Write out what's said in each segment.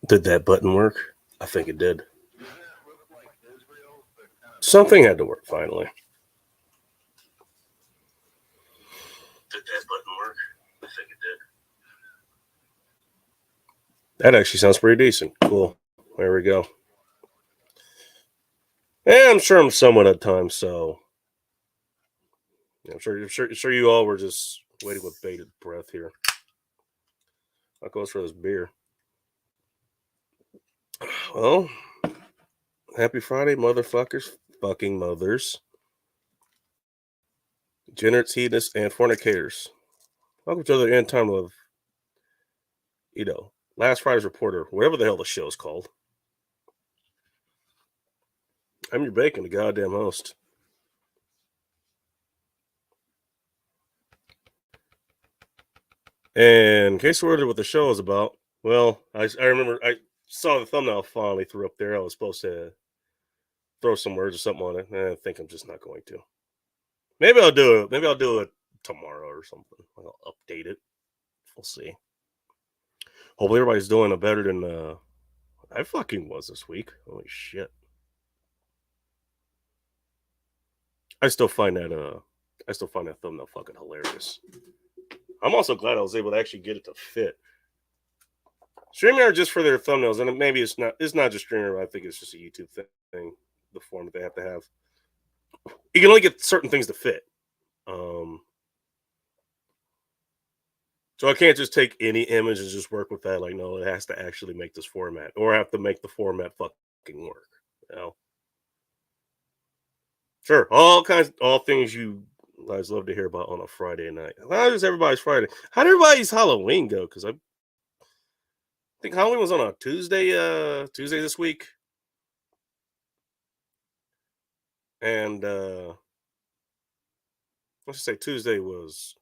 Did that button work? I think it did. Something had to work finally. Did that button work? I think it did. That actually sounds pretty decent. Cool. There we go. And I'm sure I'm somewhat at time, so I'm sure you all were just waiting with bated breath here. That goes for this beer. Well, happy Friday, motherfuckers, fucking mothers, degenerates, hedonists, and fornicators. Welcome to the end time of, Last Friday's Reporter, whatever the hell the show's called. I'm your bacon, the goddamn host. And in case you're wondering what the show is about, well, I remember I saw the thumbnail finally threw up there. I was supposed to throw some words or something on it. And I think I'm just not going to. Maybe I'll do it. Maybe I'll do it tomorrow or something. I'll update it. We'll see. Hopefully everybody's doing it better than I fucking was this week. Holy shit. I still find that thumbnail fucking hilarious. I'm also glad I was able to actually get it to fit. StreamYard just for their thumbnails, and maybe it's not just StreamYard. I think it's just a YouTube thing. The format they have to have. You can only get certain things to fit. So I can't just take any image and just work with that. Like, no, it has to actually make this format, or I have to make the format fucking work. Sure, all things you guys love to hear about on a Friday night. How does everybody's Friday? How did everybody's Halloween go? Because I think Halloween was on a Tuesday this week. And let's just say Tuesday was,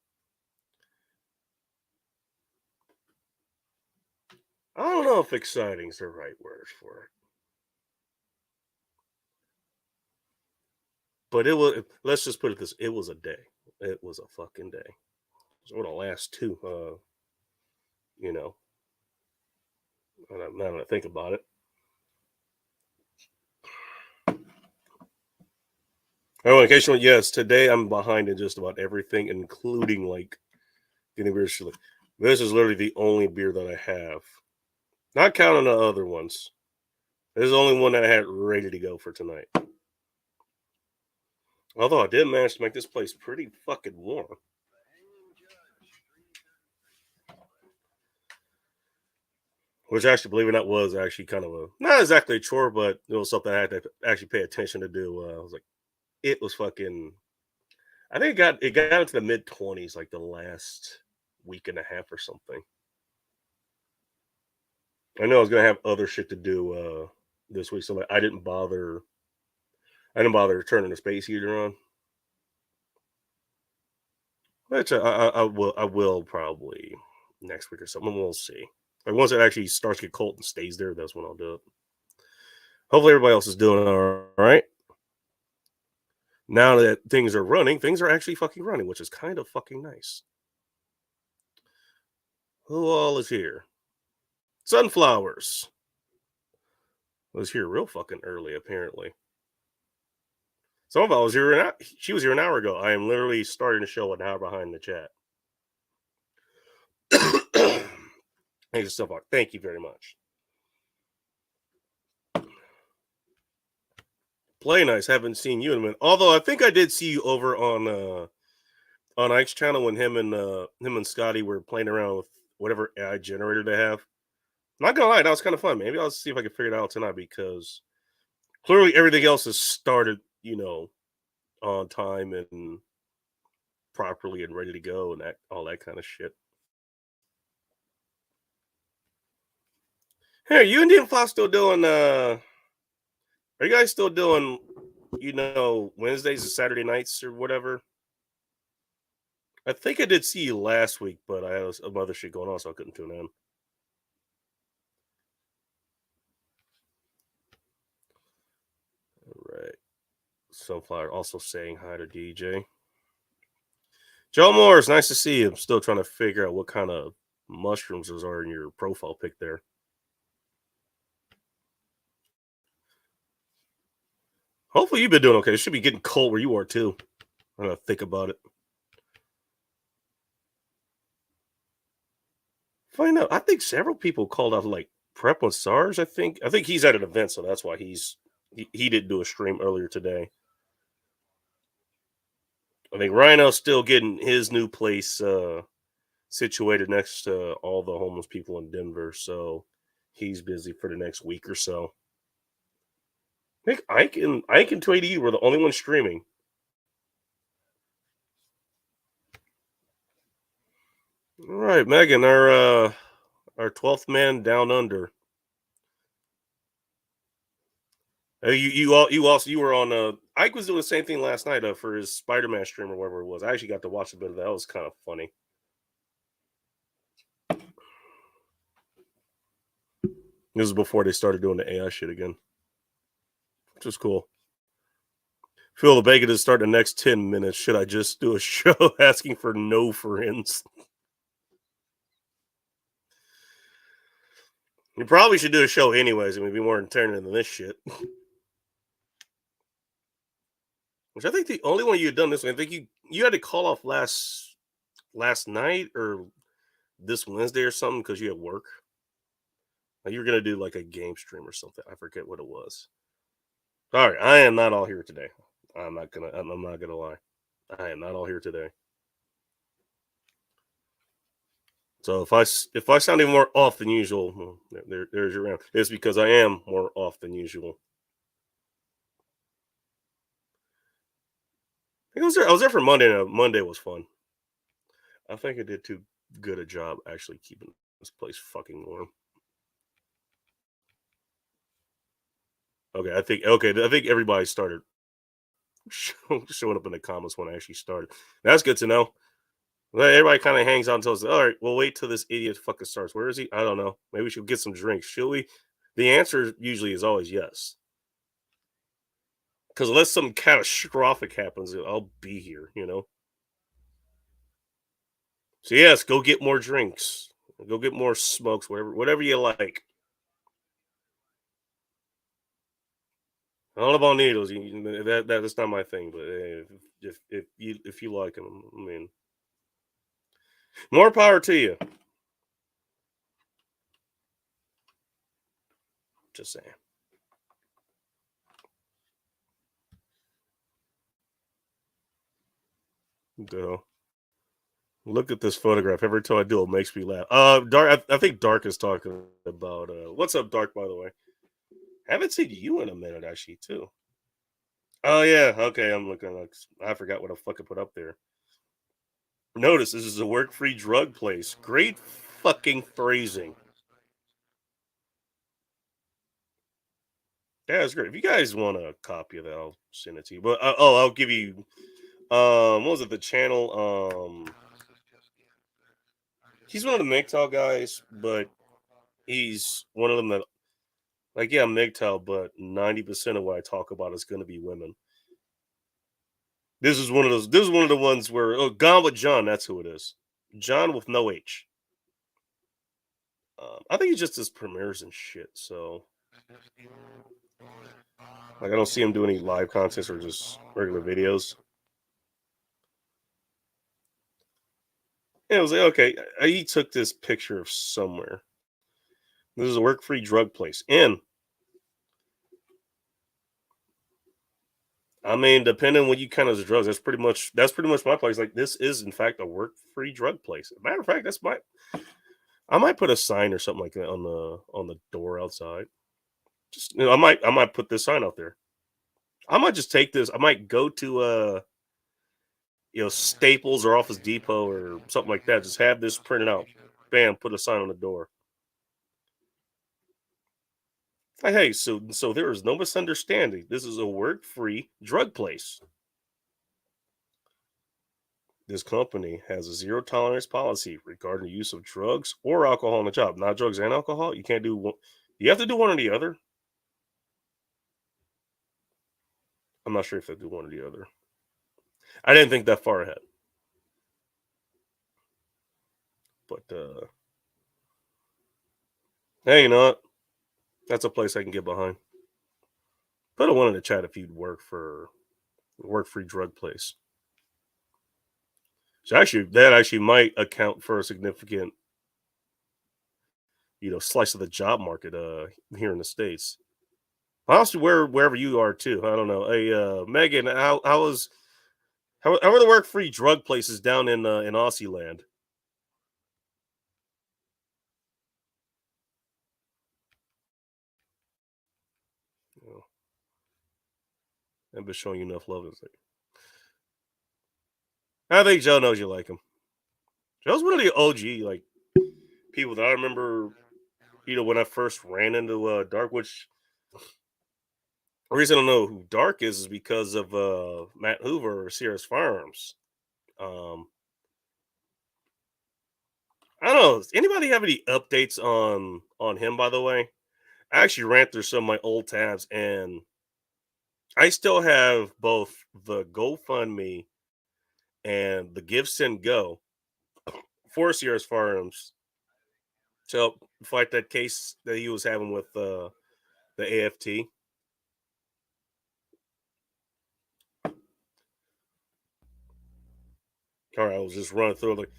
I don't know if exciting is the right word for it. But it was, let's just put it this, it was a day. It was a fucking day. So the last two, now that I think about it. Oh, in case you want, yes, today I'm behind in just about everything, including like getting beer. This is literally the only beer that I have, not counting the other ones. This is the only one that I had ready to go for tonight. Although I did manage to make this place pretty fucking warm. Which actually, believe it or not, was actually kind of not exactly a chore, but it was something I had to actually pay attention to do. I was like, it was fucking. I think it got into the mid-20s like the last week and a half or something. I know I was gonna have other shit to do this week, so like, I didn't bother turning the space heater on. Which I will probably next week or something. We'll see. Like once it actually starts to get cold and stays there, that's when I'll do it. Hopefully everybody else is doing all right. Now that things are running, things are actually fucking running, which is kind of fucking nice. Who all is here? Sunflowers was here real fucking early, apparently. Sunflowers here. She was here an hour ago. I am literally starting to show an hour behind the chat. Thank you very much. Play nice. Haven't seen you in a minute. Although I think I did see you over on Ike's channel when him and Scotty were playing around with whatever AI generator they have. I'm not gonna lie, that was kind of fun. Maybe I'll see if I can figure it out tonight because clearly everything else has started, on time and properly and ready to go and all that kind of shit. Hey, you and Dean Fox still doing are you guys still doing Wednesdays and Saturday nights or whatever? I think I did see you last week, but I had some other shit going on, so I couldn't tune in. All right. Sunflower also saying hi to DJ. Joe Morris, nice to see you. I'm still trying to figure out what kind of mushrooms those are in your profile pic there. Hopefully you've been doing okay. It should be getting cold where you are too. I don't think about it. Find out. I think several people called out like Prep with SARS. I think he's at an event, so that's why he didn't do a stream earlier today. I think Rhino's still getting his new place situated next to all the homeless people in Denver, so he's busy for the next week or so. I think Ike and 280 were the only ones streaming. All right, Megan, our 12th man down under. You were on Ike was doing the same thing last night for his Spider-Man stream or whatever it was. I actually got to watch a bit of that. That was kind of funny. This was before they started doing the AI shit again, which was cool. Phil the Bacon to start the next 10 minutes. Should I just do a show asking for no friends? You probably should do a show anyways. It would be more entertaining than this shit. Which I think the only one you had done this one, I think you had to call off last night or this Wednesday or something because you had work. Like you were gonna do like a game stream or something. I forget what it was. All right, I am not all here today. I'm not gonna lie. I am not all here today. So if I sound even more off than usual, well, there's your round. It's because I am more off than usual. I was there for Monday. And Monday was fun. I think I did too good a job actually keeping this place fucking warm. I think everybody started showing up in the comments when I actually started. That's good to know. Well, everybody kind of hangs out until it's all right. We'll wait till this idiot fucking starts. Where is he? I don't know. Maybe we should get some drinks. Should we? The answer usually is always yes. Because unless something catastrophic happens, I'll be here. So yes, go get more drinks. Go get more smokes. Whatever you like. I don't know about needles. That's not my thing. But if you like them, I mean, more power to you. Just saying. Duh. Look at this photograph. Every time I do it makes me laugh. Dark. I think Dark is talking about. What's up, Dark? By the way, haven't seen you in a minute, actually, too. Oh yeah. Okay, I'm looking. I forgot what I fucking put up there. Notice this is a work-free drug place. Great fucking phrasing. Yeah, it's great. If you guys want a copy of that, I'll send it to you. But I'll give you. What was it? The channel. He's one of the MGTOW guys, but he's one of them that, like, yeah, MGTOW, but 90% of what I talk about is going to be women. This is one of those. This is one of the ones where Gone with John. That's who it is. John with no H. I think he just does premieres and shit. So, like, I don't see him do any live contests or just regular videos. And I was like, okay, he took this picture of somewhere. This is a work-free drug place, and I mean, depending on what you count as drugs, that's pretty much my place. Like, this is in fact a work-free drug place. Matter of fact, I might put a sign or something like that on the door outside. Just I might put this sign out there. I might just take this. I might go to Staples or Office Depot or something like that. Just have this printed out. Bam, put a sign on the door. Like, hey, so there is no misunderstanding. This is a work-free drug place. This company has a zero tolerance policy regarding the use of drugs or alcohol on the job. Not drugs and alcohol. You can't do one. You have to do one or the other. I'm not sure if they do one or the other. I didn't think that far ahead. But hey, you know what? That's a place I can get behind. Put a one in the chat if you'd work free drug place. So actually, that actually might account for a significant, slice of the job market here in the states. Honestly, wherever you are too. I don't know. Hey, Megan, how are the work free drug places down in Aussie land? You know, I've been showing you enough love. I think Joe knows you like him. Joe's one of the OG people that I remember. When I first ran into Dark, which the reason I don't know who Dark is because of Matt Hoover or Sierra's Firearms. Um, I don't know. Does anybody have any updates on him? By the way, I actually ran through some of my old tabs, and I still have both the GoFundMe and the Give Send Go for Sierra's Firearms to help fight that case that he was having with the AFT. All right, I was just running through it. Like,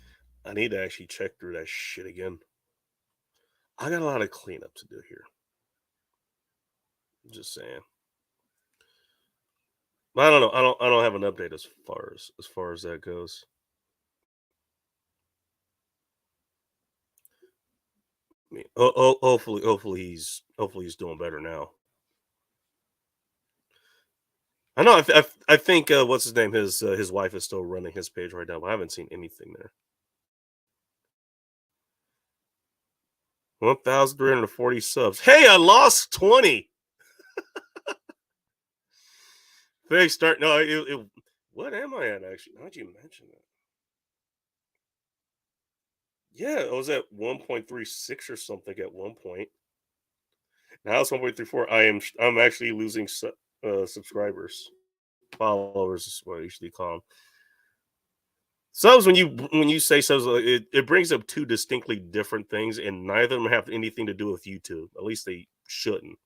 I need to actually check through that shit again. I got a lot of cleanup to do here. I'm just saying. I don't know. I don't have an update as far as that goes. I mean, hopefully he's doing better now. I know. I think what's his name? His wife is still running his page right now, but I haven't seen anything there. 1,340 subs. Hey, I lost 20. They start. No, what am I at actually? How'd you mention that? Yeah, I was at 1.36 or something at one point. Now it's 1.34. I'm actually losing subscribers, followers is what I usually call them. Subs, when you say subs, it brings up two distinctly different things, and neither of them have anything to do with YouTube. At least they shouldn't.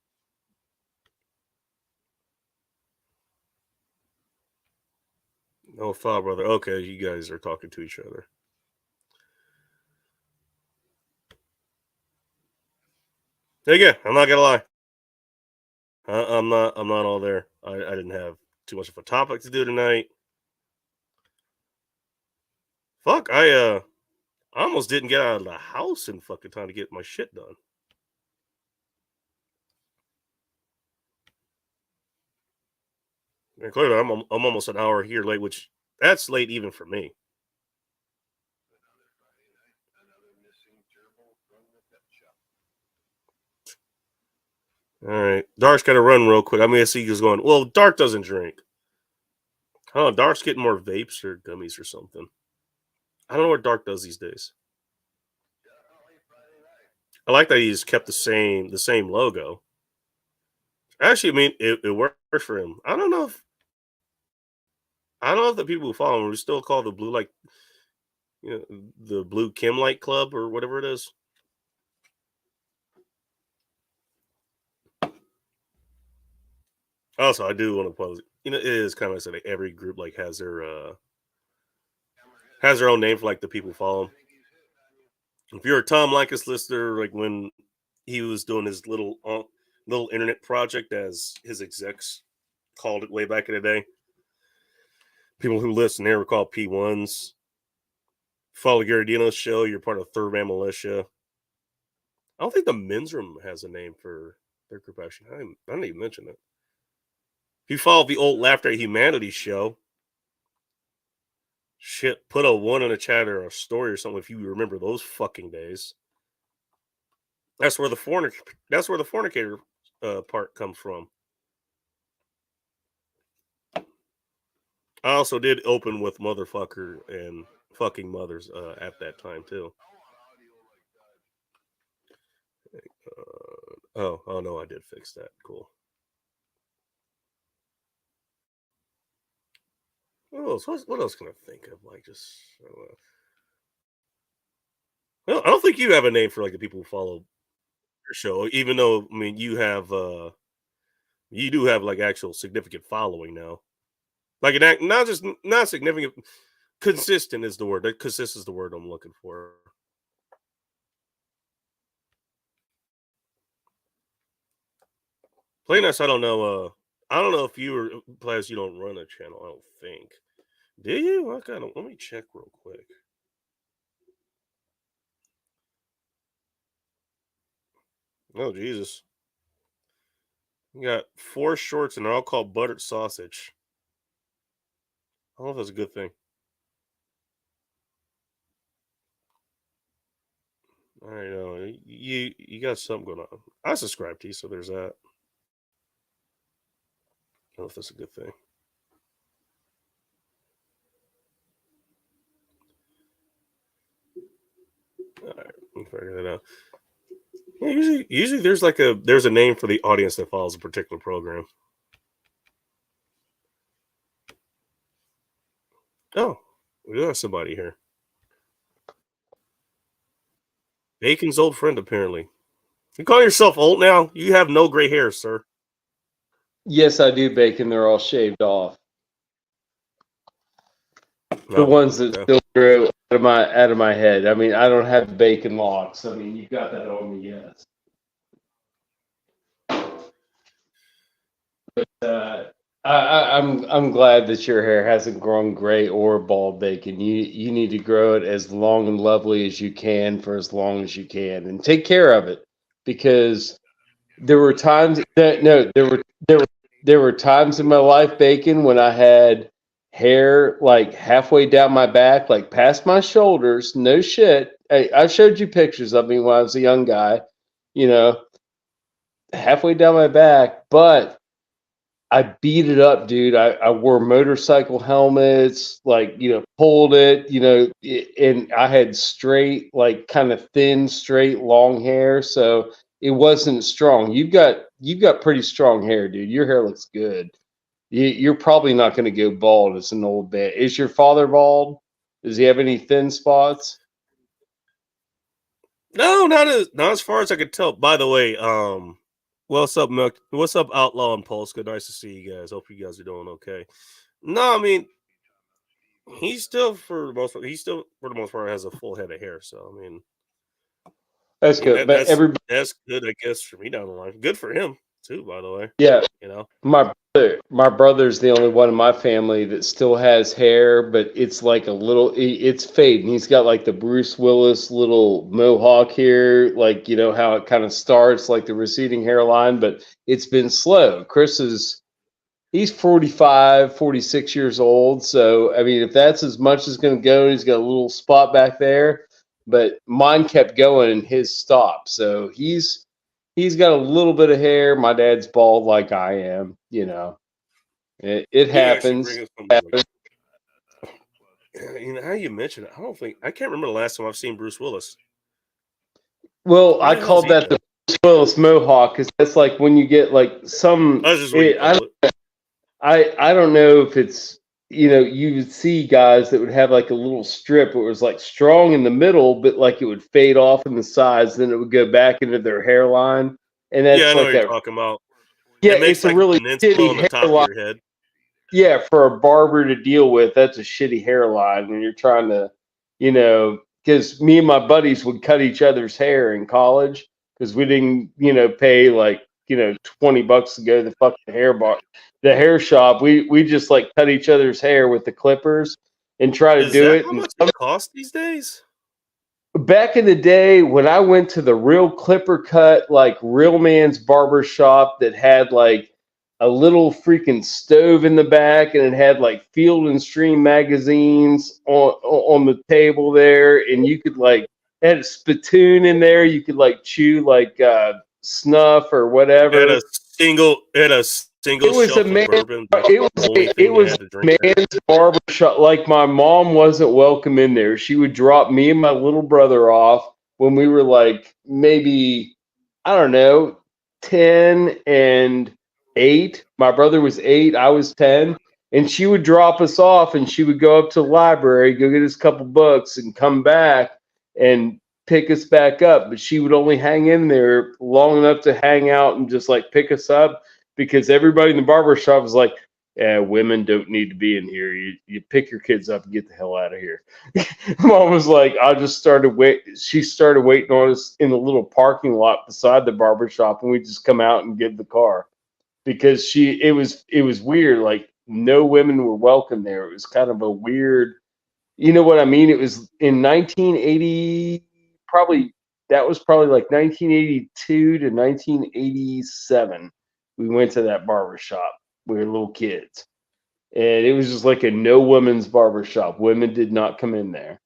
No file, brother. Okay, you guys are talking to each other. Again, I'm not gonna lie. I'm not all there. I didn't have too much of a topic to do tonight. Fuck, I almost didn't get out of the house in fucking time to get my shit done. And clearly, I'm almost an hour here late, which that's late even for me. All right, Dark's got to run real quick. I'm gonna see who's going. Well, Dark doesn't drink. Oh, Dark's getting more vapes or gummies or something. I don't know what Dark does these days. I like that he's kept the same logo. Actually, I mean, it works for him. I don't know if the people who follow him are still called the blue the blue Kim Light Club or whatever it is. Also, I do want to pose. It is kind of like every group has their own name for the people who follow him. If you're a Tom Likas listener, like when he was doing his little internet project, as his execs called it way back in the day, people who listen there were called P1s. Follow Garadino's show. You're part of Third Man Militia. I don't think the men's room has a name for their group. Actually, I didn't even mention it. If you follow the old Laughter at Humanity show, shit, put a one in a chat or a story or something if you remember those fucking days. That's where the fornicator part comes from. I also did open with motherfucker and fucking mothers at that time too. Oh no, I did fix that. Cool. What else can I think of? Like just well, I don't think you have a name for the people who follow your show, even though I mean you have You do have like actual significant following now. Like not significant, consistent is the word. Consistent is the word I'm looking for. Playlist, I don't know. I don't know if you or Players, you don't run a channel. I don't think. Do you? Let me check real quick. Oh Jesus! You got 4 shorts and they're all called buttered sausage. I don't know if that's a good thing. All right, no, you got something going on. I subscribe to you, so there's that. I don't know if that's a good thing. All right, we'll figure that out. Yeah, usually there's a name for the audience that follows a particular program. Oh, we do have somebody here. Bacon's old friend, apparently. You call yourself old now? You have no gray hair, sir. Yes, I do, Bacon. They're all shaved off. The No, ones that okay. still grow out of my head. I mean, I don't have bacon locks. I mean, you got that on me, yes. But I'm glad that your hair hasn't grown gray or bald, Bacon. You need to grow it as long and lovely as you can for as long as you can, and take care of it, because there were times that no, there were times in my life, Bacon, when I had hair like halfway down my back, like past my shoulders. No shit. I showed you pictures of me when I was a young guy, you know, halfway down my back, but I beat it up, dude. I wore motorcycle helmets, like, pulled it, and I had straight, like kind of thin, straight, long hair. So it wasn't strong. You've got pretty strong hair, dude. Your hair looks good. You're probably not going to go bald as an old man. Is your father bald? Does he have any thin spots? No, not as far as I could tell. By the way, what's up, Milk? What's up, Outlaw and Polska? Nice to see you guys. Hope you guys are doing okay. No, I mean, he still for the most part has a full head of hair. So I mean, That's good. But everybody, that's good, I guess, for me down the line. Good for him too, by the way. yeah, You know, my brother's the only one in my family that still has hair, but it's like it's fading. He's got like the Bruce Willis little mohawk here, like, how it kind of starts like the receding hairline, but it's been slow. He's 45, 46 years old. So, I mean, if that's as much as going to go, he's got a little spot back there, but mine kept going and his stopped. So he's got a little bit of hair. My dad's bald like I am, It happens. How you mentioned it, I can't remember the last time I've seen Bruce Willis. Well, I called that the Bruce Willis mohawk because that's like when you get like some. I don't know if it's, you would see guys that would have like a little strip. It was like strong in the middle, but like it would fade off in the sides, then it would go back into their hairline, and that's I know what you're talking about. Yeah, it's like a really shitty on the top of your head. Yeah, for a barber to deal with, that's a shitty hairline when you're trying to, because me and my buddies would cut each other's hair in college because we didn't, pay like, $20 to go to the fucking the hair shop. We just like cut each other's hair with the clippers and try to do it. How much it costs these days? Back in the day when I went to the real clipper cut, like real man's barber shop that had like a little freaking stove in the back, and it had like Field and Stream magazines on the table there, and you could like had a spittoon in there. You could like chew like snuff or whatever. It was a man's barber shop. Like my mom wasn't welcome in there. She would drop me and my little brother off when we were like maybe, I don't know, 10 and 8. My brother was 8, I was 10, and she would drop us off and she would go up to the library, go get us a couple books and come back and pick us back up. But she would only hang in there long enough to hang out and just like pick us up. because everybody in the barber shop was like, "Yeah, women don't need to be in here. You pick your kids up and get the hell out of here." Mom was like, "I just started wait." She started waiting on us in the little parking lot beside the barber shop, and we just come out and get the car because it was weird. Like no women were welcome there. It was kind of a weird, you know what I mean? It was in 1980, probably that was probably like 1982 to 1987. We went to that barber shop. We were little kids, and it was just like a no women's barber shop. Women did not come in there,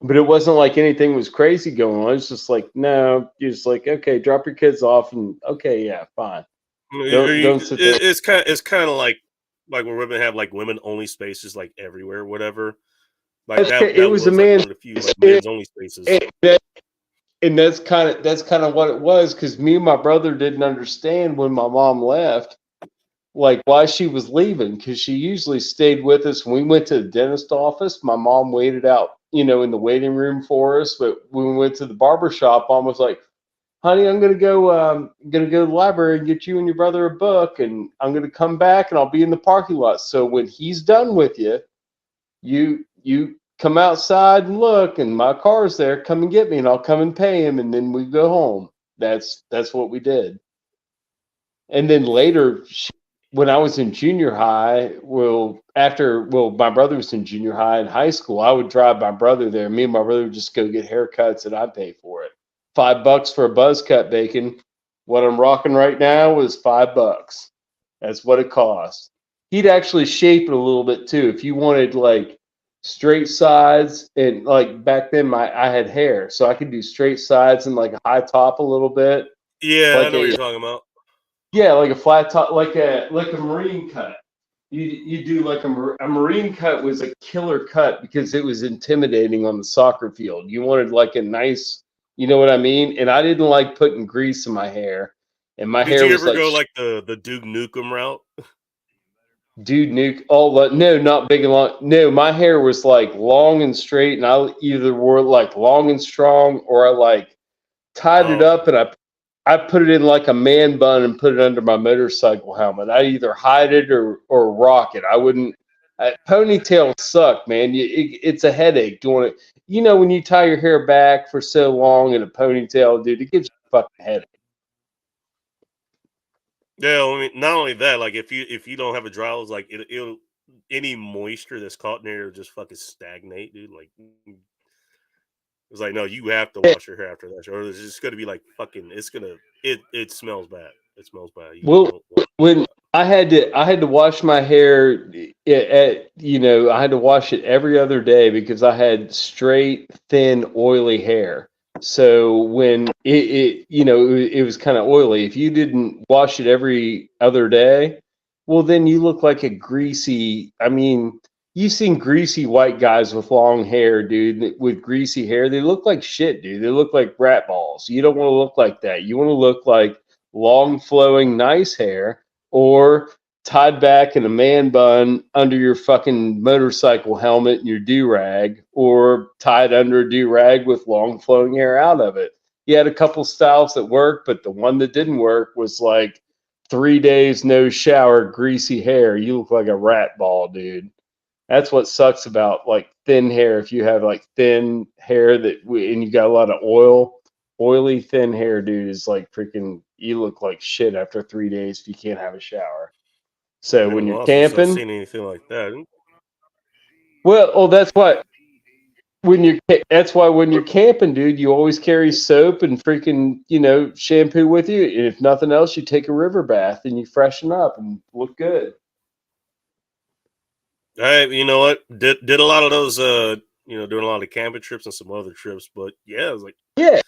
but it wasn't like anything was crazy going on. It's just like no, you're just like okay, drop your kids off, and okay, yeah, fine. Don't sit there. It's kind of like when women have like women only spaces like everywhere, whatever. Like It that was a was like man, one of the few like men's only spaces. and that's kind of what it was because me and my brother didn't understand when my mom left, like why she was leaving because she usually stayed with us when we went to the dentist office. My mom waited out, you know, in the waiting room for us, but when we went to the barber shop, mom was like, honey, I'm gonna go to the library and get you and your brother a book, and I'm gonna come back and I'll be in the parking lot. So when he's done with you, you come outside and look, and my car's there. Come and get me, and I'll come and pay him, and then we go home. That's what we did. And then later, when I was in junior high, my brother was in junior high and high school, I would drive my brother there. Me and my brother would just go get haircuts, and I'd pay for it. $5 for a buzz cut, Bacon. What I'm rocking right now is $5. That's what it costs. He'd actually shape it a little bit too. If you wanted like straight sides, and like back then I had hair, so I could do straight sides and like a high top a little bit. Yeah, I Like know what a you're talking about. yeah, like a flat top, like a marine cut. You do like a marine cut was a killer cut because it was intimidating on the soccer field. You wanted like a nice, you know what I mean? And I didn't like putting grease in my hair, and my Did hair you was ever like go like the Duke Nukem route? dude nuke. Oh no, not big and long. No, my hair was like long and straight, and I either wore like long and strong, or I like tied it Oh, okay. up and I put it in like a man bun and put it under my motorcycle helmet. I either hide it or rock it. I wouldn't. Ponytails suck, man. It's a headache doing it. You know when you tie your hair back for so long in a ponytail, dude, it gives you a fucking headache. Yeah, I mean, not only that, like if you don't have a dry, it's like it'll any moisture that's caught in there will just fucking stagnate, dude. Like it's like no, you have to wash your hair after that, or it's just gonna be like fucking. It's gonna it smells bad. It smells bad. You Well, don't want to do when that. I had to wash my hair you know, I had to wash it every other day because I had straight, thin, oily hair. So when you know, it was kind of oily. If you didn't wash it every other day, well, then you look like a greasy. I mean, you've seen greasy white guys with long hair, dude, with greasy hair. They look like shit, dude. They look like rat balls. You don't want to look like that. You want to look like long flowing nice hair, or tied back in a man bun under your fucking motorcycle helmet and your do-rag, or tied under a do-rag with long flowing hair out of it. He had a couple styles that worked, but the one that didn't work was like 3 days no shower, greasy hair. You look like a rat ball, dude. That's what sucks about like thin hair. If you have like thin hair and you got a lot of oily thin hair, dude, is like freaking. You look like shit after 3 days if you can't have a shower. So Been a when you're while since I've camping, seen anything like that. well, oh, that's why when you're camping, dude, you always carry soap and freaking shampoo with you, and if nothing else, you take a river bath and you freshen up and look good. You know what? Did a lot of those doing a lot of camping trips and some other trips, but yeah, it was like Yeah,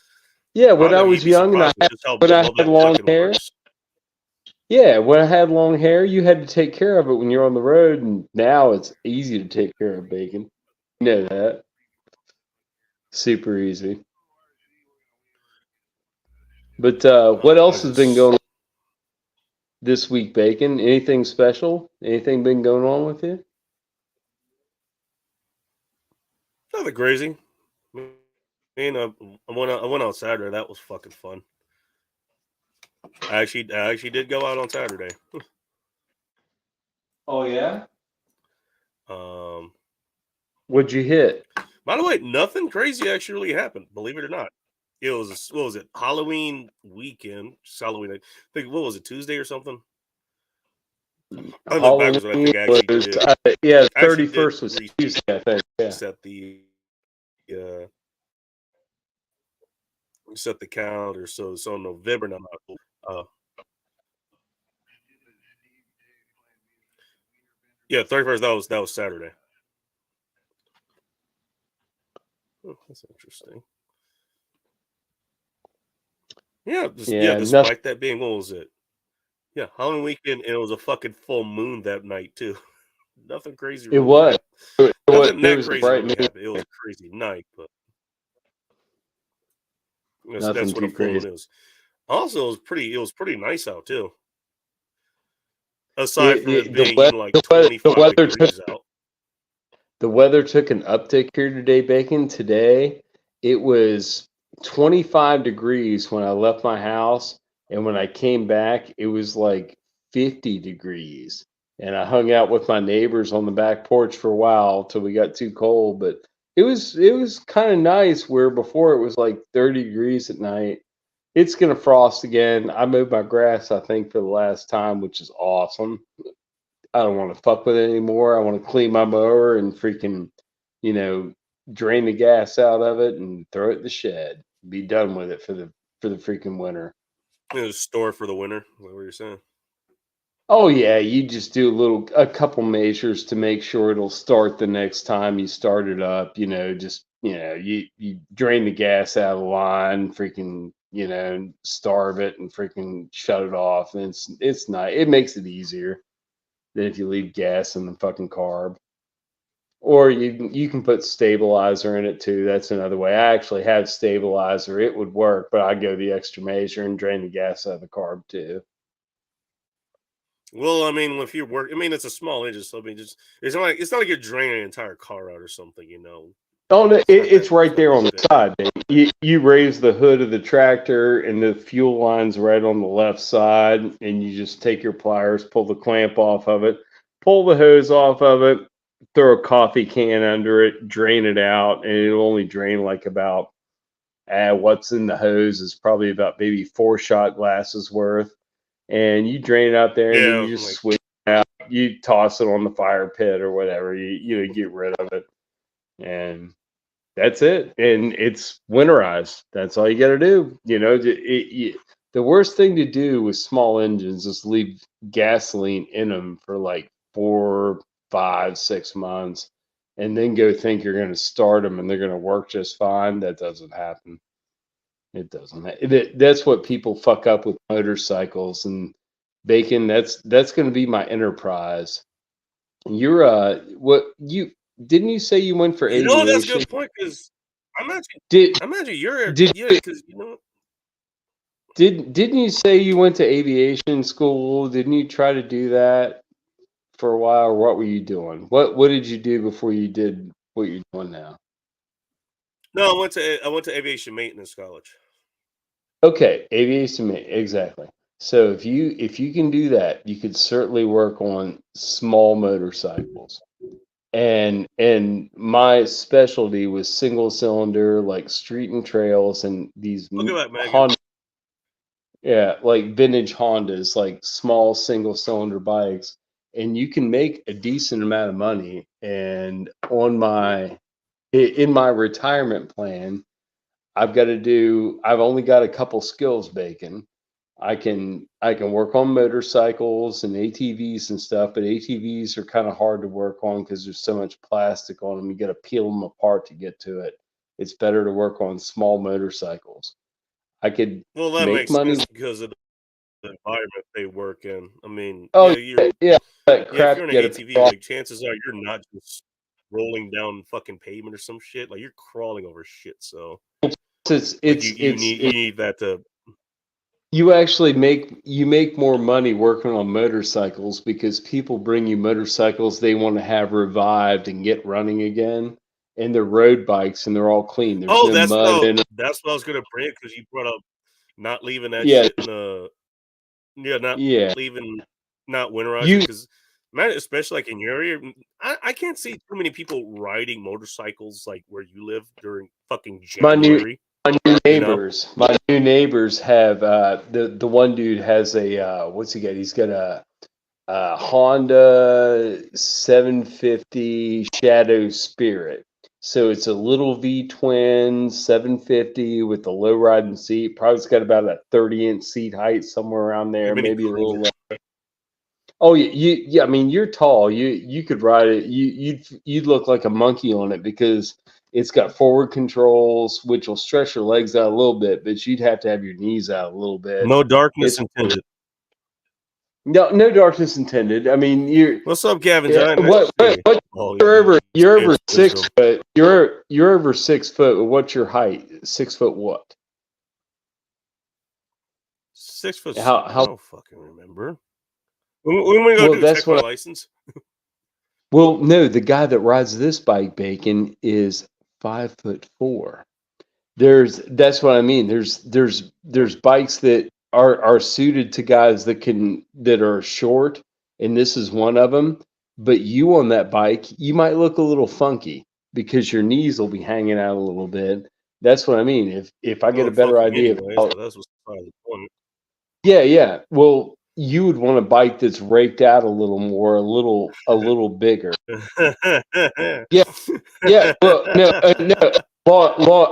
yeah. I When don't I know, was you'd be young and surprised with just how when I had that long fucking hair, works. yeah, when I had long hair, you had to take care of it when you're on the road, and now it's easy to take care of bacon. You know that. Super easy. But what I else has been just going on this week, Bacon? Anything special? Anything been going on with you? nothing crazy. I mean, I went out Saturday. That was fucking fun. I actually did go out on Saturday. Oh yeah. Um, What'd you hit? by the way, nothing crazy actually really happened. Believe it or not, it was what was it? Halloween weekend. Just Halloween. I think what was it? Tuesday or something. I look backwards, but I Halloween think I actually was did. yeah. I actually did 31st was Tuesday, I think. Yeah. reset the uh, reset the calendar. So November now. Yeah, 31st. That was Saturday. Oh, that's interesting. Yeah, Yeah. Nothing. despite that being what was it? Yeah, Halloween weekend, and it was a fucking full moon that night too. Nothing crazy It really was. happened. Nothing There that was a crazy bright really moon. happened. It was a crazy night, but that's Nothing what a too full moon crazy. is. Also, it was pretty nice out too. Aside from it being like The 25 weather took degrees out. the weather took an uptick here today, Bacon. Today it was 25 degrees when I left my house, and when I came back, it was like 50 degrees. And I hung out with my neighbors on the back porch for a while till we got too cold. But it was kind of nice where before it was like 30 degrees at night. It's gonna frost again. I mowed my grass, I think, for the last time, which is awesome. I don't want to fuck with it anymore. I want to clean my mower and freaking, you know, drain the gas out of it and throw it in the shed. Be done with it for the freaking winter. It was store for the winter. Is that what you're saying? Oh yeah, you just do a couple measures to make sure it'll start the next time you start it up. Just you drain the gas out of the line, freaking and starve it and freaking shut it off. And it's nice. It makes it easier than if you leave gas in the fucking carb. Or you can put stabilizer in it too. That's another way. I actually have stabilizer. It would work, but I go the extra measure and drain the gas out of the carb too. Well, I mean, if you work, I mean, it's a small engine, so I mean, just it's not like you're draining an entire car out or something. Oh, no, It's not that it's right there on the big. side. Man. You raise the hood of the tractor, and the fuel line's right on the left side, and you just take your pliers, pull the clamp off of it, pull the hose off of it, throw a coffee can under it, drain it out, and it'll only drain like about what's in the hose is probably about maybe 4 shot glasses worth. And you drain it out there, and then Yeah, you just like swing it out. You toss it on the fire pit or whatever. You get rid of it, and that's it. And it's winterized. That's all you got to do. The worst thing to do with small engines is leave gasoline in them for like 4, 5, 6 months, and then go think you're going to start them and they're going to work just fine. That doesn't happen. It doesn't. That's what people fuck up with motorcycles and Bacon. That's going to be my enterprise. You're what you didn't you say you went for that's a aviation? good point because I imagine Did I imagine you're did yeah you because didn't you say you went to aviation school? Didn't you try to do that for a while? Or what were you doing? What did you do before you did what you're doing now? no, I went to aviation maintenance college. Okay, aviation, exactly. So if you can do that, you could certainly work on small motorcycles. And my specialty was single cylinder, like street and trails, and these Look at that, Megan. Honda, yeah, like vintage Hondas, like small single cylinder bikes, and you can make a decent amount of money. And in my retirement plan, I've only got a couple skills, Bacon. I can work on motorcycles and ATVs and stuff, but ATVs are kind of hard to work on because there's so much plastic on them. You got to peel them apart to get to it. It's better to work on small motorcycles. I could Well, that make makes money. sense because of the environment they work in. I mean, Oh yeah, that if crap you're in an you got to ATV, like chances are you're not just rolling down fucking pavement or some shit. Like you're crawling over shit. So like you need that to. you make more money working on motorcycles because people bring you motorcycles they want to have revived and get running again, and they're road bikes and they're all clean. There's Oh, no mud in them. that's what I was gonna bring because you brought up not leaving that Yeah, shit in the not Yeah. even not winterizing You because man, especially like in your area, I can't see too many people riding motorcycles like where you live during fucking my new January. my new You know, neighbors have the one dude has a what's he got? He's got a Honda 750 Shadow Spirit. So it's a little V twin 750 with a low riding seat. Probably's got about a 30-inch seat height somewhere around there, mini maybe a little cruiser. less. Oh yeah. I mean, you're tall. You could ride it. You'd look like a monkey on it because it's got forward controls, which will stretch your legs out a little bit, but you'd have to have your knees out a little bit. No darkness It's intended. no darkness intended. I mean, What's up, Gavin yeah, Giant? Nice to see you. Oh, you're over it's 6 wisdom. foot. You're over 6 foot. What's your height? 6 foot what? 6 foot. I How don't fucking remember. When we go well, do that's check my what license. well, no, the guy that rides this bike, Bacon, is 5'4". That's what I mean. There's bikes that are suited to guys that are short, and this is one of them. But you on that bike, you might look a little funky because your knees will be hanging out a little bit. That's what I mean. If I I get a look better funky idea of anyways, how, but that's what's probably the point. yeah. Well, you would want a bike that's raked out a little more, a little bigger. Yeah, yeah. Well, no.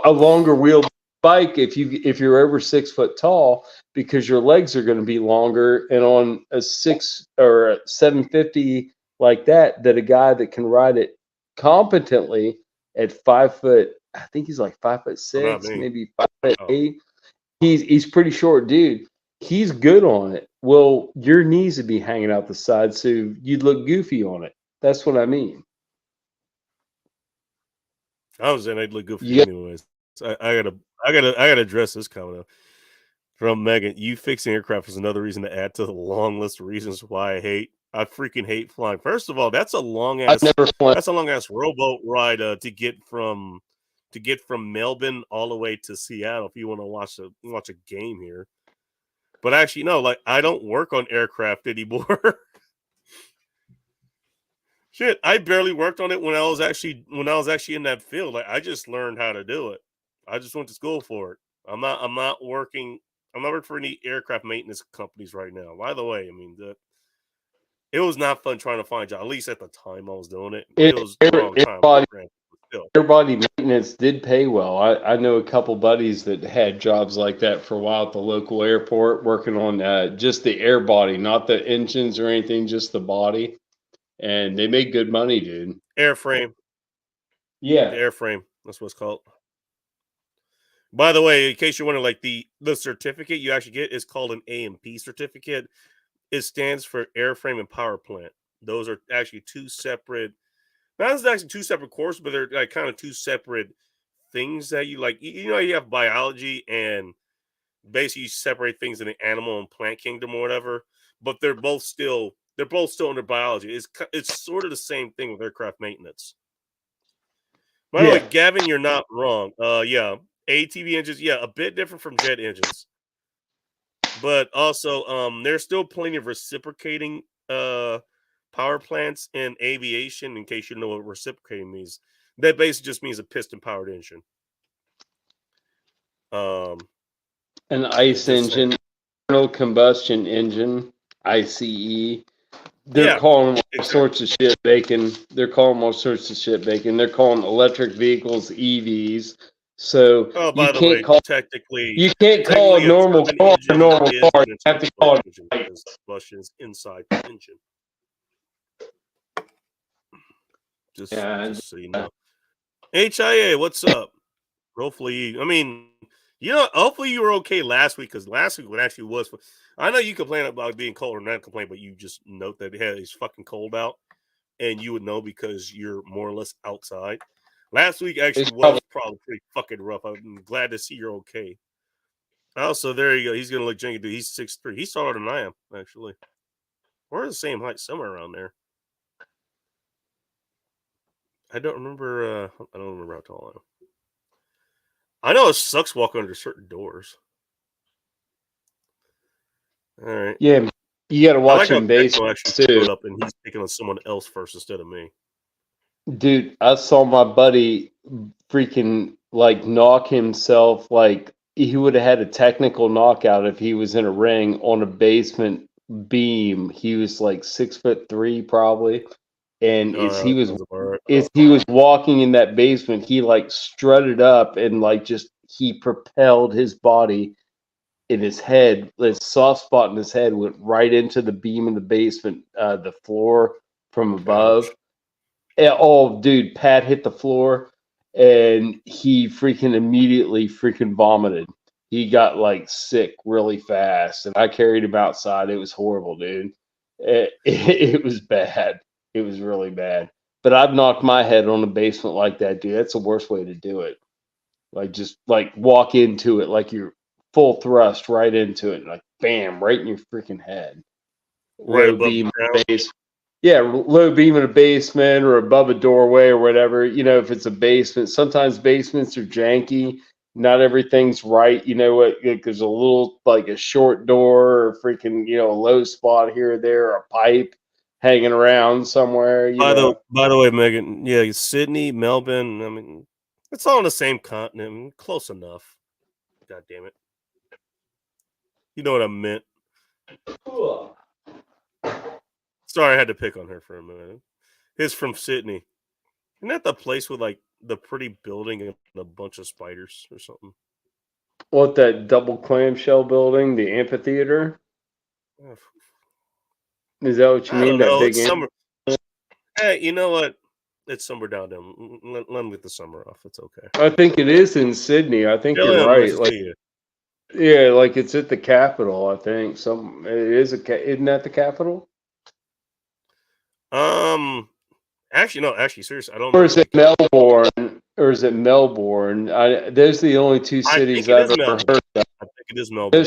A longer wheel bike if you're over 6 foot tall because your legs are going to be longer, and on a 6 or a 750 like that a guy that can ride it competently at 5 foot, I think he's like five foot Well, not six, me. maybe 5 foot Oh. 8. He's pretty short, dude. He's good on it. Well, your knees would be hanging out the side, so you'd look goofy on it. That's what I mean. I was saying I'd look good for you Yeah, anyways. So I gotta address this comment from Megan. You fixing aircraft is another reason to add to the long list of reasons why I freaking hate flying. First of all, I've never flown. that's a long ass rowboat ride to get from Melbourne all the way to Seattle if you want to watch a game here. But actually, no, like I don't work on aircraft anymore. Shit, I barely worked on it when I was actually in that field. Like I just learned how to do it. I just went to school for it. I'm not working for any aircraft maintenance companies right now. By the way, I mean it was not fun trying to find a job. At least at the time I was doing it. It was the wrong time. Still. Airbody maintenance did pay well. I know a couple buddies that had jobs like that for a while at the local airport, working on just the air body, not the engines or anything, just the body, and they made good money, dude. Airframe. The Yeah, airframe. That's what it's called. By the way, in case you're wondering, like the certificate you actually get is called an A&P certificate. It stands for airframe and power plant. Those are actually two separate. Not as actually two separate courses, but they're like kind of two separate things that you like. You know, you have biology and basically you separate things in the animal and plant kingdom or whatever. But they're both still under biology. It's sort of the same thing with aircraft maintenance. By the way, yeah, Gavin, you're not wrong. Yeah, ATV engines, yeah, a bit different from jet engines, but also there's still plenty of reciprocating power plants in aviation. In case you know what reciprocating means, that basically just means a piston powered engine. an It's ICE just engine, internal combustion engine, ICE. They're yeah, calling all exactly. sorts of shit bacon. They're calling all sorts of shit bacon. They're calling electric vehicles EVs. So Oh, by the way, technically, you can't call a technically a normal turbine car a engine normal is car. an You have internal to call combustion it engine bike. because combustion is inside the engine. Yeah, Just so you know. HIA, what's up? Hopefully, I mean, hopefully you were okay last week because last week it actually was. I know you complain about being cold or not complain, but you just note that it's fucking cold out, and you would know because you're more or less outside. Last week actually it's probably was probably pretty fucking rough. I'm glad to see you're okay. Also, there you go. He's gonna look janky, dude. He's 6'3". He's taller than I am, actually. We're the same height, somewhere around there. I don't remember. I don't remember how tall I am. I know it sucks walking under certain doors. All right. Yeah, you got to I watch like how him base Techno actually too. showed up and he's picking on someone else first instead of me. Dude, I saw my buddy freaking like knock himself. Like he would have had a technical knockout if he was in a ring on a basement beam. He was like 6'3" probably, and That sounds about right. as he was walking in that basement, he like strutted up and like just he propelled his body in his head. This soft spot in his head went right into the beam in the basement, the floor from above. Ouch. Oh, dude, Pat hit the floor and he freaking immediately freaking vomited. He got like sick really fast, and I carried him outside. It was horrible, dude. It was bad. It was really bad. But I've knocked my head on a basement like that, dude. That's the worst way to do it. Like just like walk into it like you're full thrust right into it, like bam, right in your freaking head. Right Low above the beam ground. base. Yeah, low beam in a basement or above a doorway or whatever. You know, if it's a basement, sometimes basements are janky. Not everything's right. You know what? There's a little like a short door or freaking, a low spot here or there, a pipe hanging around somewhere. By the way, Megan, yeah, Sydney, Melbourne. I mean, it's all on the same continent. Close enough. God damn it. You know what I meant. Sorry, I had to pick on her for a minute. He's from Sydney. Isn't that the place with like the pretty building and a bunch of spiders or something? What, that double clamshell building, the amphitheater? Is that what you I mean? don't know. That big It's summer. Hey, you know what? It's summer down there. Let me get the summer off. It's okay. I think it is in Sydney. I think you're right. Like, yeah, like it's at the capital. I think it is isn't that the capital? Actually, no. Actually, seriously, I don't. Or is it Melbourne? Or is it Melbourne? Those are the only two cities I've ever heard about. I think it is Melbourne.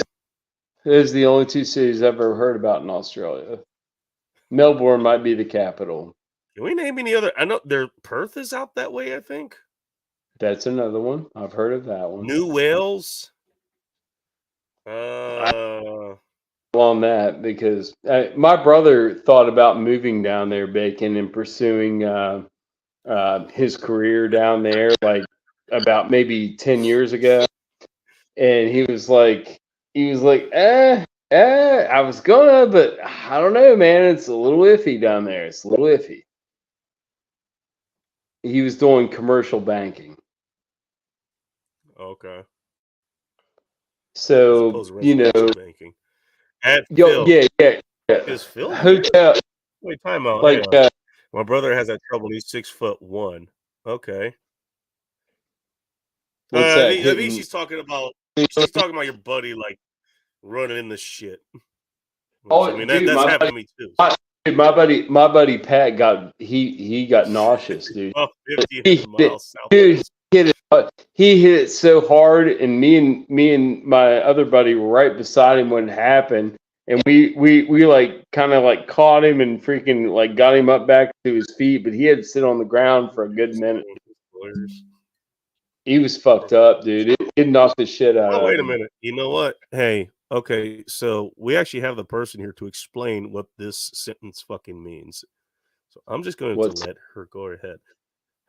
Those are the only two cities I've ever heard about in Australia. Melbourne might be the capital. Can we name any other? I know Perth is out that way, I think. That's another one. I've heard of that one. New Wales. On that because my brother thought about moving down there, Bacon, and pursuing his career down there, like about maybe 10 years ago. And he was like, I was gonna, but I don't know, man. It's a little iffy down there. It's a little iffy. He was doing commercial banking. Okay. So, banking. At Phil. Yeah. Is Phil hotel? Wait, time out. Like, my brother has that trouble. He's 6'1". Okay. What's that? I think she's talking about your buddy like running in the shit. Oh, I mean, dude, that's happened to me too. My buddy Pat got he got nauseous, dude. 50 miles south. Dude, he hit it so hard, and me and my other buddy were right beside him when it happened, and we like kind of like caught him and freaking like got him up back to his feet, but he had to sit on the ground for a good minute. He was fucked up, dude. It knocked the shit out of him. Wait a minute. You know what? Hey, okay, so we actually have the person here to explain what this sentence fucking means. So I'm just going to let her go ahead.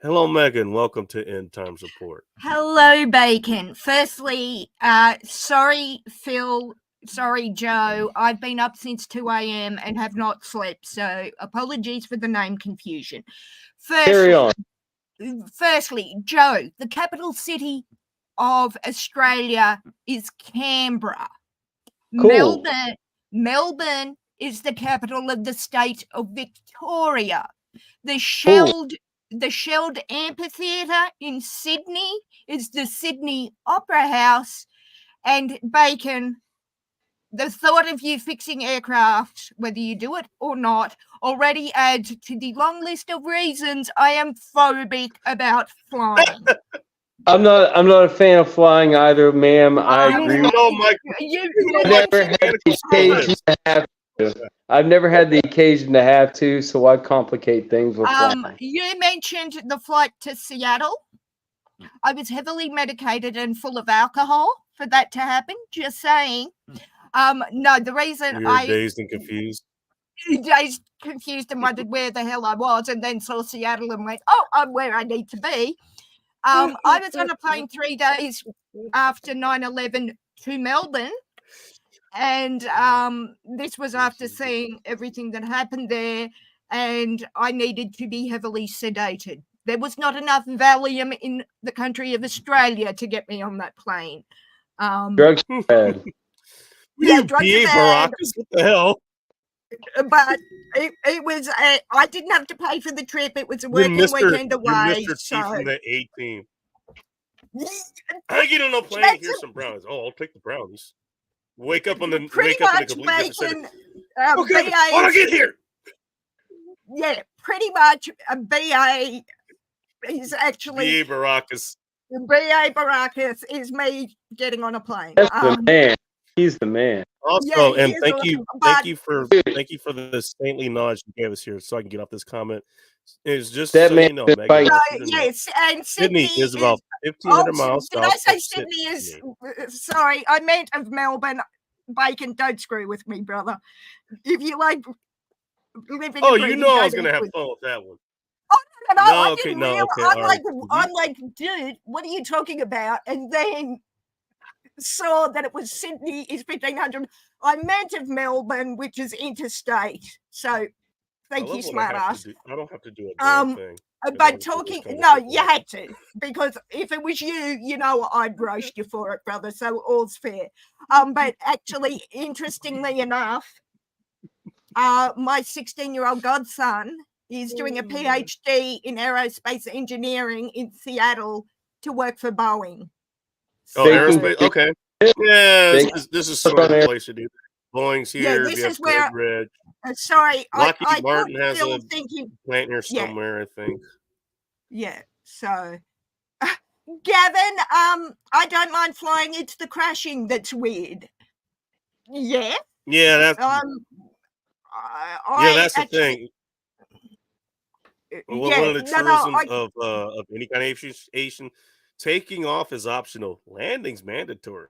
Hello, Megan. Welcome to End Time Support. Hello, Bacon. Firstly, sorry, Phil. Sorry, Joe. I've been up since 2 a.m. and have not slept, so apologies for the name confusion. Carry on. Firstly, Joe, the capital city of Australia is Canberra. Cool. Melbourne is the capital of the state of Victoria. The shelled amphitheatre in Sydney is the Sydney Opera House. And Bacon, the thought of you fixing aircraft, whether you do it or not, already adds to the long list of reasons I am phobic about flying. I'm not a fan of flying either, ma'am. I agree. I've never had the occasion to have to, so why complicate things with flying? You mentioned the flight to Seattle. I was heavily medicated and full of alcohol for that to happen. Just saying. No, the reason You were I dazed and confused. days confused and wondered where the hell I was, and then saw Seattle and went, "Oh, I'm where I need to be." I was on a plane 3 days after 9/11 to Melbourne, and this was after seeing everything that happened there, and I needed to be heavily sedated. There was not enough Valium in the country of Australia to get me on that plane. Drugs are bad. Yeah, You drugs are PA bad. Baracus, what the hell? But it was I didn't have to pay for the trip. It was a You're working Mr. weekend You're away. Mr. T So from the A team. I get on a plane and here's some brownies. Oh, I'll take the brownies. Wake up pretty in a complete different set. Bacon. Okay, BA, when I get here. yeah, pretty much a BA is actually BA Baracus. BA Baracus is me getting on a plane. That's the man. He's the man. Also, Yeah, and he is thank awesome, you for the saintly knowledge you gave us here, so I can get off this comment. It's just That so man you know, is Megan. fighting. yes, and Sydney Sydney is about 1,500 miles. Did I south say of Sydney is? Sydney. Sorry, I meant of Melbourne. Bacon, don't screw with me, brother. If you like living, Oh, and you breathing, know I was don't gonna have with- fun with that one. No, No, I okay, didn't no, realize. okay, I'm all like, right. I'm like, dude, what are you talking about? And then saw that it was Sydney is 1,500. I meant of Melbourne, which is interstate. So thank you, smart ass. I don't have to do a damn thing. But talking, no, you had to, because if it was you, you know, I'd roast you for it, brother. So all's fair. But actually, interestingly enough, my 16-year-old godson is doing a PhD in aerospace engineering in Seattle to work for Boeing. Oh, aerospace. Okay. Yeah, this is sort of the place to do. Boeing's here. Yeah, this is where. Red. Sorry, Lockheed Martin has still a plant here somewhere, I think. Yeah. So, Gavin, I don't mind flying. It's the crashing that's weird. Yeah. Yeah, that's. That's the thing. One of the truisms of any kind of aviation, taking off is optional. Landing's mandatory.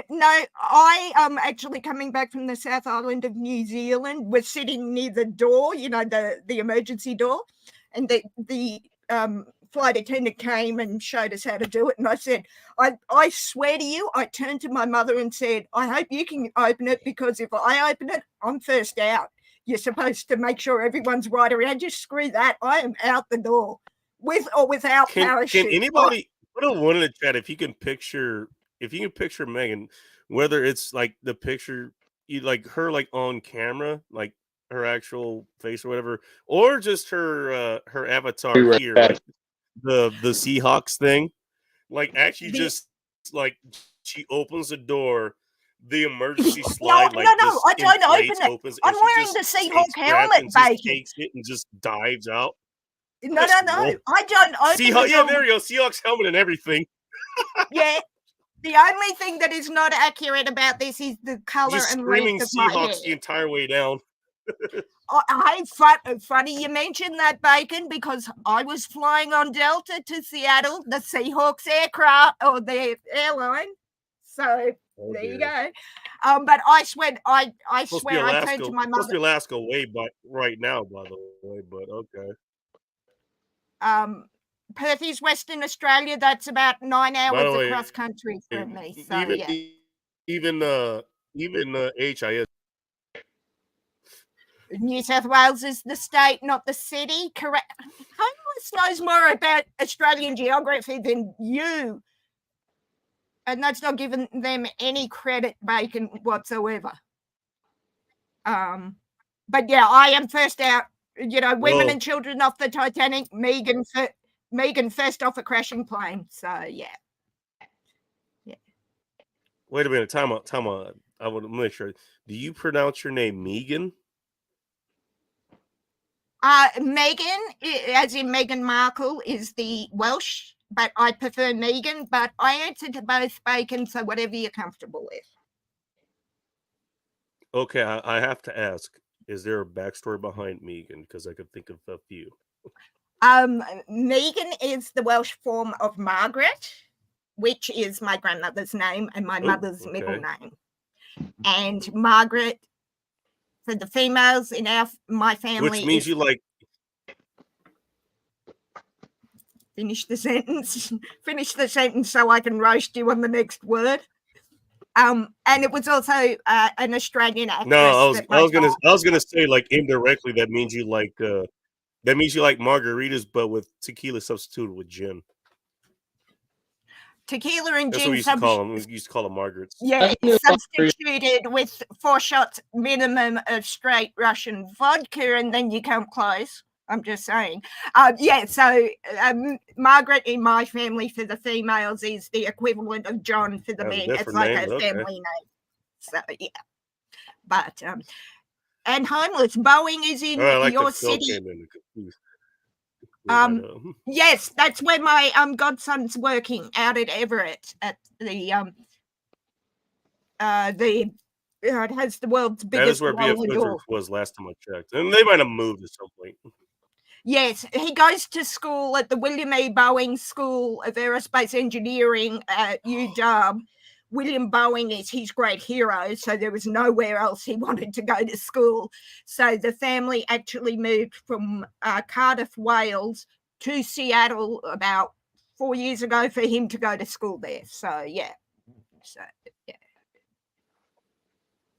No, I am actually coming back from the South Island of New Zealand. We're sitting near the door, you know, the emergency door, and the flight attendant came and showed us how to do it. And I said, I swear to you, I turned to my mother and said, I hope you can open it, because if I open it, I'm first out. You're supposed to make sure everyone's right around you. Screw that. I am out the door, with or without parachute. Can anybody put a one in the chat if you can picture Megan, whether it's like the picture you like her like on camera, like her actual face or whatever, or just her avatar here, like the Seahawks thing, like actually just like she opens the door, the emergency slide no, I don't open it. Opens, I'm wearing the Seahawk helmet, Bacon. Takes it and just dives out. No, I don't open Seahawks, yeah, there you go. Seahawks helmet and everything. Yeah. The only thing that is not accurate about this is the color and length of my hair. The entire way down. Funny you mentioned that, Bacon, because I was flying on Delta to Seattle, the Seahawks aircraft or the airline. So there you go. But I swear I turned to my mother. Supposed to be Alaska right now, by the way, but okay. Perth is Western Australia. That's about 9 hours across country from me. So even HIS. New South Wales is the state, not the city. Correct. Homeless knows more about Australian geography than you, and that's not giving them any credit, Bacon, whatsoever. But yeah, I am first out. You know, women and children off the Titanic. Megan first off a crashing plane. So yeah. Wait a minute. Time out. I want to make sure. Do you pronounce your name Megan? Megan, as in Meghan Markle, is the Welsh, but I prefer Megan. But I answer to both, Bacon. So whatever you're comfortable with. Okay, I have to ask. Is there a backstory behind Megan? Because I could think of a few. Megan is the Welsh form of Margaret, which is my grandmother's name and my mother's middle name. and Margaret for the females in my family. Which means you like. Finish the sentence. Finish the sentence so I can roast you on the next word. And it was also an Australian actress. No, I was gonna say like indirectly that means you like margaritas, but with tequila substituted with gin. Tequila and That's gin. what we used to call them. We used to call them margarets. Yeah, substituted with 4 shots minimum of straight Russian vodka, and then you come close. I'm just saying. So Margaret in my family for the females is the equivalent of John for the men. It's like a family name. So, yeah. But, and homeless, Boeing is in your city. Yes, that's where my godson's working out at Everett at the it has the world's biggest. That is where BF Goodrich was last time I checked, and they might have moved at some point. Yes, he goes to school at the William E. Boeing School of Aerospace Engineering at UW. William Boeing is his great hero, so there was nowhere else he wanted to go to school. So the family actually moved from Cardiff, Wales to Seattle about 4 years ago for him to go to school there. So, yeah.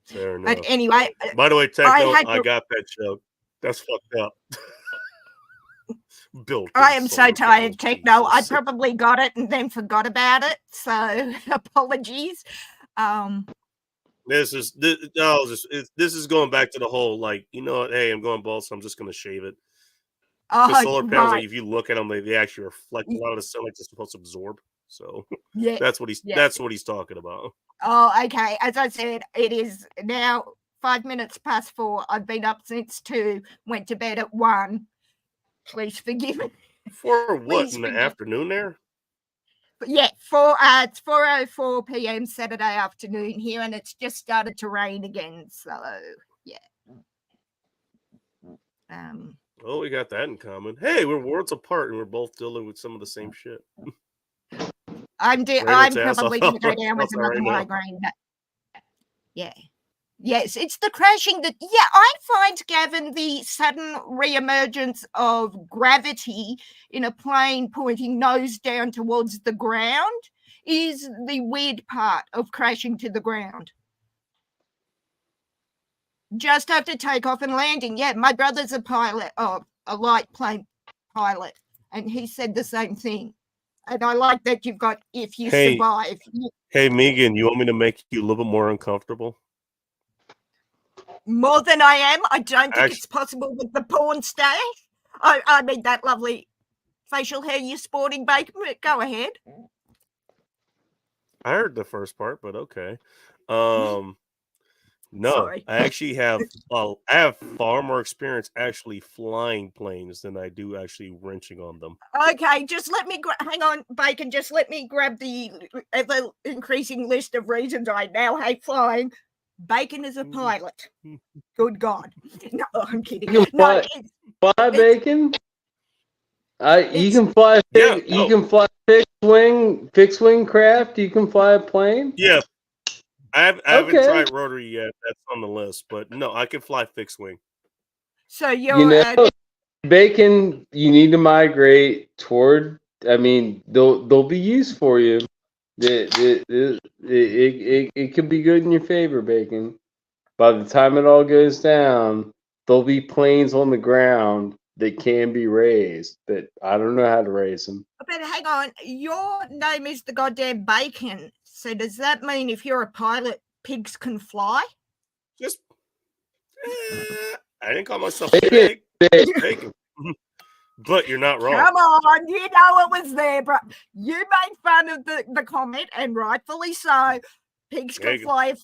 Fair enough. But anyway. By the way, I got that joke. That's fucked up. I am so tired, Techno. I probably got it and then forgot about it. So apologies. This is going back to the whole like, you know what? Hey, I'm going bald, so I'm just going to shave it. The solar panels, like, if you look at them, they actually reflect a lot of the sunlight they're supposed to absorb. So yeah, that's what he's talking about. Oh, okay. As I said, it is now 5 minutes past 4. I've been up since 2. Went to bed at 1. Please forgive me. For what, in the afternoon there? Yeah, it's 4:04 p.m. Saturday afternoon here, and it's just started to rain again. So, yeah. Oh, we got that in common. Hey, we're worlds apart, and we're both dealing with some of the same shit. I'm probably going to go down with another migraine. Yeah. Yes, it's the crashing that, I find, Gavin, the sudden reemergence of gravity in a plane pointing nose down towards the ground is the weird part of crashing to the ground. Just after takeoff and landing. Yeah, my brother's a pilot, a light plane pilot, and he said the same thing. And I like that you've got, if you survive. Hey, Megan, you want me to make you a little bit more uncomfortable? More than I am. I don't think it's possible with the porn stash. I mean, that lovely facial hair you're sporting, Bacon. Go ahead. I heard the first part, but okay. No, sorry. I actually have far more experience actually flying planes than I do actually wrenching on them. Okay, just let me hang on, Bacon. Just let me grab the ever increasing list of reasons I now hate flying. Bacon is a pilot. Good God. No, I'm kidding. You can fly Bacon? You can fly you can fly fixed wing craft, you can fly a plane? Yeah. I haven't tried rotary yet. That's on the list, but no, I can fly fixed wing. So you're Bacon, you need to migrate toward, I mean, they'll be used for you. It could be good in your favor, Bacon. By the time it all goes down, there'll be planes on the ground that can be raised. But I don't know how to raise them. But hang on, your name is the goddamn Bacon. So does that mean if you're a pilot, pigs can fly? Just, I didn't call myself a pig. Bacon. But you're not wrong. Come on, you know it was there, bro. You made fun of the comment, and rightfully so. Pigs can fly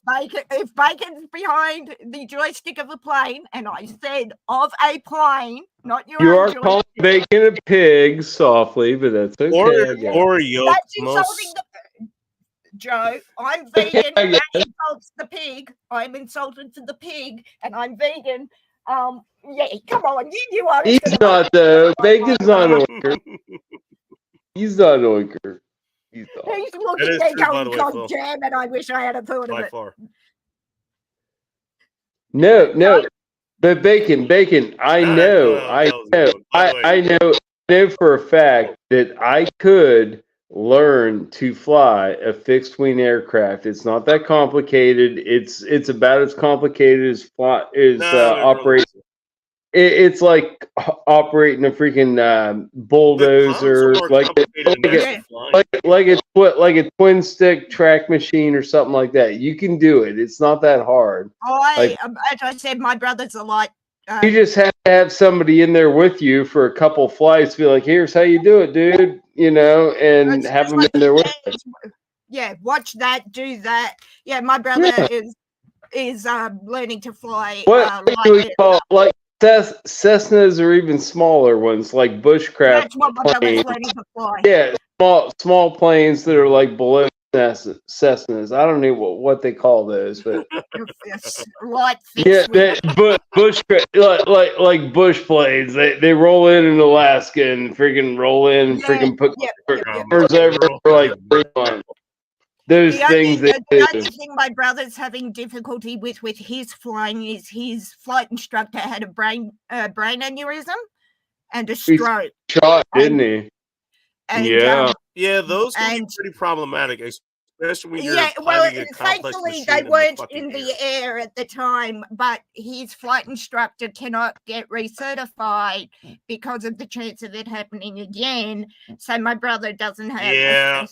if Bacon's behind the joystick of a plane, and I said of a plane, not your own joystick. You are calling Bacon a pig softly, but that's okay. Or yolk. That's insulting Joe. I'm vegan. That insults the pig. I'm insulted to the pig, and I'm vegan. Yeah, come on, you knew I was. He's not though. Bacon's not an oyster. He's not an oyster. He's looking there going, God damn it, I wish I had a thought of it. Far. No. But Bacon, I know, I know for a fact that I could learn to fly a fixed wing aircraft. It's not that complicated. It's about as complicated as operating. It's like operating a freaking bulldozer, like a twin stick track machine or something like that. You can do it. It's not that hard. As I said, my brother's a lot. You just have to have somebody in there with you for a couple flights. Be like, here's how you do it, dude. And have them in there with you. Yeah, watch that, do that. Yeah, my brother is learning to fly. What do we call Cessnas or even smaller ones like bushcraft? That's what my brother's learning to fly. Yeah, small planes that are like below Cessnas. I don't know what they call those, but light. Yeah, bush like bush planes. They roll in Alaska and freaking roll in and freaking put cars over for like 3 months. Those things. The only thing my brother's having difficulty with his flying is his flight instructor had a brain aneurysm and a stroke. Shot, didn't he? And, yeah, those can be pretty problematic, especially when you're thankfully they weren't in the air at the time, but his flight instructor cannot get recertified because of the chance of it happening again. So my brother doesn't have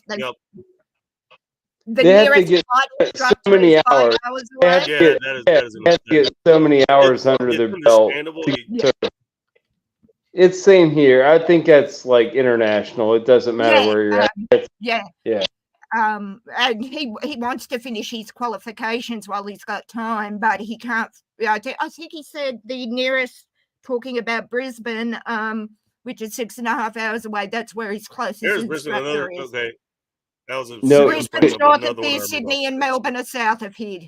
the nearest flight instructor so many is 5 hours. hours away. That is get so many hours under their belt. It's same here. I think that's like international. It doesn't matter where you're at. Yeah. And he wants to finish his qualifications while he's got time, but he can't. I think he said the nearest, talking about Brisbane, which is 6.5 hours away. That's where his closest instructor is. Okay. Brisbane's north of here, Sydney and Melbourne are south of here.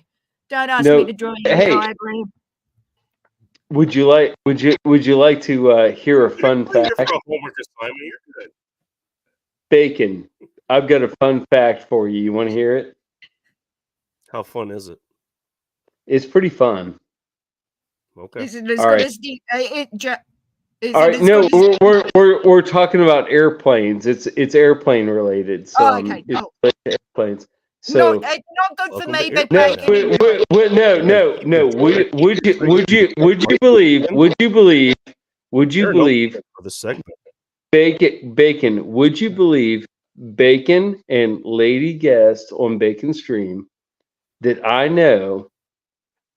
Don't ask me to draw your diagram. Would you like to hear a fun fact? Bacon, I've got a fun fact for you. You want to hear it? How fun is it? It's pretty fun. Okay. Is it as good as all right, no, we're talking about airplanes. It's airplane related. So it's airplanes. So not good for me, but no. Would you believe for the segment? Bacon, would you believe Bacon and Lady Guest on Bacon Stream that I know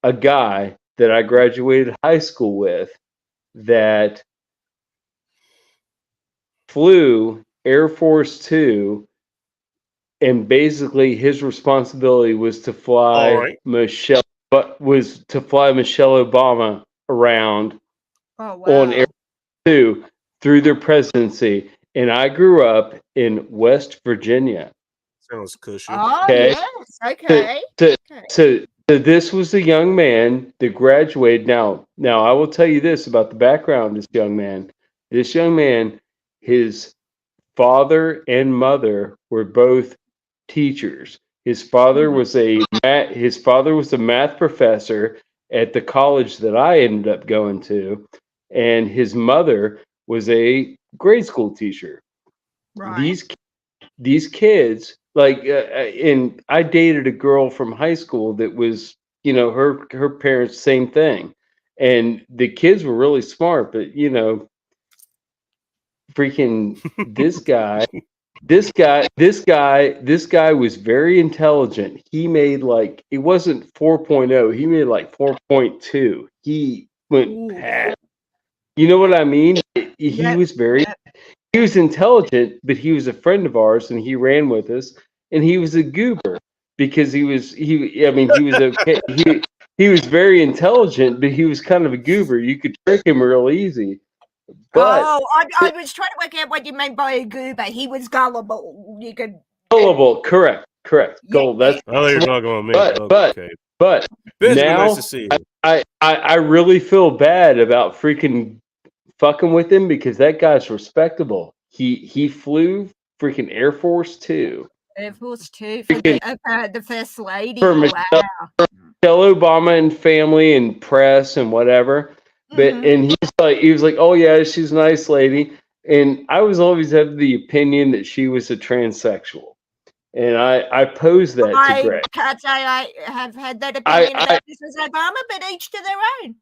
a guy that I graduated high school with that flew Air Force 2, and basically his responsibility was to fly Michelle Obama around on Air Force 2 through their presidency. And I grew up in West Virginia. Sounds cushy. Oh, yes. Okay. So this was a young man that graduated. Now I will tell you this about the background of this young man. This young man, his father and mother were both teachers. His father was a math professor at the college that I ended up going to, and his mother was a grade school teacher. Right. These kids, like, and I dated a girl from high school that was, her parents, same thing, and the kids were really smart, but freaking this guy was very intelligent. He made it wasn't 4.0. He made 4.2. He went past. You know what I mean? He was intelligent, but he was a friend of ours, and he ran with us, and he was a goober because he was okay. He was very intelligent, but he was kind of a goober. You could trick him real easy. But I was trying to work out what you meant by a goober. He was gullible. You could gullible, correct. Gold. That's I know you're talking about me. But now nice to see you. I really feel bad about freaking fucking with him because that guy's respectable. He flew freaking Air Force 2. Air Force 2 for the First Lady. For Michelle Obama and family and press and whatever. But Mhm. and he was like, oh yeah, she's a nice lady. And I was always of the opinion that she was a transsexual. And I posed that to I Greg. can't say I have had that opinion about Mrs. Obama, but each to their own.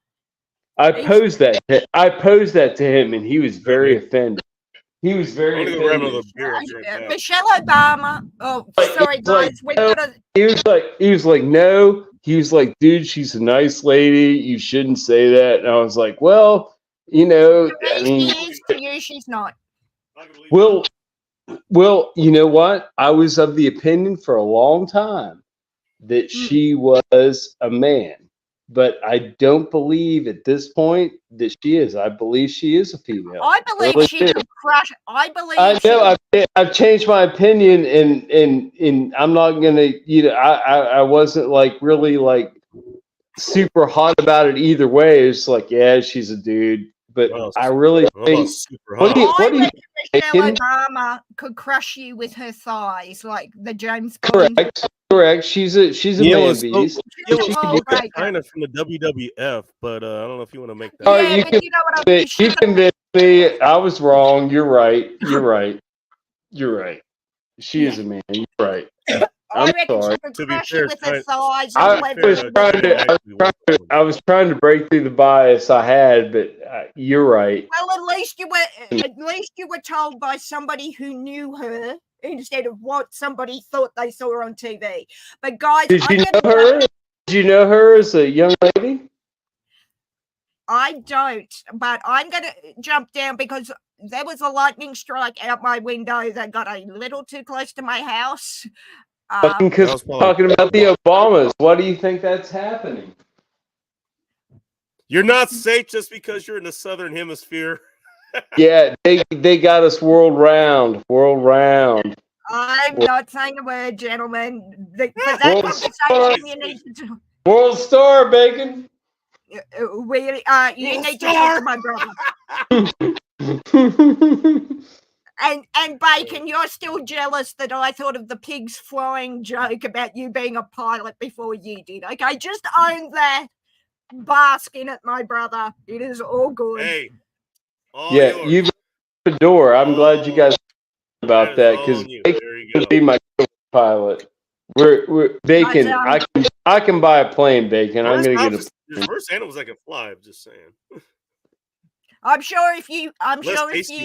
I posed that to him, and he was very offended. He was I'm very gonna go grab offended. another beer. I'll be right back. Michelle Obama. Oh, Like, sorry, it's like, guys. We no. gotta. He was like, no. He was like, dude, she's a nice lady. You shouldn't say that. And I was like, well, you know, To I me, mean, she is. To you, she's not. Not gonna leave it. well, you know what? I was of the opinion for a long time that she was a man, but I don't believe at this point that she is. I believe she is a female. I believe Really she do. could crush. I believe. I she know could- I've changed my opinion, and I'm not gonna, you know, I wasn't like really like super hot about it either way. It's like, yeah, she's a dude, but Well, I really how think. about super What hot? do you? I What do you? reckon Michelle thinking? Obama could crush you with her thighs, like the James Bond. Correct. She's a Yeah, man well, so- beast. Yeah, She well, can Oh, do that. right. kind of from the WWF, but I don't know if you want to make that. Oh, Yeah, you but can- you know what I mean. You convinced me. I was wrong. You're right. You're right. You're right. She is a man. You're right. I I'm reckon sorry. she could To be crush fair, you with her thighs I and was leather. trying to- I was trying to break through the bias I had, but you're right. Well, at least you were told by somebody who knew her instead of what somebody thought they saw her on TV. But guys, Did you know her? Did you know her as a young lady? I don't, but I'm going to jump down because there was a lightning strike out my window that got a little too close to my house. Because we're talking about the Obamas. What do you think that's happening? You're not safe just because you're in the southern hemisphere. Yeah, they got us world round. I'm not saying a word, gentlemen. For that World conversation, you need to. World star, Bacon. You need to talk to my brother. And Bacon, you're still jealous that I thought of the pigs flying joke about you being a pilot before you did. Okay, just own that. Bask in it, my brother. It is all good. Hey, yeah, you've opened the door. I'm glad you guys about that because Bacon would be my pilot. We're Bacon. I can buy a plane, Bacon. I'm gonna get a. First animals I can fly. I'm just saying. I'm sure if you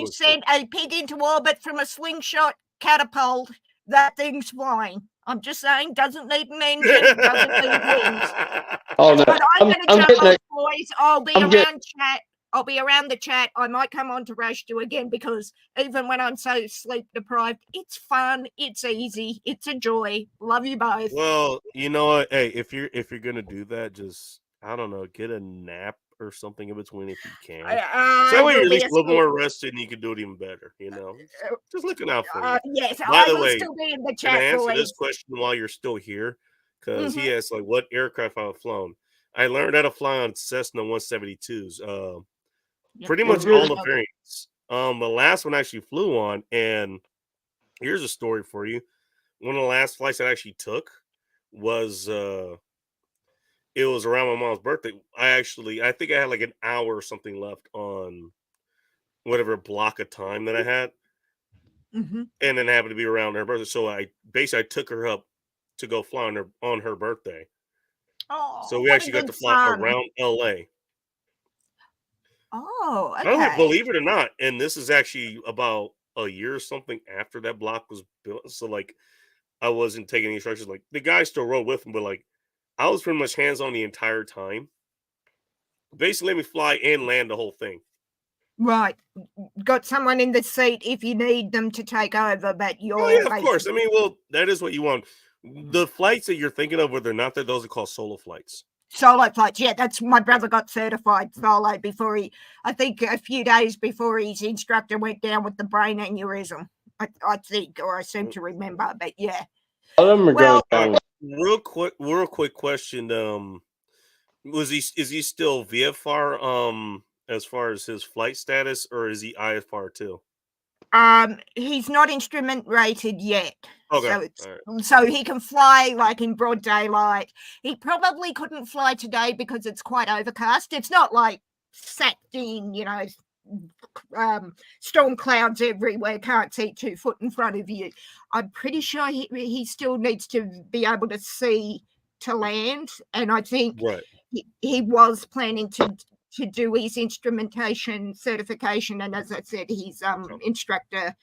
send a pig into orbit from a slingshot catapult, that thing's flying. I'm just saying, doesn't need an engine, doesn't need wings. Oh no! But I'm going to jump off, boys. I'll be around chat. I'll be around the chat. I might come on to Roast You again because even when I'm so sleep deprived, it's fun. It's easy. It's a joy. Love you both. Well, you know what? Hey, if you're gonna do that, just I don't know, get a nap or something in between if you can. So that way you're at least a little more rested and you can do it even better. You know, just looking out for you. Yes, By the will way, still be in the can I chat, answer boys. this question while you're still here? Because he asked like what aircraft I've flown. I learned how to fly on Cessna 172s. Pretty much all the variants. The last one I actually flew on, and here's a story for you. One of the last flights I actually took was it was around my mom's birthday. I think I had like an hour or something left on whatever block of time that I had. And then happened to be around her birthday. So I took her up to go fly on her birthday. Oh, so we actually got to fly around LA. Oh, okay. I don't believe it or not. And this is actually about a year or something after that block was built. So like I wasn't taking any instructions. Like the guy still rode with him, but like I was pretty much hands on the entire time. Basically, let me fly and land the whole thing. Right. Got someone in the seat if you need them to take over, but you're. Oh, yeah, of course. I mean, well, that is what you want. The flights that you're thinking of, whether or not those are called solo flights. Solo flights, yeah. That's my brother got certified solo before I think a few days before his instructor went down with the brain aneurysm. I think, or I seem to remember, but yeah. Well, real quick question. Is he still VFR as far as his flight status, or is he IFR too? He's not instrument rated yet. Okay. So he can fly like in broad daylight. He probably couldn't fly today because it's quite overcast. It's not like sacked-in, storm clouds everywhere, can't see 2 foot in front of you. I'm pretty sure he still needs to be able to see to land, and I think he was planning to do his instrumentation certification, and as I said, his instructor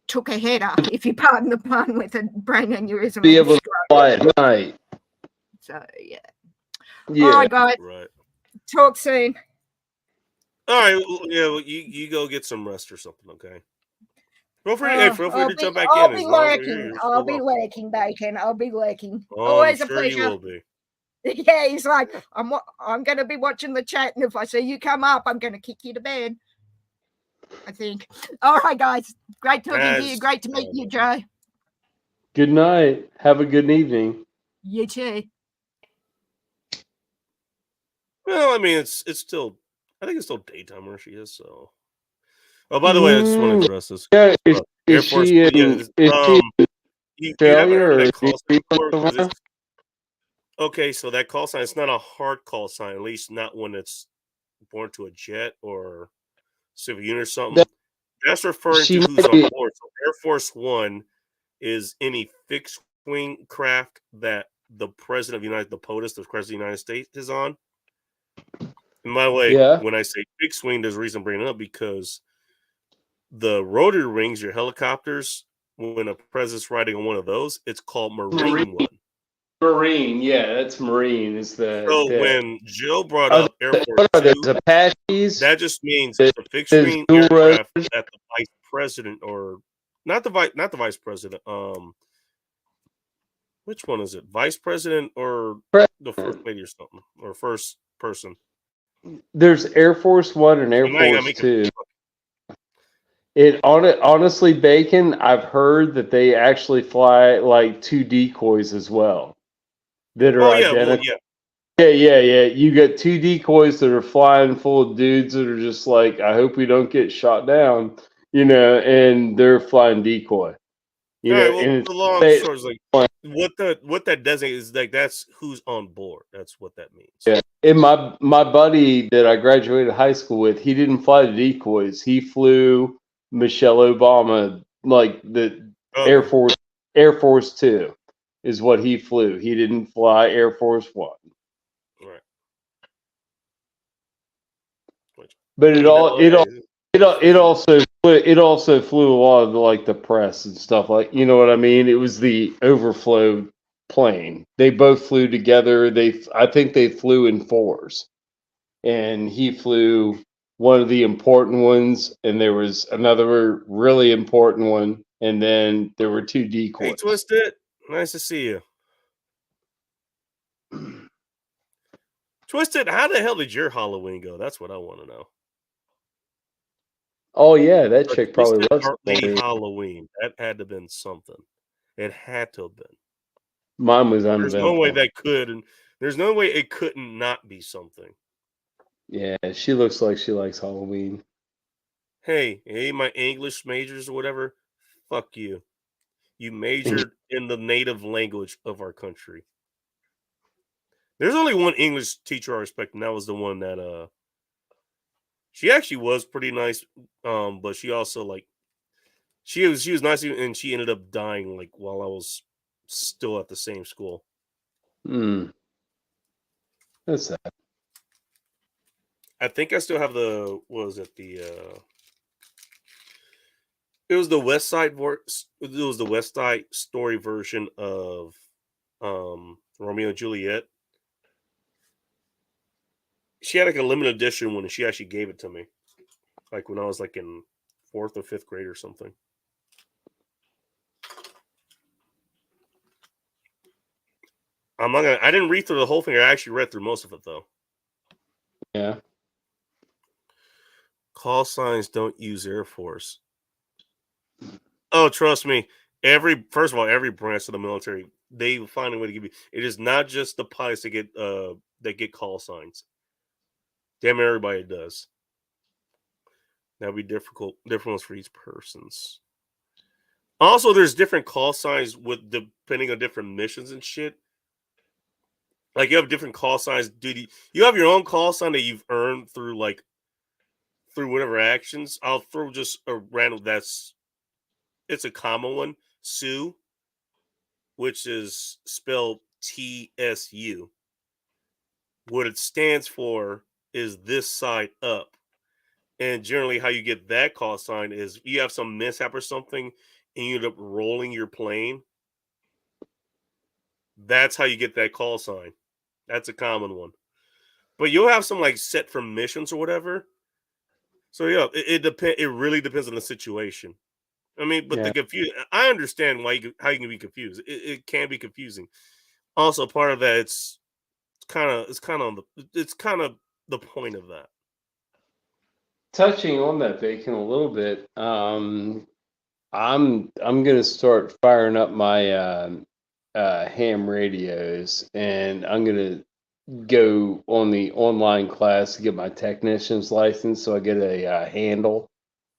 took a header, if you pardon the pun, with a brain aneurysm. Be able to fly at night. So yeah. Yeah. All right, guys. Right. Talk soon. All right. Well, yeah, well, you go get some rest or something, okay? Feel free to jump back in. I'll be lurking, Bacon. I'll be lurking. Oh, Always I'm a sure pleasure. you will be. Yeah, he's like, I'm going to be watching the chat, and if I see you come up, I'm going to kick you to bed, I think. All right, guys. Great talking to you. Great to meet you, Joe. Good night. Have a good evening. You too. Well, I mean, it's still, I think it's still daytime where she is. So, oh, by the way, I just want to address this. Yeah, is she in Australia or is she okay, so that call sign, it's not a hard call sign, at least not when it's born to a jet or civil unit or something. That's referring to who's on board. So Air Force One is any fixed wing craft that the president of the the POTUS, the president of the United States, is on. And by the way, when I say fixed wing, there's a reason I'm bringing it up, because the rotary wings, your helicopters, when a president's riding on one of those, it's called Marine One. Marine, yeah, that's Marine. Is the when Joe brought up Air Force Two, Apaches? That just means the fixed wing aircraft that the vice president, or not the vice president. Which one is it? Vice president or the first lady or something, or first person? There's Air Force One and Air Force Two. Honestly, Bacon, I've heard that they actually fly like 2 decoys as well that are identical. Yeah. You got 2 decoys that are flying full of dudes that are just like, I hope we don't get shot down, and they're flying decoy. The long and short is like what that designates is like that's who's on board. That's what that means. Yeah, and my buddy that I graduated high school with, he didn't fly the decoys. He flew Michelle Obama, like the Air Force Two, is what he flew. He didn't fly Air Force One. Right. But it also flew a lot of like the press and stuff, like, you know what I mean? It was the overflow plane. They both flew together. I think they flew in 4s, and he flew one of the important ones, and there was another really important one, and then there were 2 decoys. Hey, Twisted, nice to see you. Twisted, how the hell did your Halloween go? That's what I want to know. Oh yeah, that chick probably loves Halloween. That had to have been something. It had to have been. Mine was uneventful. There's no way that could, and there's no way it couldn't not be something. Yeah, she looks like she likes Halloween. Hey, my English majors or whatever, fuck you. You majored in the native language of our country. There's only one English teacher I respect, and that was the one that she actually was pretty nice, but she also like she was nice, and she ended up dying like while I was still at the same school. That's sad. I think I still have it was the West Side Story version of Romeo and Juliet. She had like a limited edition when she actually gave it to me, like when I was like in 4th or 5th grade or something. I didn't read through the whole thing. I actually read through most of it though. Yeah. Call signs don't use Air Force. Oh, trust me. First of all, every branch of the military, they find a way to give you. It is not just the pilots that get call signs. Damn, everybody does. That'd be different ones for each person's. Also, there's different call signs with depending on different missions and shit. Like you have different call signs. Dude, you have your own call sign that you've earned through whatever actions. I'll throw just a random. It's a common one. Sue, which is spelled TSU. What it stands for is this side up. And generally, how you get that call sign is you have some mishap or something, and you end up rolling your plane. That's how you get that call sign. That's a common one. But you'll have some like set for missions or whatever. So yeah, it depends. It really depends on the situation. I mean, but Yeah. I understand how you can be confused. It can be confusing. Also, part of that it's kind of the point of that. Touching on that, Bacon, a little bit. I'm gonna start firing up my ham radios, and I'm gonna go on the online class to get my technician's license, so I get a handle.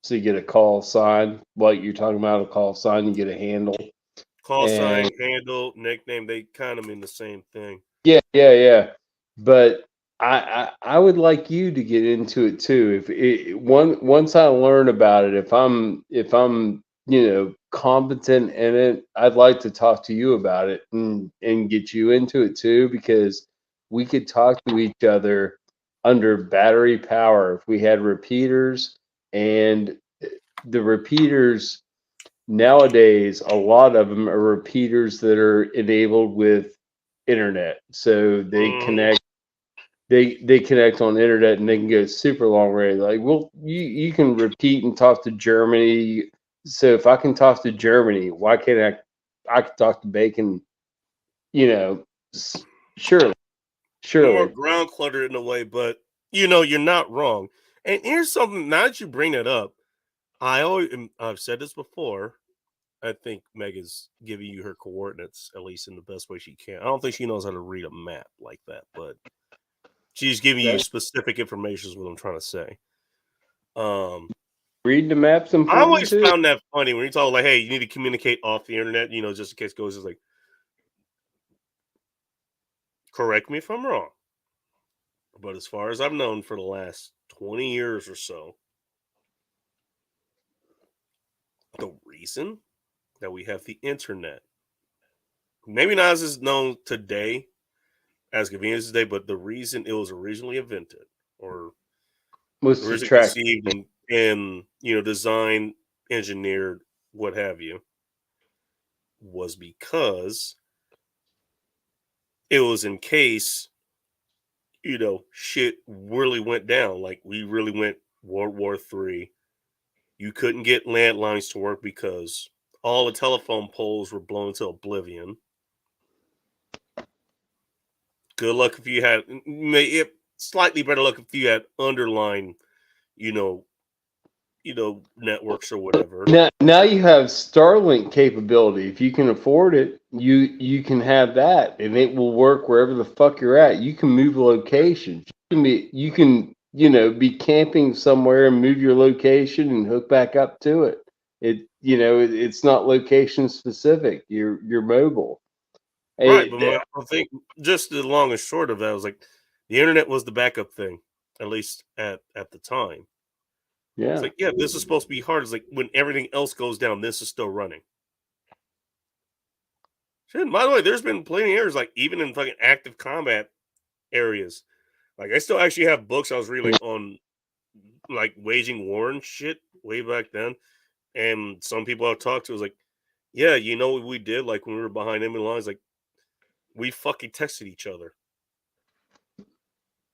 So you get a call sign, like you're talking about a call sign, you get a handle. Call sign, And handle, nickname, they kind of mean the same thing. yeah. But I would like you to get into it too. Once I learn about it, if I'm competent in it, I'd like to talk to you about it and get you into it too, because we could talk to each other under battery power if we had repeaters. And the repeaters nowadays, a lot of them are repeaters that are enabled with internet, so they connect. They connect on internet, and they can go super long range. Like, well, you can repeat and talk to Germany. So if I can talk to Germany, why can't I can talk to Bacon? Surely. More ground clutter in a way, but you're not wrong. And here's something. Now that you bring that up, I've said this before. I think Meg is giving you her coordinates, at least in the best way she can. I don't think she knows how to read a map like that, but she's giving you specific information is what I'm trying to say. Read the maps and I always found that funny when you talk like, hey, you need to communicate off the internet, just in case it goes, just like, correct me if I'm wrong. But as far as I've known for the last 20 years or so, the reason that we have the internet, maybe not as known today as convenient as today, but the reason it was originally invented or was originally to track conceived and designed, engineered, what have you, was because it was in case shit really went down, like we really went World War III. You couldn't get landlines to work because all the telephone poles were blown into oblivion. Good luck if you had slightly better luck if you had underlying, networks or whatever. Now you have Starlink capability. If you can afford it, you can have that, and it will work wherever the fuck you're at. You can move locations. You can be camping somewhere and move your location and hook back up to it. It's not location specific. You're mobile. Right, but I think just the long and short of that was like the internet was the backup thing, at least at the time. Yeah. It's like, yeah, this is supposed to be hard. It's like when everything else goes down, this is still running. Shit, by the way, there's been plenty of areas, like even in fucking active combat areas. Like I still actually have books I was reading on like waging war and shit way back then. And some people I've talked to was like, yeah, you know what we did like when we were behind enemy lines, like we fucking texted each other.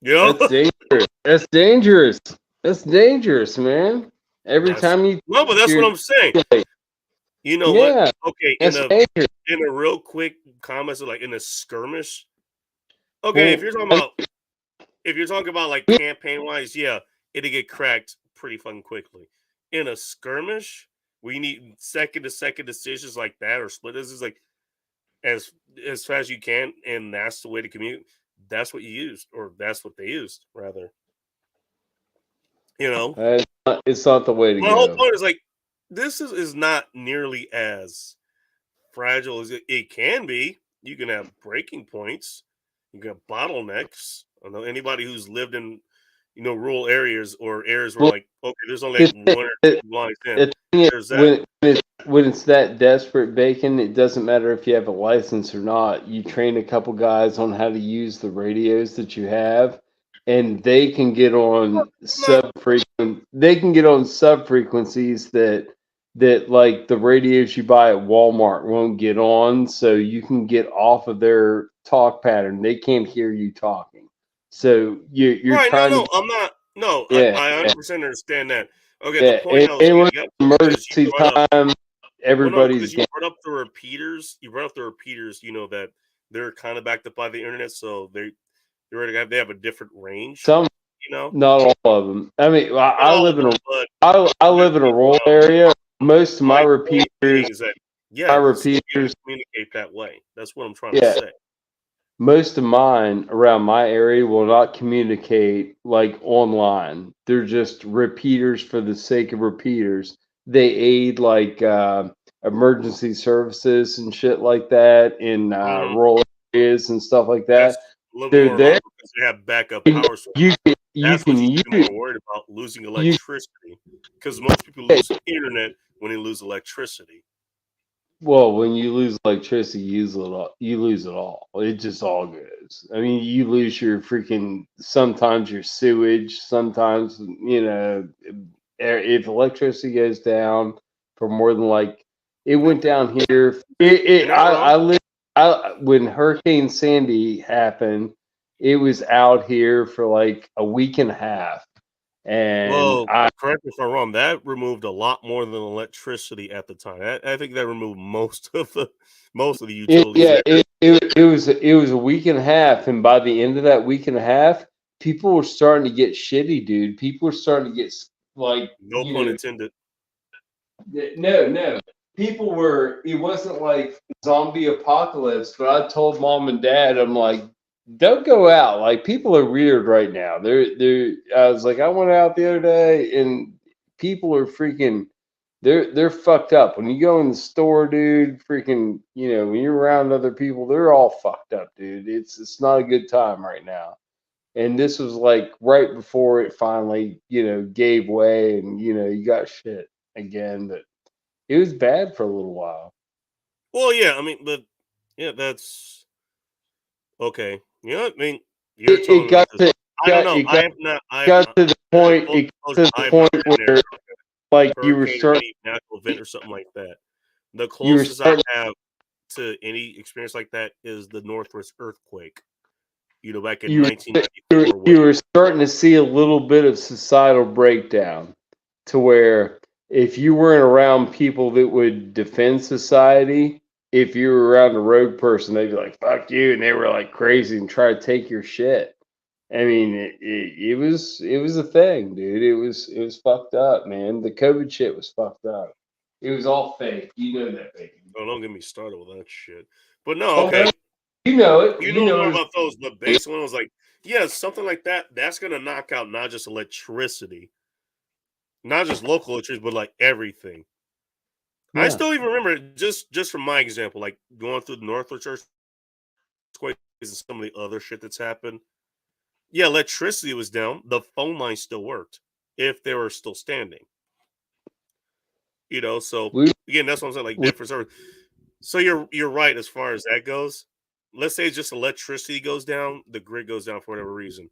That's dangerous. That's dangerous. That's dangerous, man. Every time you no, but that's what I'm saying. You know what? Okay, in a real quick comment, so like in a skirmish. Okay, if you're talking about like campaign wise, yeah, it'll get cracked pretty fucking quickly. In a skirmish, we need second to second decisions like that or split decisions like as fast as you can, and that's the way to commute. That's what you used, or that's what they used, rather. You know, It's not the way to my whole go. point is like this is not nearly as fragile as it can be. You can have breaking points, you can have bottlenecks. I know anybody who's lived in rural areas or areas where Well, like okay, there's only like one or the, two lines in. the thing is, There's that. when it's that desperate, Bacon, it doesn't matter if you have a license or not. You train a couple guys on how to use the radios that you have, and they can get on They can get on sub frequencies that like the radios you buy at Walmart won't get on. So you can get off of their talk pattern. They can't hear you talking. So you're Right? trying No, to I'm not. No, yeah. I 100% understand that. Okay, the Yeah, point I was and getting when at because you emergency brought up. time, Well, no, because everybody's you brought up the repeaters. You brought up the repeaters. You know that they're kind of backed up by the internet, so they have a different range. some, You know, not all of them. I mean, not I all live of in them, but I live in a rural area. Most of my my point being repeaters, is that my yeah, still be able repeaters, to communicate that way. That's what I'm trying to yeah, say. most of mine around my area will not communicate like online. They're just repeaters for the sake of repeaters. They aid like emergency services and shit like that in rural areas and stuff like That's that. a little bit They're more there. logical because they have backup power sources. You That's what can you use should be more worried about losing electricity because most people lose internet when they lose electricity. well, when you lose electricity, you lose it all. It just all goes. I mean, you lose your freaking sometimes your sewage, sometimes if electricity goes down for more than like it went down here. You're not wrong. I lived when Hurricane Sandy happened, it was out here for like a week and a half. And Well, correct me if I'm wrong. That removed a lot more than electricity at the time. I think that removed most of the utilities. it was a week and a half, and by the end of that week and a half, people were starting to get shitty, dude. People were starting to get like No pun intended. no. People were. It wasn't like zombie apocalypse, but I told mom and dad, I'm like, don't go out. Like people are weird right now. They're. I was like, I went out the other day, and people are freaking. They're fucked up. When you go in the store, dude, freaking, when you're around other people, they're all fucked up, dude. It's not a good time right now. And this was like right before it finally, gave way, and you got shit again. But it was bad for a little while. Well, yeah, I mean, but yeah, that's okay. You know what I mean? You're telling me this. I don't know. I have not. I got to the point. It got to the point where, like, you were starting natural event or something like that. The closest I have to any experience like that is the Northwest earthquake. Back in 1994. You were starting to see a little bit of societal breakdown to where if you weren't around people that would defend society, if you were around a rogue person, they'd be like, fuck you. And they were like crazy and try to take your shit. I mean, it was a thing, dude. It was fucked up, man. The COVID shit was fucked up. It was all fake. You know that, Bacon. Oh, don't get me started with that shit. But no, okay. You know it. You know more about those. The base one was like, yeah, something like that. That's gonna knock out not just electricity, not just local electricity, but like everything. Yeah. I still even remember just from my example, like going through the Northwest earthquake and some of the other shit that's happened. Yeah, electricity was down. The phone line still worked if they were still standing. So again, that's what I'm saying. Like different service. So you're right as far as that goes. Let's say just electricity goes down, the grid goes down for whatever reason.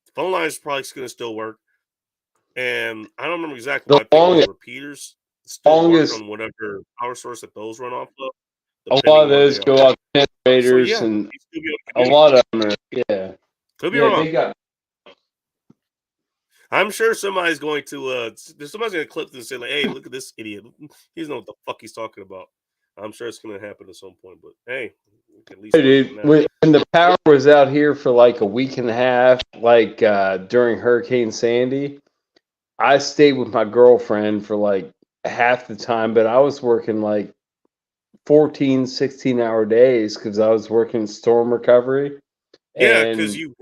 The phone line is probably going to still work. And I don't remember exactly. I think the repeaters still work on whatever power source that those run off of. A lot of those go off generators, and a lot of them are, yeah. Could be wrong. I'm sure somebody's going to somebody's going to clip this and say like, "Hey, look at this idiot. He doesn't know what the fuck he's talking about." I'm sure it's going to happen at some point, but hey, at least dude, when the power was out here for like a week and a half, like during Hurricane Sandy, I stayed with my girlfriend for like half the time, but I was working like 14, 16-hour days because I was working storm recovery. Yeah, because you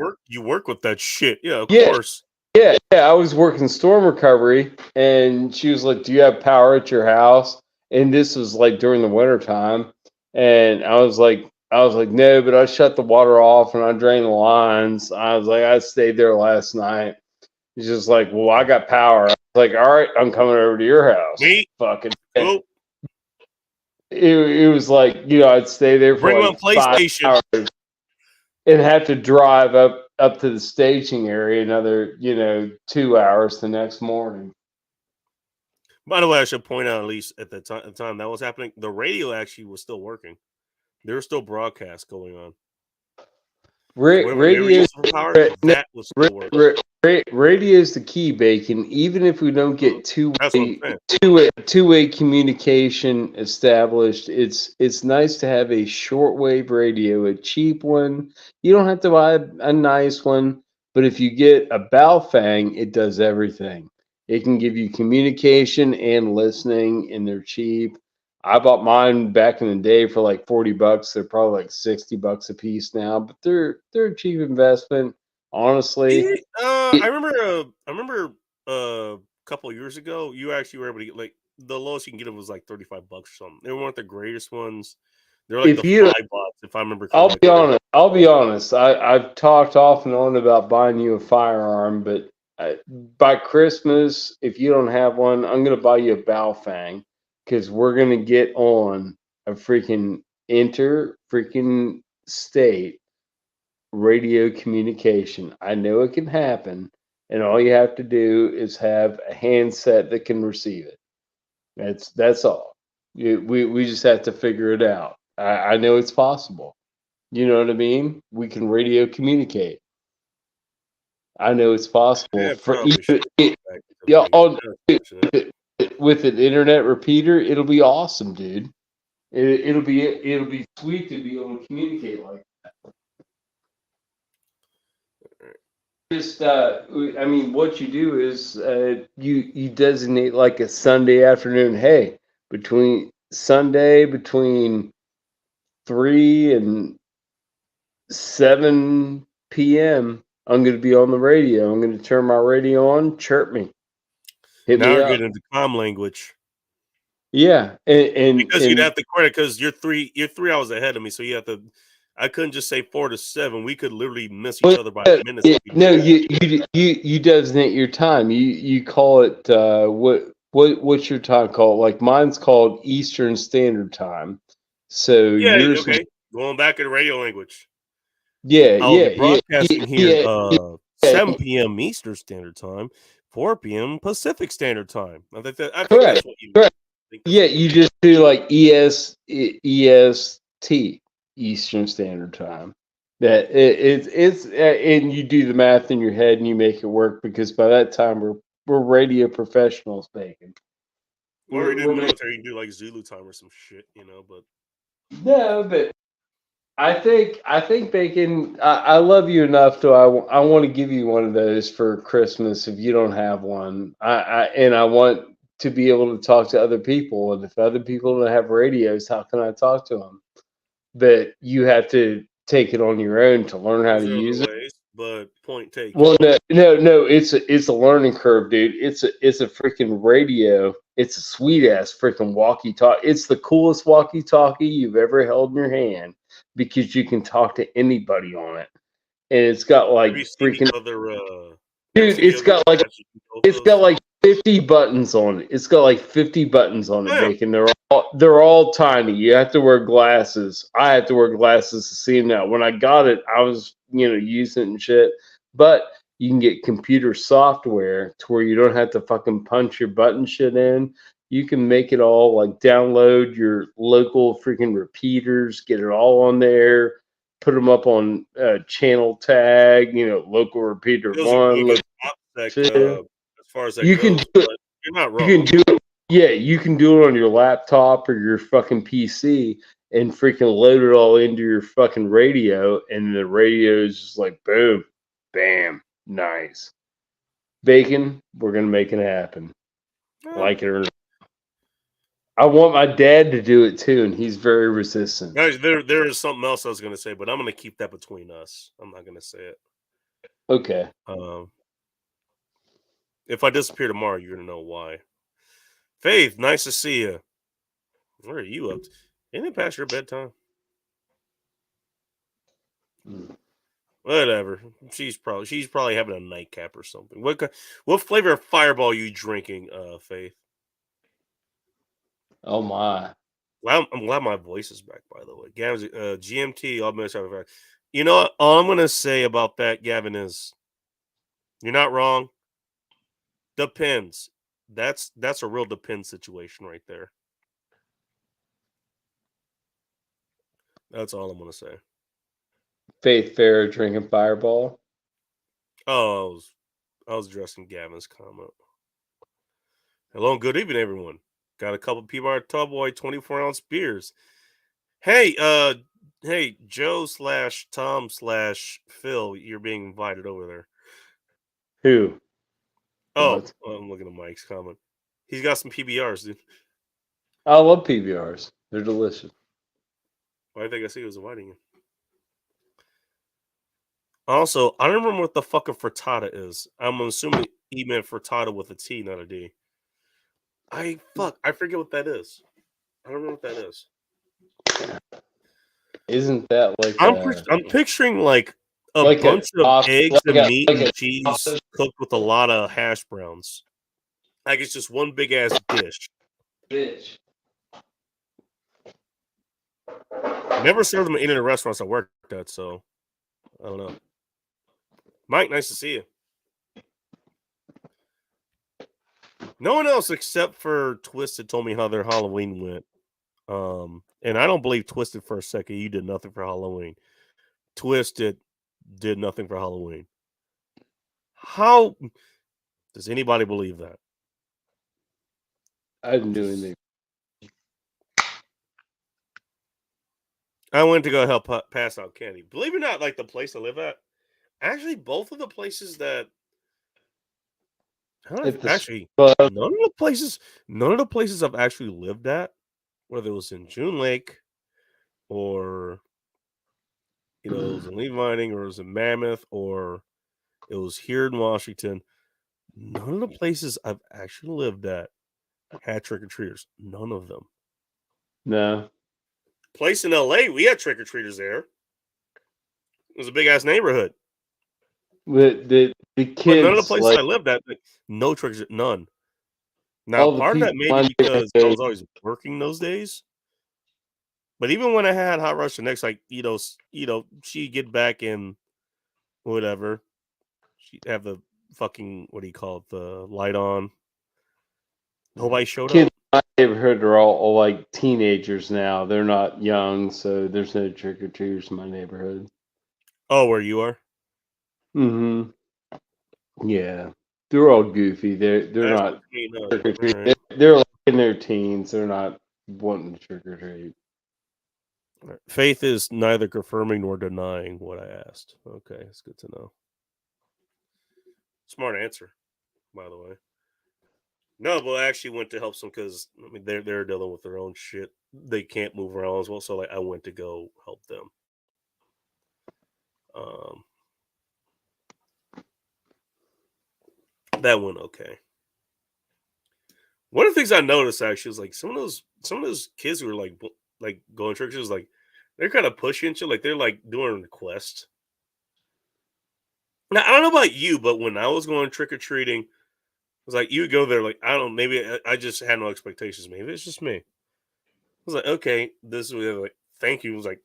work with that shit. Yeah, of course. Yeah, I was working storm recovery, and she was like, "Do you have power at your house?" And this was like during the winter time, and I was like, "No," but I shut the water off and I drained the lines. I was like, "I stayed there last night." He's just like, "Well, I got power." I was like, "All right, I'm coming over to your house." Me? Fucking. Oh, It was like, I'd stay there for bring my like 5 PlayStation. hours and have to drive up to the staging area another 2 hours the next morning. By the way, I should point out, at least at the time that was happening, the radio actually was still working. There were still broadcasts going on. Whatever they were Radio, using for power, that was still working. radio is the key, Bacon. Even if we don't get That's what I'm saying. two-way communication established, it's nice to have a shortwave radio, a cheap one. You don't have to buy a nice one, but if you get a Baofeng, it does everything. It can give you communication and listening, and they're cheap. I bought mine back in the day for like $40. They're probably like $60 a piece now, but they're a cheap investment. Honestly, I remember a couple of years ago, you actually were able to get like the lowest you can get them was like $35 or something. They weren't the greatest ones. They're like if the you, $5, if I remember correctly. I'll be honest. I've talked off and on about buying you a firearm, but by Christmas, if you don't have one, I'm gonna buy you a Baofeng because we're gonna get on a freaking freaking state radio communication. I know it can happen, and all you have to do is have a handset that can receive it. That's all. We just have to figure it out. I know it's possible. You know what I mean? We can radio communicate. I know it's possible Yeah, for probably should even back to yeah, the- with an internet repeater. It'll be awesome, dude. It'll be sweet to be able to communicate like that. Just I mean, what you do is you designate like a Sunday afternoon. Hey, between 3 and 7 p.m. I'm going to be on the radio. I'm going to turn my radio on. Chirp me. Hit now me we're up. getting into comm language. Yeah, and Because you'd have to credit because you're 3 hours ahead of me, so you have to. I couldn't just say 4 to 7. We could literally miss each other by minutes. No, you designate your time. You call it what's your time called? Like mine's called Eastern Standard Time. So yeah, yours okay. Going back to the radio language. I'll be broadcasting here 7 p.m. Eastern Standard Time, 4 p.m. Pacific Standard Time. I think that's what you correct. Yeah, you just do like EST Eastern Standard Time. That it's and you do the math in your head and you make it work because by that time we're radio professionals, Bacon. Or you do military, you do like Zulu time or some shit, but no, but I think Bacon, I love you enough to I want to give you one of those for Christmas if you don't have one. I want to be able to talk to other people, and if other people don't have radios, how can I talk to them? But you have to take it on your own to learn how to use it. But point taken. Well, no, it's a learning curve, dude. It's a freaking radio. It's a sweet ass freaking walkie-talkie. It's the coolest walkie-talkie you've ever held in your hand because you can talk to anybody on it, and it's got like freaking dude. It's got like 50 buttons on it. It's got like 50 buttons on it, Bacon. They're all tiny. You have to wear glasses. I have to wear glasses to see them now. When I got it, I was using it and shit. But you can get computer software to where you don't have to fucking punch your button shit in. You can make it all like download your local freaking repeaters, get it all on there, put them up on channel tag, local repeater one. As far as that you goes, can do it. You're not wrong. You can do it. Yeah, you can do it on your laptop or your fucking PC and freaking load it all into your fucking radio, and the radio is just like boom, bam, nice. Bacon, we're gonna make it happen. Like it or not. I want my dad to do it too, and he's very resistant. Guys, there is something else I was gonna say, but I'm gonna keep that between us. I'm not gonna say it. Okay. If I disappear tomorrow, you're gonna know why. Faith, nice to see you. Where are you up to? Ain't it past your bedtime? Whatever. She's probably having a nightcap or something. What flavor of Fireball are you drinking, Faith? Oh my. Well, I'm glad my voice is back. By the way, Gavin's GMT. All minutes out. You know what? All I'm gonna say about that, Gavin, is you're not wrong. Depends. That's a real depends situation right there. That's all I'm gonna say. Faith Fair drinking Fireball. Oh, I was addressing Gavin's comment. Hello and good evening, everyone. Got a couple people at Tallboy 24-ounce beers. Hey, Joe / Tom / Phil, you're being invited over there. Who? Oh, What? I'm looking at Mike's comment. He's got some PBRs, dude. I love PBRs. They're delicious. Why do you think I see he was inviting you? Also, I don't remember what the fuck a frittata is. I'm assuming he meant frittata with a T, not a D. I forget what that is. I don't know what that is. Isn't that like I'm picturing like a like bunch of sausage- eggs like and a- meat like and a cheese sausage? cooked with a lot of hash browns. Like it's just one big ass dish. bitch? Never served them in any of the restaurants I worked at, so I don't know. Mike, nice to see you. No one else except for Twisted told me how their Halloween went. And I don't believe Twisted for a second. You did nothing for Halloween. Twisted did nothing for Halloween. How does anybody believe that? I didn't do anything. I went to go help pass out candy. Believe it or not, like the place I live at, actually, both of the places that none of the places I've actually lived at, whether it was in June Lake or it was in Levining or it was in Mammoth or it was here in Washington, none of the places I've actually lived at had trick-or-treaters. None of them. No. Place in LA, we had trick-or-treaters there. It was a big-ass neighborhood. The kids, But none of the places I lived at, no trick-or-treaters, none. Now, part of that may be because I was always working those days. But even when I had Hot Rush the next, like, she'd get back in whatever. She'd have the fucking, what do you call it, the light on. Nobody showed kids up. in my neighborhood are all like teenagers now. They're not young, so there's no trick or treaters in my neighborhood. Oh, where you are? Mm-hmm. Yeah. They're all goofy. They're not trick or treat. Right. They're like in their teens. They're not wanting to trick or treat. Right. Faith is neither confirming nor denying what I asked. Okay, it's good to know. Smart answer, by the way. No, but I actually went to help some because I mean they're dealing with their own shit. They can't move around as well, so like I went to go help them. That went okay. One of the things I noticed actually was like some of those kids who were like going trick or treaters, like they're kind of pushing and shit, like they're like doing a request. Now I don't know about you, but when I was going trick or treating, it was like you would go there, like I don't know, maybe I just had no expectations. Maybe it's just me. I was like, okay, this is like thank you. It was like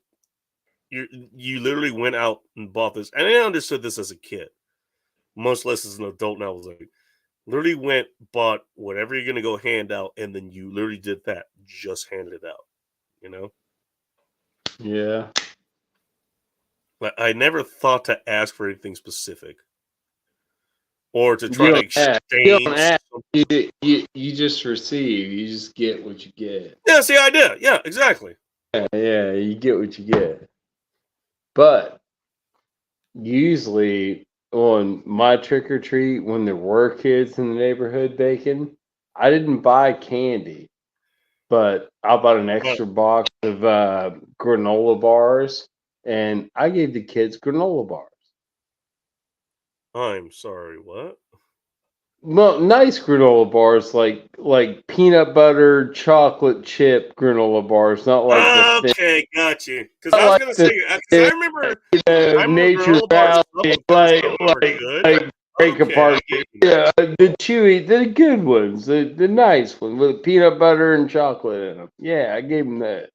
you literally went out and bought this, and I understood this as a kid, much less as an adult. Now I was like, literally went, bought whatever you're gonna go hand out, and then you literally did that, just handed it out. You know? Yeah. Like I never thought to ask for anything specific, or to try to exchange. You don't ask. You just receive. You just get what you get. Yeah, see, I did. Yeah, exactly. Yeah, you get what you get. But usually on my trick or treat, when there were kids in the neighborhood baking, I didn't buy candy, but I bought an extra box of granola bars, and I gave the kids granola bars. I'm sorry, what? nice granola bars, like peanut butter chocolate chip granola bars, not like the thin, Okay, got you. Because not I was like gonna the say, because I remember Nature granola bars. A Valley, couple of them were good. like break Okay, apart. I get you. Yeah, the chewy, the good ones, the nice ones with peanut butter and chocolate in them. Yeah, I gave them that.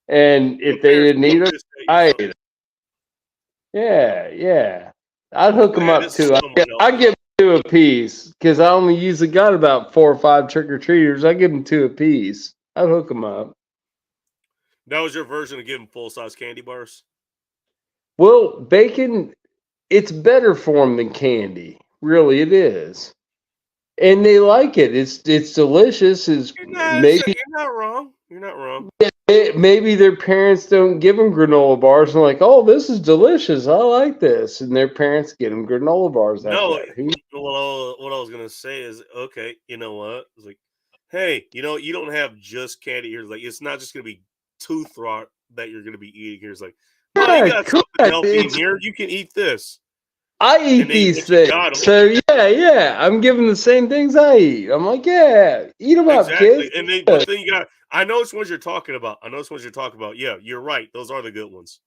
And if they didn't eat them, I ate them. Yeah. I'd hook them That up is too. someone I else. give them two a piece because I only usually got about 4 or 5 trick or treaters. I give them two a piece. I'd hook them up. That was your version of giving full size candy bars. Well, bacon, it's better for them than candy. Really, it is. And they like it. It's delicious. It's maybe You're not wrong. You're not wrong. maybe their parents don't give them granola bars and like, oh, this is delicious. I like this, and their parents get them granola bars No, after that. what I was gonna say is, okay, you know what? It's like, hey, you don't have just candy here. It's like, it's not just gonna be tooth rot that you're gonna be eating here. It's like, no, you Yeah, got correct. something healthy in here. You can eat this. I eat And they these what you got 'em. things. So yeah, I'm giving the same things I eat. I'm like, yeah, eat them up, Exactly. kids. And but then you got, I know which ones you're talking about. Yeah, you're right. Those are the good ones.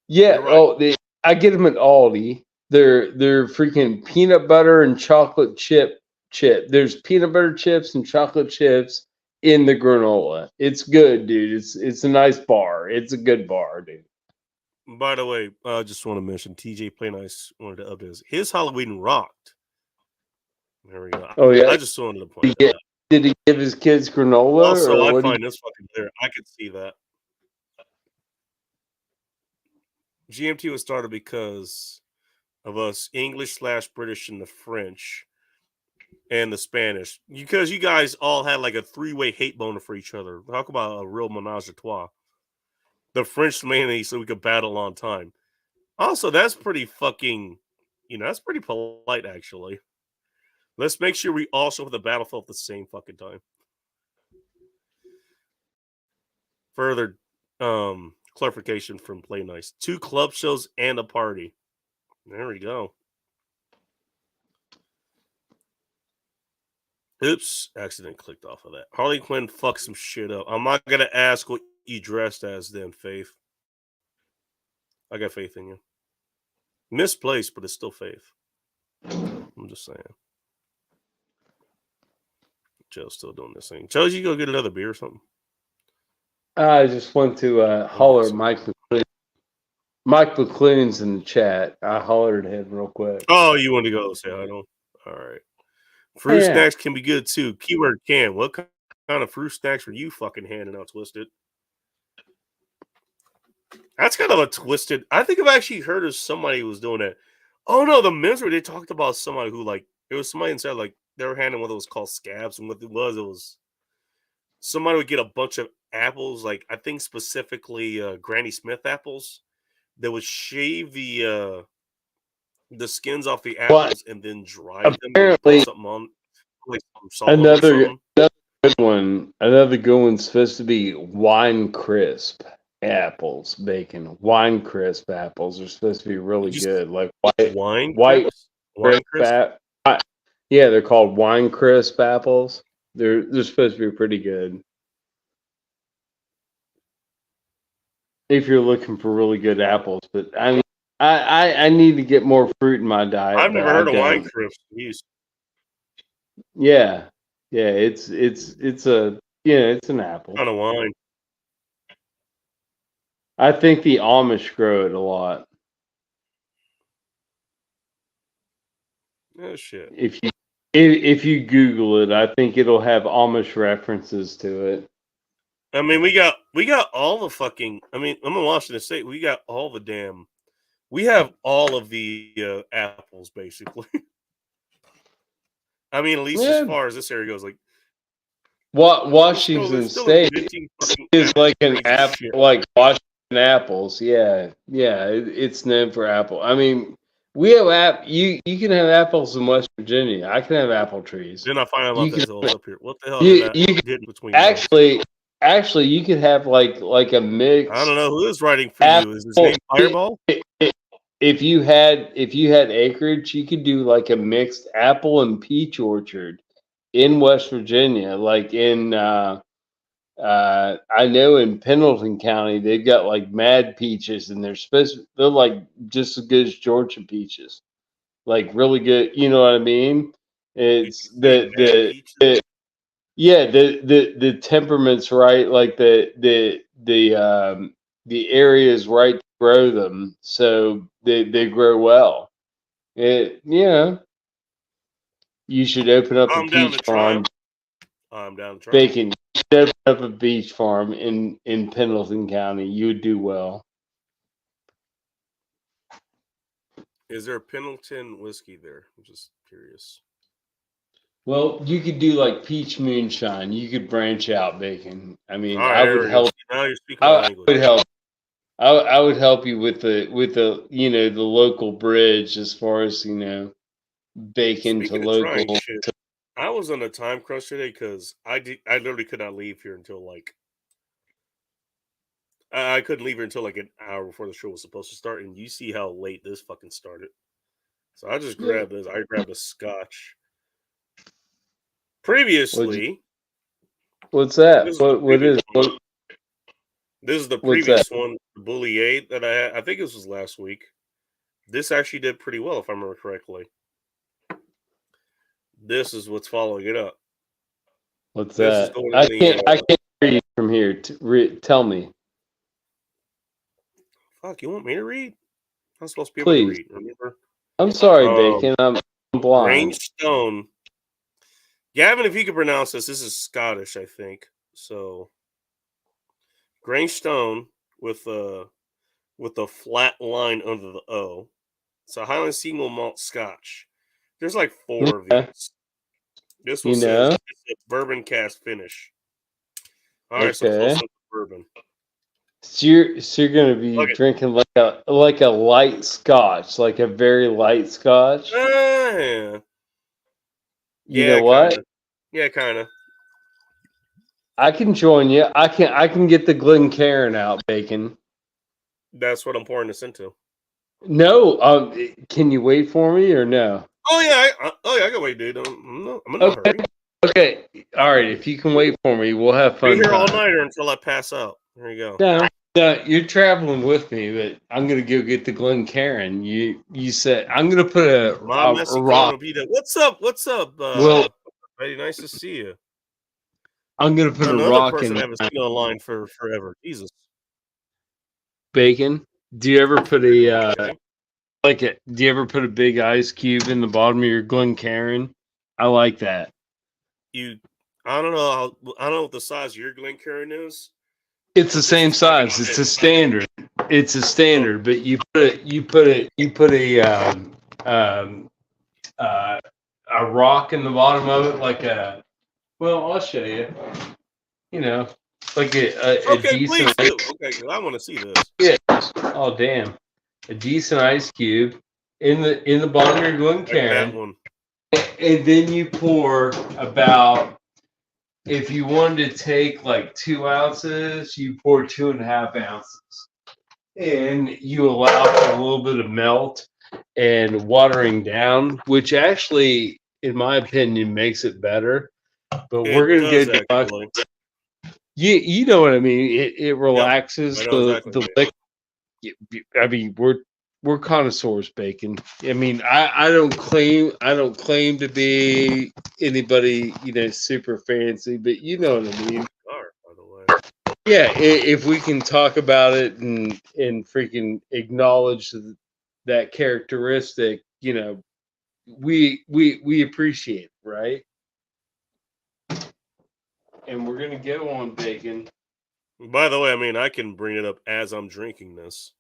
Yeah. You're right. Oh, I get them at Aldi. They're freaking peanut butter and chocolate chip. There's peanut butter chips and chocolate chips in the granola. It's good, dude. It's a nice bar. It's a good bar, dude. By the way, I just want to mention TJ Play Nice wanted to update us. His Halloween rocked. There we go. Oh yeah. I just wanted to point that out. Did he give his kids granola? Also, or I what find this fucking clear. I could see that. GMT was started because of us English/British and the French and the Spanish. Because you guys all had like a 3-way hate boner for each other. Talk about a real menage a trois. The French mainly so we could battle on time. Also, that's pretty fucking, that's pretty polite actually. Let's make sure we all show up at the battlefield at the same fucking time. Further clarification from Play Nice. 2 club shows and a party. There we go. Oops, accident clicked off of that. Harley Quinn fucked some shit up. I'm not gonna ask what you dressed as then, Faith. I got faith in you. Misplaced, but it's still faith. I'm just saying. Joe's still doing this thing. Joe, you go get another beer or something? I just want to holler at Mike McLean. Mike McLean's in the chat. I hollered at him real quick. Oh, you want to go say hi to him? All right. Fruit snacks can be good too. Keyword can. What kind of fruit snacks were you fucking handing out, Twisted? That's kind of a twisted. I think I've actually heard of somebody who was doing that. Oh no, the men's where they talked about somebody who it was somebody inside they were handing one of those called scabs, and what it was somebody would get a bunch of apples, I think specifically Granny Smith apples, that would shave the skins off the apples and then dry them and put something on, some salt another good one. Another good one's supposed to be wine crisp apples, bacon. Wine crisp apples are supposed to be really good, like white crisp. Yeah, they're called wine crisp apples. They're supposed to be pretty good. If you're looking for really good apples, but I mean, I need to get more fruit in my diet. I've never heard of wine crisp. Yeah, it's an apple. Kind of wine. I think the Amish grow it a lot. Oh shit! If you Google it, I think it'll have Amish references to it. I mean, we got all the fucking. I mean, I'm in Washington State. We got all the damn. We have all of the apples, basically. I mean, at least as far as this area goes, Washington State is like an apple, like Washington apples. Yeah, it's known for apple. I mean, we have you can have apples in West Virginia. I can have apple trees. Then I find out this all up here. What the hell did that get between? Actually, you could have like a mix. I don't know who is writing for you. Is his name Fireball? if you had acreage, you could do like a mixed apple and peach orchard in West Virginia, like in I know in Pendleton County they've got like mad peaches, and they're like just as good as Georgia peaches, like really good. You know what I mean? It's Mad peaches? yeah, the temperament's right, like the area is right to grow them, so they grow well. You should open up a I'm down peach to try 'em. farm, I'm down to try 'em. Bacon. You should open up a peach farm in Pendleton County. You would do well. Is there a Pendleton whiskey there? I'm just curious. Well, you could do like peach moonshine. You could branch out, Bacon. I mean, All right, I there would we go. help. Now you're speaking my I language. would help. I would help you with the the local bridge as far as bacon Speaking to of trying local. shit, I was on a time crunch today because I literally could not leave here until like I couldn't leave here until like an hour before the show was supposed to start, and you see how late this fucking started. So I just grabbed this. I grabbed a scotch. Previously, What's that? this is the What previous is one. what? This is the What's previous one, the Bully 8 that I had. I think this was last week. This actually did pretty well, if I remember correctly. This is what's following it up. What's This is that? going I in the, can't hear you from here. Tell me, Fuck, you want me to read? I'm supposed to be able to please. read, remember? I'm sorry, Bacon. I'm blind. Grange Stone. Gavin, if you could pronounce this is Scottish, I think. So Grange Stone with a flat line under the O. It's a Highland single malt Scotch. There's like 4 of these. This one says it's a bourbon cast finish. All right, so close up bourbon. So you're gonna be drinking like a light Scotch, like a very light Scotch. Yeah. You know what? Kinda. Yeah, kind of. I can join you. I can get the Glencairn out, Bacon. That's what I'm pouring this into. No, can you wait for me or no? Oh yeah, I can wait, dude. I'm in a hurry. Okay, all right. If you can wait for me, we'll have fun. Be here all nighter until I pass out. There you go. No, you're traveling with me, but I'm gonna go get the Glencairn. You said I'm gonna put a rock. What's up? What's up? Well, very nice to see you. I'm gonna put Another a rock person in. I haven't seen online for forever. Jesus. Bacon. Do you ever put a do you ever put a big ice cube in the bottom of your Glencairn? I like that. I don't know what the size of your Glencairn is. It's the same size. It's a standard. It's a standard, but you put a rock in the bottom of it, like a. Well, I'll show you. Like a decent. Please do. Okay, I want to see this. Yeah. Oh damn! A decent ice cube in the bottom of your Glencairn, and then you pour about. If you wanted to take like 2 ounces, you pour 2.5 ounces, and you allow for a little bit of melt and watering down, which actually, in my opinion, makes it better. But we're gonna get you know what I mean. It relaxes the liquid. I mean, we're connoisseurs, Bacon. I mean, I don't claim to be anybody, super fancy, but you know what I mean. Yeah, if we can talk about it and freaking acknowledge that characteristic, we appreciate it, right? And we're gonna get on, Bacon. By the way, I mean I can bring it up as I'm drinking this.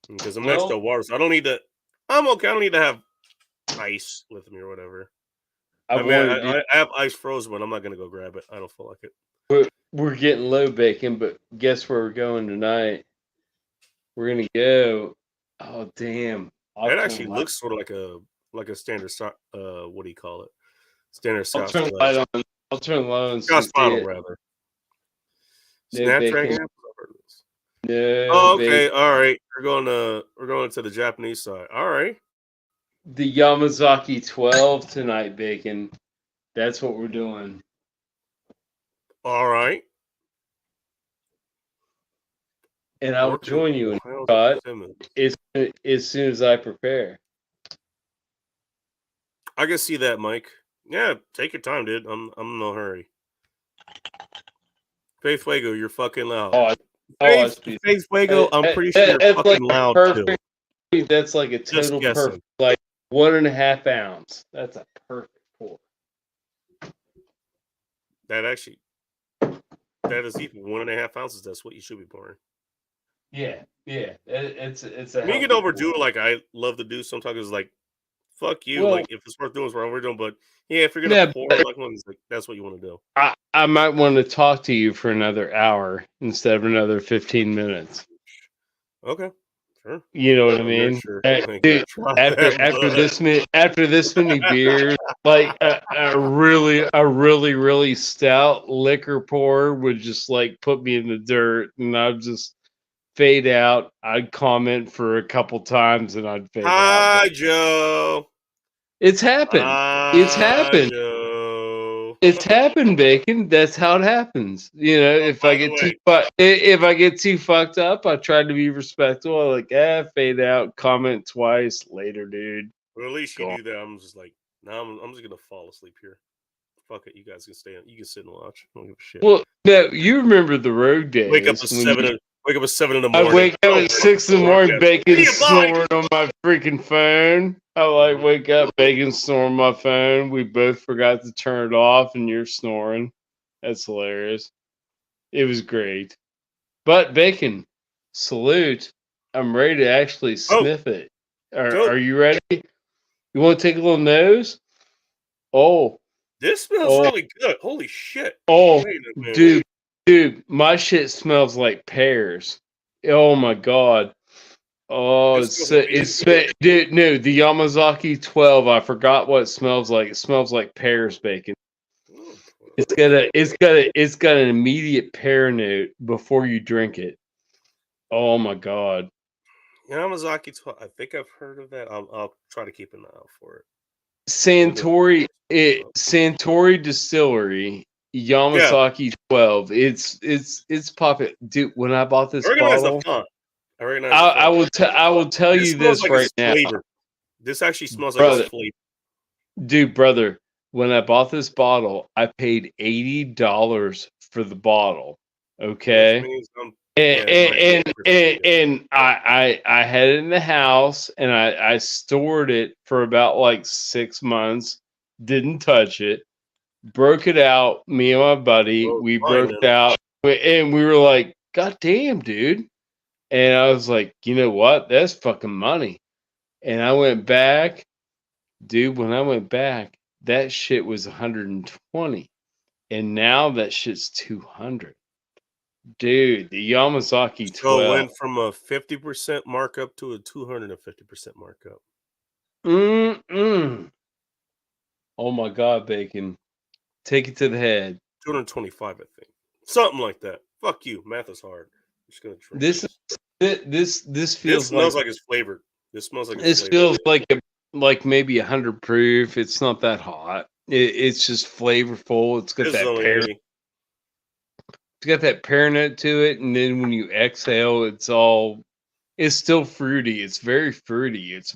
Because I'm next to water, so I don't need to. I'm okay. I don't need to have ice with me or whatever. I have ice frozen, but I'm not gonna go grab it. I don't feel like it. We're getting low, Bacon, but guess where we're going tonight? We're gonna go. Oh damn! It actually looks sort of like a standard. What do you call it? Standard Scotch. I'll turn the light on. I'll turn the light on. Scotch bottle, rather. Snapdragon. No, oh, okay, all right. We're going going to the Japanese side. All right. The Yamazaki 12 tonight, Bacon. That's what we're doing. All right. And I'll Working join you in Wild shot Simmons. as soon as I prepare. I can see that, Mike. Yeah, take your time, dude. I'm in no hurry. Faith Fuego, you're fucking loud. Faith Fuego, I'm pretty sure you're fucking loud too. That's like a Just total guessing. perfect, like 1.5 ounce. That's a perfect pour. That is even 1.5 ounces. That's what you should be pouring. Yeah. It's a. I mean, you healthy can overdo pour. it like I love to do sometimes. It's like, fuck you. Well- like, if it's worth doing, it's what we're doing. But yeah, if you're going to pour like one, it's like, that's what you want to do. I might want to talk to you for another hour instead of another 15 minutes. Okay. Sure. You know what I I'm very mean? sure. Dude, Try after that, but- this many beers, like a really stout liquor pour would just like put me in the dirt, and I'd just fade out. I'd comment for a couple times, and I'd fade out. Hi, Joe. It's happened. It's happened. Joe. It's happened, Bacon. That's how it happens. You know, if I get too fucked up, I try to be respectful. I'm like, fade out, comment twice, later, dude. Well, at least Go you on. do that. I'm just like, no, I'm just gonna fall asleep here. Fuck it, you guys can stay. You can sit and watch. I don't give a shit. Well, no, you remember the road days. wake up at when 7. Wake up at 7 in the morning. I wake up at 6 in the morning, Bacon Hey, buddy. snoring on my freaking phone. I like wake up, Bacon snoring my phone. We both forgot to turn it off, and you're snoring. That's hilarious. It was great. But Bacon, salute. I'm ready to actually sniff it. Go. Are you ready? You want to take a little nose? Oh, This smells really good. Holy shit. oh, Wait a minute. dude, my shit smells like pears. Oh my god. Oh, dude, no, the Yamazaki 12. I forgot what it smells like. It smells like pears, Bacon. It's got an immediate pear note before you drink it. Oh my god. Yamazaki 12. I think I've heard of that. I'll try to keep an eye out for it. Santori Distillery, Yamazaki 12. It's popular. Dude, when I bought this bottle, I will tell you this like right now. Flavor. This actually smells like it's flavor. Dude, brother, when I bought this bottle, I paid $80 for the bottle. Okay. And I had it in the house, and I stored it for about like 6 months. Didn't touch it. Broke it out. Me and my buddy, we broke it out, and we were like, "God damn, dude!" And I was like, "You know what? That's fucking money." And I went back, dude. When I went back, that shit was 120, and now that shit's 200. Dude, the Yamazaki 12. So it went from a 50% markup to a 250% markup. Oh my god, Bacon. Take it to the head. 225, I think. Something like that. Fuck you. Math is hard. I'm just gonna drink this feels smells like it's flavored. This smells like this feels like maybe 100 proof. It's not that hot. It's just flavorful. It's got that pear. It's got that pear note to it, and then when you exhale, it's still fruity. It's very fruity. It's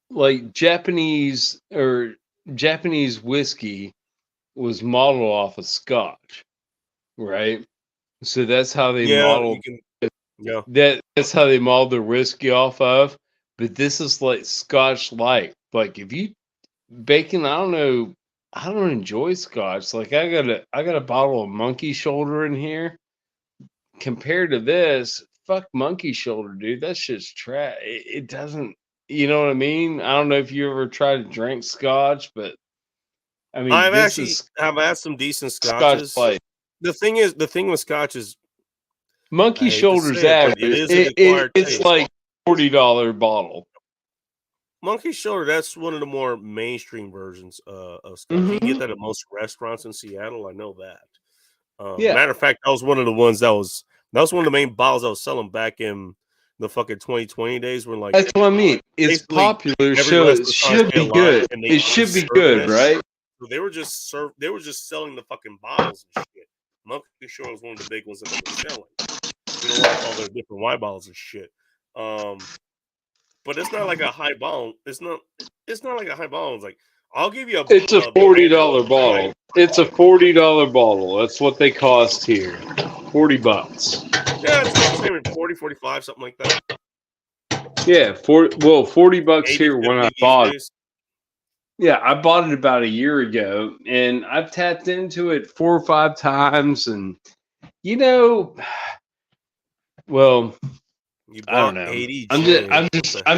like Japanese whiskey was modeled off of Scotch, right? So that's how they modeled. That's how they modeled their whiskey off of. But this is like Scotch light. Like if you Bacon, I don't enjoy Scotch. Like I got a bottle of Monkey Shoulder in here. Compared to this, fuck Monkey Shoulder, dude. That shit's trash. It doesn't. You know what I mean? I don't know if you ever tried to drink Scotch, but I mean, I've had some decent Scotches. Scotch the thing with Scotch is Monkey Shoulder's average. It's like $40 bottle. Monkey Shoulder, that's one of the more mainstream versions of Scotch. You can get that at most restaurants in Seattle. I know that. Matter of fact, that was one of the ones that was That was one of the main bottles I was selling back in the fucking 2020 days when like That's what I mean. It's basically popular, every so it restaurant should stayed be alive, good. and they It should be served good, that right? So they were just selling the fucking bottles and shit. Monkey Shore was one of the big ones that they were selling. Like all their different wine bottles and shit. But it's not like a high bottle. It's not like a high bottle. It's like I'll give you It's a $40 bottle. Right? It's a $40 bottle. That's what they cost here. $40. Yeah, it's like same 40, 45, something like that. Yeah, $40 80, here when I 50 bought it. days. Yeah, I bought it about a year ago, and I've tapped into it 4 or 5 times, and well, You I don't bought know. 80. I'm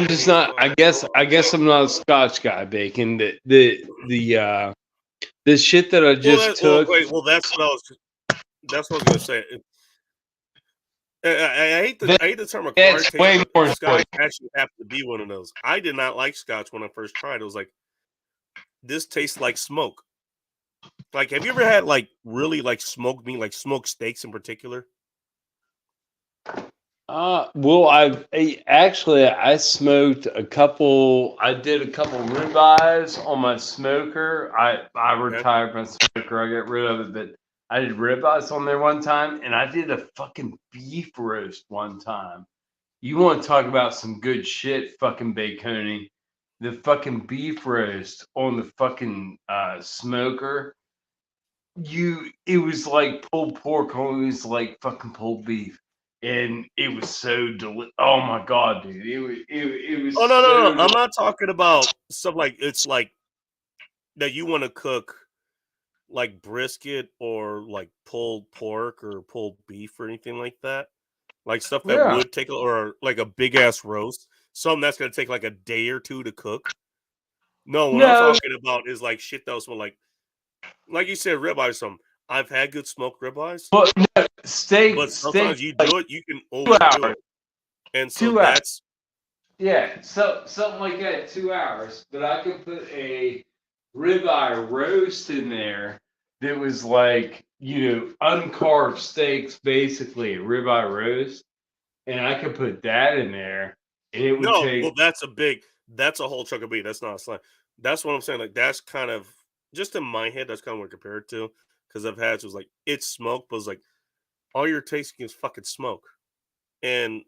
just not. I guess I'm not a Scotch guy, Bacon. The shit that I just took. That's what I was gonna say. I hate the term acquired taste. Way more Scotch actually happened to be one of those. I did not like Scotch when I first tried. It was like, this tastes like smoke. Like, have you ever had like really like smoked meat, like smoked steaks in particular? Well, I smoked a couple. I did a couple ribeyes on my smoker. I retired my smoker. I got rid of it, but I did ribeyes on there one time, and I did a fucking beef roast one time. You want to talk about some good shit, fucking Baconi? The fucking beef roast on the fucking smoker. It was like pulled pork, only it was like fucking pulled beef. And it was so delicious. Oh my god, dude! It was. Oh no! I'm not talking about stuff like it's like that you want to cook, like brisket or like pulled pork or pulled beef or anything like that. Like stuff that would take, or like a big ass roast, something that's gonna take like a day or two to cook. No, what I'm talking about is like shit that was like you said, ribeye. Something I've had good smoked ribeyes. But no, steak. But sometimes you do it, you can 2 hours. overdo it. And so 2 hours. that's so something like that, 2 hours. But I could put a ribeye roast in there that was like, uncarved steaks, basically a ribeye roast, and I could put that in there, and it would take. Well, that's a whole chunk of meat. That's not a slice. That's what I'm saying. Like that's kind of just in my head. That's kind of what I compare it to, because I've had it was like it's smoked, but it's like all you're tasting is fucking smoke, and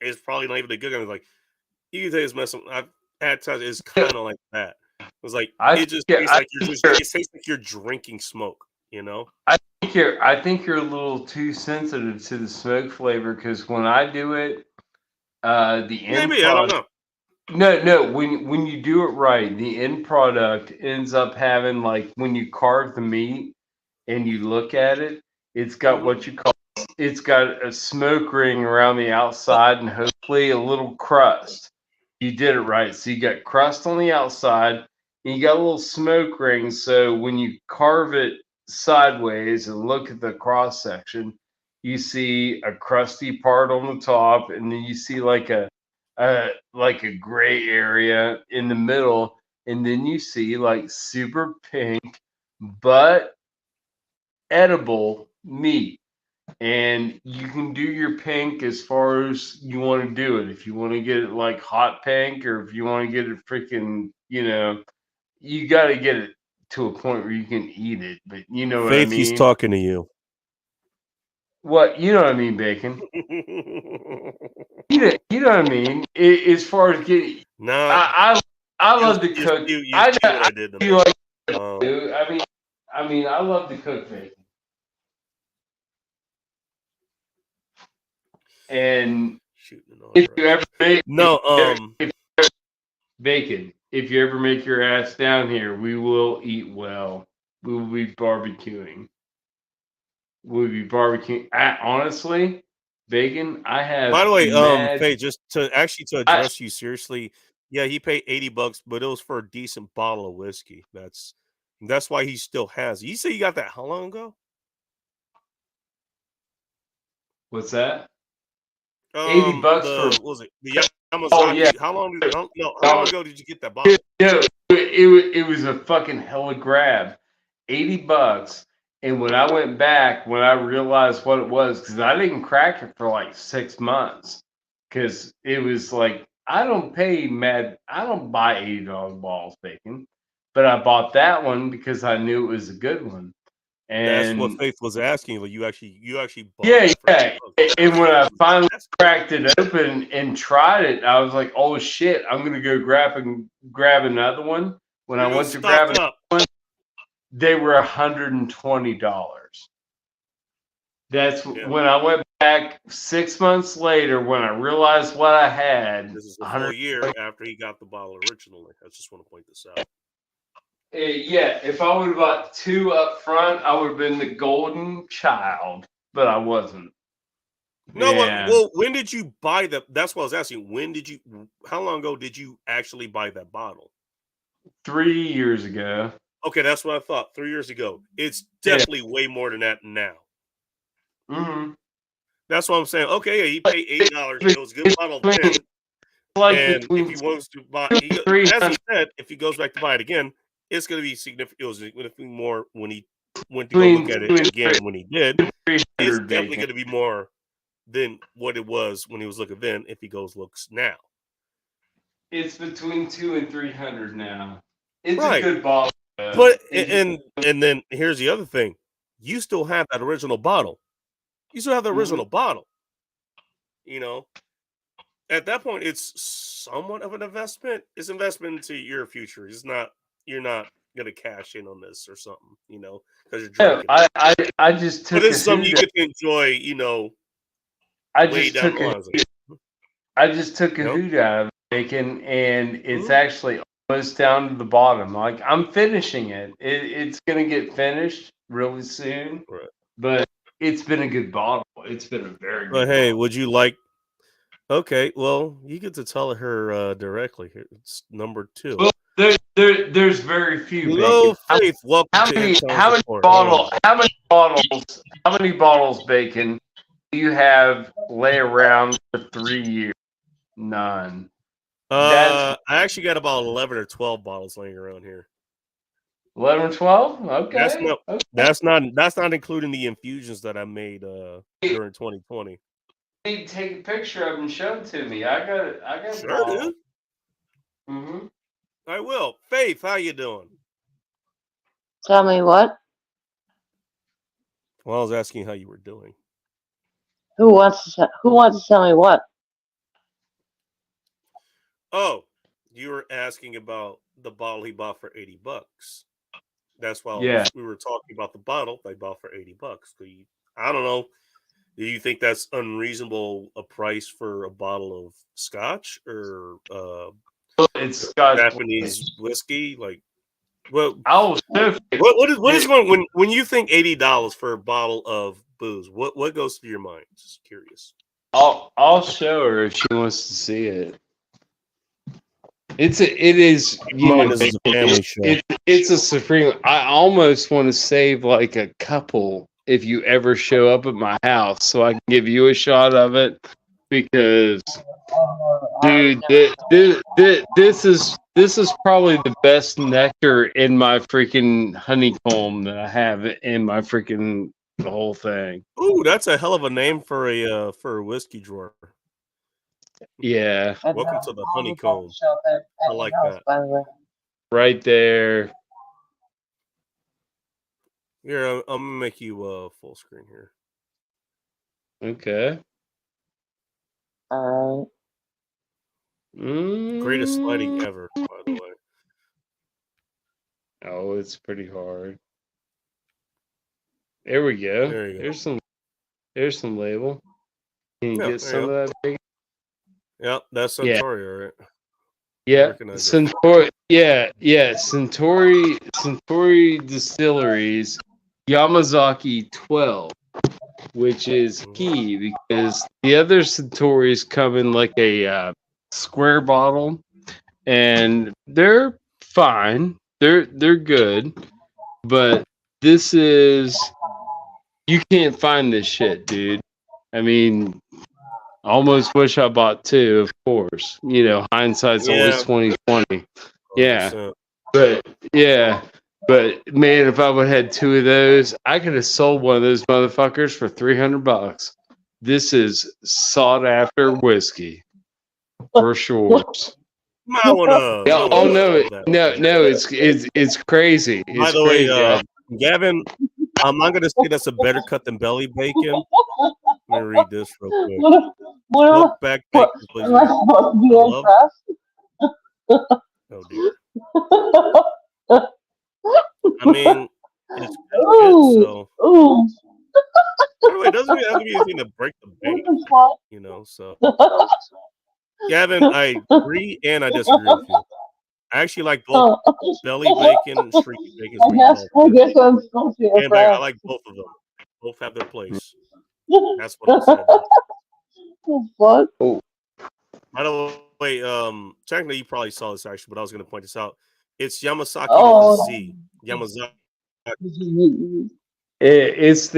it's probably not even a good one. Like you can taste mess. I've had times it's kind of like that. It's like it tastes like you're drinking smoke. I think you're a little too sensitive to the smoke flavor, because when I do it, the end maybe product, I don't know. No. When you do it right, the end product ends up having, like, when you carve the meat and you look at it, it's got what you call. It's got a smoke ring around the outside and hopefully a little crust. You did it right. So you got crust on the outside and you got a little smoke ring. So when you carve it sideways and look at the cross section, you see a crusty part on the top, and then you see like a gray area in the middle, and then you see like super pink but edible meat. And you can do your pink as far as you want to do it. If you want to get it like hot pink, or if you want to get it freaking, you got to get it to a point where you can eat it. But you know what I mean? Faith, he's talking to you. What? You know what I mean, Bacon? you know what I mean? As far as getting... No. I love to cook. I know what I did. I mean, I love to cook, Bacon. And if you ever make Bacon, if you ever make your ass down here, we will eat well. We will be barbecuing. Honestly, Bacon, I have. By the way, Faye, just to address you seriously, yeah, he paid $80, but it was for a decent bottle of whiskey. That's why he still has it. You say you got that how long ago? What's that? $80 for what was it? The Yamazaki. Oh, yeah. How long ago did you get that bottle? No, it was a fucking hella grab. $80, And when I went back, when I realized what it was, because I didn't crack it for like 6 months, because it was like I don't buy $80 balls bacon, but I bought that one because I knew it was a good one. That's what And Faith was asking. But you actually bought yeah, it for yeah. $80. And when I finally That's cracked it open and tried it, I was like, "Oh shit! I'm gonna go grab another one." When I You're gonna went to grab stock up. it, they were $120. That's Yeah. when I went back 6 months later when I realized what I had. This is a full year after he got the bottle originally. I just want to point this out. Yeah, if I would have bought 2 up front, I would have been the golden child, but I wasn't. No, Yeah. well, when did you buy that? That's what I was asking. How long ago did you actually buy that bottle? 3 years ago. Okay, that's what I thought. 3 years ago. It's definitely way more than that now. Mm-hmm. That's what I'm saying. Okay, yeah, he paid $80. It was a good bottle then. Like And between if he wants to buy, as he said, if he goes back to buy it again, it's going to be significant. It was going to be more when he went to go look at it again. When he did, it's definitely going to be more than what it was when he was looking then. If he looks now, it's between 200 and 300 now. It's right. a good bottle. But and then here's the other thing: you still have that original bottle. You still have the original bottle. You know, at that point, it's somewhat of an investment. It's investment into your future. You're not gonna cash in on this or something. You know, because you're drinking. I just took. But it's something you get to enjoy. You know, I way just down took the line. I just took a hoot out of bacon, and it's actually almost down to the bottom. Like I'm finishing it. It's gonna get finished really soon. Right. But it's been a good bottle. It's been a very good But hey, bottle. would you like? Okay, well, you get to tell her directly. It's number 2. Well, there's very few. Hello, Bacon. Faith. Welcome How to many Intelligent Report. how many bottles bacon do you have lay around for 3 years? None. I actually got about 11 or 12 bottles laying around here. 11 or 12? Okay. That's not including the infusions that I made during 2020. You need to take a picture of them and show them to me. I got Sure, dude. Mm-hmm. I will. Faith, how you doing? Tell me what? Well, I was asking how you were doing. Who wants to tell me what? Oh, you were asking about the bottle he bought for $80. That's why we were talking about the bottle they bought for $80. I don't know. Do you think that's unreasonable a price for a bottle of scotch or it's Scotch Japanese whiskey? Like, well, what is when you think $80 for a bottle of booze? What goes through your mind? Just curious. I'll show her if she wants to see it. It is a family show. It's a supreme. I almost want to save like a couple if you ever show up at my house, so I can give you a shot of it. Because, dude, this is probably the best nectar in my freaking honeycomb that I have in my freaking the whole thing. Ooh, that's a hell of a name for a whiskey drawer. Yeah. Welcome to the honeycomb. I like that. By the way. Right there. Here, I'm gonna make you full screen here. Okay. All right. Greatest lighting ever, by the way. Oh, it's pretty hard. There we go. There you go. There's some label. Can you get some of that big? Yep, that's Suntory, right? Yeah, Suntory. Yeah. Suntory Distilleries, Yamazaki 12, which is key because the other Suntories come in like a square bottle, and they're fine. They're good, but this is you can't find this shit, dude. I mean. Almost wish I bought 2, of course. You know, hindsight's always 20/20. Yeah, but yeah, But man, if I would have had 2 of those, I could have sold one of those motherfuckers for $300. This is sought after whiskey for sure. I wanna. Yeah, oh no, it's crazy. By It's the way, crazy. Gavin, I'm not gonna say that's a better cut than belly bacon. Let me read this real quick. What Look back bacon, please. am I supposed to be Love- impressed? Oh dear. I mean, it's good, so. Ooh. By the way, it doesn't even have to be anything to break the bank, What the fuck? you know. So, Gavin, I agree and I disagree with you. I actually like both belly bacon and streaky bacon. I guess I'm supposed to be And I impressed. like both of them. Both have their place. That's what I said. What the By the way, technically you probably saw this actually, but I was going to point this out. It's Yamasaki Oh. with a Z. Yamazaki. fuck? It's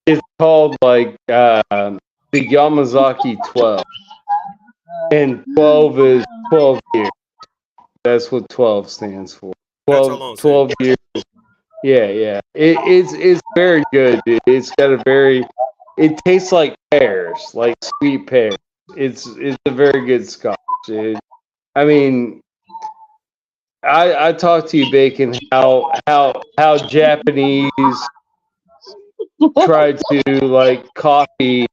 it's called like the Yamazaki 12, and 12 is 12 years. That's what 12 stands for. That's how long it's 12 years. Yeah. It's very good, dude. It's got a very. It tastes like pears, like sweet pears. It's a very good scotch, dude. I mean, I talked to you, Bacon, how Japanese tried to like copy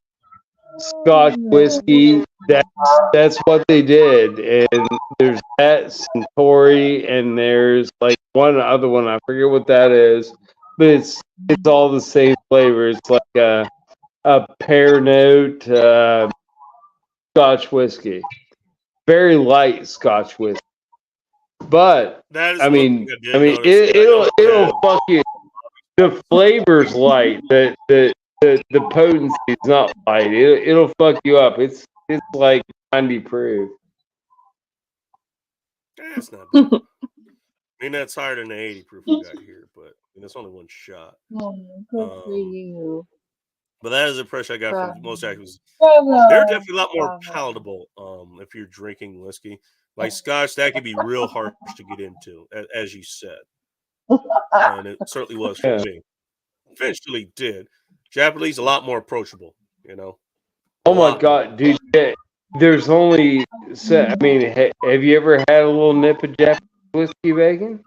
Scotch whiskey. That's what they did. And there's that Centauri, and there's like one other one. I forget what that is, but it's all the same flavor. It's like a pear note Scotch whiskey, very light Scotch whiskey. But That is I one mean, thing I did notice. it'll fuck you. The flavor's light. The potency is not light. It'll fuck you up. It's like 90 proof. That's not bad. I mean, that's higher than the 80 proof we got here, but it's only one shot. Good for you. But that is the impression I got from most actors. Bravo. They're definitely a lot more Bravo. palatable if you're drinking whiskey. Like Scotch, that can be real harsh to get into, as you said. And it certainly was for Yeah. me. Eventually did. Japanese, a lot more approachable, you know. Oh my god, dude! There's only. I mean, have you ever had a little nip of Japanese whiskey, Bacon?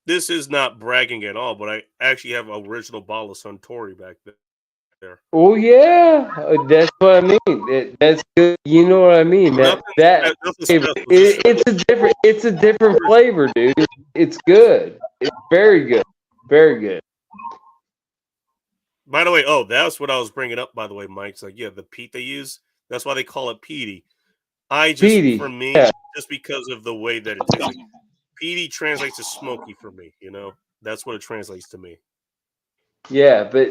This is not bragging at all, but I actually have an original bottle of Suntory back there. Oh yeah, that's what I mean. That's good. You know what I mean? That Nothing flavor. special, just- It's a different flavor, dude. It's good. It's very good. Very good. By the way, that's what I was bringing up. By the way, Mike, it's like the peat they use. That's why they call it peaty. Peaty, For me, yeah. just because of the way that it tastes. Like, peaty translates to smoky for me. You know, that's what it translates to me. Yeah, but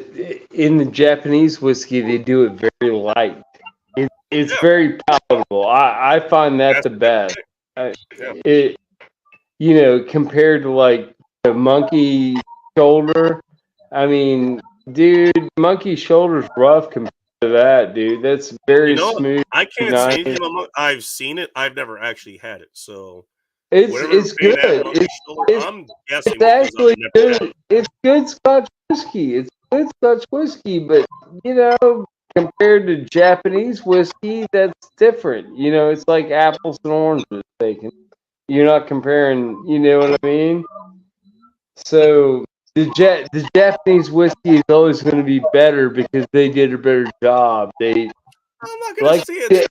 in the Japanese whiskey, they do it very light. It's very palatable. I find that the best. Compared to like the monkey shoulder. I mean, dude, monkey shoulder's rough compared to that, dude. That's very smooth. I can't nice. say anything about I've seen it. I've never actually had it. So It's good. I'm guessing It's actually because I've never had good. it. It's good Scotch whiskey. It's good Scotch whiskey, but compared to Japanese whiskey, that's different. It's like apples and oranges. Bacon. You're not comparing. You know what I mean? So the Japanese whiskey is always going to be better because they did a better job. They I'm not gonna like see it.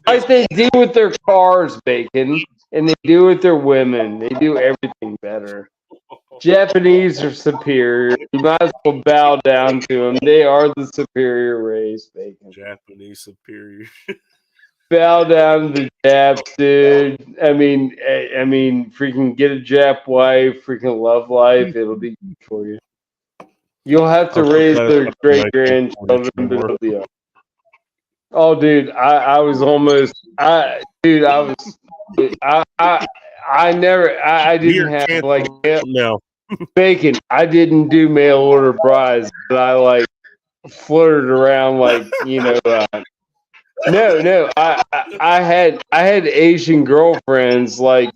like they do with their cars, Bacon, and they do with their women. They do everything better. Japanese are superior. You might as well bow down to them. They are the superior race, Bacon. Japanese superior. Bow down to the Japs, dude. I mean, freaking get a Jap wife, freaking love life. It'll be good for you. You'll have to raise their great grandchildren, but it'll be okay. Oh, dude, I was almost. I didn't have like No. Bacon. I didn't do mail order brides, but I like flirted around like No. I had Asian girlfriends, like,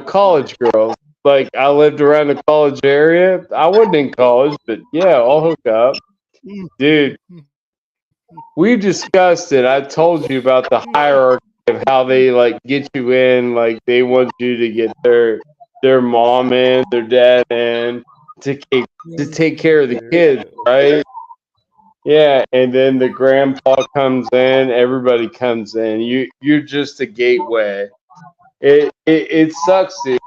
college girls. Like, I lived around the college area. I wasn't in college, but yeah, I'll hook up, dude. We've discussed it. I told you about the hierarchy of how they like get you in. Like, they want you to get their mom in, their dad in, to take care of the kids, right? Yeah, and then the grandpa comes in, everybody comes in. You're just a gateway. It sucks, dude.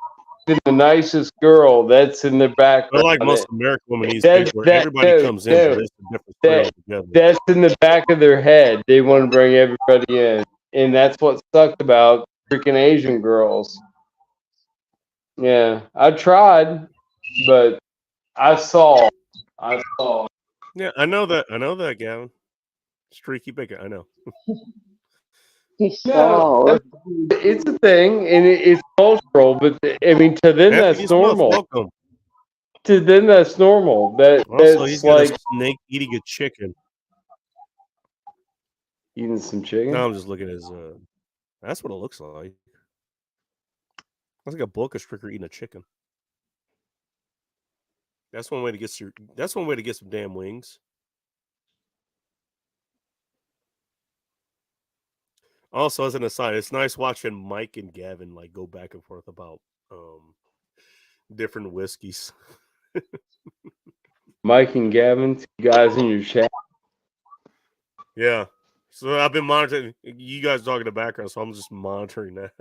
Even the nicest girl that's in the I background. like most American women these That- days, where that- everybody no, comes in, no, but it's a different story altogether. That's in the back of their head. They want to bring everybody in, and that's what sucked about freaking Asian girls. Yeah, I tried, but I saw. Yeah, I know that, Gavin. Streaky bacon, I know. He's No, so. it's a thing, and it's cultural. But I mean, to them Anthony that's Smith, normal. welcome. To them that's normal. Also, he's That's got like a snake eating a chicken. eating some chicken. No, I'm just looking at his. That's what it looks like. Looks like a boa constrictor eating a chicken. That's one way to get some damn wings. Also, as an aside, it's nice watching Mike and Gavin like go back and forth about different whiskeys. Mike and Gavin, two guys in your chat. Yeah. So I've been monitoring you guys talking in the background, so I'm just monitoring that.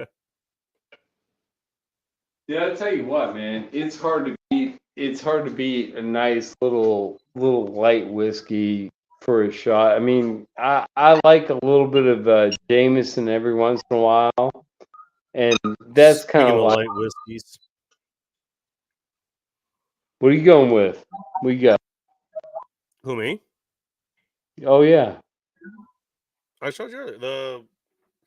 Yeah, I tell you what, man, it's hard to beat. It's hard to beat a nice little light whiskey for a shot. I mean, I like a little bit of Jameson every once in a while, and that's kind Speaking of of like. light whiskeys. What are you going with? We got. Who, me? Oh yeah, I showed you earlier. The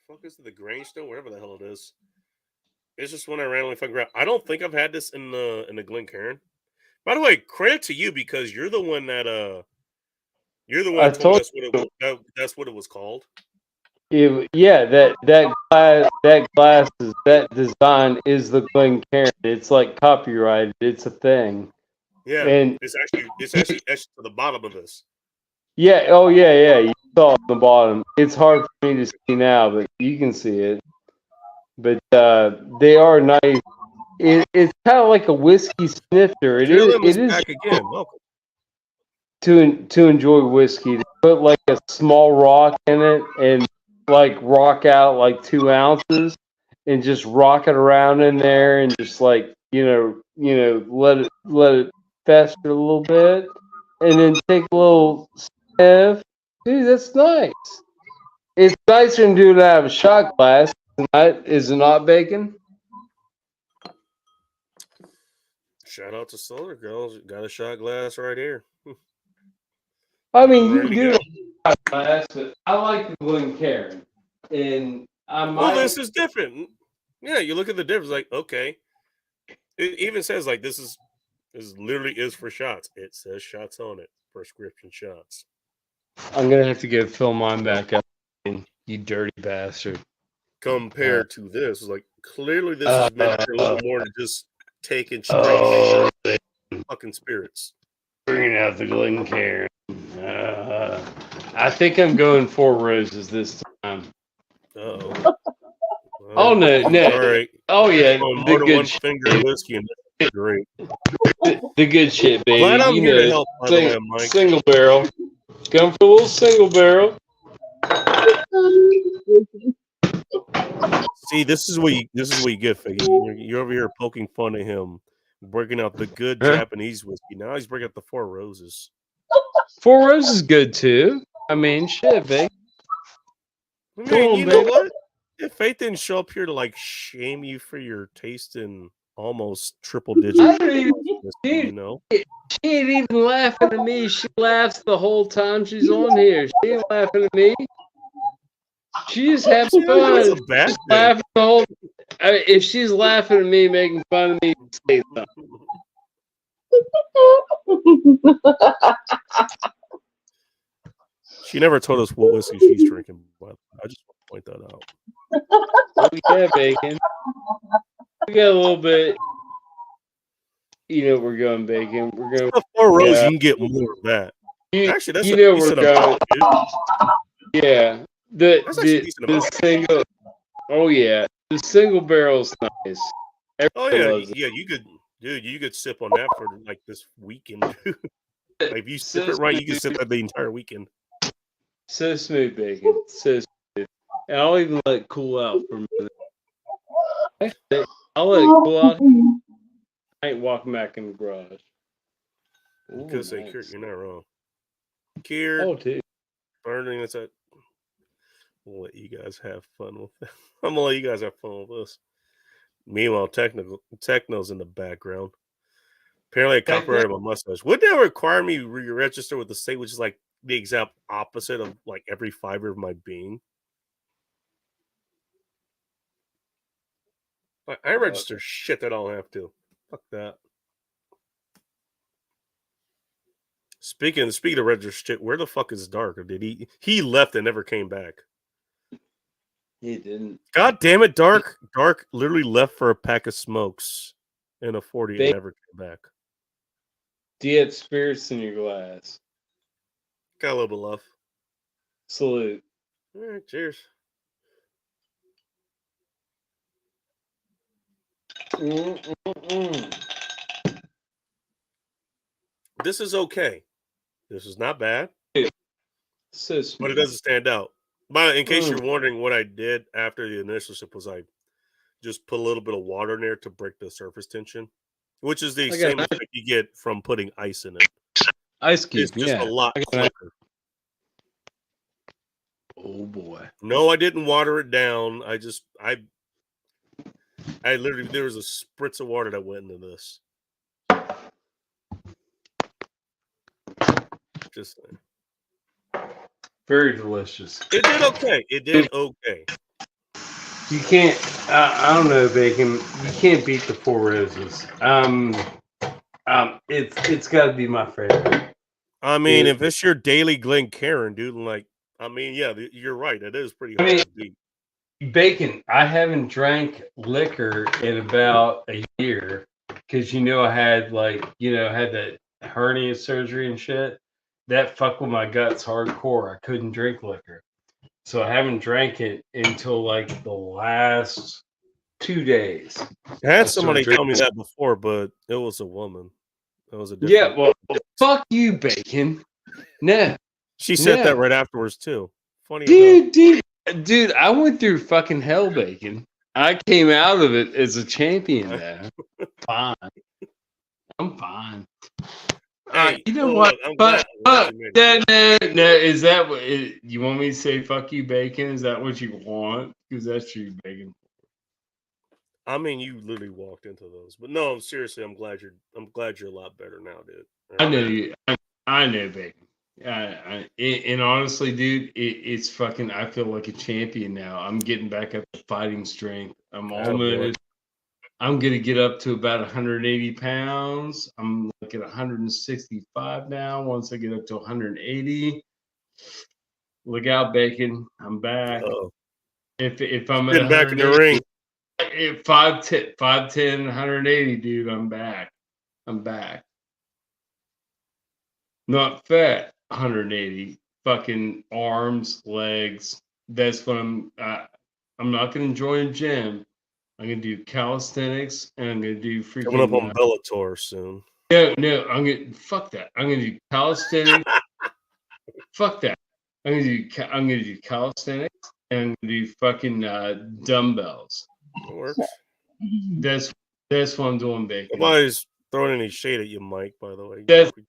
fuck is it, the Grangestone, wherever the hell it is. It's just one I randomly fucking grabbed. I don't think I've had this in the Glencairn. By the way, credit to you because you're the one that I told told us that's what it was called. yeah, that design is the Glencairn. It's like copyrighted. It's a thing. Yeah, And it's actually etched to the bottom of this. yeah, oh yeah. You saw it on the bottom. It's hard for me to see now, but you can see it. But they are nice. It's kind of like a whiskey snifter. Jalen is It is back again. Welcome. to enjoy whiskey. To put like a small rock in it and like rock out like 2 ounces and just rock it around in there and just like let it fester a little bit and then take a little sniff. Dude, that's nice. It's nicer than doing it out of a shot glass. Is it not, Bacon? Shout out to Solar Girls. Got a shot glass right here. I mean, you Ready can to do go. it out of glass, but I like the Glencairn. And I Well, might. this is different. Yeah, you look at the difference. Like, okay, it even says like this literally is for shots. It says shots on it. Prescription shots. I'm gonna have to go fill mine back up. You dirty bastard. Compared to this, like clearly this is meant for a little more than just taking straight fucking spirits. Bringing out the Glencairn. I think I'm going 4 roses this time. Uh-oh. Oh no! All right. Oh yeah, Oh, the more than good one shit. finger whiskey and that's great. The good shit, baby. Glad I'm You here to know, help, by the way, Mike. single barrel. Going for a little single barrel. See, this is what you get, Figgy. You're over here poking fun at him, breaking out the good Huh? Japanese whiskey. Now he's breaking out the 4 Roses. 4 roses is good too. I mean, shit, baby. I mean, Come on, you know baby. what? If Faith didn't show up here to like shame you for your taste in almost triple digit, I don't even. whiskey, you know. She ain't even laughing at me. She laughs the whole time she's on here. She ain't laughing at me. She's having See, that's fun. a bad She's thing. laughing the whole. If she's laughing at me, making fun of me, say something. She never told us what whiskey she's drinking. But I just point that out. Oh yeah, Bacon. We got a little bit. You know, we're going Bacon. We're going. 4 rows, Yeah. you can get more of that. You, Actually, that's you a know we're decent going. amount, dude. Yeah. That's actually a decent The amount. single. Oh yeah, the single barrel's nice. Oh Everybody yeah, loves it. yeah. You could sip on that for like this weekend. Like if you sip it right, you can sip that the entire weekend. So smooth, Bacon. So smooth. And I'll even let it cool out for a minute. Actually, I'll let it cool out. I ain't walking back in the garage. You Ooh, could say, nice. Kurt, you're not wrong. Kier, Oh, dude. burning. That's it. We'll let you guys have fun with it. I'm gonna let you guys have fun with this. Meanwhile, Techno's in the background. Apparently, I copyrighted my mustache. Would that require me re-register with the state, which is like the exact opposite of like every fiber of my being? I register shit that I don't have to. Fuck that. Speaking of register shit, where the fuck is Dark? Or did he left and never came back? He didn't. God damn it, Dark! Dark literally left for a pack of smokes and a 40 and never came back. Do you have spirits in your glass? Got a little bit of love. Salute. All right, cheers. This is okay. This is not bad, So but it doesn't stand out. But in case you're wondering, what I did after the initial sip was I just put a little bit of water in there to break the surface tension, which is the same effect you get from putting ice in it. Ice cube, It's just a lot quicker. Oh boy. No, I didn't water it down. I literally, there was a spritz of water that went into this. Just saying. Very delicious. It did okay. It did okay. You can't. I don't know, Bacon. You can't beat the Four Roses. It's got to be my favorite. I mean, if it's your daily Glencairn, dude, like, I mean, yeah, you're right. It is pretty hard to beat. Bacon, I haven't drank liquor in about a year because I had had that hernia surgery and shit. That fucked with my guts hardcore. I couldn't drink liquor. So I haven't drank it until like the last 2 days. I had somebody tell me that before, but it was a woman. It was a different. Yeah, well, fuck you, Bacon. No. She said that right afterwards too. Funny dude, I went through fucking hell, Bacon. I came out of it as a champion now. Fine. I'm fine. Hey, you know what? No, is that what you want me to say? Fuck you, Bacon. Is that what you want? Because that's true, Bacon. I mean, you literally walked into those, but no, seriously, I'm glad you're a lot better now, dude. I know you. I know, Bacon. And honestly, dude, it's fucking. I feel like a champion now. I'm getting back up to fighting strength. I'm gonna get up to about 180 pounds. I'm like at 165 now. Once I get up to 180, look out, Bacon. I'm back. Uh-oh. If I'm getting back in the ring, 5'10", 180, dude, I'm back. I'm back. Not fat, 180. Fucking arms, legs. That's what I'm not gonna join a gym. I'm gonna do calisthenics and I'm gonna do freaking coming up on Bellator soon. No, I'm gonna fuck that. I'm gonna do calisthenics. Fuck that. I'm gonna do calisthenics and I'm gonna do fucking dumbbells. It works. That's what I'm doing, Bacon. Nobody's throwing any shade at you, Mike. By the way,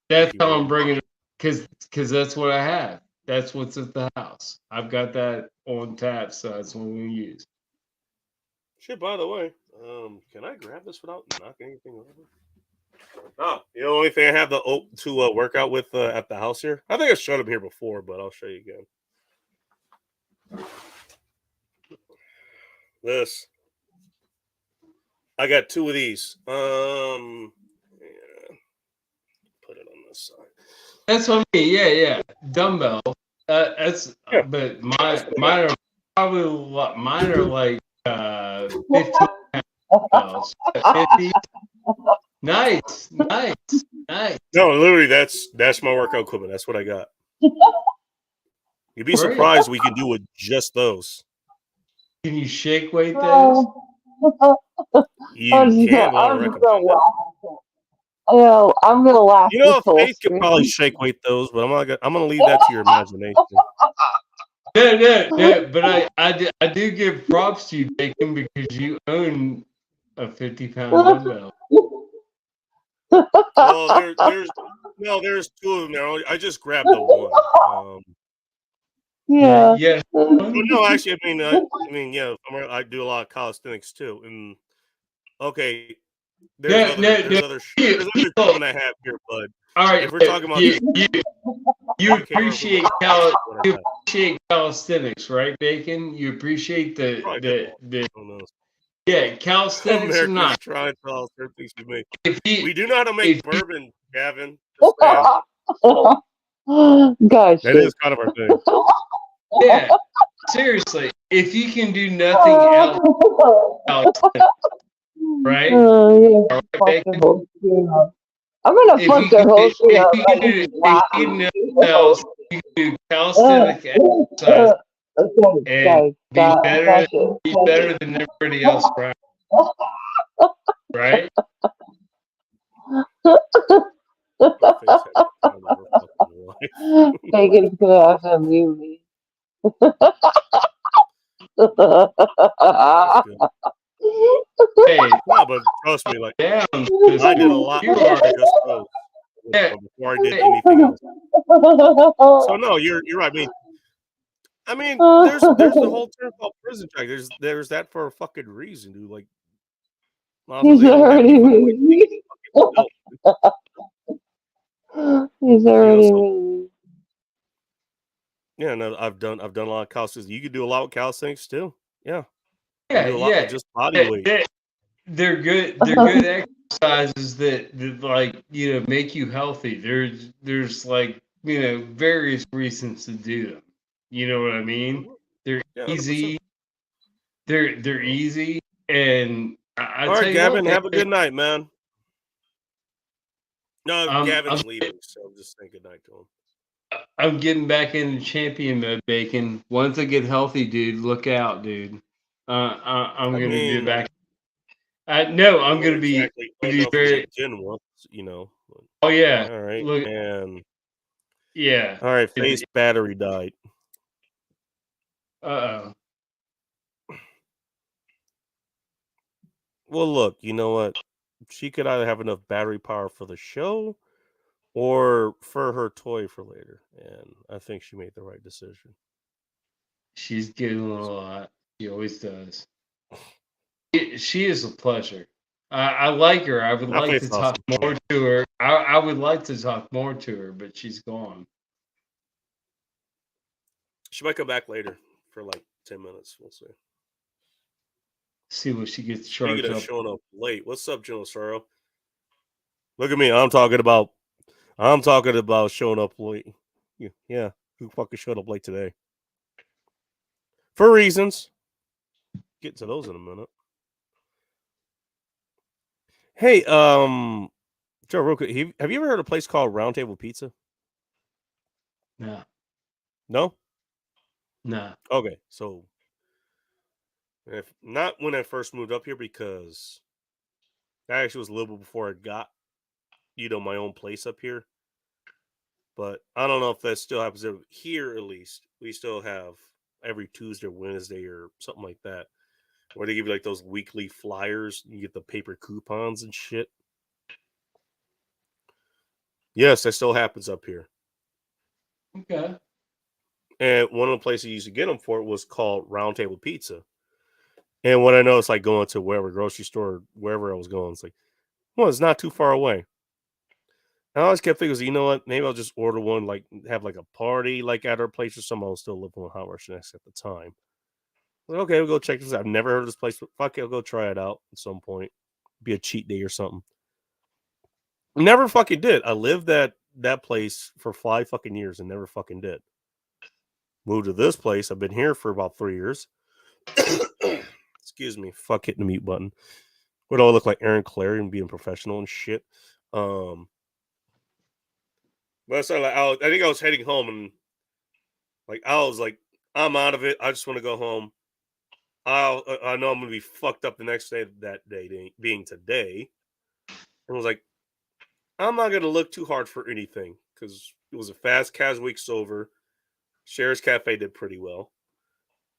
that's how I'm bringing it because that's what I have. That's what's at the house. I've got that on tap, so that's what we use. Shit, by the way, can I grab this without knocking anything over? Oh, the only thing I have to work out with at the house here. I think I showed them here before, but I'll show you again. This. I got 2 of these. Yeah. Put it on this side. That's what I mean. Yeah. Dumbbell. But mine are probably mine are like 15 pounds. 50. Nice. No, literally, that's my workout equipment. That's what I got. You'd be Great. surprised we can do with just those. Can you shake weight those? You can, but I don't recommend it. I'm gonna laugh. You know, this whole Faith could stream. probably shake weight those, but I'm gonna leave that to your imagination. No, but I do give props to you, Bacon, because you own a 50-pound dumbbell. Well, there's two of them there. I just grabbed the one. Yeah. Yes. Well, no, actually, yeah, I do a lot of calisthenics too. And okay, there's other equipment I have here, bud. All right. If we're talking about you appreciate calisthenics, right, Bacon? You appreciate the calisthenics or America's not? trying to all certain things to me. If you, We do know how to make bourbon, Gavin. Gosh. That is kind of our thing. yeah, seriously, if you can do nothing else, calisthenics, right? Yeah, All right, fuck Bacon? the whole stream up. I'm gonna fuck the whole stream up. If you can do nothing else, you can do calisthenic exercise and be better than everybody else, right? Right? My face has kind of a fucking life. Bacon's gonna have to mute me. That's good. Hey, No, but trust me, like down. I did a lot You more are than just those before I did anything else. So no, you're right. I mean, there's the whole term called prison track. There's that for a fucking reason, dude. Like, He's they don't have already any fucking muted me. built. He's already muted me. Yeah, no, I've done a lot of calisthenics. You could do a lot with calisthenics too. Yeah, Yeah, do a lot with just body weight. They're good. They're good exercises that like make you healthy. There's like various reasons to do them. You know what I mean? They're Yeah, easy. They're easy, and I all tell right, you Gavin, what, have a good night, man. No, Gavin's I'm- leaving, so I'm just saying good night to him. I'm getting back into champion mode, Bacon. Once I get healthy, dude, look out, dude. I'm gonna be back. No, I'm gonna be. Exactly. I don't know if Very. it's in once, Oh yeah. All right, Look. and Yeah. all right, face battery died. Uh-oh. Well, look, you know what? She could either have enough battery power for the show or for her toy for later, and I think she made the right decision. She's getting a lot. She always does. She is a pleasure. I like her. I would like to talk more to her. I would like to talk more to her, but she's gone. She might come back later for like 10 minutes. We'll see. See what she gets charged Speaking up. of showing up late, what's up, General Sorrow? Look at me. I'm talking about showing up late. Yeah, who fucking showed up late today? For reasons. Get to those in a minute. Hey, Joe, real quick, have you ever heard of a place called Round Table Pizza? No. No? No. Okay, so if not when I first moved up here, because that actually was a little bit before I got, my own place up here. But I don't know if that still happens here. At least we still have every Tuesday or Wednesday or something like that, where they give you like those weekly flyers. You get the paper coupons and shit. Yes, that still happens up here. Okay. And one of the places you used to get them for was called Round Table Pizza. And what I know, it's like going to wherever grocery store, wherever I was going. It's like, well, it's not too far away. And I always kept thinking, you know what? Maybe I'll just order one, like have like a party, like at our place or something. I was still living on Hot Rush Next at the time. Like, okay, we'll go check this out. I've never heard of this place, but fuck it, I'll go try it out at some point. Be a cheat day or something. Never fucking did. I lived at that place for 5 fucking years and never fucking did. moved to this place. I've been here for about 3 years. Excuse me. Fuck hitting the mute button. What do I look like, Aaron Clary, and being professional and shit? But so like, I think I was heading home, and like I was like, I'm out of it. I just want to go home. I know I'm gonna be fucked up the next day. That day being today, and I was like, I'm not gonna look too hard for anything because it was a fast casual week sober. Cher's Cafe did pretty well.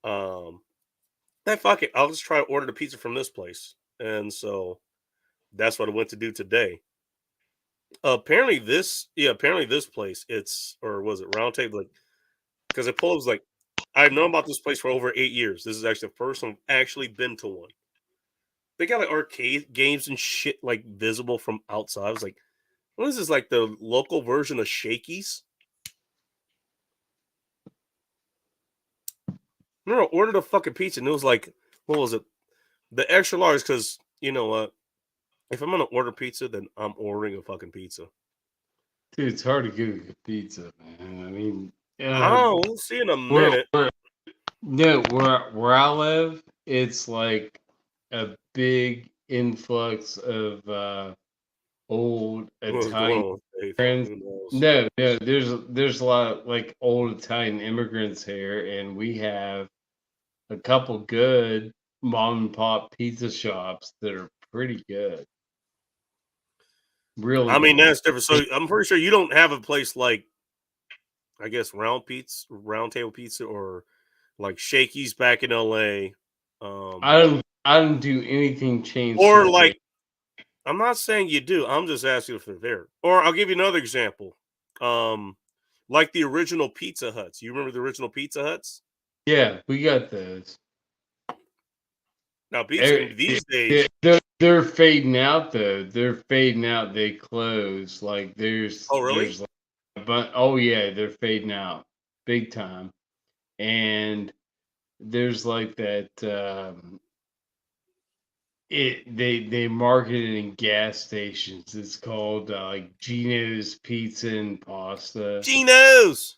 Then fuck it, I'll just try to order the pizza from this place, and so that's what I went to do today. Apparently this place, it's, or was it Round Table? Like, because I pulled, it was like, I've known about this place for over 8 years. This is actually the first time I've actually been to one. They got like arcade games and shit like visible from outside. I was like, what is this, like the local version of Shakey's? No, ordered a fucking pizza, and it was like, what was it? The extra large, because you know what? If I'm gonna order pizza, then I'm ordering a fucking pizza. Dude, it's hard to get a good pizza, man. I mean, Oh, we'll see in a where, minute. where I live, it's like a big influx of old What's going Italian on with Dave? friends. Who knows? No, there's a lot of like old Italian immigrants here, and we have a couple good mom and pop pizza shops that are pretty good. Really, I mean, good. that's different. So I'm pretty sure you don't have a place like, I guess, Round Table Pizza, or like Shakey's back in LA. I don't do anything chain Or store like, based. I'm not saying you do. I'm just asking if they're there. Or I'll give you another example. Like the original Pizza Huts. You remember the original Pizza Huts? Yeah, we got those. Now, these days, They're fading out though. They're fading out. They close. Like there's oh really? there's like, but oh yeah, they're fading out big time. And there's like that. They market it in gas stations. It's called like Gino's Pizza and Pasta. Geno's.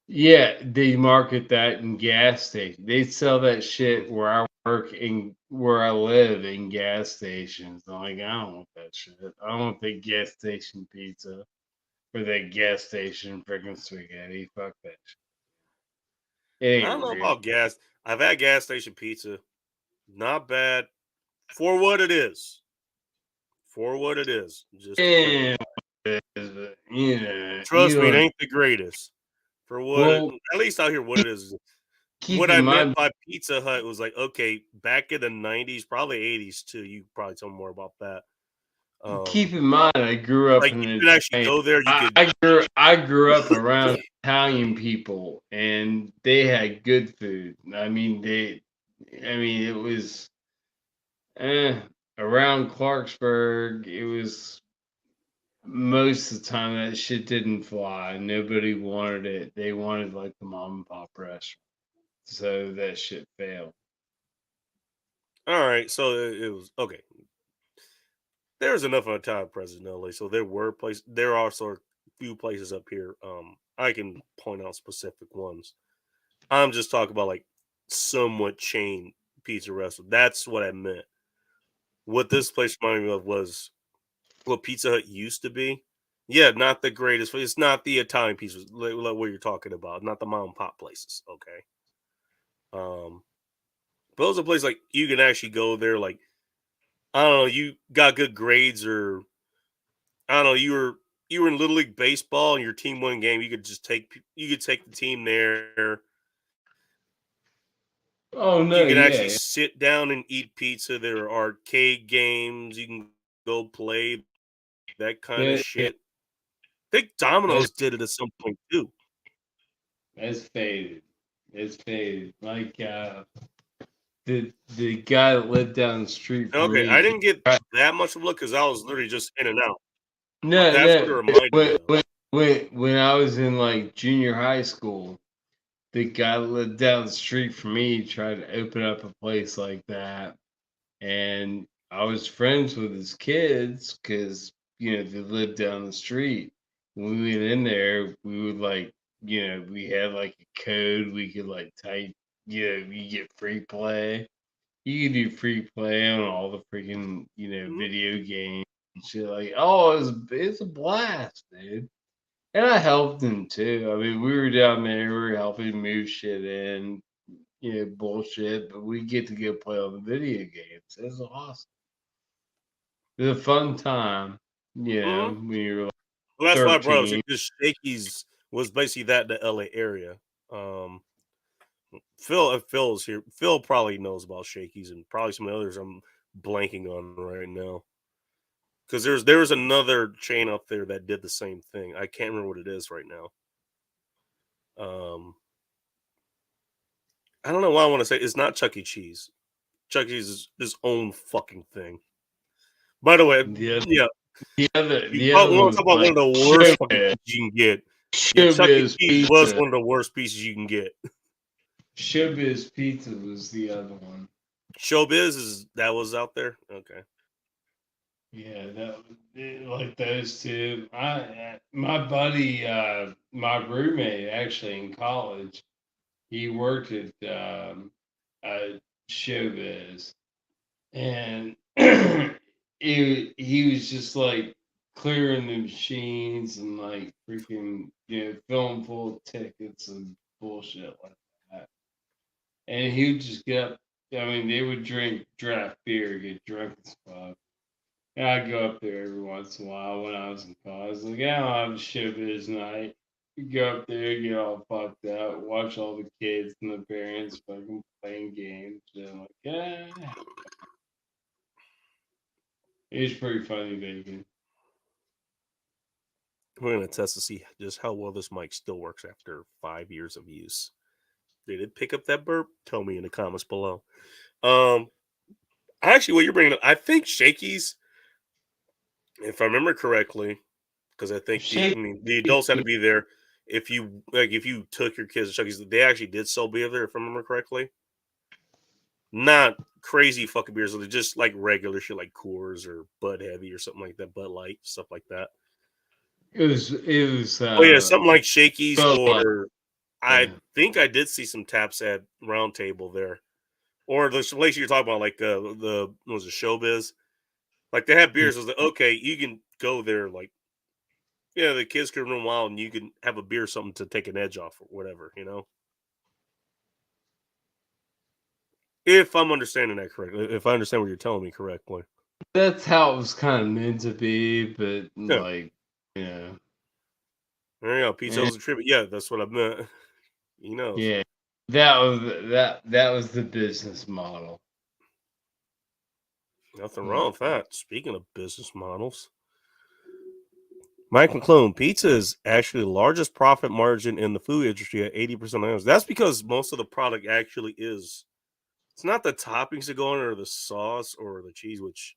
Yeah, they market that in gas stations. They sell that shit where I work and where I live in gas stations. I'm like, I don't want that shit. I don't want the gas station pizza or that gas station freaking spaghetti. Fuck that shit. It I don't ain't know real. about gas. I've had gas station pizza. Not bad for what it is. For what it is. Just Yeah, you know, trust me, it know. ain't the greatest. For what Well, at least out here, what it is. keep What in I meant mind, by Pizza Hut was like, okay, back in the 90s, probably 80s too. You probably tell me more about that. keep in mind, I grew up Like in you an could actually Italian. go there. You could. I grew up around Italian people, and they had good food. I mean, it was around Clarksburg. It was most of the time that shit didn't fly. Nobody wanted it. They wanted like the mom and pop restaurant, so that shit failed. All right, so it was okay. There's enough of a time present in LA, so there were places. There are also a few places up here. I can point out specific ones. I'm just talking about like somewhat chain pizza restaurant. That's what I meant. What this place reminded me of was what Pizza Hut used to be. Yeah, not the greatest. It's not the Italian pieces like what you're talking about. Not the mom and pop places. Okay. But those are places like you can actually go there. Like, I don't know, you got good grades, or I don't know, you were in Little League baseball and your team won a game. You could take the team there. Oh no, You can actually yeah. sit down and eat pizza. There are arcade games. You can go play that kind of Yeah, shit. I think Domino's did it at some point too. it's faded. It's faded. Like the guy that lived down the street from Okay, I me. didn't get that much of a look because I was literally just in and out. But No, that's what it no. reminded me of. When I was in like junior high school, the guy that lived down the street from me tried to open up a place like that, and I was friends with his kids because they lived down the street. When we went in there, we would like we had like a code we could like type. You get free play. You can do free play on all the freaking video games and shit. Like, oh, it's a blast, dude. And I helped him too. I mean, we were down there, we were helping move shit in, bullshit, but we get to go play on the video games. It's awesome. It's a fun time, Mhm. when you're like Well, that's why I brought up 13. because Shakey's was basically that in the LA area. Phil's here. Phil probably knows about Shakey's and probably some others I'm blanking on right now. Because there's another chain up there that did the same thing. I can't remember what it is right now. I don't know why I want to say it's not Chuck E. Cheese. Chuck E. Cheese is his own fucking thing. By the way, yeah, The want other to one's talk about one like of the worst fucking Showbiz. pizzas you can get. Yeah, Chuck E. Showbiz Cheese was Pizza. one of the worst pieces you can get. Showbiz Pizza was the other one. Showbiz that was out there. Okay. Yeah, like those two. My buddy, my roommate, actually in college, he worked at Showbiz, and he was just like clearing the machines and like freaking filling full of tickets and bullshit like that. And he would just get up. I mean, they would drink draft beer, get drunk as fuck. And I'd go up there every once in a while when I was in college. I was like, yeah, I'll have a showbiz night. You go up there, get all fucked up, watch all the kids and the parents fucking playing games. And I'm like, yeah. It was pretty funny, bacon. We're gonna test to see just how well this mic still works after 5 years of use. Did it pick up that burp? Tell me in the comments below. Actually, what you're bringing up, I think Shakey's, if I remember correctly, because I think the adults had to be there. If you took your kids to Chucky's, they actually did sell beer there, if I remember correctly. Not crazy fucking beers, they're just like regular shit, like Coors or Bud Heavy or something like that, Bud Light, stuff like that. It was. Oh yeah, something like Shakey's, Bud Light. or I think I did see some taps at Round Table there, or the place you're talking about, like the was it Showbiz? Like they have beers. I was like, okay, you can go there. Like, yeah, the kids can run wild, and you can have a beer, or something to take an edge off, or whatever, If I'm understanding that correctly, if I understand what you're telling me correctly, That's how it was kind of meant to be, but Yeah. like, there you go. Pizza was a tribute. Yeah, that's what I meant. yeah, that was the business model. Nothing wrong with that. Speaking of business models, Mike McClone, pizza is actually the largest profit margin in the food industry at 80%. That's because most of the product actually is. It's not the toppings that go on or the sauce or the cheese, which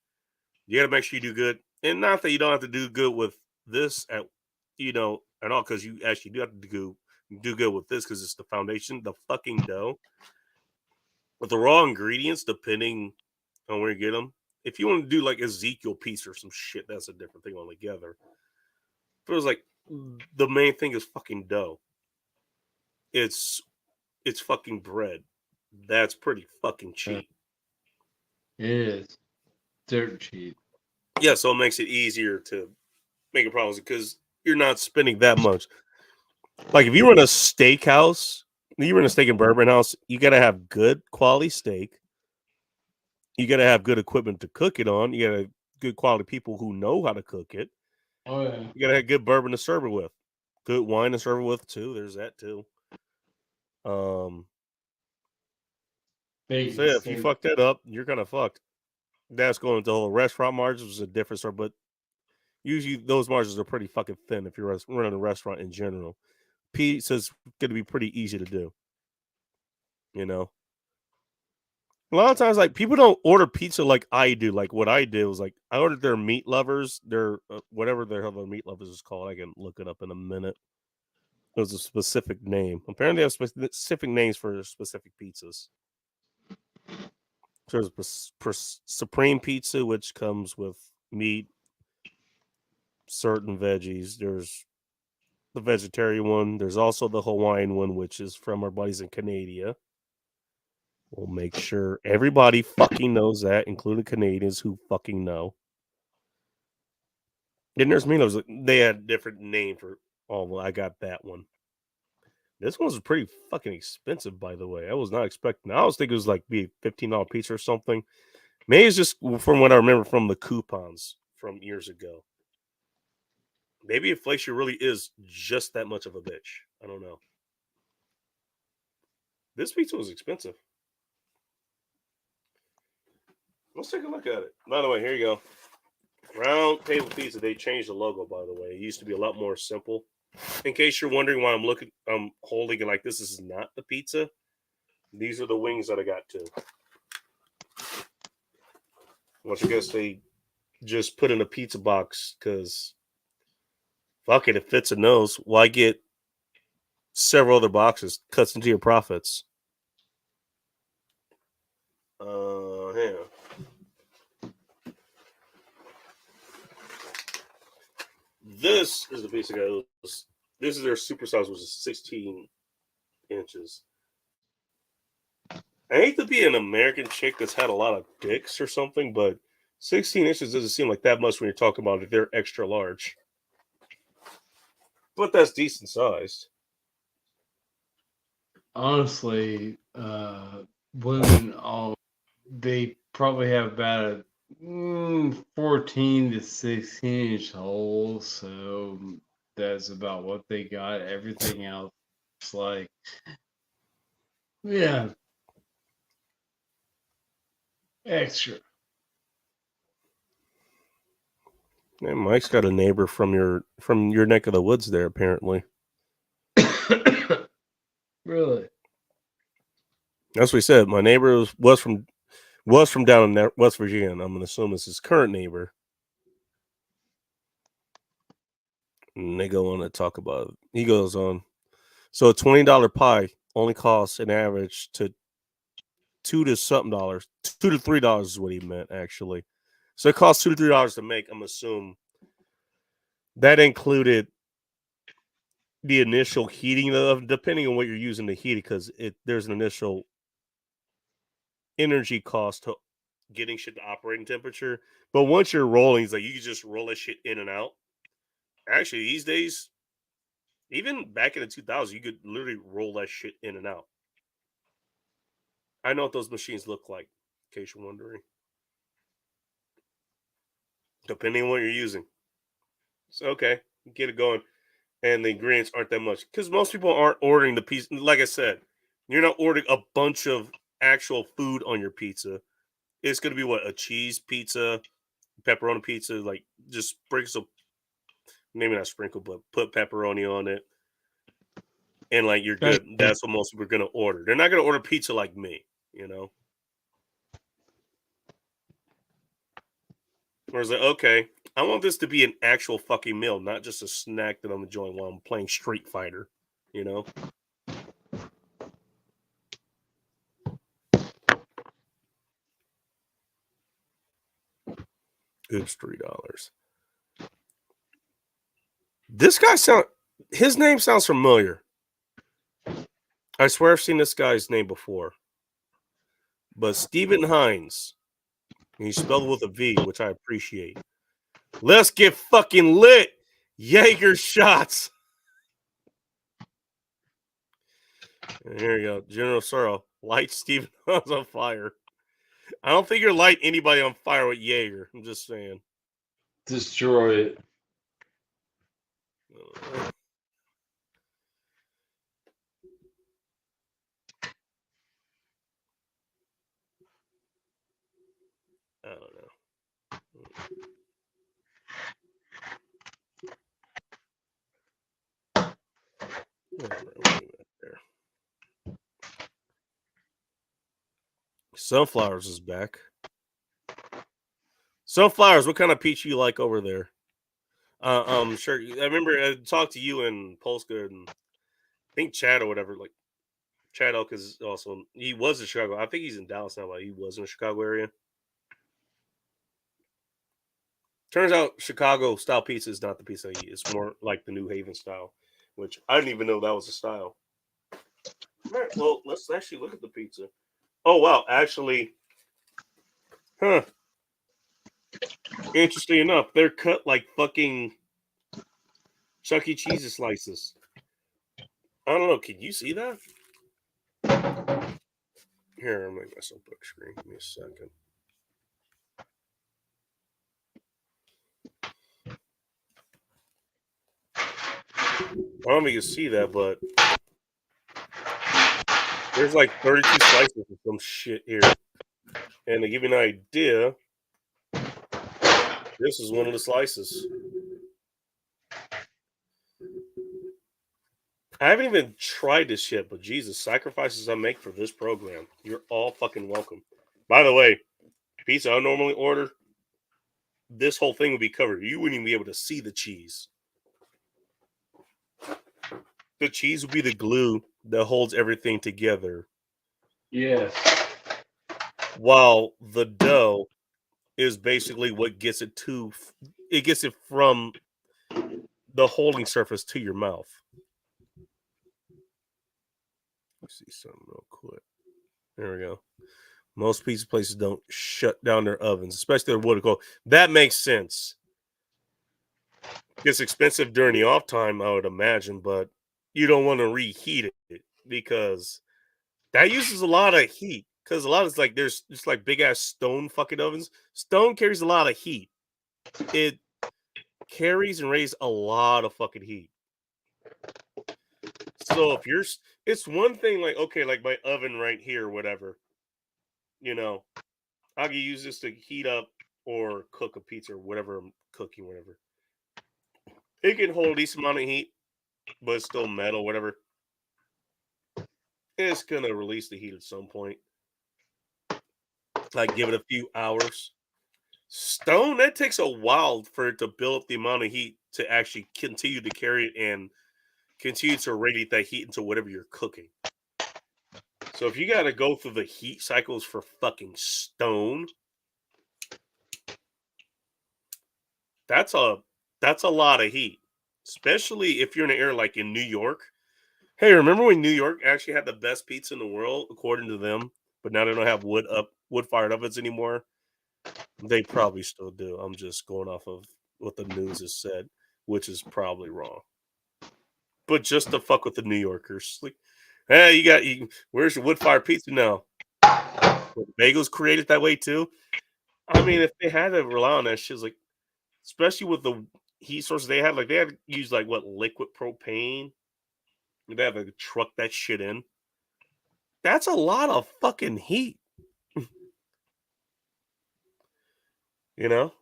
you got to make sure you do good. And not that you don't have to do good with this at all, because you actually do have to do good with this because it's the foundation, the fucking dough. But the raw ingredients, depending on where you get them, if you want to do like Ezekiel pizza or some shit, that's a different thing altogether. But it was like the main thing is fucking dough. It's fucking bread. That's pretty fucking cheap. It is dirt cheap. Yeah, so it makes it easier to make a problem because you're not spending that much. Like if you run a steakhouse, you run a steak and bourbon house, you got to have good quality steak. You got to have good equipment to cook it on. You got to have good quality people who know how to cook it. Oh yeah. You got to have good bourbon to serve it with. Good wine to serve it with too. There's that too. So yeah, if you fuck that up, you're kind of fucked. That's going into the whole restaurant margins is a different story, but usually those margins are pretty fucking thin if you're running a restaurant in general. Pizza's going to be pretty easy to do. A lot of times, like, people don't order pizza like I do. Like, what I did was, like, I ordered their meat lovers, their whatever the hell their meat lovers is called. I can look it up in a minute. It was a specific name. Apparently, they have specific names for specific pizzas. So there's Supreme Pizza, which comes with meat, certain veggies. There's the vegetarian one. There's also the Hawaiian one, which is from our buddies in Canada. We'll make sure everybody fucking knows that, including Canadians who fucking know. And there's Minos. They had a different name for all of them. I got that one. This one's pretty fucking expensive, by the way. I was not expecting. I was thinking it was like be $15 pizza or something. Maybe it's just from what I remember from the coupons from years ago. Maybe inflation really is just that much of a bitch. I don't know. This pizza was expensive. Let's take a look at it. By the way, here you go. Round Table Pizza. They changed the logo, by the way. It used to be a lot more simple. In case you're wondering why I'm holding it like this is not the pizza. These are the wings that I got too. Which I guess they just put in a pizza box because fuck it, it fits a nose. Why get several other boxes? Cuts into your profits. Yeah. This is the pizza guy. This is their supersize, which is 16 inches. I hate to be an American chick that's had a lot of dicks or something, but 16 inches doesn't seem like that much when you're talking about if they're extra large. But that's decent sized. Honestly, women they probably have about a 14 to 16 inch hole, so that's about what they got. Everything else is like, yeah, extra. Man, Mike's got a neighbor from your neck of the woods there, apparently. Really? That's what he said. My neighbor was from down in West Virginia, and I'm gonna assume it's his current neighbor. And they go on to talk about it. He goes on. So a $20 pie only costs an average to $2 to $3 is what he meant, actually. So it costs $2 to $3 to make. I'm assuming that included the initial heating of, depending on what you're using to heat it, because there's an initial energy cost to getting shit to operating temperature. But once you're rolling, it's like you can just roll that shit in and out. Actually, these days, even back in the 2000s, you could literally roll that shit in and out. I know what those machines look like, in case you're wondering. Depending on what you're using. So, okay, get it going. And the ingredients aren't that much. Because most people aren't ordering the pizza. Like I said, you're not ordering a bunch of actual food on your pizza. It's going to be what? A cheese pizza, pepperoni pizza, like just sprinkle, maybe not sprinkle, but put pepperoni on it. And like you're good. That's what most people are going to order. They're not going to order pizza like me, you know? Whereas like, okay, I want this to be an actual fucking meal, not just a snack that I'm enjoying while I'm playing Street Fighter, you know? Oops, $3. This guy his name sounds familiar. I swear I've seen this guy's name before. But Stephen Hines. He's spelled with a V, which I appreciate. Let's get fucking lit. Jaeger shots. And here you go. General Sorrow. Light Stephen Hines on fire. I don't think you're lighting anybody on fire with Jaeger. I'm just saying. Destroy it. I don't know. Sunflowers is back. Sunflowers, what kind of peach you like over there? Sure. I remember I talked to you in Polska and I think Chad or whatever. Like Chad Elk is also he was in Chicago. I think he's in Dallas now, but he was in the Chicago area. Turns out Chicago style pizza is not the pizza I eat. It's more like the New Haven style. which I didn't even know that was a style. All right, well, let's actually look at the pizza. Oh wow, actually, huh? Interesting enough, they're cut like fucking Chuck E. Cheese slices. I don't know. Can you see that? Here, I'll make myself book screen. Give me a second. I don't know if you can see that, but there's like 32 slices of some shit here. And to give you an idea, this is one of the slices. I haven't even tried this shit, but Jesus, sacrifices I make for this program. You're all fucking welcome. By the way, pizza I normally order, this whole thing would be covered. You wouldn't even be able to see the cheese. The cheese would be the glue that holds everything together. Yes. While the dough is basically what gets it from the holding surface to your mouth. Let's see something real quick. There we go. Most pizza places don't shut down their ovens, especially their wood coal. That makes sense. It's expensive during the off time, I would imagine, but you don't want to reheat it because that uses a lot of heat. Because a lot of there's just like big ass stone fucking ovens. Stone carries a lot of heat. It carries and raises a lot of fucking heat. So if it's one thing like, okay, like my oven right here, whatever, you know, I can use this to heat up or cook a pizza or whatever I'm cooking, whatever. It can hold a decent amount of heat, but it's still metal, whatever. It's going to release the heat at some point. Like give it a few hours. Stone, that takes a while for it to build up the amount of heat to actually continue to carry it and continue to radiate that heat into whatever you're cooking. So if you got to go through the heat cycles for fucking stone, that's a lot of heat, especially if you're in an area like in New York. Hey, remember when New York actually had the best pizza in the world, according to them, but now they don't have wood-fired ovens anymore? They probably still do. I'm just going off of what the news has said, which is probably wrong. But just to fuck with the New Yorkers, like, hey, where's your wood-fired pizza now? Well, bagels created that way too. I mean, if they had to rely on that shit, like, especially with the heat sources they had to use liquid propane. They have to truck that shit in. That's a lot of fucking heat. You know?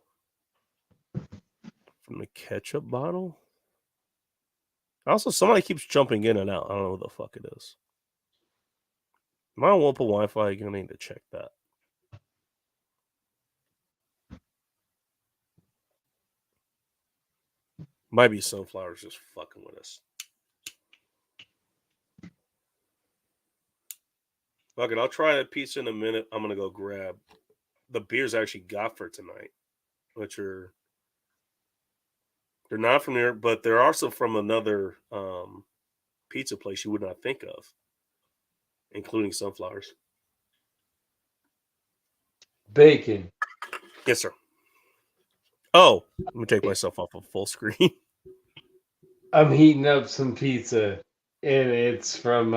From the ketchup bottle. Also, somebody keeps jumping in and out. I don't know what the fuck it is. Am I on Wampa Wi-Fi? You're gonna need to check that. Might be Sunflower's just fucking with us. Fuck it, I'll try that pizza in a minute. I'm gonna go grab the beers I actually got for tonight, which they're not from here, but they're also from another pizza place you would not think of, including Sunflowers. Bacon. Yes, sir. Oh, let me take myself off of full screen. I'm heating up some pizza, and it's from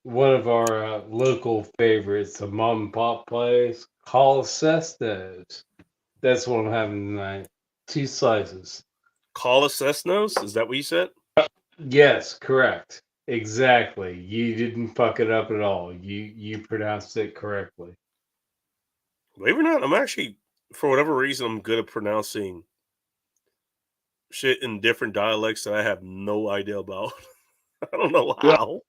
one of our local favorites, a mom and pop place called Cestos. That's what I'm having tonight. 2 slices. Call us Cessnos? Is that what you said? Yes, correct. Exactly. You didn't fuck it up at all. You pronounced it correctly. Believe it or not, I'm actually, for whatever reason, I'm good at pronouncing shit in different dialects that I have no idea about. I don't know how.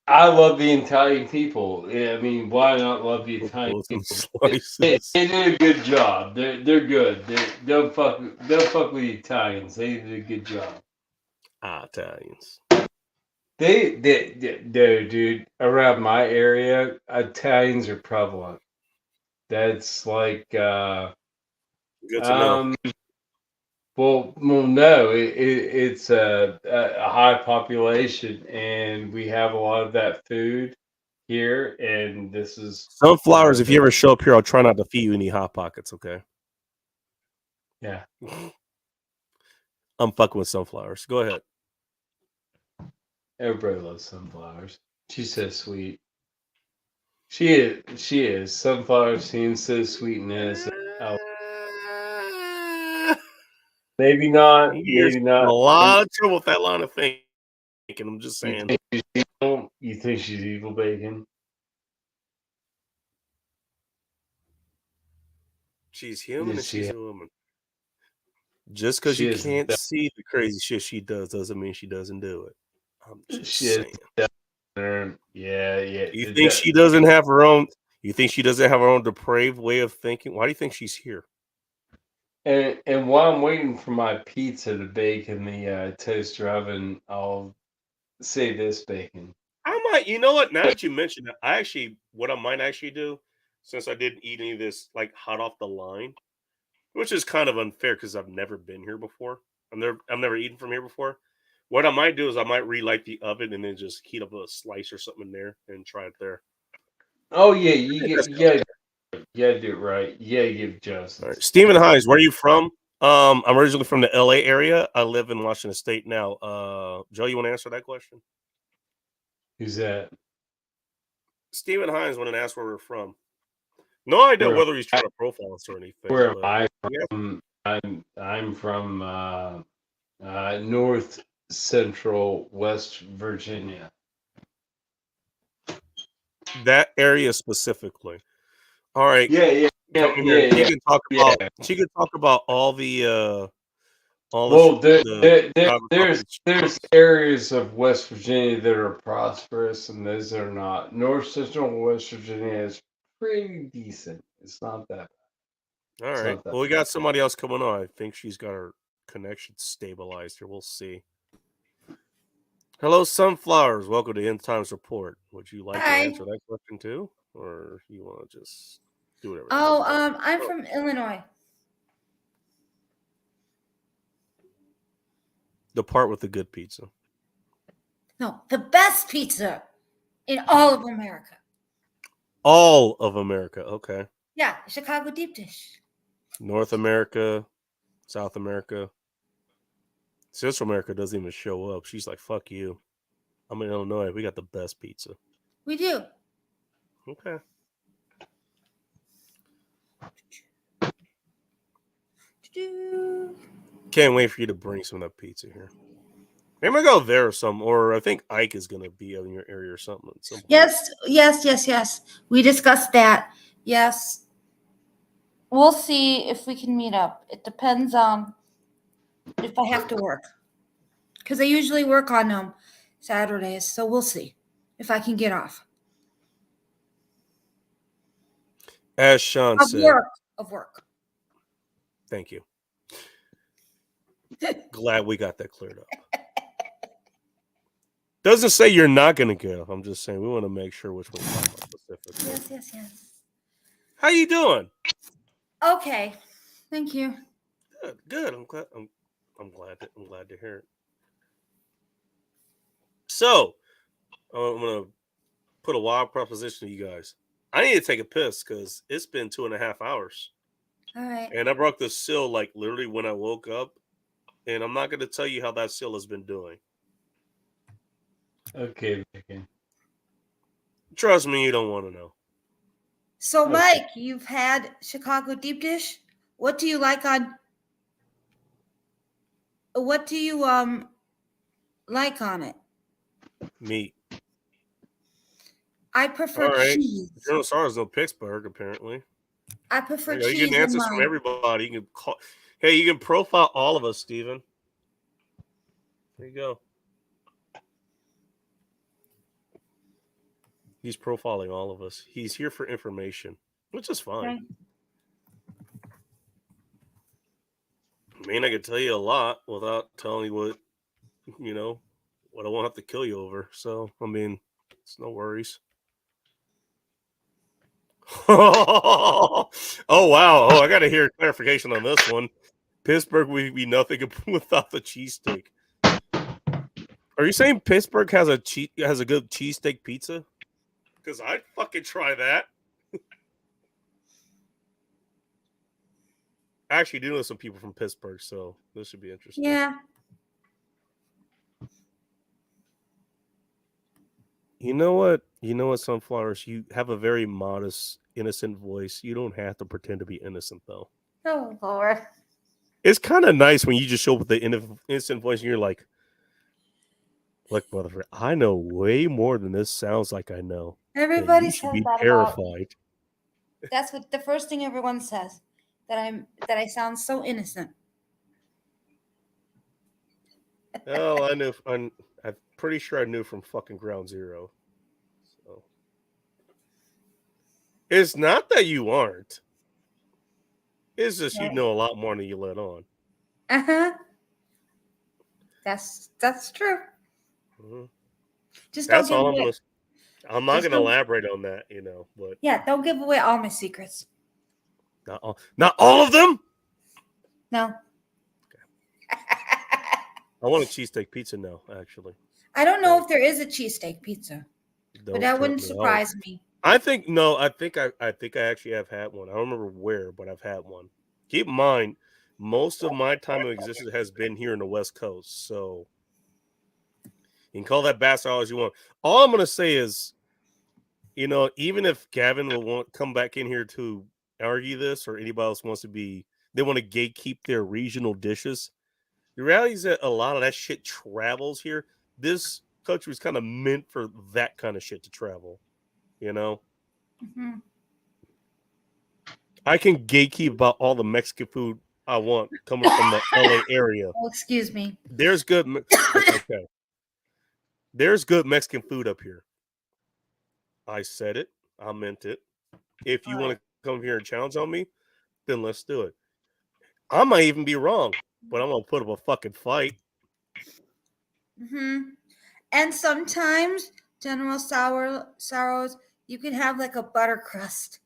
I love the Italian people. I mean, why not love the Italian people? They did a good job. They're good. Don't fuck with the Italians. They did a good job. Italians. Dude, around my area, Italians are prevalent. That's like Good to know. Well, no, it's a high population, and we have a lot of that food here, and this is Sunflowers, if you ever show up here, I'll try not to feed you any Hot Pockets, okay? yeah. I'm fucking with sunflowers. Go ahead. Everybody loves sunflowers. She's so sweet. She is. She is. Sunflowers seem so sweet and innocent. Oh, maybe not. You're Maybe in not. a lot of trouble with that line of thinking. I'm just You saying. think she's evil? You think she's evil, Bacon? She's human and She- she's a woman. Just because she you is can't the- see the crazy shit she does doesn't mean she doesn't do it. I'm just She is. saying. Yeah. You think she doesn't have her own? You think she doesn't have her own depraved way of thinking? Why do you think she's here? And while I'm waiting for my pizza to bake in the toaster oven, I'll say this, Bacon. I might, you know what? Now that you mentioned it, what I might actually do, since I didn't eat any of this like hot off the line, which is kind of unfair because I've never been here before. I've never eaten from here before. What I might do is I might relight the oven and then just heat up a slice or something in there and try it there. Oh yeah, you gotta do it right. You gotta give justice. All right. Stephen Hines, where are you from? I'm originally from the LA area. I live in Washington State now. Joe, you want to answer that question? Who's that? Stephen Hines wanted to ask where we're from. No idea Where- whether he's trying to profile us or anything. Where am but- I yeah. from? I'm from North Central West Virginia. That area specifically. All right. Yeah. Come here. She can talk about. She can talk about all the. Well, there's the areas of West Virginia that are prosperous and those that are not. North Central West Virginia is pretty decent. It's not that bad. all right. Well, we got somebody else coming on. I think she's got her connection stabilized here. We'll see. Hello, Sunflowers. Welcome to End Times Report. Would you like to Hi. answer that question too, or you want to just do whatever? Oh, I'm from Illinois. The part with the good pizza. No, the best pizza in all of America. All of America. Okay. Yeah, Chicago deep dish. North America, South America. Central America doesn't even show up. She's like, fuck you. I'm in Illinois. We got the best pizza. We do. Okay. Can't wait for you to bring some of that pizza here. Maybe I'll go there or something. Or I think Ike is going to be in your area or something. At some point. Yes. We discussed that. Yes. We'll see if we can meet up. It depends on if I have to work. Because I usually work on Saturdays. So we'll see if I can get off. As Sean said. Of work. Thank you. Glad we got that cleared up. Doesn't say you're not going to go. I'm just saying we want to make sure which one we're talking about specifically. Yes. How you doing? Okay. Thank you. Good. I'm glad to hear it. So, I'm gonna put a wild proposition to you guys. I need to take a piss because it's been 2.5 hours, All right. and I broke the seal like literally when I woke up, and I'm not gonna tell you how that seal has been doing. Okay, Bacon. Trust me, you don't want to know. So, Mike, you've had Chicago deep dish. What do you like on? What do you like on it? Meat. I prefer All right. cheese. General Stars no Pittsburgh apparently. I prefer You cheese. can answers from everybody. You can call. Hey, you can profile all of us, Steven. There you go. He's profiling all of us. He's here for information, which is fine. Okay. I mean, I could tell you a lot without telling you what I won't have to kill you over. So, I mean, it's no worries. Oh, wow. Oh, I got to hear clarification on this one. Pittsburgh would be nothing without the cheesesteak. Are you saying Pittsburgh has a good cheesesteak pizza? Because I'd fucking try that. I actually do know some people from Pittsburgh, so this should be interesting. Yeah. You know what? Sunflowers, you have a very modest, innocent voice. You don't have to pretend to be innocent, though. Oh Lord. It's kind of nice when you just show up with the innocent voice and you're like, look, motherfucker, I know way more than this sounds like I know. And Everybody you should says be that about me. terrified. That's what the first thing everyone says. That I sound so innocent. Oh, I knew. I'm pretty sure I knew from fucking Ground Zero. So it's not that you aren't. It's just you Right. know a lot more than you let on. Uh-huh. That's true. Mhm. Just don't That's give all I'm away. gonna. I'm not Just gonna don't- elaborate on that, but Yeah, don't give away all my secrets. not all of them. No. I want a cheesesteak pizza now. Actually, I don't know if there is a cheesesteak pizza, but Don't that tell wouldn't me. surprise me. I think no. I think I actually have had one. I don't remember where, but I've had one. Keep in mind, most of my time of existence has been here in the West Coast, so you can call that bastard all as you want. All I'm gonna say is, even if Gavin will come back in here to argue this, or anybody else wants to they want to gatekeep their regional dishes. The reality is that a lot of that shit travels here. This country was kind of meant for that kind of shit to travel. Mm-hmm. I can gatekeep about all the Mexican food I want coming from the LA area. Oh, excuse me. There's good. Okay. There's good Mexican food up here. I said it. I meant it. If you want to come here and challenge on me, then let's do it. I might even be wrong, but I'm gonna put up a fucking fight. Mm-hmm. And sometimes, General Sorrows, you can have like a butter crust.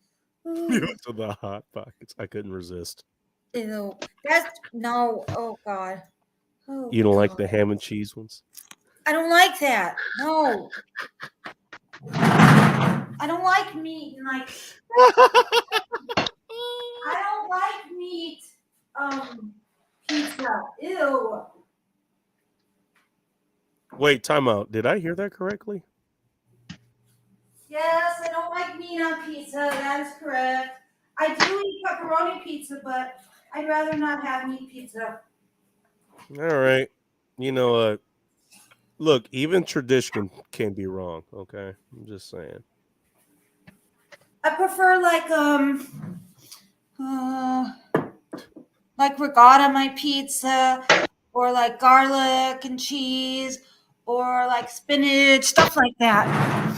Ooh, To the hot pockets. I couldn't resist. ew. That's no. Oh God. Oh, You don't like God. the ham and cheese ones? I don't like that. No. I don't like meat. Like I don't like meat. Pizza. Ew. Wait, time out. Did I hear that correctly? Yes, I don't like meat on pizza. That is correct. I do eat pepperoni pizza, but I'd rather not have meat pizza. All right. You know what? Look, even tradition can be wrong. Okay, I'm just saying. I prefer like ricotta on my pizza, or like garlic and cheese, or like spinach, stuff like that.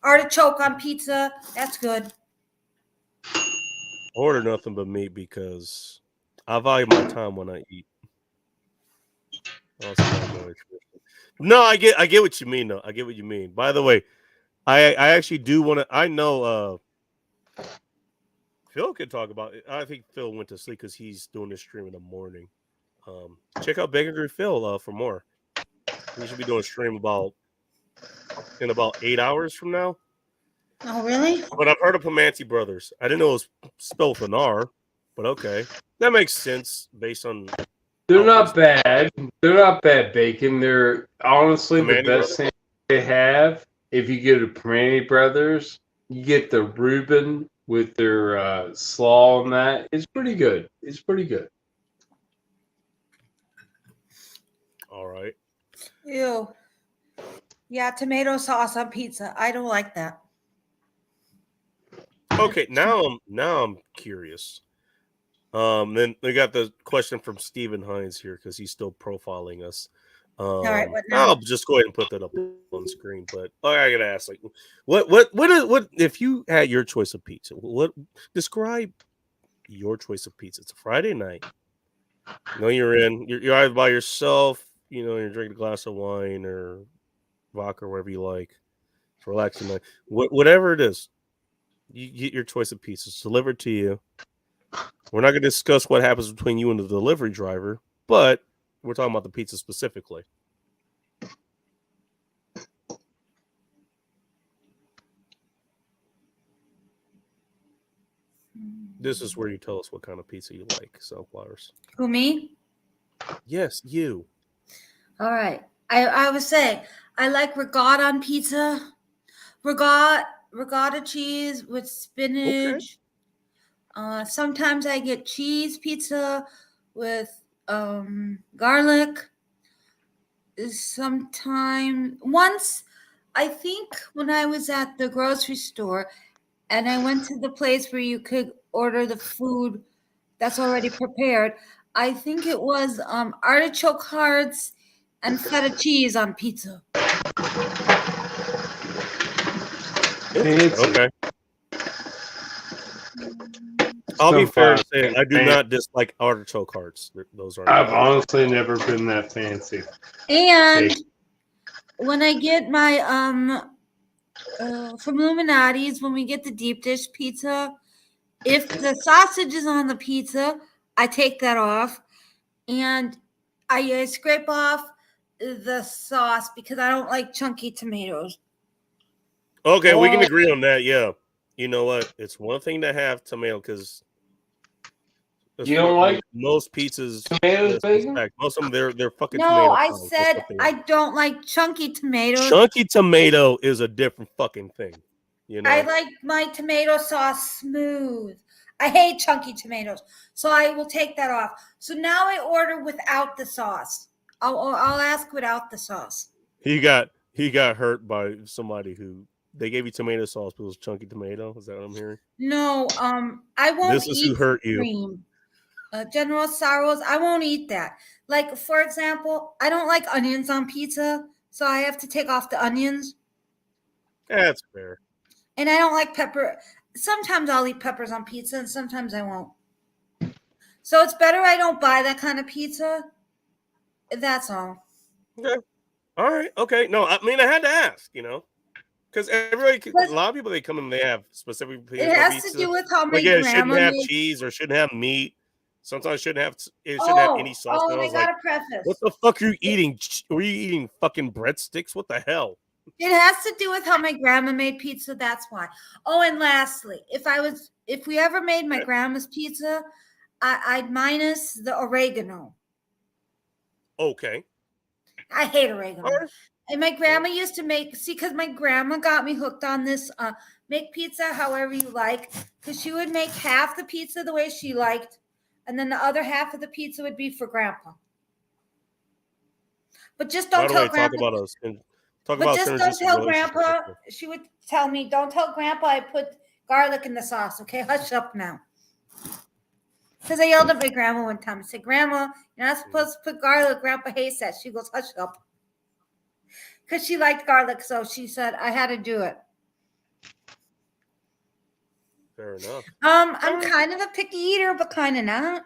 Artichoke on pizza, that's good. Order nothing but meat because I value my time when I eat. No, I get what you mean though. I get what you mean. By the way, I actually do want to. I know Phil could talk about it. I think Phil went to sleep because he's doing this stream in the morning. Check out Bacon Grease Phil for more. We should be doing a stream in about 8 hours from now. Oh, really? But I've heard of Pomanti Brothers. I didn't know it was spelled with an R, but okay, that makes sense based on. They're not bad. They're not bad bacon. They're honestly the Pomanti best thing they have. If you go to Pomanti Brothers, you get the Reuben with their slaw on that. It's pretty good. It's pretty good. All right. Ew. Yeah, tomato sauce on pizza. I don't like that. Okay, now I'm curious. Then we got the question from Stephen Hines here because he's still profiling us. All right, what now? I'll just go ahead and put that up on screen. But I gotta ask, like, what if you had your choice of pizza? Describe your choice of pizza? It's a Friday night. You're either by yourself. You're drinking a glass of wine or vodka or whatever you like. It's relaxing night. Whatever it is, you get your choice of pizzas delivered to you. We're not going to discuss what happens between you and the delivery driver, but we're talking about the pizza specifically. This is where you tell us what kind of pizza you like, Sunflowers. Who, me? Yes, you. All right. I was saying, I like regatta on pizza. Regatta cheese with spinach. Sometimes I get cheese pizza with garlic. Once, I think when I was at the grocery store and I went to the place where you could order the food that's already prepared, I think it was artichoke hearts and feta cheese on pizza. Okay. I'll be fair to say I do not dislike artichoke hearts. Those are. I've honestly never been that fancy. And when I get my from Illuminati's, when we get the deep dish pizza, if the sausage is on the pizza, I take that off, and I scrape off the sauce because I don't like chunky tomatoes. Okay, we can agree on that. Yeah, you know what? It's one thing to have tomato because you don't like most pizzas. Tomatoes, bacon? Most of them, they're fucking. No, tomato I pies. said I don't like chunky tomatoes. Chunky tomato is a different fucking thing. You know, I like my tomato sauce smooth. I hate chunky tomatoes, so I will take that off. So now I order without the sauce. I'll ask without the sauce. he got hurt by somebody who they gave you tomato sauce, but it was chunky tomato. Is that what I'm hearing? No, I won't. This is eat who hurt you. cream. General Sorrows, I won't eat that. Like, for example, I don't like onions on pizza, so I have to take off the onions. That's fair. And I don't like pepper. Sometimes I'll eat peppers on pizza, and sometimes I won't. So it's better I don't buy that kind of pizza. That's all. Okay. All right. Okay. No, I mean I had to ask. You know, because everybody, a lot of people they come in, they have specific. It has to do with how my Like, yeah, it grandma shouldn't have made. cheese or shouldn't have meat. Sometimes it shouldn't have any sauce. Oh, And and I I was got like, a preface. what the fuck are you eating? Were you eating fucking breadsticks? What the hell? It has to do with how my grandma made pizza. That's why. Oh, and lastly, if we ever made my grandma's pizza, I'd minus the oregano. Okay. I hate oregano. All right. And my grandma used to because my grandma got me hooked on this. Make pizza however you like, because she would make half the pizza the way she liked, and then the other half of the pizza would be for grandpa. But just don't tell grandpa. Talk about us. Talk But about just don't synergistic tell relationships. grandpa. She would tell me, don't tell grandpa I put garlic in the sauce. Okay, hush up now. Because I yelled at my grandma one time. I said, Grandma, you're not supposed to put garlic. Grandpa hates that. She goes, hush up. Because she liked garlic, so she said I had to do it. Fair enough. I'm kind of a picky eater, but kind of not.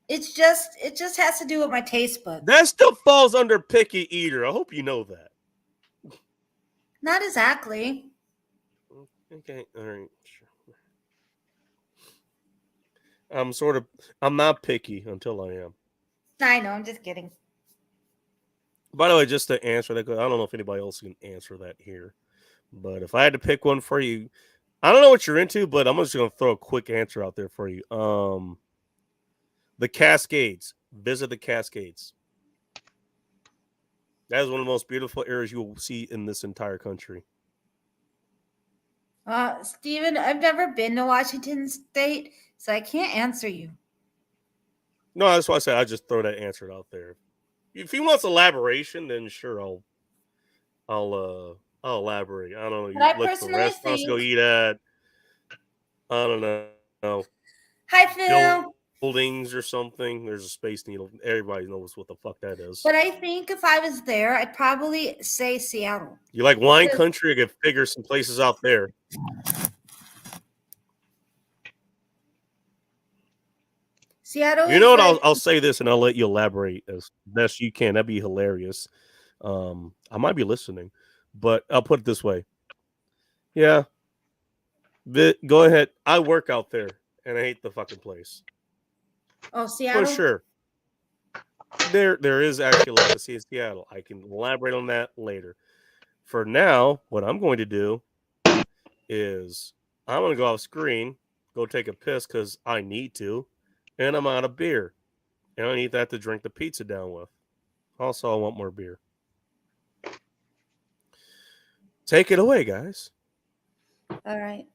It just has to do with my taste buds. That still falls under picky eater. I hope you know that. Not exactly. Okay, all right. Sure. I'm not picky until I am. I know, I'm just kidding. By the way, just to answer that, I don't know if anybody else can answer that here, but if I had to pick one for you, I don't know what you're into, but I'm just going to throw a quick answer out there for you. The Cascades. Visit the Cascades. That is one of the most beautiful areas you will see in this entire country. Steven, I've never been to Washington State, so I can't answer you. No, that's why I said I just throw that answer out there. If he wants elaboration, then sure, I'll elaborate. I don't know. You But I look for personally restaurants to go think- eat at. I don't know. Hi, Phil. Buildings or something. There's a Space Needle. Everybody knows what the fuck that is. But I think if I was there, I'd probably say Seattle. You like wine country? I could figure some places out there. Seattle. You know what? I'll say this and I'll let you elaborate as best you can. That'd be hilarious. I might be listening, but I'll put it this way. Yeah. Go ahead. I work out there and I hate the fucking place. Oh, For Seattle? sure. There is actually a lot to see in Seattle. I can elaborate on that later. For now, what I'm going to do is I'm going to go off screen, go take a piss because I need to, and I'm out of beer. And I need that to drink the pizza down with. Also, I want more beer. Take it away, guys. All right.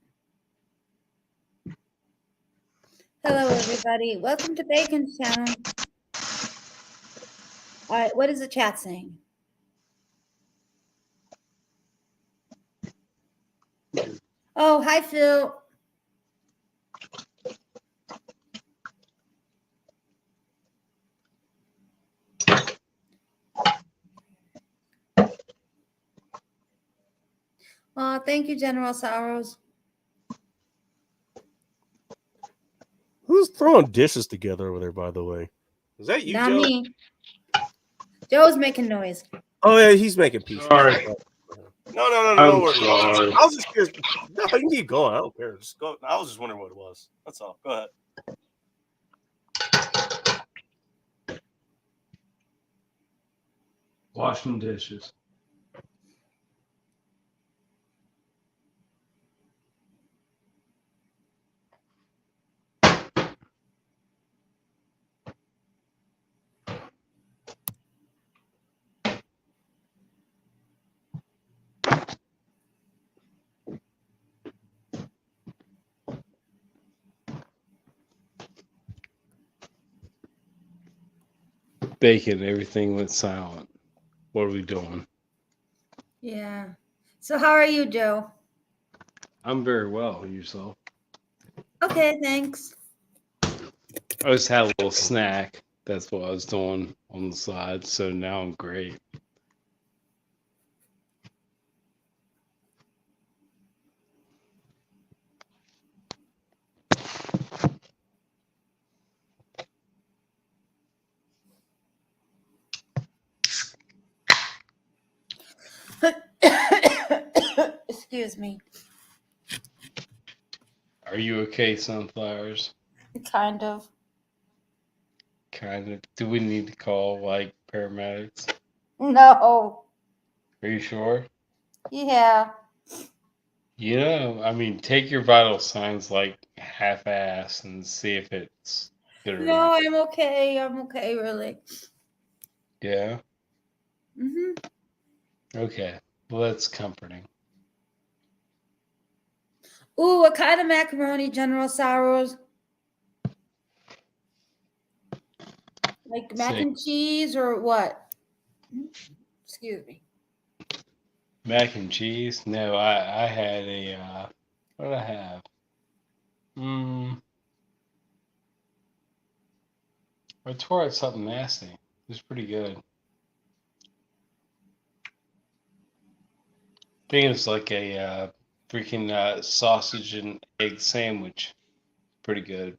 Hello, everybody. Welcome to Bacon's channel. All right, what is the chat saying? Oh, hi, Phil. Thank you, General Sorrows. Who's throwing dishes together over there, by the way? Is that you, Not Joe? me. Joe's making noise. Oh, yeah, he's making pieces. Sorry. No. I'm worry. sorry. I was just curious. No, you can keep going. I don't care. Just go. I was just wondering what it was. That's all. Go ahead. Washing dishes. Bacon, everything went silent. What are we doing? Yeah. So how are you, Joe? I'm very well. Yourself? Okay, thanks. I just had a little snack. That's what I was doing on the side. So now I'm great. Excuse me. Are you okay, Sunflowers? Kind of. Kind of. Do we need to call like paramedics? No. Are you sure? Yeah. You know, I mean, take your vital signs like half-ass and see if it's good or No, not. I'm okay. I'm okay, really. Yeah. Mm-hmm. Okay. Well, that's comforting. Ooh, what kind of macaroni, General Sorrows? Like mac See, and cheese or what? Excuse me. mac and cheese. No, I had a what did I have? I tore out something nasty. It was pretty good. I think it was like a freaking sausage and egg sandwich. Pretty good.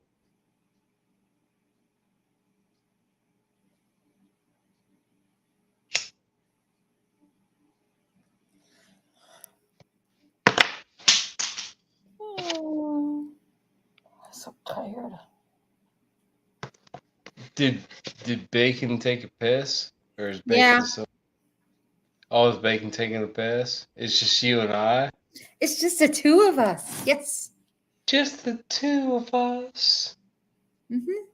Oh, I'm so tired. Did Bacon take a piss, or is Bacon Yeah. still? Oh, is Bacon taking a piss? It's just you and I. It's just the two of us. Yes. Just the two of us. Mm-hmm.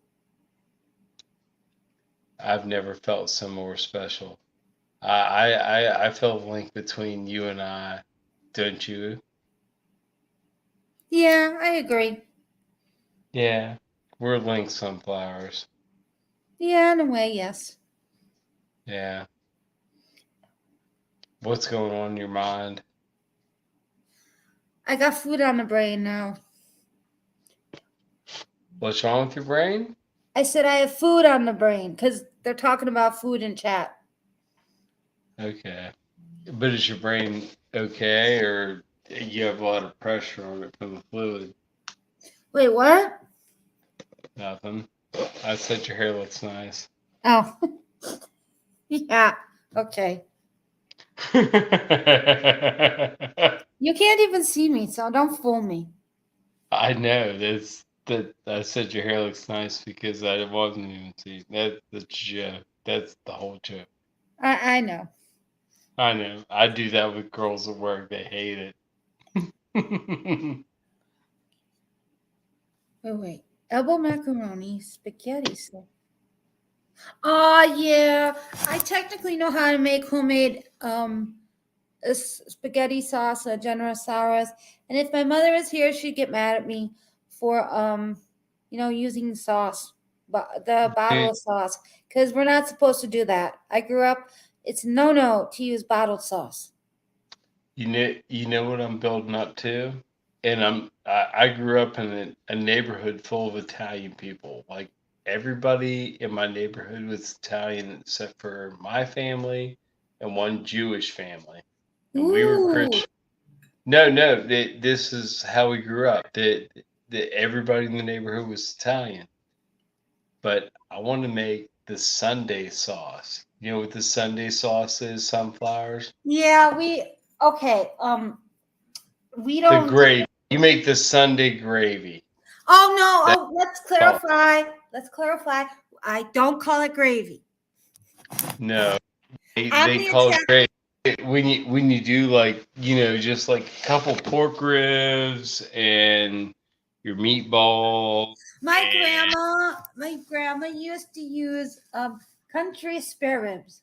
I've never felt so more special. I feel a link between you and I, don't you? Yeah, I agree. Yeah, we're linked sunflowers. Yeah, in a way, yes. Yeah. What's going on in your mind? I got food on the brain now. What's wrong with your brain? I said I have food on the brain because they're talking about food in chat. Okay. But is your brain okay, or you have a lot of pressure on it from the fluid? Wait, what? Nothing. I said your hair looks nice. Oh. Yeah. Okay. You can't even see me, so don't fool me. I know this. that I said your hair looks nice because I wasn't even seeing that. That's a joke. That's the whole joke. I know. I know. I do that with girls at work. They hate it. Oh wait, elbow macaroni, spaghetti sauce. Oh yeah, I technically know how to make homemade spaghetti sauce, General Saras. And if my mother was here, she'd get mad at me for using sauce, but the bottle of sauce, because we're not supposed to do that. I grew up; it's no to use bottled sauce. You know what I'm building up to, and I grew up in a neighborhood full of Italian people. Like everybody in my neighborhood was Italian except for my family and one Jewish family, and we were Ooh, Christian. No, this is how we grew up. That everybody in the neighborhood was Italian, but I want to make the Sunday sauce. You know what the Sunday sauce is? Sunflowers. yeah, okay. We The don't. gravy. You make the Sunday gravy. Oh no! That- Oh, let's clarify. Let's clarify. I don't call it gravy. No, I'm they the call it Italian. gravy when you do like just like a couple pork ribs and your meatballs. My and- grandma used to use country spare ribs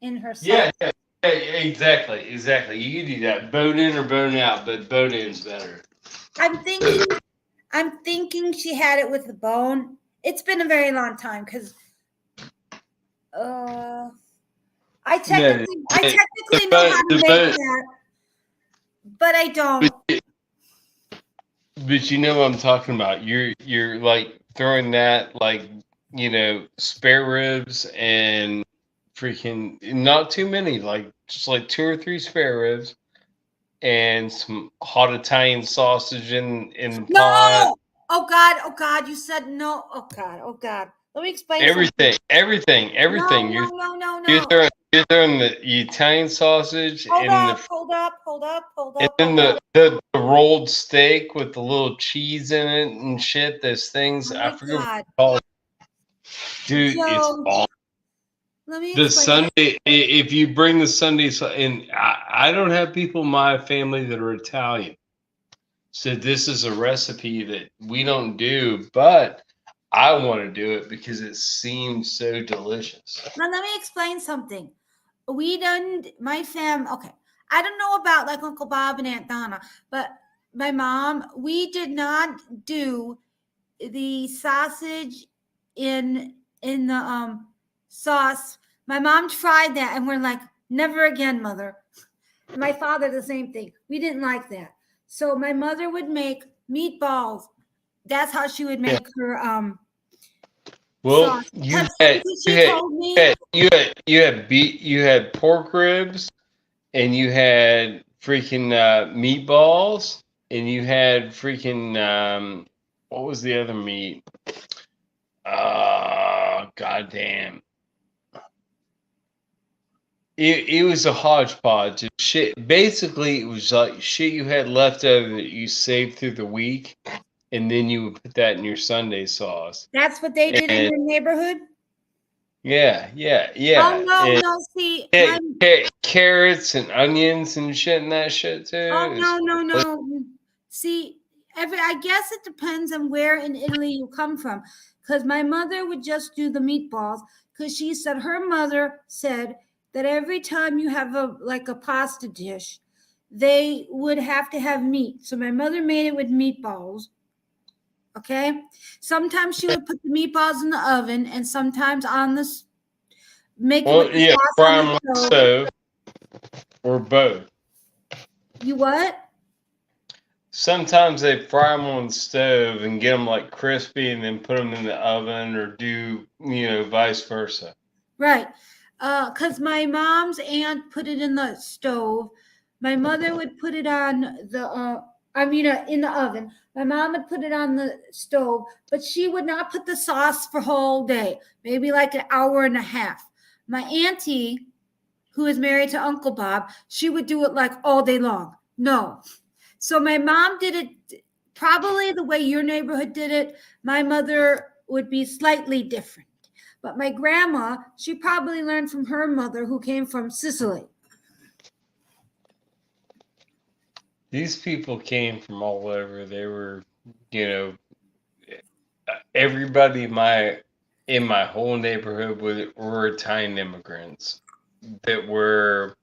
in her sauce. Yeah, exactly. You can do that, bone in or bone out, but bone in's better. I'm thinking she had it with the bone. It's been a very long time because I technically know how to make that, but I don't. But you know what I'm talking about. You're like throwing that like spare ribs and freaking not too many, like just like 2 or 3 spare ribs and some hot Italian sausage in the pot. No! Oh God! You said no. Oh God! Let me explain. Everything. No. You're throwing the Italian sausage Hold and up. then the rolled steak with the little cheese in it and shit. Those things Oh I my forget what God. they're called. Dude, So, it's all Let me the explain. Sunday. If you bring the Sunday, and I don't have people in my family that are Italian, so this is a recipe that we don't do, but I want to do it because it seems so delicious. Now let me explain something. We done my fam. Okay, I don't know about like Uncle Bob and Aunt Donna, but my mom. We did not do the sausage in the sauce. My mom tried that, and we're like, never again, mother. My father, the same thing. We didn't like that. So my mother would make meatballs. That's how she would make her Well, sauce. you had pork ribs, and you had freaking meatballs, and you had freaking what was the other meat? Goddamn. It was a hodgepodge of shit. Basically, it was like shit you had left over that you saved through the week, and then you would put that in your Sunday sauce. That's what they did in And- your neighborhood? Yeah. Oh, no, And no. See, carrots and onions and shit and that shit too. oh, no. See, I guess it depends on where in Italy you come from. Because my mother would just do the meatballs because she said her mother said that every time you have a pasta dish, they would have to have meat. So my mother made it with meatballs. Okay. Sometimes she would put the meatballs in the oven, and sometimes on the fry them on the stove or both. You what? Sometimes they fry them on the stove and get them like crispy, and then put them in the oven, or do vice versa. Right. Because my mom's aunt put it in the stove. My mother would put it on in the oven. My mom would put it on the stove, but she would not put the sauce for whole day, maybe like an hour and a half. My auntie, who is married to Uncle Bob, she would do it like all day long. No. So my mom did it probably the way your neighborhood did it, my mother would be slightly different. But my grandma, she probably learned from her mother who came from Sicily. These people came from all over. They were, you know, everybody in my whole neighborhood were Italian immigrants that were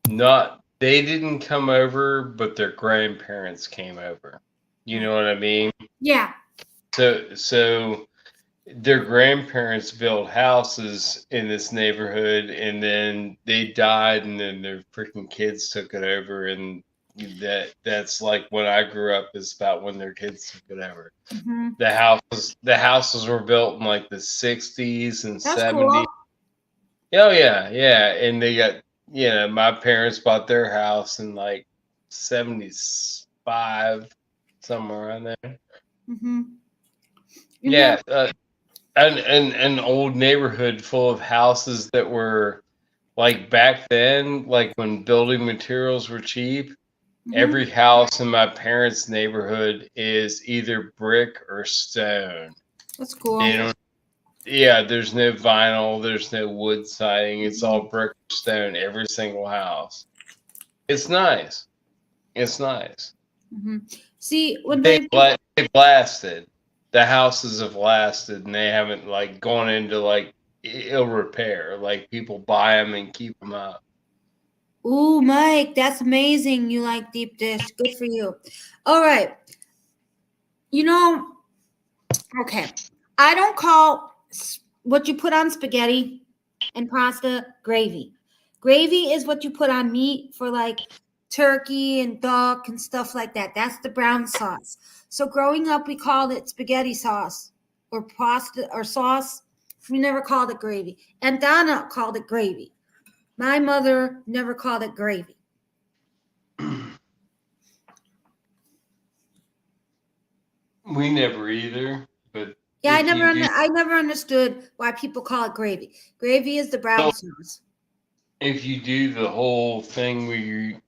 not. They didn't come over, but their grandparents came over. You know what I mean? Yeah. So their grandparents built houses in this neighborhood, and then they died, and then their freaking kids took it over, and that's like when I grew up is about when their kids took it over. Mhm. The houses were built in like the 60s and That's 70s. cool. Oh yeah, and they got, you know, my parents bought their house in like 75, somewhere around there. Mm-hmm. Yeah, an old neighborhood full of houses that were like back then, like when building materials were cheap. Every house in my parents' neighborhood is either brick or stone. That's cool. They don't. Yeah, there's no vinyl, there's no wood siding. It's all brick or stone. Every single house. It's nice. It's nice. Mm-hmm. See, when They've lasted. The houses have lasted, and they haven't like gone into like ill repair. Like people buy them and keep them up. Ooh, Mike, that's amazing. You like deep dish. Good for you. All right. You know, okay. I don't call what you put on spaghetti and pasta gravy. Gravy is what you put on meat for like turkey and duck and stuff like that. That's the brown sauce. So growing up, we called it spaghetti sauce or pasta or sauce. We never called it gravy. And Donna called it gravy. My mother never called it gravy. We never either, but Yeah, I if never, you do, I never understood why people call it gravy. Gravy is the brown sauce. if you do the whole thing where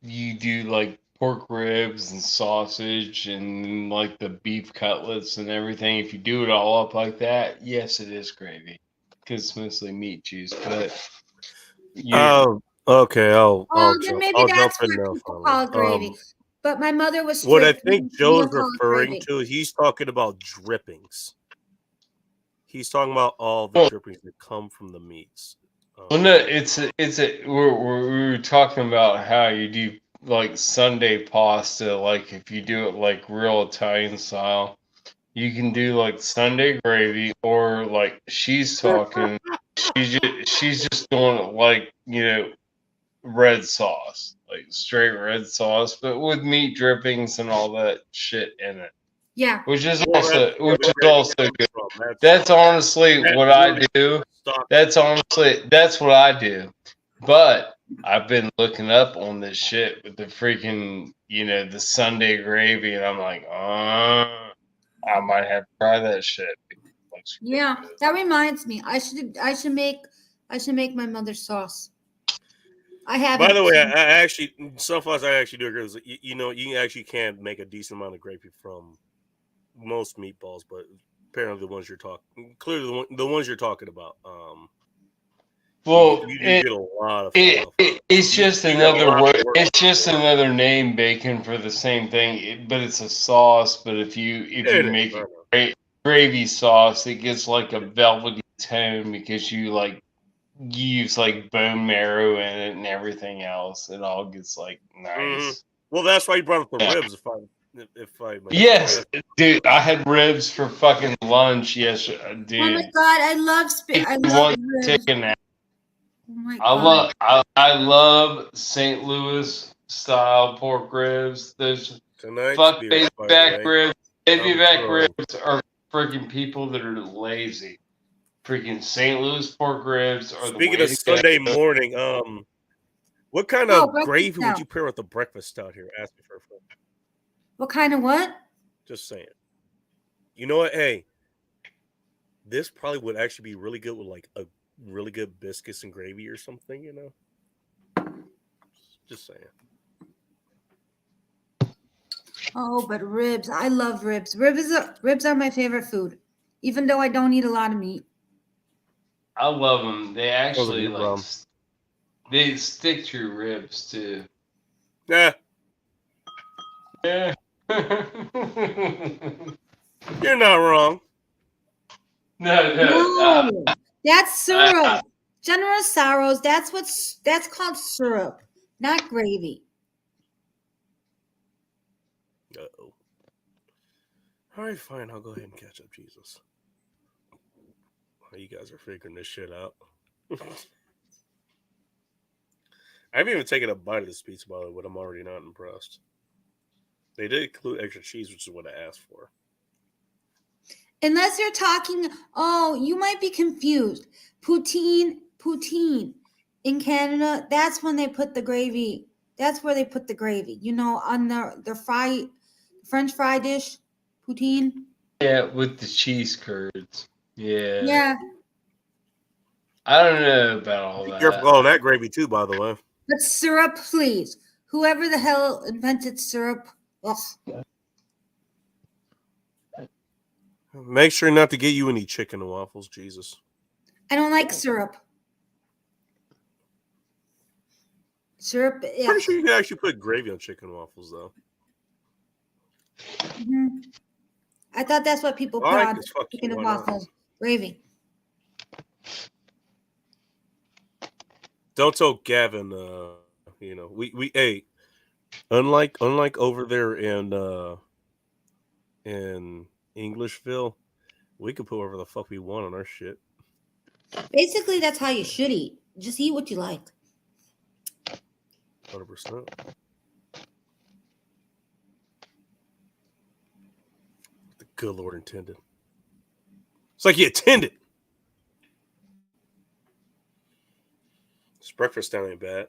you do like pork ribs and sausage and like the beef cutlets and everything, if you do it all up like that, yes, it is gravy because it's mostly meat juice. But Okay, Oh, I'll then jump maybe I'll jump that's in why now people call it finally. gravy. But my mother was What I strict. think We Joe's don't call it referring gravy. to, he's talking about drippings. He's talking about all the drippings that come from the meats. well, no, we're talking about how you do like Sunday pasta. Like if you do it like real Italian style, you can do like Sunday gravy, or like she's talking, she's just doing it like, you know, red sauce, like straight red sauce, but with meat drippings and all that shit in it. Yeah. Which is Well, also that's where the gravy good. comes from. That's honestly that's what where I the do. stock. That's what I do. But I've been looking up on this shit with the freaking, you know, the Sunday gravy, and I'm like, I might have to try that shit. Yeah, that reminds me. I should make my mother's sauce. I haven't. By the way, I actually so far I actually do agree. You know, you actually can make a decent amount of gravy from most meatballs, but apparently the ones you're talking, clearly the ones you're talking about, Well, you do get a lot of it's just you get a another lot of word. work. It's just another name, bacon, for the same thing. But it's a sauce. But if you make it gravy sauce, it gets like a velvety tone because you use like bone marrow in it and everything else. It all gets like nice. Well, that's why you brought up the ribs. Yes, dude, I had ribs for fucking lunch yesterday, dude. Oh my god, I love I love ribs. Chicken. Oh my god. I love St. Louis style pork ribs. Those baby back ribs. Baby back ribs are freaking people that are lazy. Freaking St. Louis pork ribs are Speaking the way of Sunday morning, what kind of gravy would you pair with the breakfast stout here? Ask me for a friend. What kind of what? Just saying. You know what? Hey, this probably would actually be really good with like a really good biscuits and gravy or something, you know? Just saying. Oh, but ribs. I love ribs. Ribs are my favorite food, even though I don't eat a lot of meat. I love them. They actually good, Brom. they stick to your ribs too. Yeah, Yeah. you're not wrong. No. No, that's syrup. General Sorrows. That's called syrup, not gravy. Uh-oh. All right, fine. I'll go ahead and catch up, Jesus. You guys are figuring this shit out. I haven't even taken a bite of this pizza, by the way, but I'm already not impressed. They did include extra cheese, which is what I asked for. Unless you're talking, oh, you might be confused. Poutine. In Canada, that's when they put the gravy. That's where they put the gravy. You know, on the French fry dish, poutine. Yeah, with the cheese curds. Yeah. Yeah, I don't know about all Be that. careful all that gravy, too, by the way. but syrup, please. Whoever the hell invented syrup, ugh. Make sure not to get you any chicken and waffles, Jesus. I don't like syrup. Syrup, yeah. Pretty sure you can actually put gravy on chicken and waffles, though. Mhm. I thought that's what people put All right, on 'cause fuck you, chicken and why not? waffles. Gravy. Don't tell Gavin. You know, we hey, unlike over there in Englishville, we can put whatever the fuck we want on our shit. Basically, that's how you should eat. Just eat what you like. 100%. The good Lord intended. It's like he intended. This breakfast down ain't bad.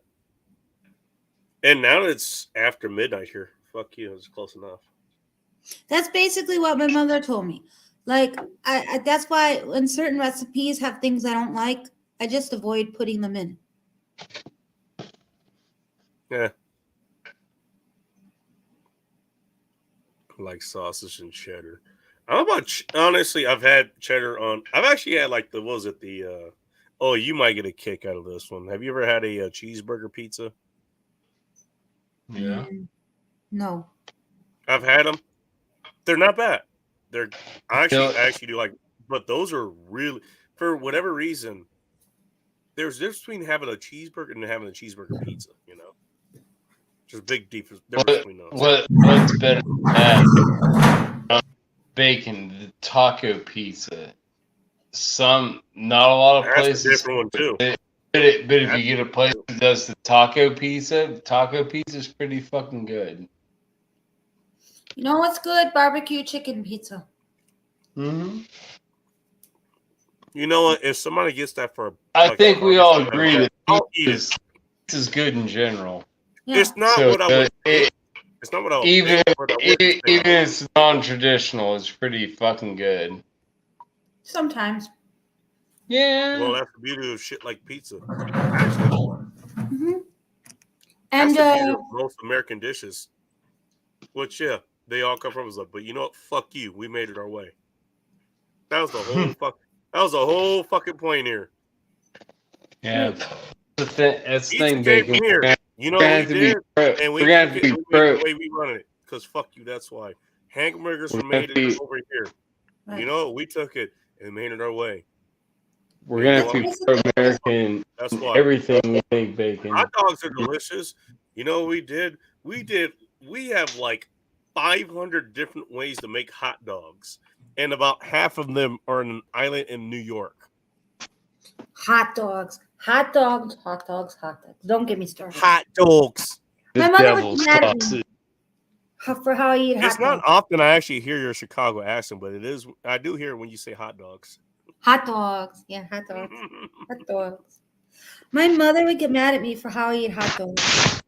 And now that it's after midnight here, fuck you, it's close enough. That's basically what my mother told me. Like, I that's why when certain recipes have things I don't like, I just avoid putting them in. Yeah. Like sausage and cheddar. I don't know about honestly, I've had cheddar on. I've actually had like what was it? Oh, you might get a kick out of this one. Have you ever had a cheeseburger pizza? Yeah. No. I've had them. They're not bad. They're I No. actually do like, but those are really, for whatever reason, there's a difference between having a cheeseburger and having a cheeseburger pizza. You know, just a big difference between those. What's better than that? Bacon, the taco pizza. Not a lot of That's a places. different one too. But if you get a place that does the taco pizza is pretty fucking good. You know what's good? Barbecue chicken pizza. Mm-hmm. You know what? If somebody gets that for, I think we all barbecue, agree that I'll eat it. pizza is good in general. Yeah. It's not So, what I would. It's not what I would. even pick, but I would if pick. it's non-traditional, it's pretty fucking good. Sometimes. Yeah. Well, that's the beauty of shit like pizza. Actually, Mm-hmm. that's And the beauty of most American dishes. Which, yeah, they all come from us. But you know what? Fuck you. We made it our way. That was the whole fuck. That was the whole fucking point here. Yeah. That's the thing, Pizza came Bacon. from here. You know what we did, and we We're gonna have to be pro. the way we run it. Because fuck you. That's why hamburgers were We're gonna made be- over here. Right. You know, we took it and made it our way. We're gonna have to be pro-American. That's why. Everything we think, Bacon. Hot dogs are delicious. You know what we did? We have like 500 different ways to make hot dogs. And about half of them are on an island in New York. hot dogs. Hot dogs. Hot dogs. Hot dogs. Don't get me started. Hot dogs. The My mother devil's was mad at me. sausage. For how I eat hot It's not dogs. often I actually hear your Chicago accent, but it is. I do hear it when you say hot dogs. Hot dogs. Yeah, hot dogs. Hot dogs. My mother would get mad at me for how I eat hot dogs.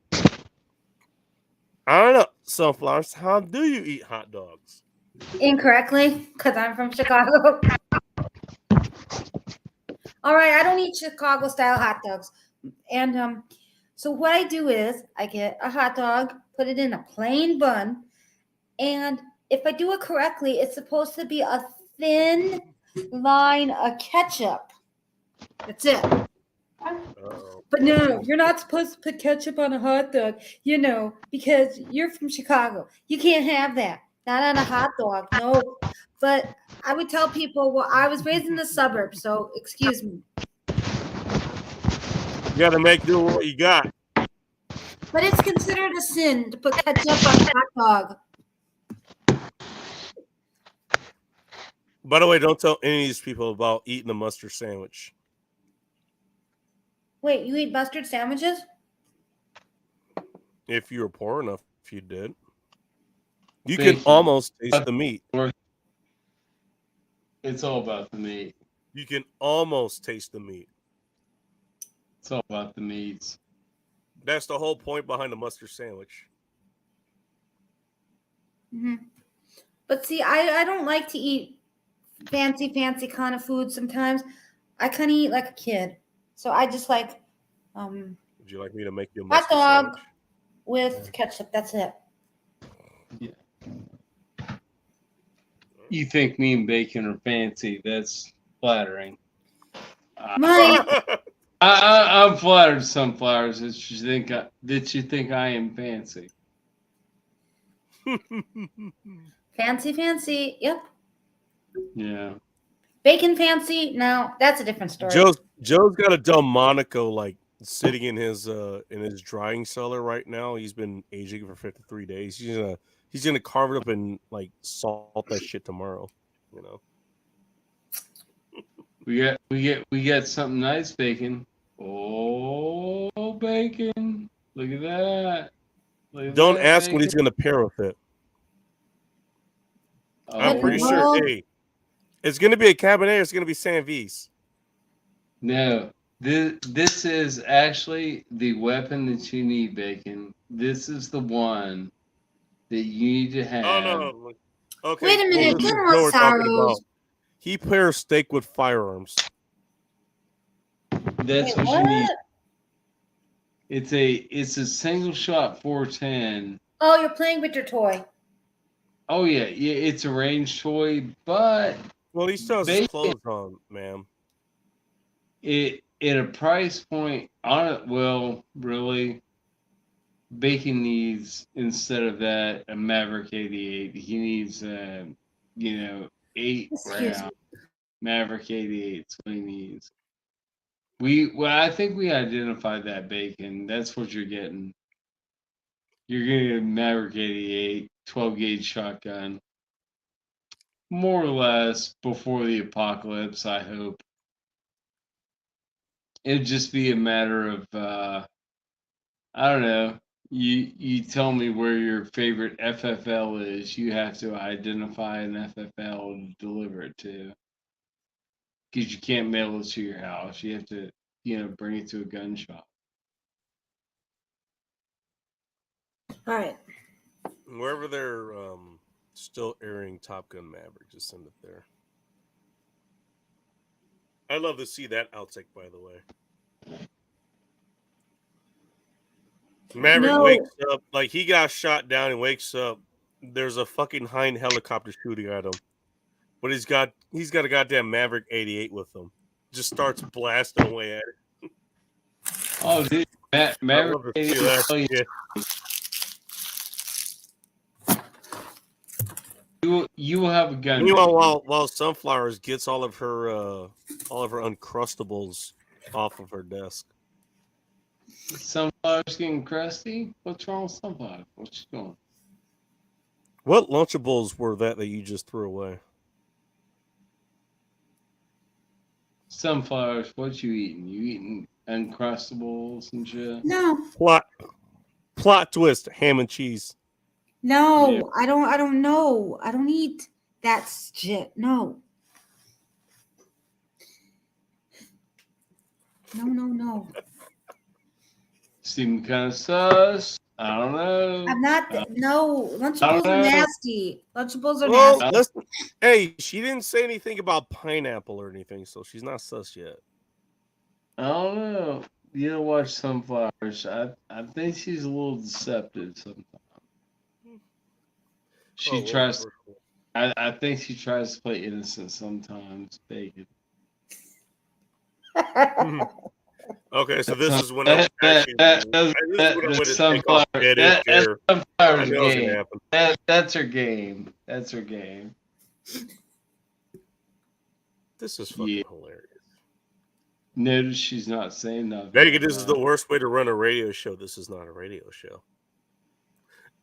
I don't know, Sunflowers. How do you eat hot dogs? Incorrectly, because I'm from Chicago. All right, I don't eat Chicago style hot dogs. And so what I do is I get a hot dog, put it in a plain bun, And if I do it correctly, it's supposed to be a thin line of ketchup. That's it. Uh-oh. But no, you're not supposed to put ketchup on a hot dog, because you're from Chicago. You can't have that. Not on a hot dog. No. But I would tell people, well, I was raised in the suburbs, so excuse me. You got to make do with what you got. But it's considered a sin to put ketchup on a hot dog. By the way, don't tell any of these people about eating a mustard sandwich. Wait, you eat mustard sandwiches? If you were poor enough, if you did. You Thank can you. almost taste the meat. It's all about the meat. You can almost taste the meat. It's all about the meats. That's the whole point behind the mustard sandwich. Mm-hmm. But see, I don't like to eat fancy kind of food sometimes. I kind of eat like a kid. So I just like Would you like me to make you a hot mustard dog sandwich? with ketchup. That's it. You think me and bacon are fancy? That's flattering. Mike, I'm flattered, Sunflowers, that you think I am fancy. fancy. Yep. Yeah. Bacon fancy. No, that's a different story. Joe's got a Delmonico like sitting in his drying cellar right now. He's been aging for 53 days. He's gonna carve it up and like salt that shit tomorrow. You know. We got something nice, bacon. Oh, bacon! Look at that. Don't ask what he's gonna pair with it. I'm pretty Well- sure. Hey, it's gonna be a Cabernet. Or it's gonna be Sanvis. No, this is actually the weapon that you need, bacon. This is the one that you need to have. Oh no. Okay. Wait a minute, this is General what we're talking Sorrows. about. He pairs steak with firearms. That's Wait, what you need. what? It's a single shot 410. Oh, you're playing with your toy. Oh yeah, it's a range toy, but Well, he still has his Bacon. clothes on, ma'am. it at a price point on it. Well, really, bacon needs, instead of that, a Maverick 88. He needs 8 Excuse round Maverick 88. That's what he needs. I think we identified that, bacon. That's what you're getting. You're getting a Maverick 88 12 gauge shotgun, more or less before the apocalypse. I hope it'd just be a matter of I don't know. You tell me where your favorite FFL is. You have to identify an FFL to deliver it to, because you can't mail it to your house. You have to, bring it to a gun shop. All right. Wherever they're still airing Top Gun Maverick, just send it there. I'd love to see that outtake, by the way. Maverick wakes up, like he got shot down and wakes up. There's a fucking Hind helicopter shooting at him. But he's got a goddamn Maverick 88 with him. Just starts blasting away at it. Oh, dude, Maverick I'd love to see that 88. shit. You will have a gun. Meanwhile, while Sunflowers gets all of her Uncrustables off of her desk. Sunflowers getting crusty? What's wrong with Sunflower? What's she doing? What Lunchables were that you just threw away? Sunflowers, what you eating? You eating Uncrustables and shit? No, Plot twist: ham and cheese. no, Yeah. I don't know. I don't eat that shit. No. No. Seem kind of sus. I don't know. I'm not. No, I Lunchables don't are know. nasty. Lunchables are Well, nasty. listen. Hey, she didn't say anything about pineapple or anything, so she's not sus yet. I don't know. You don't watch Sunflowers. I think she's a little deceptive sometimes. She what tries. was the- I think she tries to play innocent sometimes. Bacon. Okay, so this is when I That, actually that, this is when I went to take off dead that's chair. I Sunflower's knew it was gonna game. happen. That's her game. That's her game. This is fucking Yeah. hilarious. Notice she's not saying nothing. Megan, this is the worst way to run a radio show. This is not a radio show.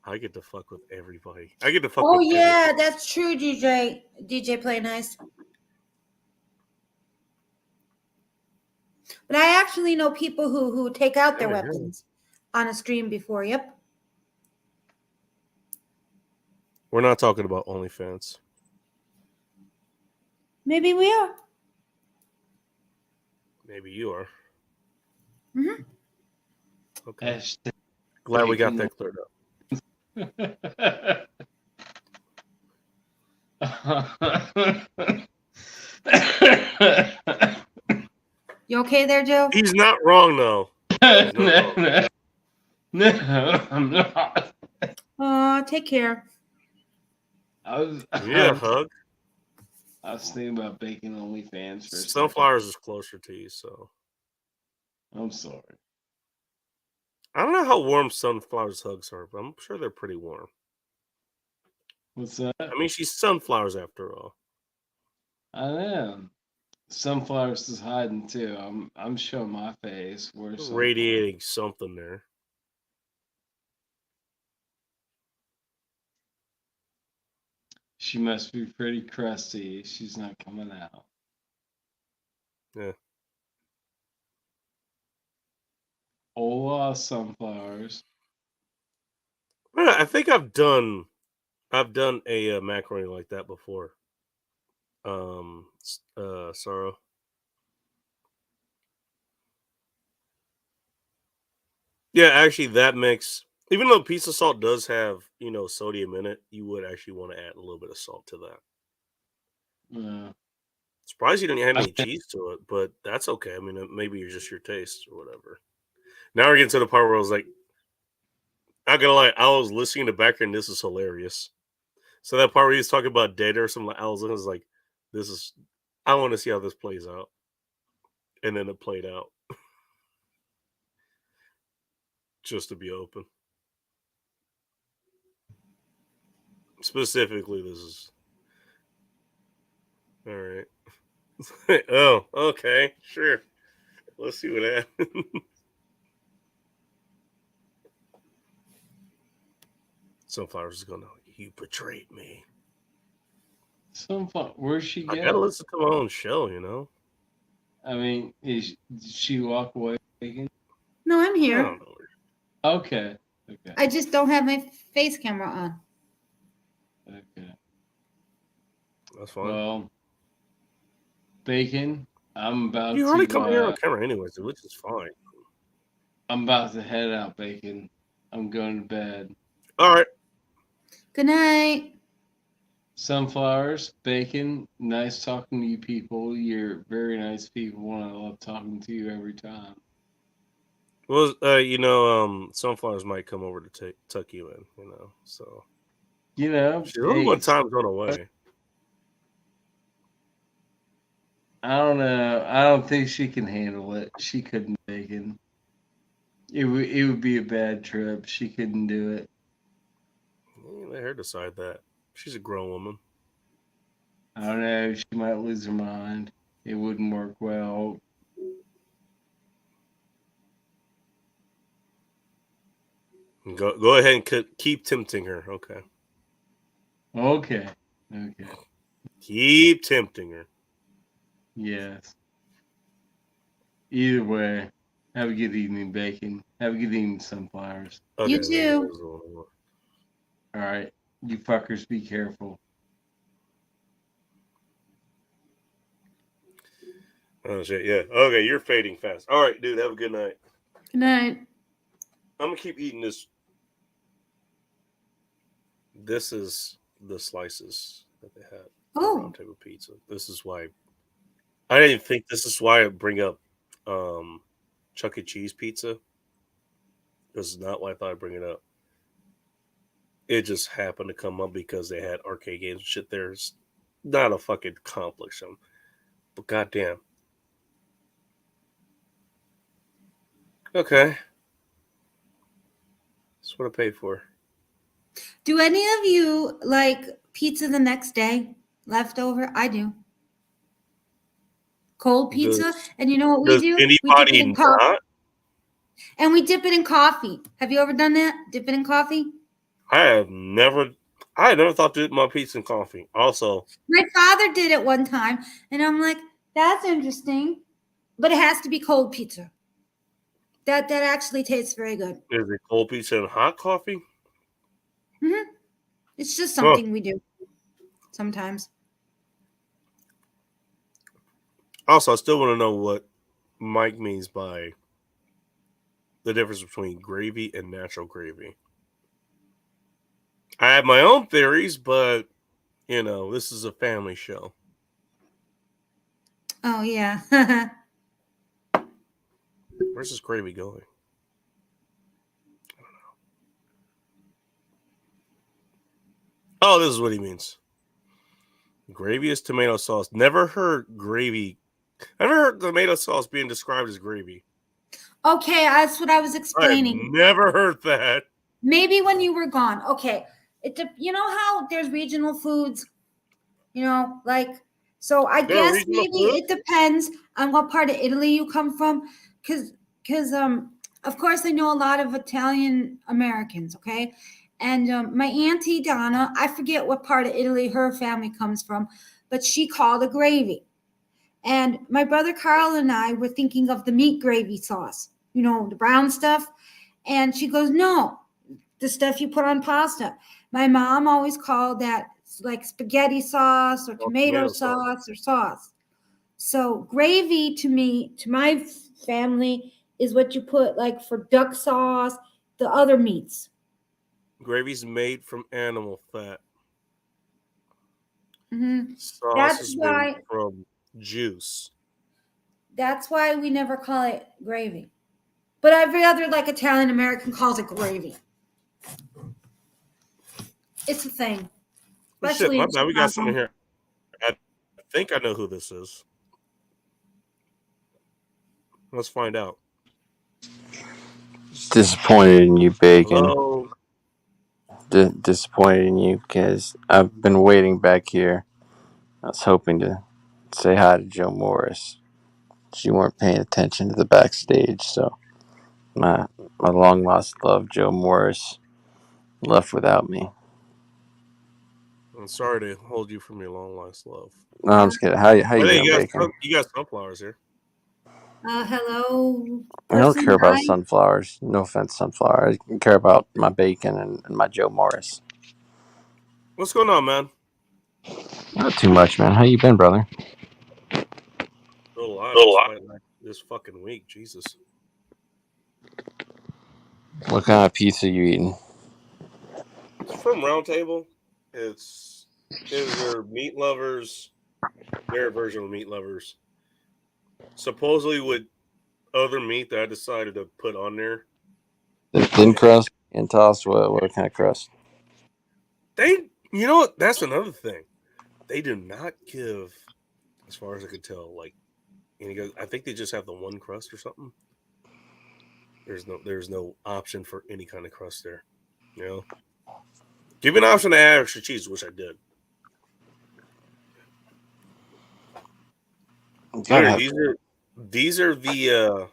I get to fuck with everybody. I get to fuck Oh with yeah, everybody. that's true, DJ. DJ Play Nice. But I actually know people who take out their Oh, yeah. weapons on a stream before. Yep. We're not talking about OnlyFans. Maybe we are. Maybe you are. Mhm. Okay. Hashtag Glad we got that cleared up. You okay there, Joe? He's not wrong though. No, I'm not. Take care. Yeah, hug. I was thinking about baking OnlyFans for a second. Sunflowers is closer to you, so I'm sorry. I don't know how warm Sunflowers hugs are, but I'm sure they're pretty warm. What's that? I mean, she's Sunflowers after all. I am. Sunflowers is hiding too. I'm showing my face. Where's Radiating something there. She must be pretty crusty. She's not coming out. Yeah. Hola, Sunflowers. Yeah, I think I've done a macaroni like that before. Sorrow. Yeah, actually, that mix. Even though pizza salt does have sodium in it, you would actually want to add a little bit of salt to that. Yeah. Surprised you didn't add any cheese to it, but that's okay. I mean, maybe it's just your taste or whatever. Now we're getting to the part where I was like, not gonna lie, I was listening to Becker and this is hilarious. So that part where he was talking about data or something, I was like, I want to see how this plays out. And then it played out. Just to be open. Specifically, this is all right. Oh, okay, sure. Let's see what happens. Sunflowers is gonna. You betrayed me. Sunflower. Where's she I go? gotta listen to my own show, I mean, did she walk away? Bacon? No, I'm I here. don't know. Okay. Okay. I just don't have my face camera on. Okay. That's fine. Well, Bacon, I'm about You already to. come here on camera anyways, which is fine. I'm about to head out, Bacon. I'm going to bed. All right. Good night. Sunflowers, Bacon, nice talking to you people. You're very nice people, and I love talking to you every time. Well, Sunflowers might come over to tuck you in, so. You know, She's only one time zone away. I don't know. I don't think she can handle it. She couldn't, Bacon. It would be a bad trip. She couldn't do it. Let her decide that. She's a grown woman. I don't know. She might lose her mind. It wouldn't work well. Go ahead and keep tempting her. Okay. Okay. Keep tempting her. Yes. Either way, have a good evening, Bacon. Have a good evening, Sunflowers. You too. All right. You fuckers be careful. Oh shit! Yeah. Okay, you're fading fast. All right, dude. Have a good night. Good night. I'm gonna keep eating this. This is the slices that they have. Oh. Round table pizza. This is why I didn't think this is why I bring up Chuck E. Cheese pizza. This is not why I thought I'd bring it up. It just happened to come up because they had arcade games and shit there. It's not a fucking conflict, but goddamn. Okay. That's what I paid for. Do any of you like pizza the next day? Leftover? I do. Cold pizza. Does, And you know what we does do? We dip it anybody in coffee. not? And we dip it in coffee. Have you ever done that? Dip it in coffee? I had never thought to dip my pizza in coffee. Also, My father did it one time, and I'm like, that's interesting. But it has to be cold pizza. That actually tastes very good. is it cold pizza and hot coffee? It's just something we do sometimes. Also, I still want to know what Mike means by the difference between gravy and natural gravy. I have my own theories, but this is a family show. Oh, yeah. Where's this gravy going? I don't know. Oh, this is what he means. Gravy is tomato sauce. Never heard gravy. I never heard tomato sauce being described as gravy. Okay, that's what I was I've explaining. never heard that. Maybe when you were gone. Okay. You know how there's regional foods? So I There are guess regional maybe foods? it depends on what part of Italy you come from. Because of course I know a lot of Italian Americans, okay? And my auntie Donna, I forget what part of Italy her family comes from, but she called it gravy. And my brother Carl and I were thinking of the meat gravy sauce, the brown stuff. And she goes, no, the stuff you put on pasta. My mom always called that like spaghetti sauce or tomato sauce or sauce. So gravy to me, to my family, is what you put like for duck sauce, the other meats. Gravy's made from animal fat. Mm-hmm. Sauce That's is why- made from juice. That's why we never call it gravy. But every other like Italian American calls it gravy. It's a thing. Oh, shit, Especially my in bad. We got Chicago. someone here. I think I know who this is. Let's find out. Disappointed in you, Bacon. Hello. Disappointed in you because I've been waiting back here. I was hoping to say hi to Joe Morris. You weren't paying attention to the backstage, so my long lost love, Joe Morris, left without me. I'm sorry to hold you from your long lost love. No, I'm just kidding. How you I doing, think Bacon? you got sunflowers here. Hello. I don't person. care about Hi. sunflowers. No offense, sunflower. I care about my bacon and my Joe Morris. What's going on, man? Not too much, man. How you been, brother? A little lot. This fucking week, Jesus. What kind of pizza you eating? From Round Table, it's their meat lovers, their version of meat lovers. Supposedly with other meat that I decided to put on there. The thin crust and tossed. What kind of crust? You know what? That's another thing. They do not give, as far as I could tell, like I think they just have the one crust or something. There's no option for any kind of crust there. Give me an option to add extra cheese, which I did. These are the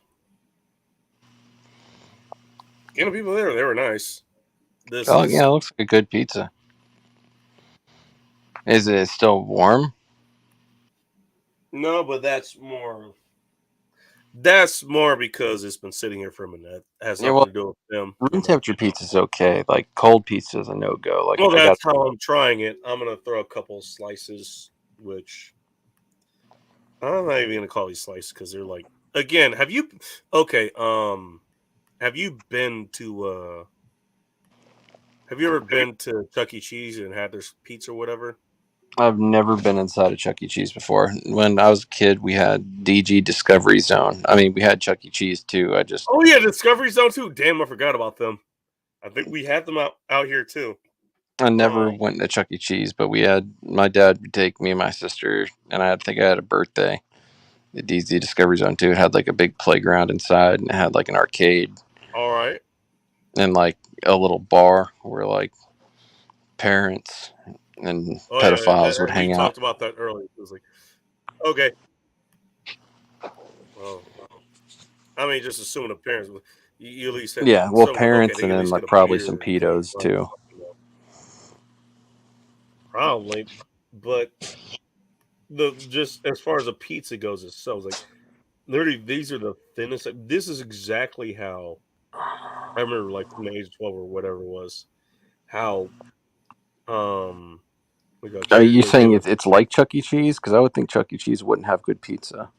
people there. They were nice. Yeah, it looks like a good pizza. Is it still warm? No, but that's more. That's more because it's been sitting here for a minute. That has nothing to do with them. Room temperature pizza's okay. Like cold pizza is a no go. Like, well, that's how I'm trying it. I'm gonna throw a couple slices, which I'm not even gonna call these slices because they're like. Again, have you? Okay. Have you been to? Have you ever been to Chuck E. Cheese and had their pizza or whatever? I've never been inside a Chuck E. Cheese before. When I was a kid, we had DG Discovery Zone. I mean, we had Chuck E. Cheese too. Oh yeah, Discovery Zone too. Damn, I forgot about them. I think we had them out here too. I never went to Chuck E. Cheese, but my dad would take me and my sister, and I think I had a birthday at DZ Discovery Zone too. It had like a big playground inside, and it had like an arcade All right. and like a little bar where like parents and Oh yeah, pedophiles would we hang out. talked about that earlier. It was like, okay. Well, I mean, just assuming the parents, you at least had Yeah, well, some. Okay, parents they and can at then least like get a probably beer some and candy. pedos too. Probably, but just as far as a pizza goes itself, like literally these are the thinnest. This is exactly how I remember, like from the age of 12 or whatever it was, how we got Are Jerry you was saying doing. it's like Chuck E. Cheese? Because I would think Chuck E. Cheese wouldn't have good pizza.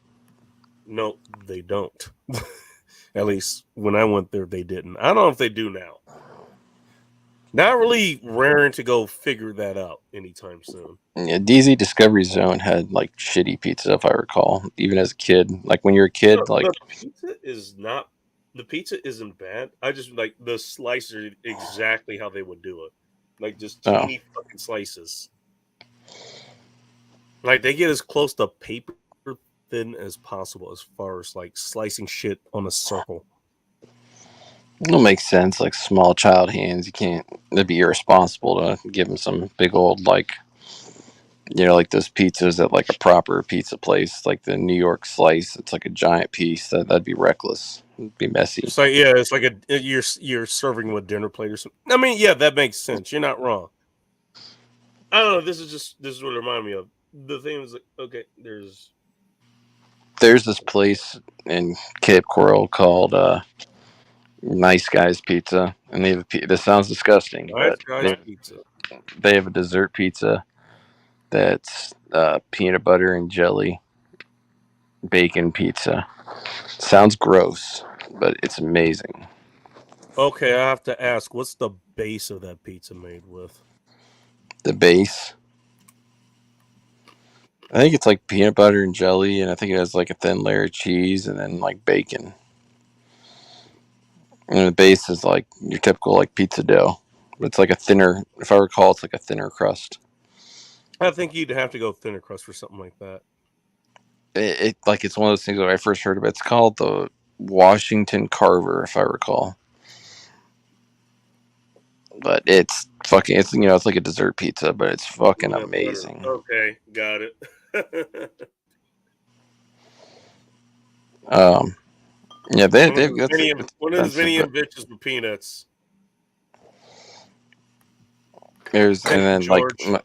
No, they don't. At least when I went there, they didn't. I don't know if they do now. Not really raring to go figure that out anytime soon. Yeah, DZ Discovery Zone had like shitty pizza, if I recall, even as a kid. Like when you're a kid, like The pizza isn't bad. I just like the slices are exactly how they would do it. Like just teeny fucking slices. Like they get as close to paper thin as possible as far as like slicing shit on a circle. it'll make sense. Like small child hands, you can't. That'd be irresponsible to give them some big old like, like those pizzas at like a proper pizza place, like the New York slice. It's like a giant piece. That'd be reckless. It'd be messy. It's like it's like you're serving with dinner plate or something. I mean, yeah, that makes sense. You're not wrong. I don't know. This is what it reminded me of. The thing is, like, okay, there's this place in Cape Coral called Nice Guys Pizza, and they have this sounds disgusting, Nice but Guys Pizza. they have a dessert pizza that's peanut butter and jelly bacon pizza. Sounds gross, but it's amazing. Okay, I have to ask, what's the base of that pizza made with? The base, I think it's like peanut butter and jelly, and I think it has like a thin layer of cheese and then like bacon. And the base is like your typical like pizza dough. It's like a thinner, if I recall, it's like a thinner crust. I think you'd have to go thinner crust for something like that. It like it's one of those things that I first heard of. It's called the Washington Carver, if I recall. But it's fucking. It's it's like a dessert pizza, but it's fucking amazing. Okay, got it. Yeah, they've got one of those mini bitches with peanuts. There's and then George. like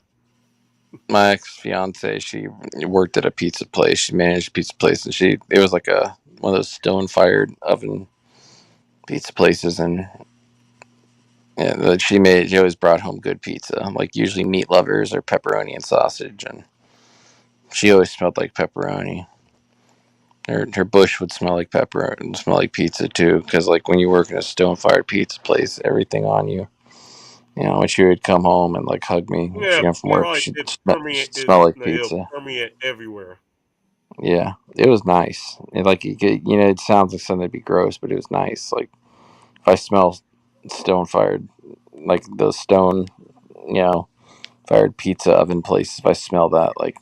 my ex fiance, she worked at a pizza place. She managed a pizza place, and it was like one of those stone fired oven pizza places, and yeah, like she always brought home good pizza, like usually meat lovers or pepperoni and sausage, and she always smelled like pepperoni. Her bush would smell like pepperoni and smell like pizza too, because like when you work in a stone fired pizza place, everything on you. When she would come home and like hug me, she came from work, she'd smell like pizza. Permeate everywhere. Yeah, it was nice. And like it sounds like something that'd be gross, but it was nice. Like if I smell stone fired, like those stone, fired pizza oven places, if I smell that, like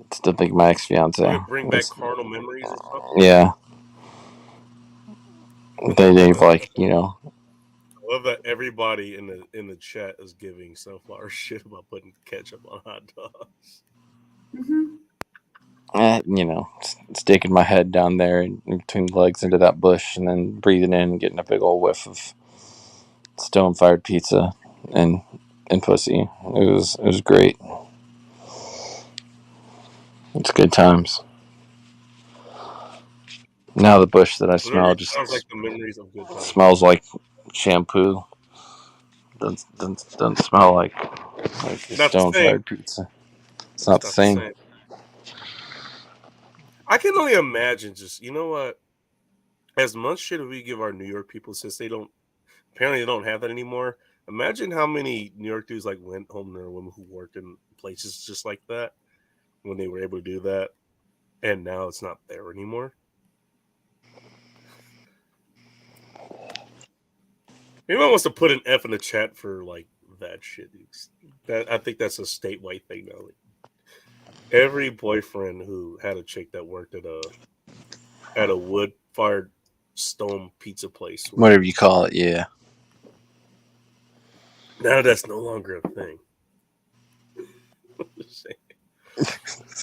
it's the big my ex fiance. Bring back carnal memories and stuff. Yeah, they've like I love that everybody in the chat is giving sunflower shit about putting ketchup on hot dogs. Sticking my head down there in between the legs into that bush, and then breathing in and getting a big old whiff of stone fired pizza and pussy. It was great. It's good times. Now the bush that I smell just sounds like the memories of good times. Smells like shampoo. Doesn't smell like stone fired pizza. It's not the same. I can only imagine just, you know what? As much shit as we give our New York people, since they don't have that anymore. Imagine how many New York dudes like went home to their women who worked in places just like that when they were able to do that, and now it's not there anymore. Anyone wants to put an F in the chat for like that shit. I think that's a statewide thing now. Every boyfriend who had a chick that worked at a wood-fired stone pizza place. Whatever you call it, yeah. Now that's no longer a thing.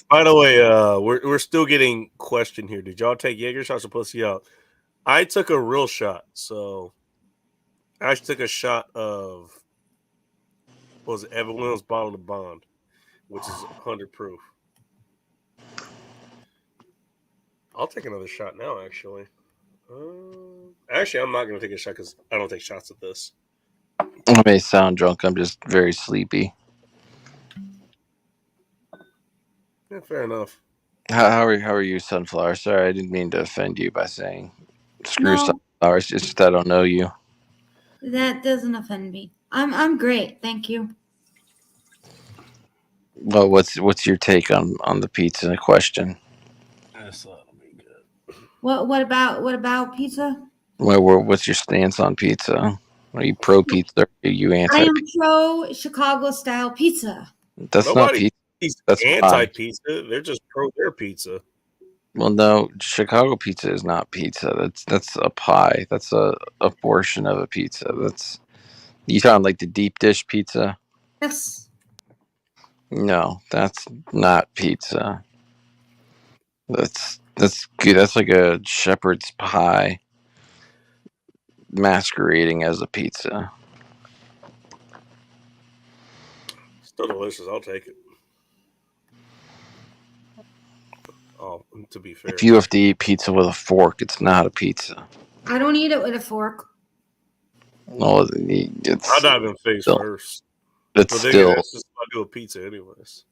By the way, we're still getting questioned here. Did y'all take Jaeger shots or pussy out? I took a real shot. So I actually took a shot of what was it, Evan Williams bottle of Bond, which is 100 proof. I'll take another shot now. Actually, I'm not going to take a shot because I don't take shots at this. I may sound drunk. I'm just very sleepy. Yeah, fair enough. How are you, Sunflower? Sorry, I didn't mean to offend you by saying screw No. Sunflower. It's just that I don't know you. That doesn't offend me. I'm great, thank you. Well, what's your take on the pizza in question? That's not be good. What about pizza? What's your stance on pizza? Are you pro pizza? Or are you I anti? am pro Chicago style pizza. That's not Nobody pizza. He's That's anti-pizza. They're just pro their pizza. Well, no, Chicago pizza is not pizza. That's a pie. That's a portion of a pizza. You talking like the deep dish pizza? Yes. No, that's not pizza. That's good. That's like a shepherd's pie masquerading as a pizza. Still delicious. I'll take it. Oh, to be fair, If you have to eat pizza with a fork, it's not a pizza. I don't eat it with a fork. No, it's I'll dive in face still- first. it's But then still again, that's just how I do a pizza, anyways.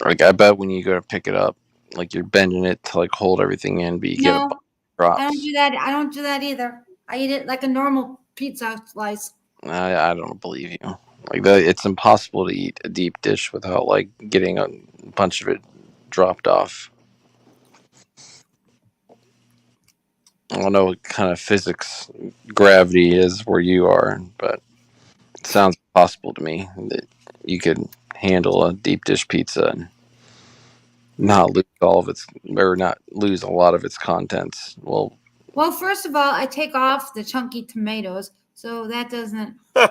like I bet when you go to pick it up, like you're bending it to like hold everything in, but you get a No, bunch of drops. I don't do that. I don't do that either. I eat it like a normal pizza slice. I don't believe you. Like that, it's impossible to eat a deep dish without like getting a bunch of it dropped off. I don't know what kind of physics gravity is where you are, but it sounds possible to me that you could handle a deep dish pizza and not lose not lose a lot of its contents. Well, First of all, I take off the chunky tomatoes, so that doesn't cause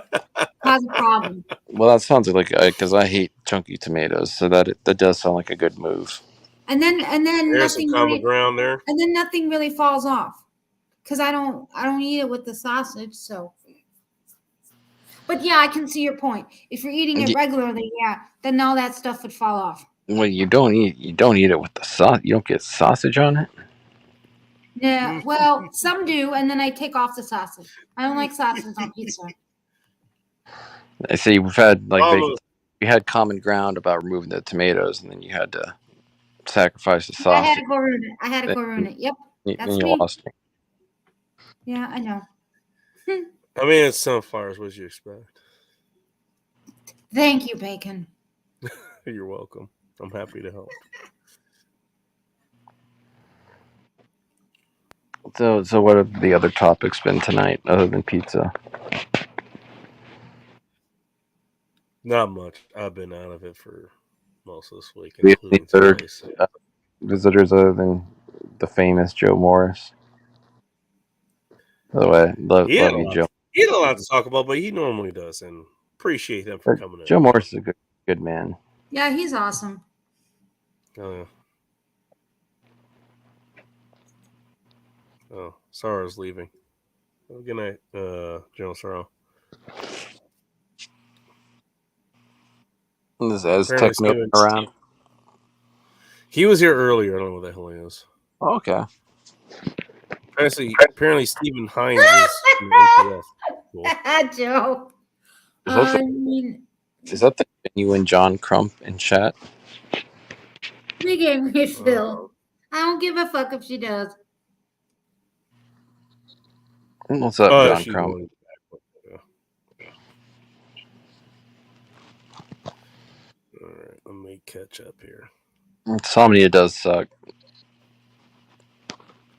a problem. that sounds like because I hate chunky tomatoes, so that does sound like a good move. And then There's some nothing common really, ground there. and then nothing really falls off because I don't eat it with the sausage. So, but yeah, I can see your point. If you're eating it regularly, yeah, then all that stuff would fall off. Well, you don't eat it with the sauce. You don't get sausage on it. Yeah, well, some do, and then I take off the sausage. I don't like sausage on pizza. I see. We've had Oh, we had common ground about removing the tomatoes, and then you had to sacrifice the I had sausage. to go ruin it. I had to go ruin it. Yep, And that's you me. lost me. Yeah, I know. I mean, it's sunflowers. What you expect? Thank you, Bacon. You're welcome. I'm happy to help. So what have the other topics been tonight other than pizza? Not much. I've been out of it for most of this week, We have including any other today. So. visitors other than the famous Joe Morris? By the way, love He had, you, Joe. he had a lot to talk about, but he normally does, and appreciate him for coming in. Joe Morris is a good man. Yeah, he's awesome. Oh, yeah. Oh, Sarah's leaving. Oh, good night, General Sorrow. Is Apparently Techno Steven- around? He was here earlier. I don't know what the hell he is. Oh, okay. Apparently Stephen Hines is in the ATF. Cool. Joe. Is that, I mean, is that the genuine John Crump in chat? she gave me a fill. I don't give a fuck if she does. What's up, Oh, John she's Crump? going back. All right, let me catch up here. Insomnia does suck.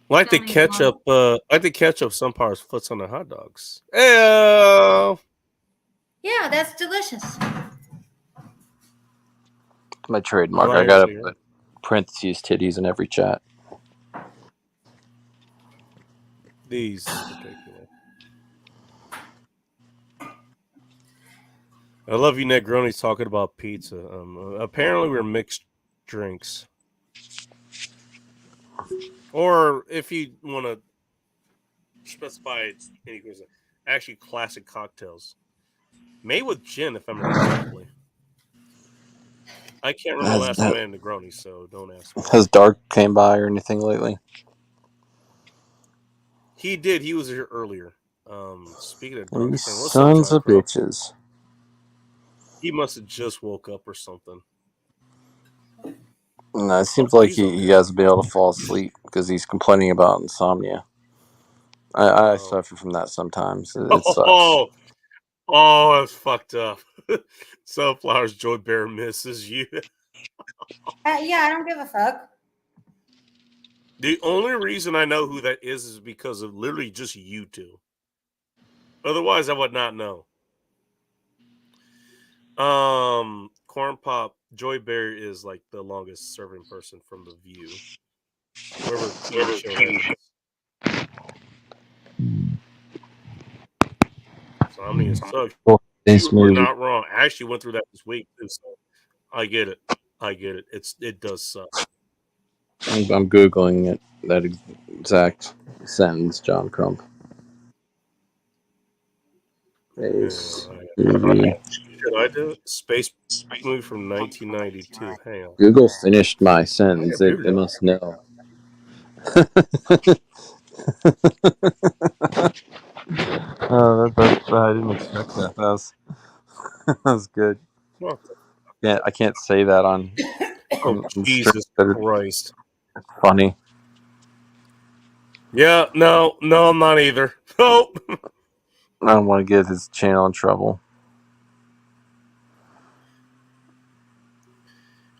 Like the ketchup. Like the ketchup. Some parts puts on the hot dogs. Hey, Yeah, that's delicious. My trademark. I Lions gotta here. put parentheses titties in every chat. These in particular. I love you, Negroni's talking about pizza. Apparently we're mixed drinks, or if you want to specify any reason, actually classic cocktails made with gin, if I remember correctly. I can't remember the last time I had Negroni, so don't ask me. Has Dark came by or anything lately? He did. He was here earlier. Speaking of You Dark, saying, what's up, sons John of Crow? bitches. He must have just woke up or something. No, it seems like He's he okay. hasn't been able to fall asleep because he's complaining about insomnia. I Oh. suffer from that sometimes. It sucks. Oh, that's fucked up. Sunflowers, Joy Bear misses you. Yeah, I don't give a fuck. The only reason I know who that is because of literally just you two. Otherwise, I would not know. Corn Pop, Joy Bear is like the longest serving person from The View. Whoever TV show that is. So I mean, so you were not wrong. I actually went through that this week too, so I get it. It does suck. I'm googling it. That exact sentence, John Crump. Space movie. Should I do it? Space movie from 1992. Hang on. Google finished my sentence. It must know. Oh, I didn't expect that. That was good. Yeah, I can't say that on. Oh, Jesus Christ! It's funny. Yeah, no, I'm not either. Nope. I don't want to get his channel in trouble.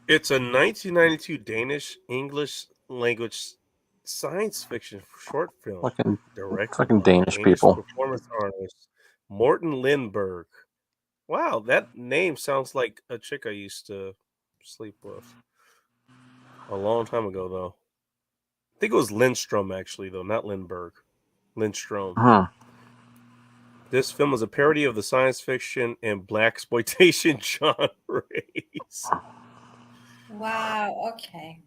It's a 1992 Danish English language science fiction short film. Fucking Danish people. Performance artist Morten Lindberg. Wow, that name sounds like a chick I used to sleep with a long time ago, though. I think it was Lindstrom, actually, though, not Lindbergh. Lindstrom. Huh. This film is a parody of the science fiction and blaxploitation genres. Wow. Okay.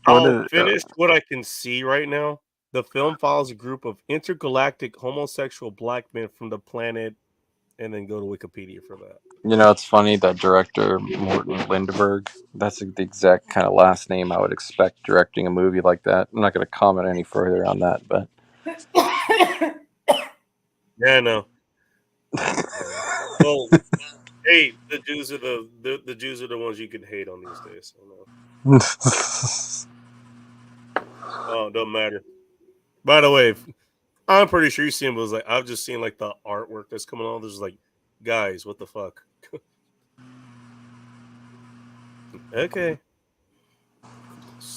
I'll finish what I can see right now. The film follows a group of intergalactic homosexual black men from the planet, and then go to Wikipedia for that. You know, it's funny that director Morten Lindberg, that's the exact kind of last name I would expect directing a movie like that. I'm not going to comment any further on that, but yeah, I know. Well, hey, the Jews are the Jews are the ones you can hate on these days. I know. Oh, doesn't matter. By the way, I'm pretty sure you seen it was like I've just seen like the artwork that's coming on. There's like, guys, what the fuck? Okay.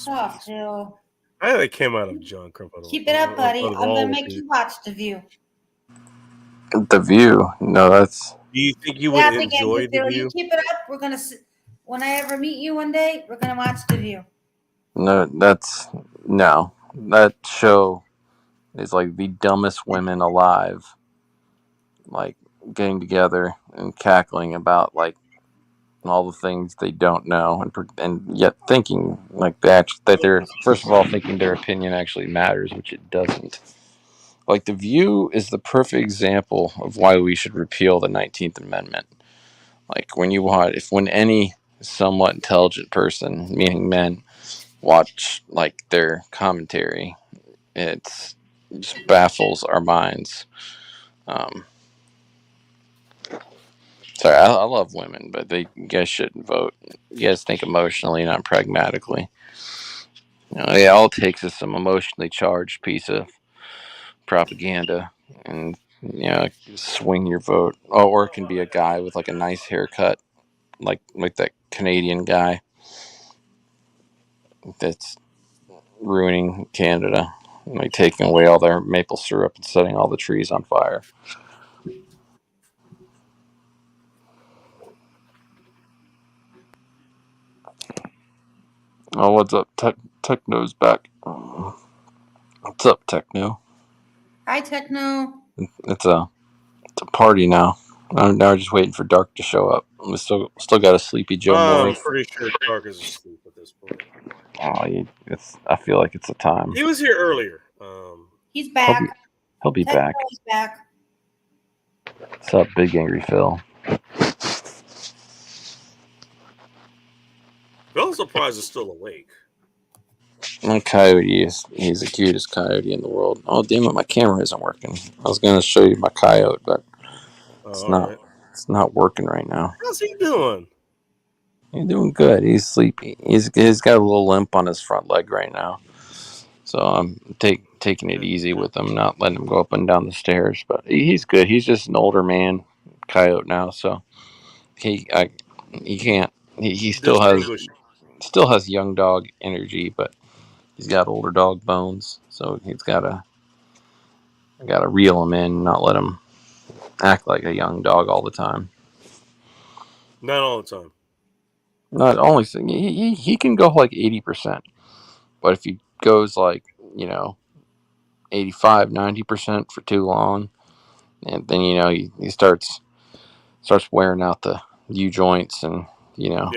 Oh, Phil. I think it came out of John Crump. Keep it up, buddy. I'm gonna make you watch The View. The View? No, that's. Do you think you would enjoy The View? You keep it up. We're gonna. When I ever meet you one day, we're gonna watch The View. No, that show is like the dumbest women alive, like getting together and cackling about like all the things they don't know, and yet thinking like that they're first of all thinking their opinion actually matters, which it doesn't. Like The View is the perfect example of why we should repeal the 19th Amendment. Like when any somewhat intelligent person, meaning men, watch like their commentary, it just baffles our minds. Sorry, I love women, but you guys shouldn't vote. You guys think emotionally, not pragmatically. All it takes is some emotionally charged piece of propaganda, and swing your vote. Oh, or it can be a guy with like a nice haircut, like that Canadian guy that's ruining Canada, like taking away all their maple syrup and setting all the trees on fire. Oh, what's up? Techno's back. What's up, Techno? Hi, Techno. It's a party now. Now we're just waiting for Dark to show up. We still got a sleepy Joe I'm Morris. pretty sure Dark is asleep at this point. Oh, I feel like it's a time. He was here earlier. He's back. He'll be Techno back. is back. What's up, Big Angry Phil? Phil's surprised is still awake. And Coyote he's the cutest coyote in the world. Oh damn it, my camera isn't working. I was gonna show you my coyote, but it's not. Right. It's not working right now. How's he doing? He's doing good. He's sleepy. He's got a little limp on his front leg right now, so I'm taking it easy with him, not letting him go up and down the stairs. But he's good. He's just an older man coyote now, so he can't. He still has young dog energy, but he's got older dog bones, so he's gotta reel him in, not let him act like a young dog all the time. Not all the time. Not only thing he can go like 80%, but if he goes like 85, 90% for too long, and then he starts wearing out the U joints, and Yeah.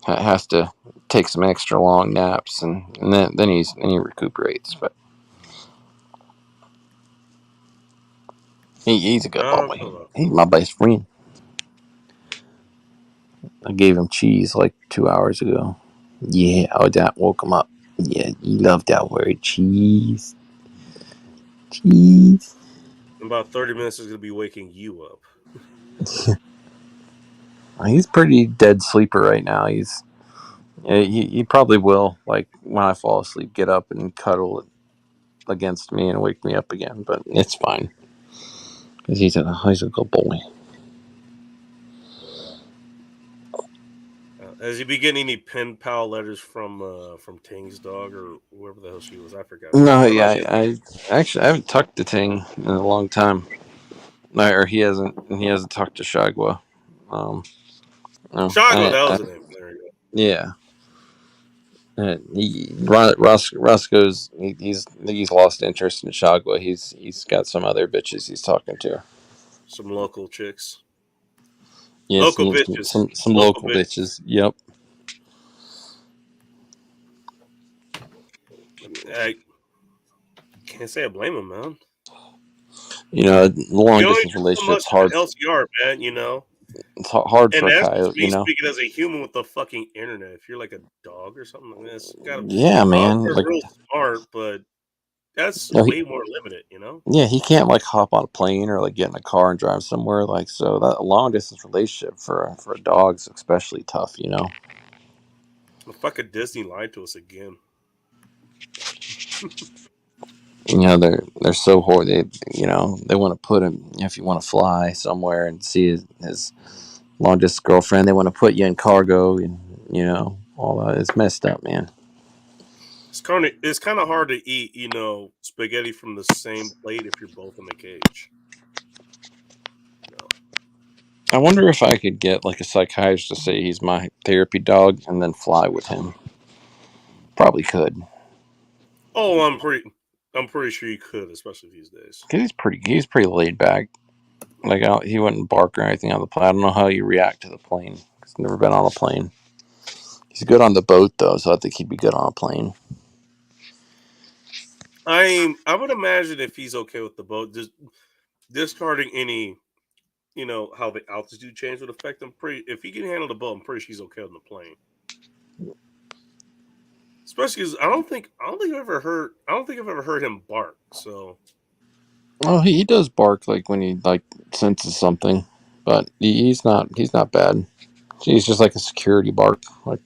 has to take some extra long naps, and then he recuperates, but. He's a good boy. He's my best friend. I gave him cheese like 2 hours ago. Yeah, that woke him up. Yeah, you love that word, cheese. Cheese. In about 30 minutes is going to be waking you up. He's pretty dead sleeper right now. He probably will, like when I fall asleep, get up and cuddle against me and wake me up again. But it's fine because he's a good boy. Has he been getting any pen pal letters from Ting's dog or whoever the hell she was? I forgot. No, yeah, I haven't talked to Ting in a long time. Or he hasn't talked to Shagwa. Shagwa, that was the name. There you go. Yeah. Roscoe's he's lost interest in Shagwa. He's got some other bitches he's talking to. Some local chicks. Yeah, local bitches. Some local bitches. Yep. I can't say I blame him, man. Long distance relationship's hard. LCR, man. It's hard for a coyote. Speaking as a human with the fucking internet, if you're like a dog or something like this, yeah, man. Like, real smart, but that's way more limited, Yeah, he can't like hop on a plane or like get in a car and drive somewhere. Like, so that long distance relationship for a dog's especially tough. The fucking Disney lied to us again. They're so horrible. They want to put him. If you want to fly somewhere and see his long distance girlfriend, they want to put you in cargo, and all that. It's messed up, man. It's kind of hard to eat, spaghetti from the same plate if you're both in the cage. I wonder if I could get like a psychiatrist to say he's my therapy dog and then fly with him. Probably could. Oh, I'm pretty sure you could, especially these days. He's pretty laid back. Like he wouldn't bark or anything on the plane. I don't know how you react to the plane. He's never been on a plane. He's good on the boat though, so I think he'd be good on a plane. I would imagine if he's okay with the boat, just discarding any, how the altitude change would affect him. If he can handle the boat, I'm pretty sure he's okay on the plane. Especially because I don't think I've ever heard him bark. So, oh, he does bark like when he like senses something, but he's not bad. He's just like a security bark, like.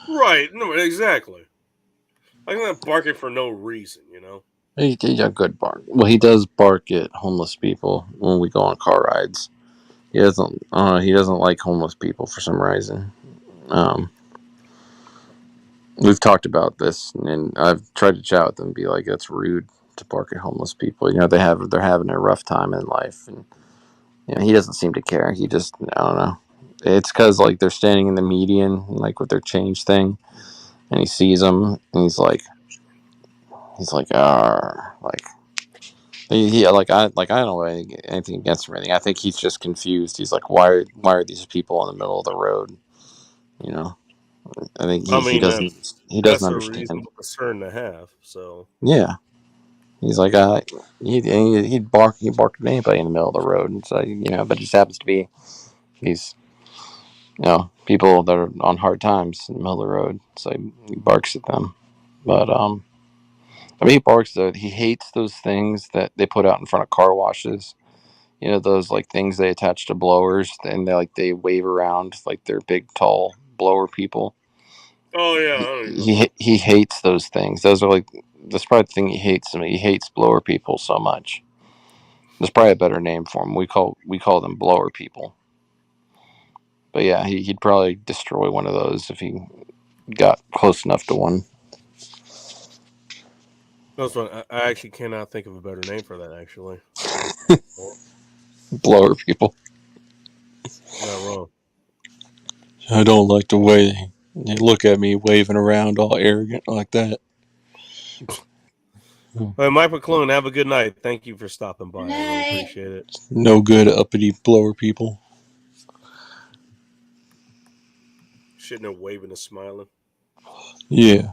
Right. No, exactly. I'm not barking for no reason, He's a good bark. Well, he does bark at homeless people when we go on car rides. He doesn't like homeless people for some reason. We've talked about this, and I've tried to chat with him and be like, that's rude to bark at homeless people. They're having a rough time in life, and he doesn't seem to care. He just, I don't know. It's because like they're standing in the median, like with their change thing, and he sees them, and he's like, like he I don't know anything against him or anything. I think he's just confused. He's like, why are these people in the middle of the road? You know, I think I he mean, doesn't that's a understand. reasonable concern to have. So Yeah, he's like, he'd bark at anybody in the middle of the road, and so but it just happens to be these people that are on hard times in the middle of the road, so he barks at them. But I mean, he barks though. He hates those things that they put out in front of car washes. Those like things they attach to blowers, and they wave around like they're big, tall blower people. oh yeah, I don't even know. He hates those things. Those are like that's probably the thing he hates. I mean, he hates blower people so much. There's probably a better name for them. We call them blower people. But yeah, he'd probably destroy one of those if he got close enough to one. That's one. I actually cannot think of a better name for that. Actually, Blower people. not wrong. I don't like the way they look at me waving around all arrogant like that. All right, Mike McClune, have a good night. Thank you for stopping by. I really Night. appreciate it. No good uppity blower people. Sitting there waving and smiling. Yeah.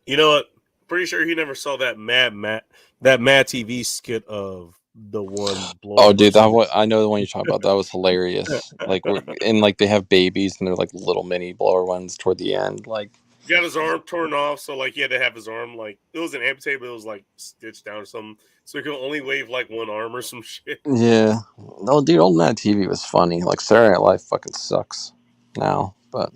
You know what? Pretty sure he never saw that Mad TV skit of the one blower. Oh, dude, I know the one you're talking about. That was hilarious. Like they have babies and they're like little mini blower ones toward the end. Like got his arm torn off, so like he had to have his arm like it was an amputated, but it was like stitched down or something, so he could only wave like one arm or some shit. yeah, no, dude, old Mad TV was funny. Like Saturday Night Live fucking sucks now, but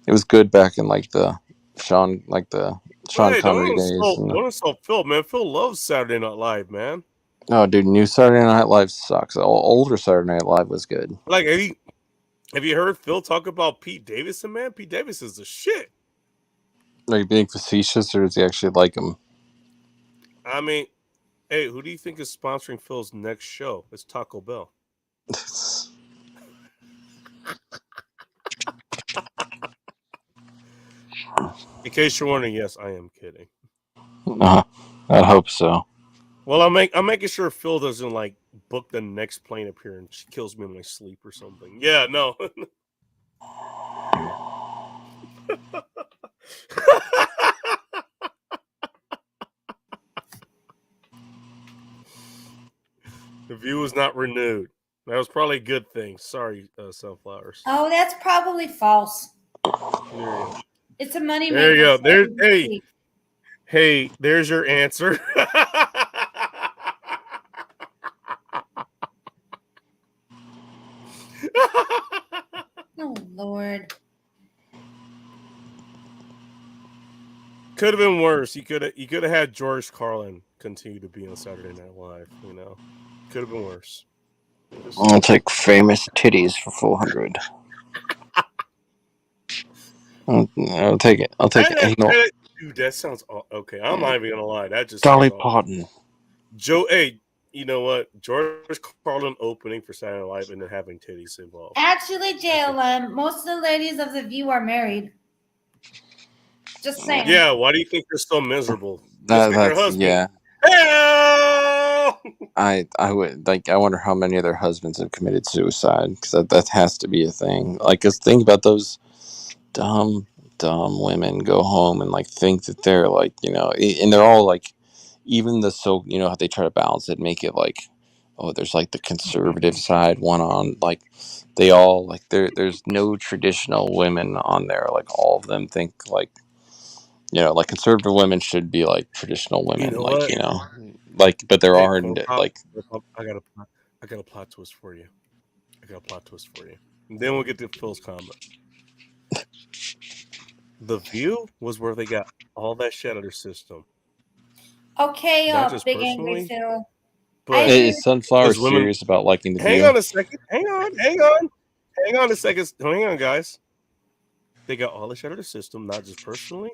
it was good back in like the Sean Hey, Connery days. Don't insult Phil, man. Phil loves Saturday Night Live, man. Oh, dude, new Saturday Night Live sucks. Older Saturday Night Live was good. Like, have you heard Phil talk about Pete Davidson, man? Pete Davidson is the shit. Are you being facetious, or does he actually like him? I mean, hey, who do you think is sponsoring Phil's next show? It's Taco Bell. In case you're wondering, yes, I am kidding. I hope so. Well, I'm making sure Phil doesn't like book the next plane appearance. She kills me in my sleep or something. Yeah, no. The view was not renewed. That was probably a good thing. Sorry, Sunflowers. Oh, that's probably false. There It's a money you maker. go. Hey, there's your answer. Oh Lord. Could have been worse. You could have had George Carlin continue to be on Saturday Night Live. Could have been worse. I'll take famous titties for 400. I'll take it. Dude, that sounds okay. I'm not even gonna lie. That just Dolly sounds Parton. Joe. Hey, you know what? George Carlin opening for Saturday Night Live and then having titties involved. Actually, JLM, most of the ladies of the View are married. Just saying. Yeah. Why do you think they're so miserable? Just like their husband. Yeah. Hell! I would like. I wonder how many of their husbands have committed suicide, because that has to be a thing. Like, just think about those dumb women go home and like think that they're like and they're all like, even how they try to balance it, make it like, oh, there's like the conservative side one on, like they all like there's no traditional women on there. Like all of them think like like conservative women should be like traditional women, You know like what? but there Hey, are like I got a plot twist for you. And then we'll get to Phil's comment. The View was where they got all that shit out of their system. Okay, Not just big personally, angry Phil. but is Sunflower Because women- serious about liking the hang View? on a second. Hang on a second. Hang on, guys. They got all the shit out of their system, not just personally,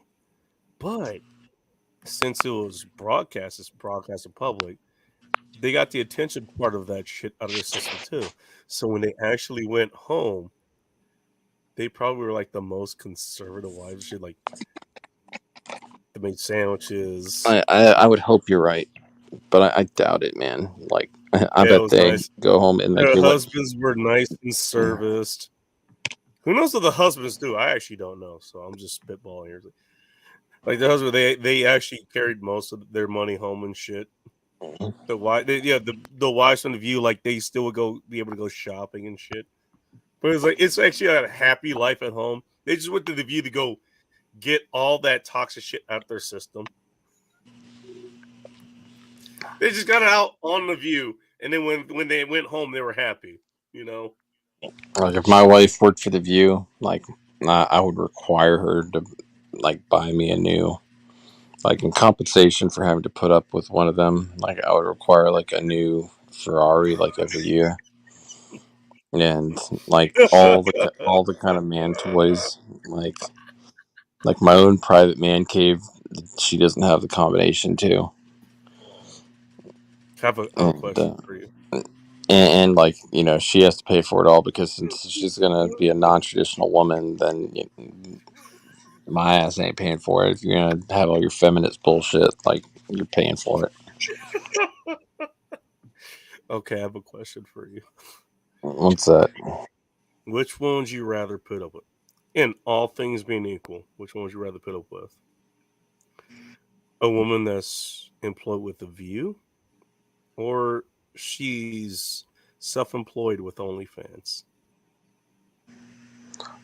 but since it was broadcast, it's broadcast in public. they got the attention part of that shit out of their system too. So when they actually went home, they probably were like the most conservative wives. Shit, like they made sandwiches. I would hope you're right, but I doubt it, man. Like I Yeah, it bet was they nice. go home and like Their they went. husbands were nice and serviced. Who knows what the husbands do? I actually don't know, so I'm just spitballing here. Like the husband, they actually carried most of their money home and shit. The wife, the wives from the View, like they still would be able to go shopping and shit. But it's like it's actually a happy life at home. They just went to the View to go get all that toxic shit out their system. They just got it out on the View, and then when they went home, they were happy. You know. Like if my wife worked for the View, like I would require her to like buy me a new, like in compensation for having to put up with one of them. Like I would require like a new Ferrari like every year, and like all the kind of man toys, like my own private man cave. She doesn't have the combination to, I have a and question for you. and like she has to pay for it all because since she's gonna be a non-traditional woman, then my ass ain't paying for it. If you're gonna have all your feminist bullshit, like you're paying for it. Okay, I have a question for you. What's that? Which one would you rather put up with? In all things being equal, which one would you rather put up with? A woman that's employed with The View, or she's self-employed with OnlyFans?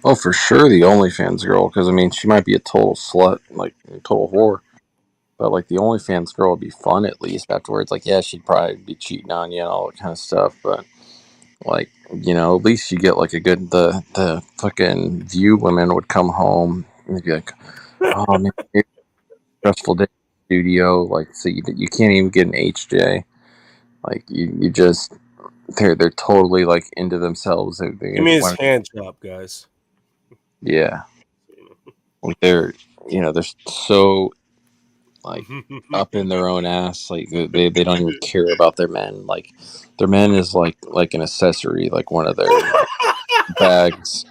Oh, for sure, the OnlyFans girl. Because I mean, she might be a total slut, like a total whore, but like the OnlyFans girl would be fun at least afterwards. Like, yeah, she'd probably be cheating on you and all that kind of stuff, but like at least you get like a good the fucking View women would come home and they'd be like, oh man, it's a stressful day in the studio. Like, so you can't even get an HJ. Like you just they're totally like into themselves. Give me his hand job, guys. Yeah, like they're so like up in their own ass. Like they don't even care about their men. Like their men is like an accessory, like one of their like bags.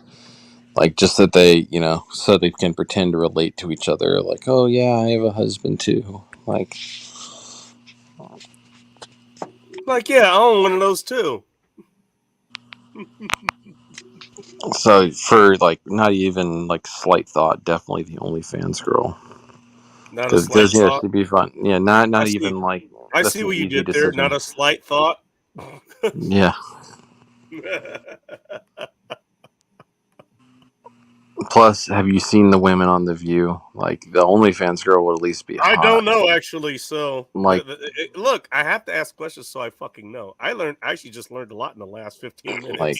Like just that they so they can pretend to relate to each other. Like, oh yeah, I have a husband too. Like Like, yeah, I own one of those too. so for like not even like slight thought, definitely the OnlyFans girl. Not a slight Because yeah, thought. she'd be fun. Yeah, I not see. even like I that's see an what you easy did there. Not decision. a slight thought. Yeah. Plus, have you seen the women on The View? Like the OnlyFans girl would at least be I hot. don't know actually. So Like look, I have to ask questions so I fucking know. I actually just learned a lot in the last 15 minutes. like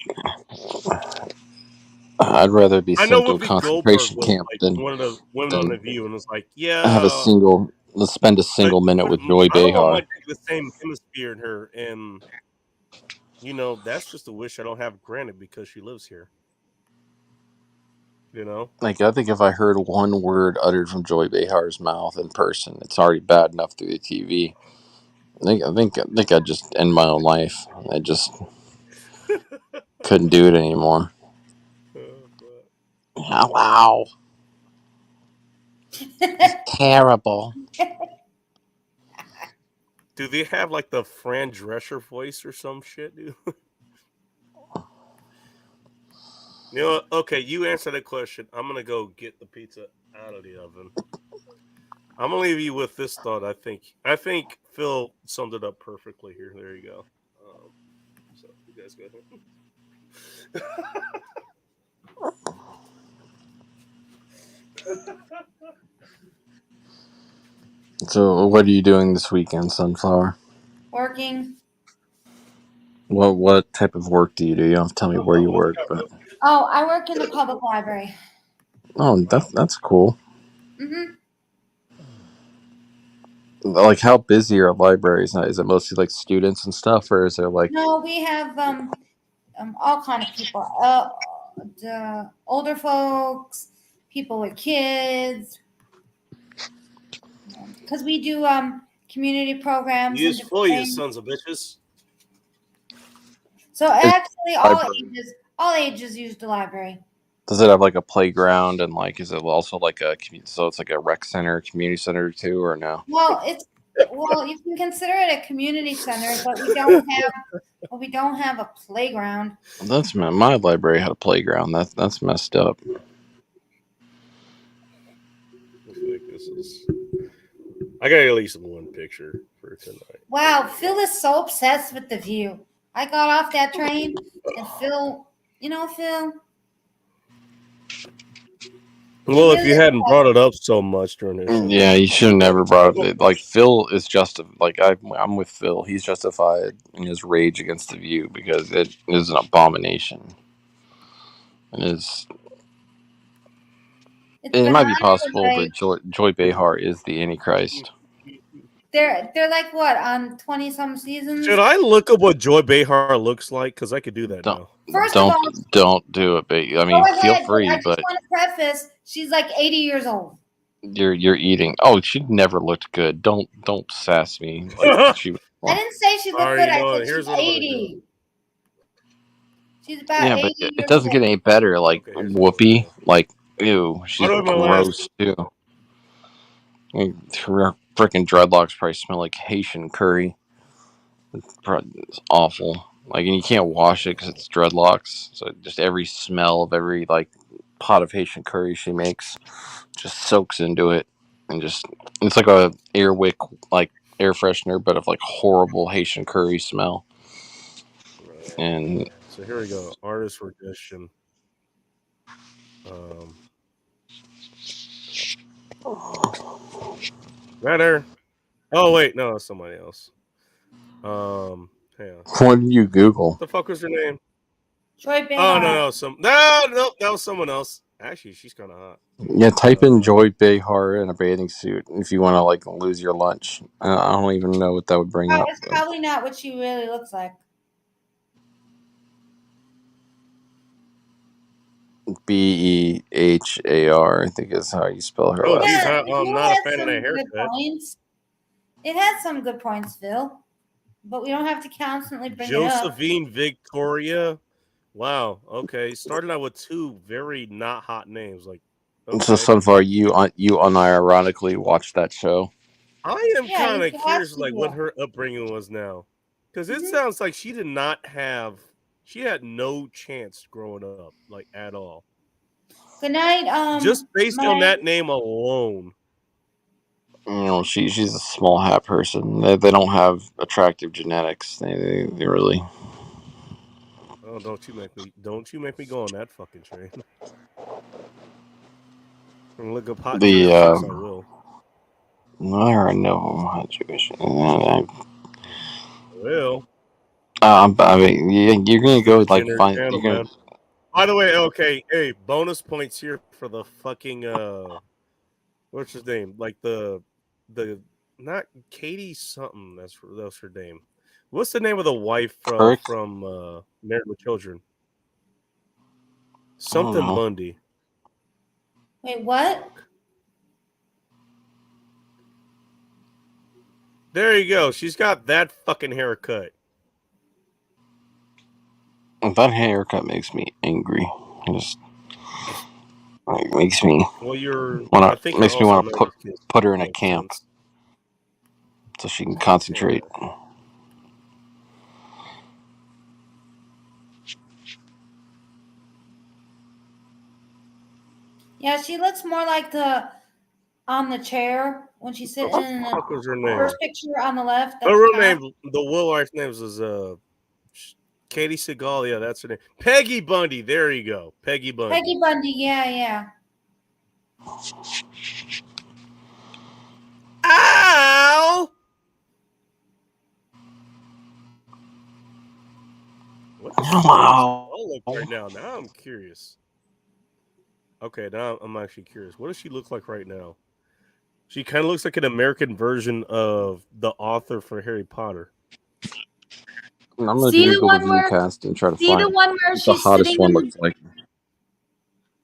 I'd rather be I know sent to a Whoopi Goldberg concentration was camp like than one of the women on The View, and was like, have yeah, let's spend a single minute with Joy my mom Behar. might take the same hemisphere in her, and that's just a wish I don't have granted because she lives here. Like I think if I heard one word uttered from Joy Behar's mouth in person, it's already bad enough through the TV. I think I'd just end my own life. I just couldn't do it anymore. Oh, wow. It's terrible. Do they have like the Fran Drescher voice or some shit, dude? Okay, you answer that question. I'm gonna go get the pizza out of the oven. I'm gonna leave you with this thought. I think Phil summed it up perfectly here. There you go. So you guys go ahead. So, what are you doing this weekend, Sunflower? Working. What type of work do you do? You don't have to tell me where you work, but Oh, I work in the public library. oh, that's cool. Mm-hmm. Like, how busy are libraries now? Is it mostly like students and stuff, or is there like No, we have all kind of people. The older folks, people with kids. Because we do community programs. You and use different full, you things. sons of bitches. So actually, library. all ages use the library. Does it have like a playground and like is it also like a so it's like a rec center, community center too, or no? Well, you can consider it a community center, but we don't have a playground. That's my library had a playground. That's messed up. Looks like this is. I got at least one picture for tonight. Wow, Phil is so obsessed with the view. I got off that train, and Phil, Phil. Well, if you hadn't brought it up so much during this show. Yeah, you should have never brought it. Like Phil is I'm with Phil. He's justified in his rage against the View because it is an abomination. It might be possible that Joy Behar is the Antichrist. They're like what on 20-some seasons. Should I look up what Joy Behar looks like? Because I could do that now. Don't do it, babe. I mean, feel free, I just but want to preface: she's like 80 years old. you're eating. Oh, she never looked good. Don't sass me. Like she. I didn't say she looked Alright, good. you know I what, said here's she's what I'm gonna 80. She's about Yeah, 80 but years it doesn't get old. any better. Like Okay, here's what I'm Whoopi, gonna like ew, she's do. gross too. I mean, her freaking dreadlocks probably smell like Haitian curry. It's awful. Like, and you can't wash it because it's dreadlocks. So just every smell of every like pot of Haitian curry she makes just soaks into it, and just it's like a Airwick like air freshener, but of like horrible Haitian curry smell. And So here we go. Artist rendition. Right there. Oh wait, no, that's somebody else. Hang on. what did you Google? What the fuck was her name? Joy Oh Behar. no, that was someone else. Actually, she's kind of hot. Yeah, type in Joy Behar in a bathing suit if you want to like lose your lunch. I don't even know what that would bring up. It's probably not what she really looks like. Behar, I think is how you spell her Oh, last he's name. hot. I'm not a fan of that haircut. It has some good points, Phil, but we don't have to constantly bring it up. Josephine Victoria. Wow. Okay. Started out with two very not hot names. Like, okay. So Sunflower, you unironically watched that show. I am Yeah, kind of you curious, have to like, do what that. her upbringing was now, because it sounds like she did not have. She had no chance growing up, like at all. Good night. Just based on that name alone. You know, she's a small hat person. They don't have attractive genetics. They really. Oh, don't you make me go on that fucking train. And look up hot Jewish chicks, I will. I know hot Jewish. I will. I mean, you're gonna go like find. Channel, You're gonna... By the way, okay, hey, bonus points here for the fucking what's his name? Like the not Katie something. That's her name. What's the name of the wife from Married with Children? Something Bundy. Wait, what? There you go. She's got that fucking haircut. That haircut makes me angry. Just like, makes me. Well, makes me want to put her in a camp so she can concentrate. Yeah, she looks more like on the chair when she's sitting in the first picture on the left. Her real name, the real wife's name is Katie Seagal. Yeah, that's her name. Peggy Bundy. There you go. Peggy Bundy. Peggy Bundy. Yeah. Ow! What does she look right now? Now I'm curious. Okay, now I'm actually curious. What does she look like right now? She kind of looks like an American version of the author for Harry Potter. I'm gonna Google the Viewcast and try to find the one where what the hottest one looks like.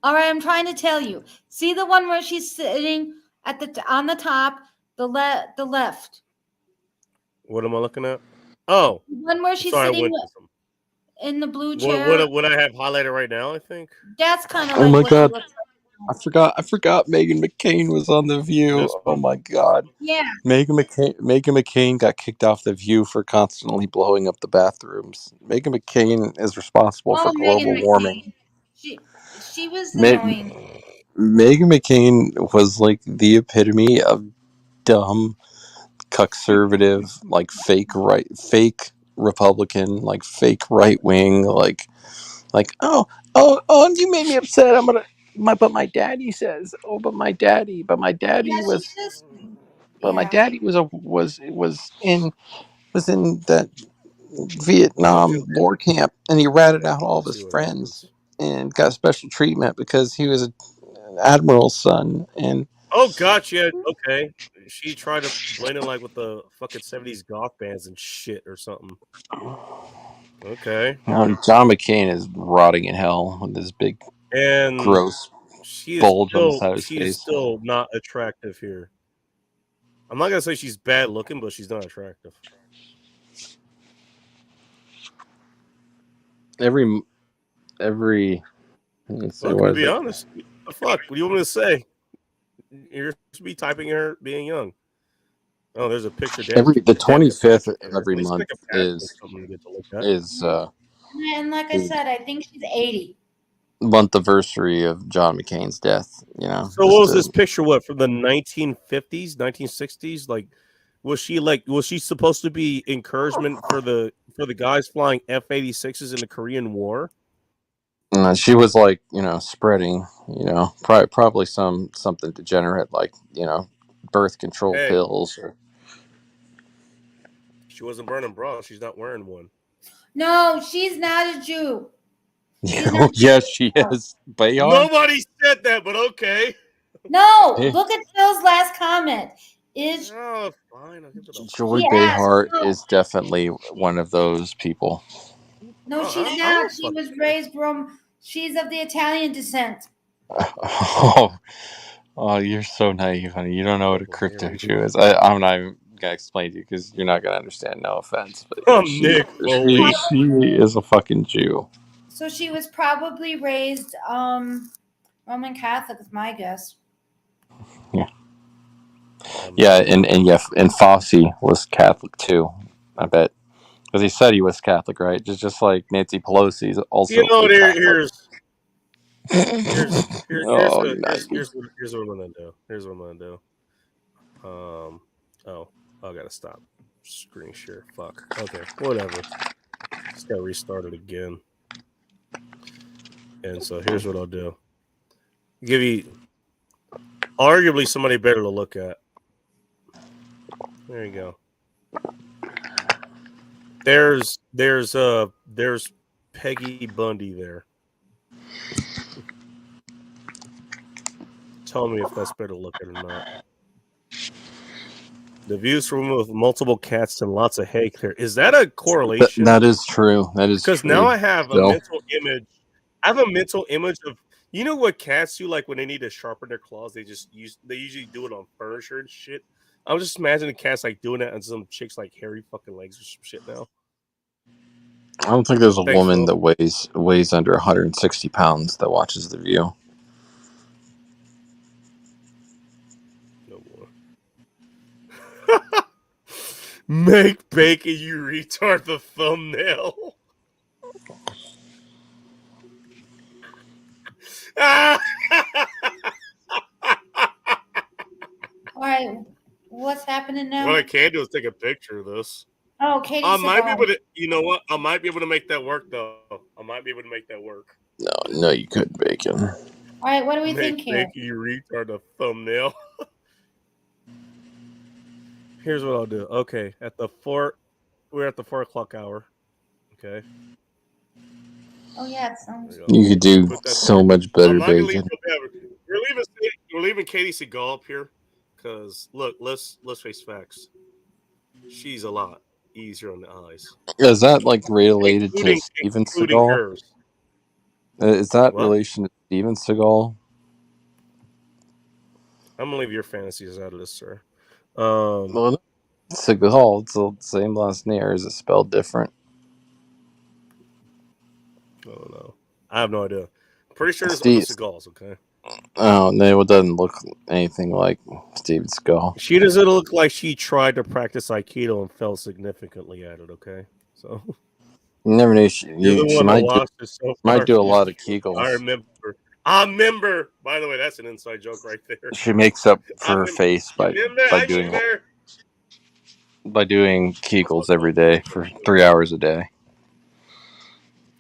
All right, I'm trying to tell you. See the one where she's sitting on the top, the left. What am I looking at? Oh, One where she's sorry, I sitting went to some. in the blue chair. What I have highlighted right now? I think That's kind of Oh like my what she god, looks I forgot Megan McCain was on The View. this Oh one. my god. like. Yeah. Megan McCain got kicked off The View for constantly blowing up the bathrooms. Megan McCain is responsible for Oh, Megan global warming. McCain. She was Me- annoying. Megan McCain was like the epitome of dumb, conservative, like fake Republican, like fake right wing, like oh, you made me upset. But my daddy says, but my daddy Yeah, she was, just. but my Yeah. daddy was in that Vietnam war camp, and he ratted out all of Let's his see what friends happens. and got special treatment because he was an admiral's son. And Oh, gotcha. Okay, she tried to blend in like with the fucking 70s goth bands and shit or something. Okay, John McCain is rotting in hell with this big, and gross she is bulge on the side of his she is face. still not attractive here. I'm not gonna say she's bad looking, but she's not attractive. Every let's see, Look, what to is be it? honest, what the fuck? What do you want me to say? You're supposed to be typing her being young. Oh, there's a picture. The Damn it, the 25th picture of there. every At least month like a passport or something to get to look at. is And like I said, I think she's 80. month anniversary of John McCain's death. You know. So what was this picture? What, from the 1950s, 1960s? Like, was she supposed to be encouragement for the guys flying F-86s in the Korean War? She was like, spreading, probably something degenerate like, birth control Hey. pills or. She wasn't burning bras. She's not wearing one. No, she's not a Jew. Yes, she is. Bayard. Nobody said that, but okay. No, Hey. look at Phil's last comment. Oh, fine. I'll give it a Joy Yes, Behar no. is definitely one of those people. No, I she's don't not. She fucking was care. raised from. She's of the Italian descent. Oh, you're so naive, honey. You don't know what a Okay, crypto here we Jew go. is. I'm not even gonna explain to you because you're not gonna understand. No offense, but From she Nick Foley. is a fucking Jew. So she was probably raised Roman Catholic, is my guess. Yeah, and Fossey was Catholic too. I bet because he said he was Catholic, right? Just like Nancy Pelosi is also. You know, a here's Oh, here's what I'm gonna do. Here's what I'm gonna do. Oh, I gotta stop screen share. Fuck. Okay, whatever. Just gotta restart it again. And so here's what I'll do. Give you arguably somebody better to look at. There you go. There's Peggy Bundy there. Tell me if that's better to look at or not. The View's room with multiple cats and lots of hay clear. Is that a correlation? That is true. That is because true. now I have a Bill. mental image. I have a mental image of, you know what cats do, like when they need to sharpen their claws, they usually do it on furniture and shit. I was just imagining cats like doing that on some chicks like hairy fucking legs or some shit now. I don't think there's a Thanks, woman Phil. that weighs under 160 pounds that watches The View. No more. Make bacon, you retard, the thumbnail. All right, what's happening now? What I can do is take a picture of this. Oh, Katie. I might be able to. You know what? I might be able to make that work, though. I might be able to make that work. No, you couldn't, Bacon. All right, what do we Make think here? bacon, you retard, the thumbnail. Here's what I'll do. Okay, we're at the 4 o'clock hour. Okay. Oh yeah, it sounds. You could do so much better, I'm not gonna Bacon. we're leaving Katie Seagal up here because look, let's face facts. She's a lot easier on the eyes. Is that like related to Steven Seagal? Hers. Is that What? relation to Steven Seagal? I'm gonna leave your fantasies out of this, sir. Well, Seagal. It's the same last name, or is it spelled different? I don't know. I have no idea. Pretty sure it's Steve. the Seagals. Okay. Oh no, it doesn't look anything like Steven Seagal. She doesn't look like she tried to practice Aikido and fell significantly at it. Okay. So You never knew you're the she one that might do, watched it so might far. do a lot of Kegels. I remember. By the way, that's an inside joke right there. She makes up for her face by doing remember. Kegels every day for 3 hours a day.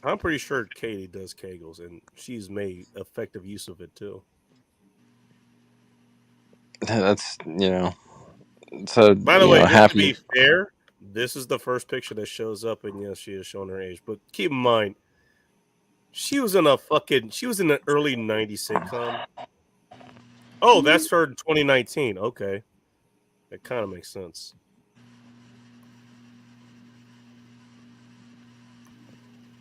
I'm pretty sure Katie does Kegels, and she's made effective use of it too. That's So By the way, just happy. to be fair, this is the first picture that shows up, and yes, she is showing her age. But keep in mind, she was in an early '90s sitcom. Oh, that's her in 2019. Okay, that kind of makes sense.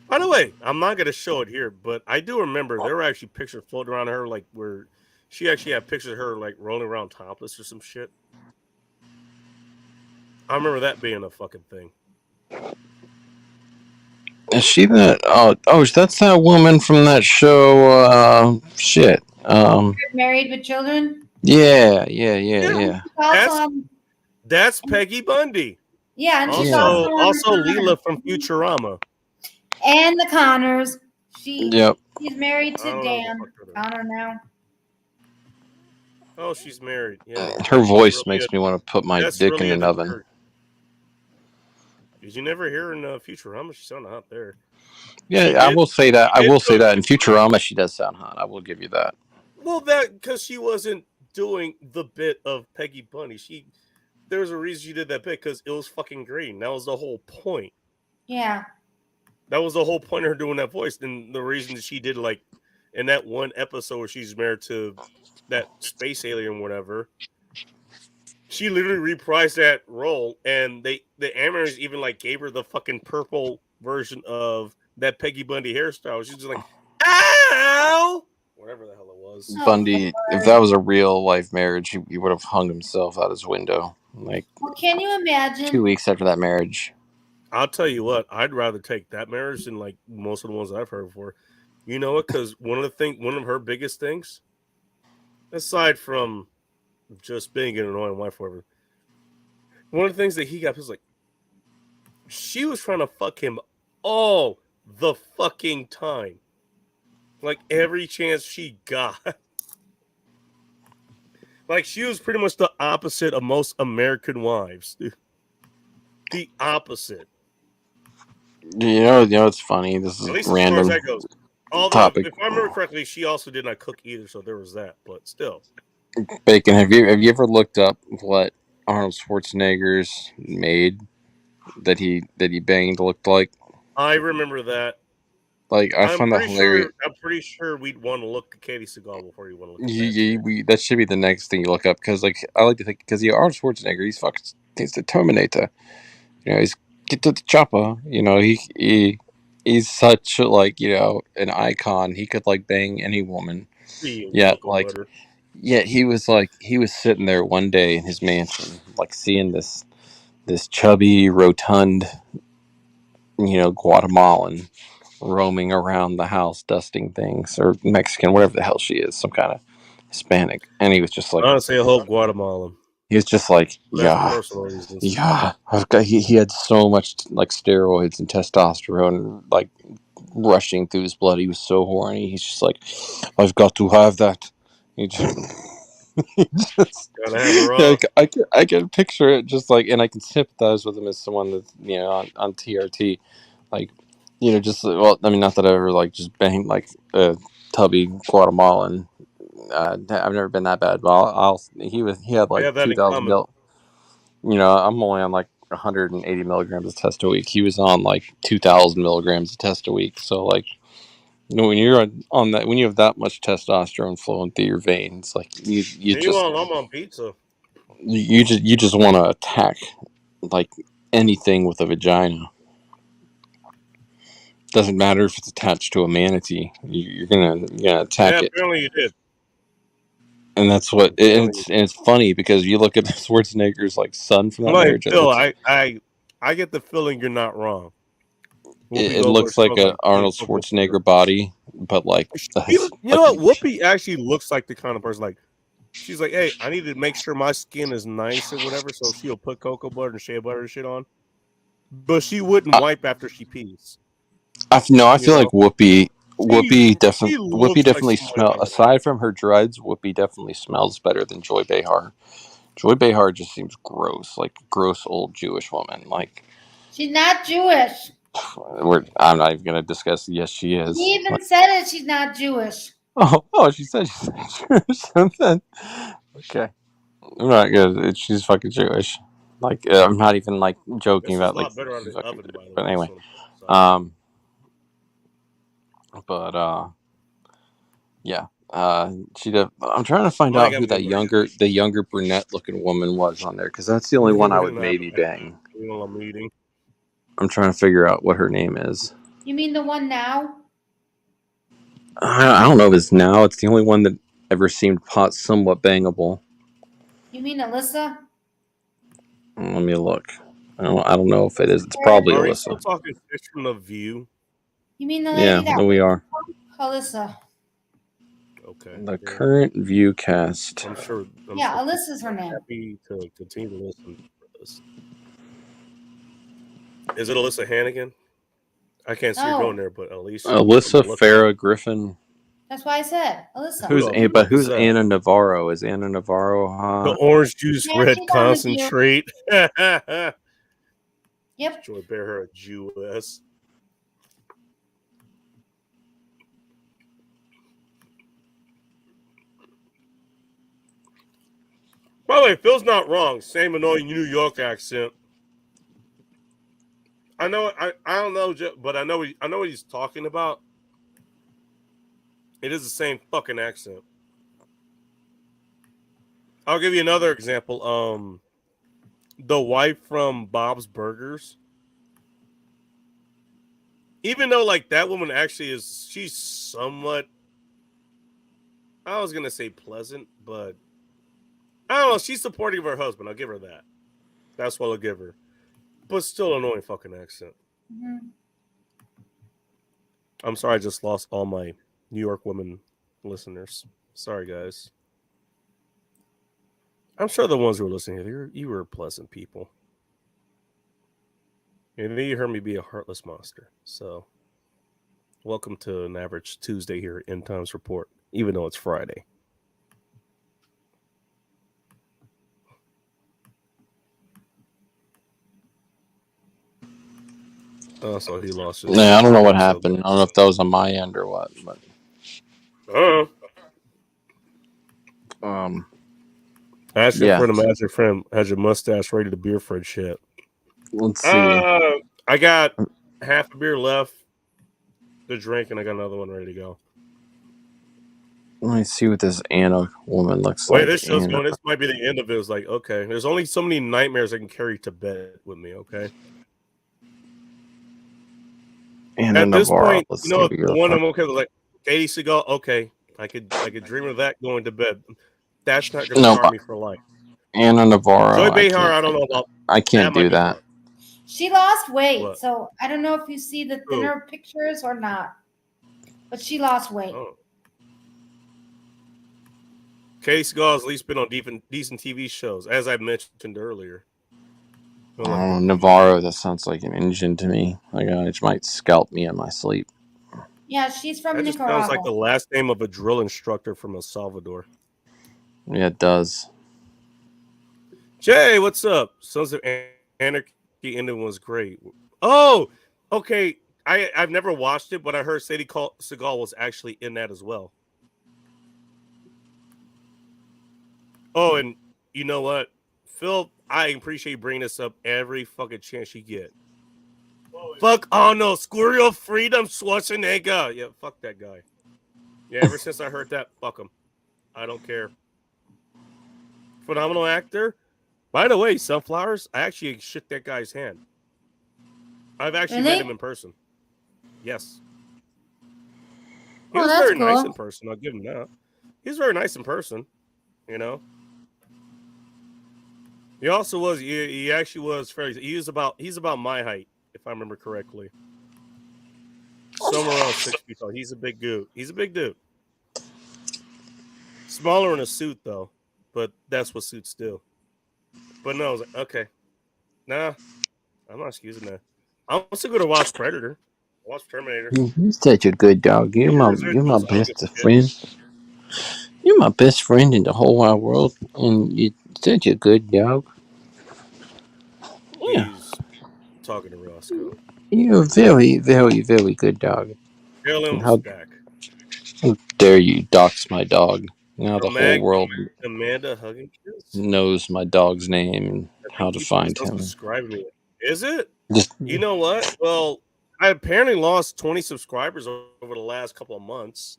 By the way, I'm not going to show it here, but I do remember there were actually pictures floating around her, like where she actually had pictures of her like rolling around topless or some shit. I remember that being a fucking thing. Is she that? Oh, that's that woman from that show. Shit. Married with Children. Yeah. That's Peggy Bundy. Yeah, and she's also Leela from Futurama. And the Connors. She's married to I Dan Connor now. Oh, she's married. Yeah. Her voice makes me want to put my dick in an oven. Church. Did you never hear in Futurama? She sounded hot there. Yeah, I will say that. I will say that in Futurama, she does sound hot. I will give you that. Well, that because she wasn't doing the bit of Peggy Bundy. There was a reason she did that bit because it was fucking green. That was the whole point. Yeah. That was the whole point of her doing that voice. And the reason that she did, like, in that one episode where she's married to that space alien, whatever, she literally reprised that role. And the animators even, like, gave her the fucking purple version of that Peggy Bundy hairstyle. She's just like, ow! Whatever the hell it was. Bundy, if that was a real life marriage, he would have hung himself out his window. Like, well, can you imagine? 2 weeks after that marriage. I'll tell you what, I'd rather take that marriage than like most of the ones I've heard before. You know what? Because one of her biggest things, aside from just being an annoying wife, whatever, one of the things that he got was like, she was trying to fuck him all the fucking time, like every chance she got. Like she was pretty much the opposite of most American wives, dude. The opposite. You know, it's funny. This is random. As far as that goes. Although, topic. If I remember correctly, she also did not cook either, so there was that. But still, Bacon. Have you ever looked up what Arnold Schwarzenegger's maid that he banged looked like? I remember that. Like I found that hilarious. I'm pretty sure we'd want to look at Katie Seagal before you want to look. That should be the next thing you look up because, like, I like to think because Arnold Schwarzenegger, he's the Terminator. You know, he's get to the chopper. You know, he's such like an icon. He could like bang any woman. Yeah, like he was sitting there one day in his mansion, like seeing this chubby, rotund, Guatemalan roaming around the house dusting things, or Mexican, whatever the hell she is, some kind of Hispanic, and he was just like, honestly, I hope Guatemalan. He was just like, he had so much like steroids and testosterone like rushing through his blood. He was so horny. He's just like, I've got to have that. I can picture it just like, and I can sympathize with him as someone that's on TRT, like just not that I ever like just banged like a tubby Guatemalan. I've never been that bad, but he had like 2,000 mil. I'm only on like 180 milligrams of test a week. He was on like 2,000 milligrams of test a week. So like, when you're on that, when you have that much testosterone flowing through your veins, like you just, I'm on pizza. You just want to attack like anything with a vagina. Doesn't matter if it's attached to a manatee. You're gonna attack it. Apparently you did. And that's what it's funny because you look at Schwarzenegger's like son from that Like marriage. Phil, I get the feeling you're not wrong. Whoopi It looks Goldberg like smells a like Arnold cocoa butter. Schwarzenegger body, but like You like know what? Whoopi actually looks like the kind of person like she's like, hey, I need to make sure my skin is nice or whatever, so she'll put cocoa butter and shea butter and shit on. But she wouldn't wipe after she pees. I feel like Whoopi She looks like definitely somebody like that. aside from her dreads, Whoopi definitely smells better than Joy Behar. Joy Behar just seems gross, like gross old Jewish woman. Like She's not Jewish. I'm not even gonna discuss. Yes, she is. She even said it. She's not Jewish. She said she's something. Okay, I'm not good. She's fucking Jewish. Like I'm not even like joking This is about a like. lot better on she's the fucking oven, by the way. But anyway, Just wanna put it aside. yeah. I'm trying to find I out got who that memorization. younger brunette looking woman was on there because that's the only one I would maybe bang. I'm eating. I'm trying to figure out what her name is. You mean the one now? I don't know if it's now. It's the only one that ever seemed somewhat bangable. You mean Alyssa? Let me look. I don't know if it is. It's probably Are we Alyssa. still talking fish from the view? You mean the lady that we are. Alyssa? Okay. The current view cast. I'm sure. Alyssa's her name. Happy to continue to listen for this. Is it Alyssa Hannigan? I can't see her going there, but Alyssa Farah Griffin. That's why I said Alyssa. Who's Anna Navarro? Is Anna Navarro hot? The orange juice red concentrate? Yep. Joy Behar, Jewess. By the way, Phil's not wrong. Same annoying New York accent. I know. I don't know, but I know what he's talking about. It is the same fucking accent. I'll give you another example. The wife from Bob's Burgers. Even though like that woman actually she's somewhat. I was gonna say pleasant, but I don't know. She's supportive of her husband. I'll give her that. That's what I'll give her. But still annoying fucking accent. Mm-hmm. I'm sorry I just lost all my New York women listeners. Sorry, guys. I'm sure the ones who are listening, you were pleasant people. And then you heard me be a heartless monster. So, welcome to an average Tuesday here at End Times Report, even though it's Friday. Oh, so he lost his. Yeah, I don't know what happened. I don't know if that was on my end or what, but. Ask your friend, imagine your friend has your mustache ready to beer fridge shit. Let's see. I got half a beer left to drink, and I got another one ready to go. Let me see what this Anna woman looks like. This show's going. This might be the end of it. It's like, okay, there's only so many nightmares I can carry to bed with me. Okay. Anna At this Navarro, point, the one I'm okay with, like Katie Seagal. Okay, I could dream of that going to bed. That's not going to harm me for life. Anna Navarro. Joy Behar, I don't know about. I can't do that. She lost weight, so I don't know if you see the thinner pictures or not. But she lost weight. Oh. Katie Seagal has at least been on decent TV shows, as I mentioned earlier. Navarro, that sounds like an engine to me. Like it might scalp me in my sleep. Yeah, she's from that Nicaragua. Just sounds like the last name of a drill instructor from El Salvador. Yeah, it does. Jay, what's up? Sons of Anarchy ending was great. Oh, okay. I've never watched it, but I heard Sadie Seagal was actually in that as well. Oh, and you know what, Phil? I appreciate you bringing this up every fucking chance you get. Fuck, oh no, Squirrel Freedom Schwarzenegger. Yeah, fuck that guy. Yeah, ever since I heard that, fuck him. I don't care. Phenomenal actor. By the way, Sunflowers, I actually shook that guy's hand. I've actually met him in person. Yes. He was very nice in person. I'll give him that. He's very nice in person. You know. He also was. He actually was fairly. He's about my height, if I remember correctly. Somewhere around 6 feet tall. He's a big dude. He's a big dude. Smaller in a suit though, but that's what suits do. But no, I was like, okay, nah, I'm not excusing that. I'm still going to watch Predator, watch Terminator. You're such a good dog. You're my best friend. You're my best friend in the whole wide world, and you're such a good dog. Yeah, He's talking to Roscoe. you're a very, very, very good dog. Hail him How back. dare you dox my dog? Now the whole world Amanda hugging kids. knows my dog's name and how to find him. Subscribe me. Is it? Just You know what? Well, I apparently lost 20 subscribers over the last couple of months.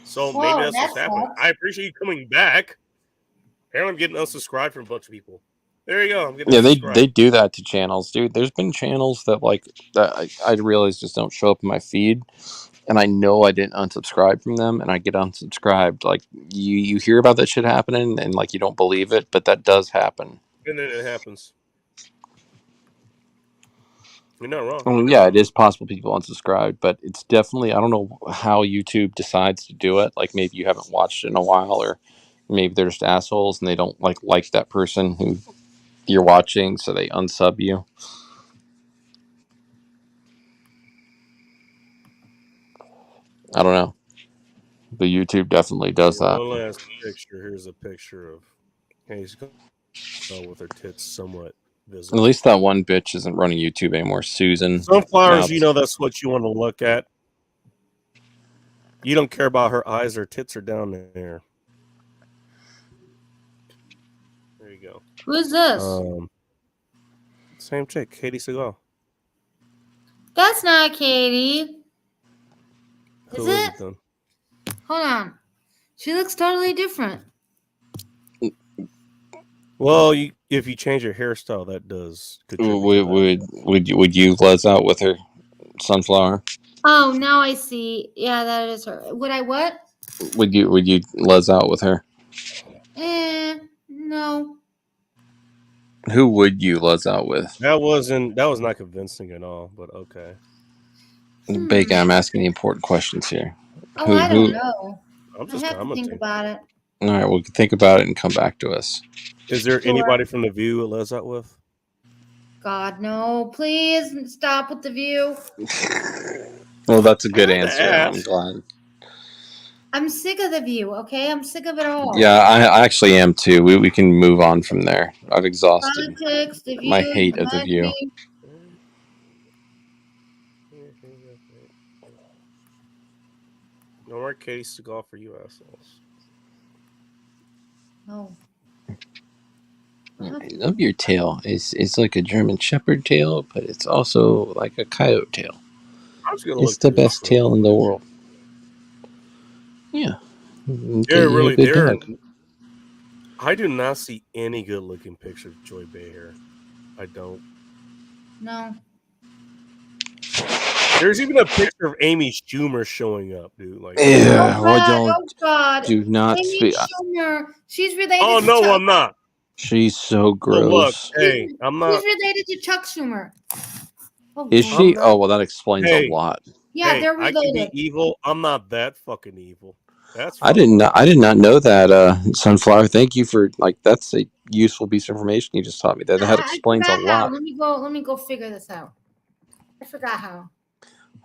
So Whoa, maybe that's that what's happening. sucks. I appreciate you coming back. Apparently I'm getting unsubscribed from a bunch of people. There you go. I'm getting they do that to channels, dude. There's been channels that I realize just don't show up in my feed, and I know I didn't unsubscribe from them, and I get unsubscribed. Like you hear about that shit happening, and like you don't believe it, but that does happen. And then it happens. You're not wrong. I mean, yeah, it is possible people unsubscribe, but it's definitely, I don't know how YouTube decides to do it. Like maybe you haven't watched it in a while, or maybe they're just assholes and they don't like that person who you're watching, so they unsub you. I don't know, but YouTube definitely does that. One last picture. Here's a picture of Casey with her tits somewhat visible. At least that one bitch isn't running YouTube anymore, Susan. Sunflowers, you know that's what you want to look at. You don't care about her eyes. Her tits are down there. There you go. Who is this? Same chick, Katie Seagal. That's not Katie. Who Is is it? then? Hold on. She looks totally different. Well, if you change your hairstyle, that does contribute. Would you les out with her, Sunflower? Oh, now I see. Yeah, that is her. Would I what? Would you les out with her? No. Who would you les out with? That was not convincing at all, but okay. Bacon, I'm asking the important questions here. Oh, I don't know. I'm I just have to commenting. think about it. All right, we'll think about it and come back to us. Is there Sure. anybody from The View that les out with? God, no. Please stop with the view. Well, that's a good I had to answer. ask. I'm glad. I'm sick of the view, okay? I'm sick of it all. Yeah, I actually am too. We can move on from there. I've exhausted Politics, the view, my hate of The View. money. No more Katie Seagal for you assholes. No. I love your tail. It's like a German Shepherd tail, but it's also like a coyote tail. It's the best tail in the world. Yeah. They're really there. I do not see any good looking picture of Joy Behar. I don't. No. There's even a picture of Amy Schumer showing up, dude. Like, Yeah, Oh God. do not Amy speak. Schumer. She's related oh to no, Chuck. I'm not. She's so Oh, look, gross. hey, I'm not. She's related to Chuck Schumer. Oh, Is God. she? Oh, well, that explains Hey. a lot. Yeah, Hey, they're I can related. be evil. I'm not that fucking evil. That's I did not know that, Sunflower. Thank you for that's a useful piece of information you just taught me. That I explains a forgot how. lot. Let me go figure this out. I forgot how.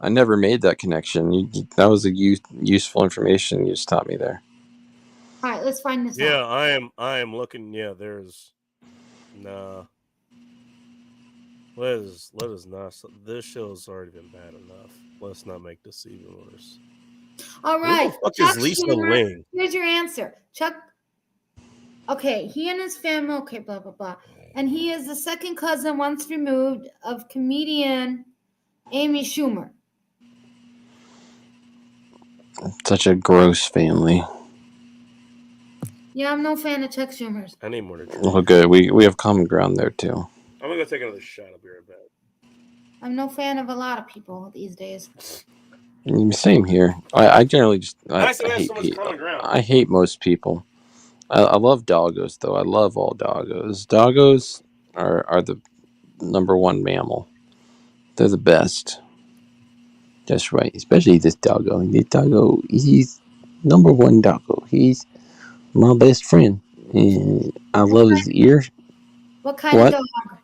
I never made that connection. That was a useful information you just taught me there. All right, let's find this out. Yeah, I am looking. Yeah, there's nah. Let us not. This show's already been bad enough. Let's not make this even worse. All Who right. the fuck Chuck is Lisa Schumer, Ling? Here's your answer. Chuck. Okay, he and his family. Okay, blah blah blah. And he is the second cousin, once removed, of comedian Amy Schumer. Such a gross family. Yeah, I'm no fan of Chuck Schumer's. I need more to drink. Well, good. We have common ground there too. I'm gonna go take another shot. I'll be right back. I'm no fan of a lot of people these days. Same here. I generally just I Nice to have hate so much people. common ground. I hate most people. I love doggos though. I love all doggos. Doggos are the number one mammal. They're the best. That's right. Especially this doggo. This doggo, he's number one doggo. He's my best friend. And I love his ear. What kind What? of dog?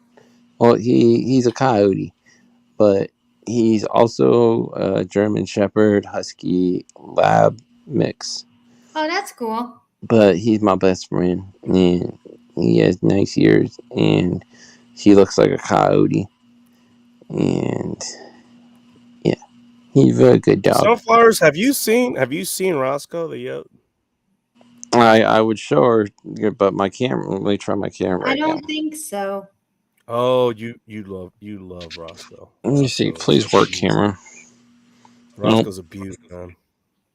Well, he's a coyote, but he's also a German Shepherd Husky Lab mix. Oh, that's cool. But he's my best friend, and he has nice ears, and he looks like a coyote, and yeah, he's a very good dog. Sunflowers. Have you seen Roscoe the I would show her, but my camera. Let me try my camera I right now. don't think so. Oh, you love Roscoe. Let me see. Roscoe's Please a work beaut. camera. Roscoe's a beaut, man.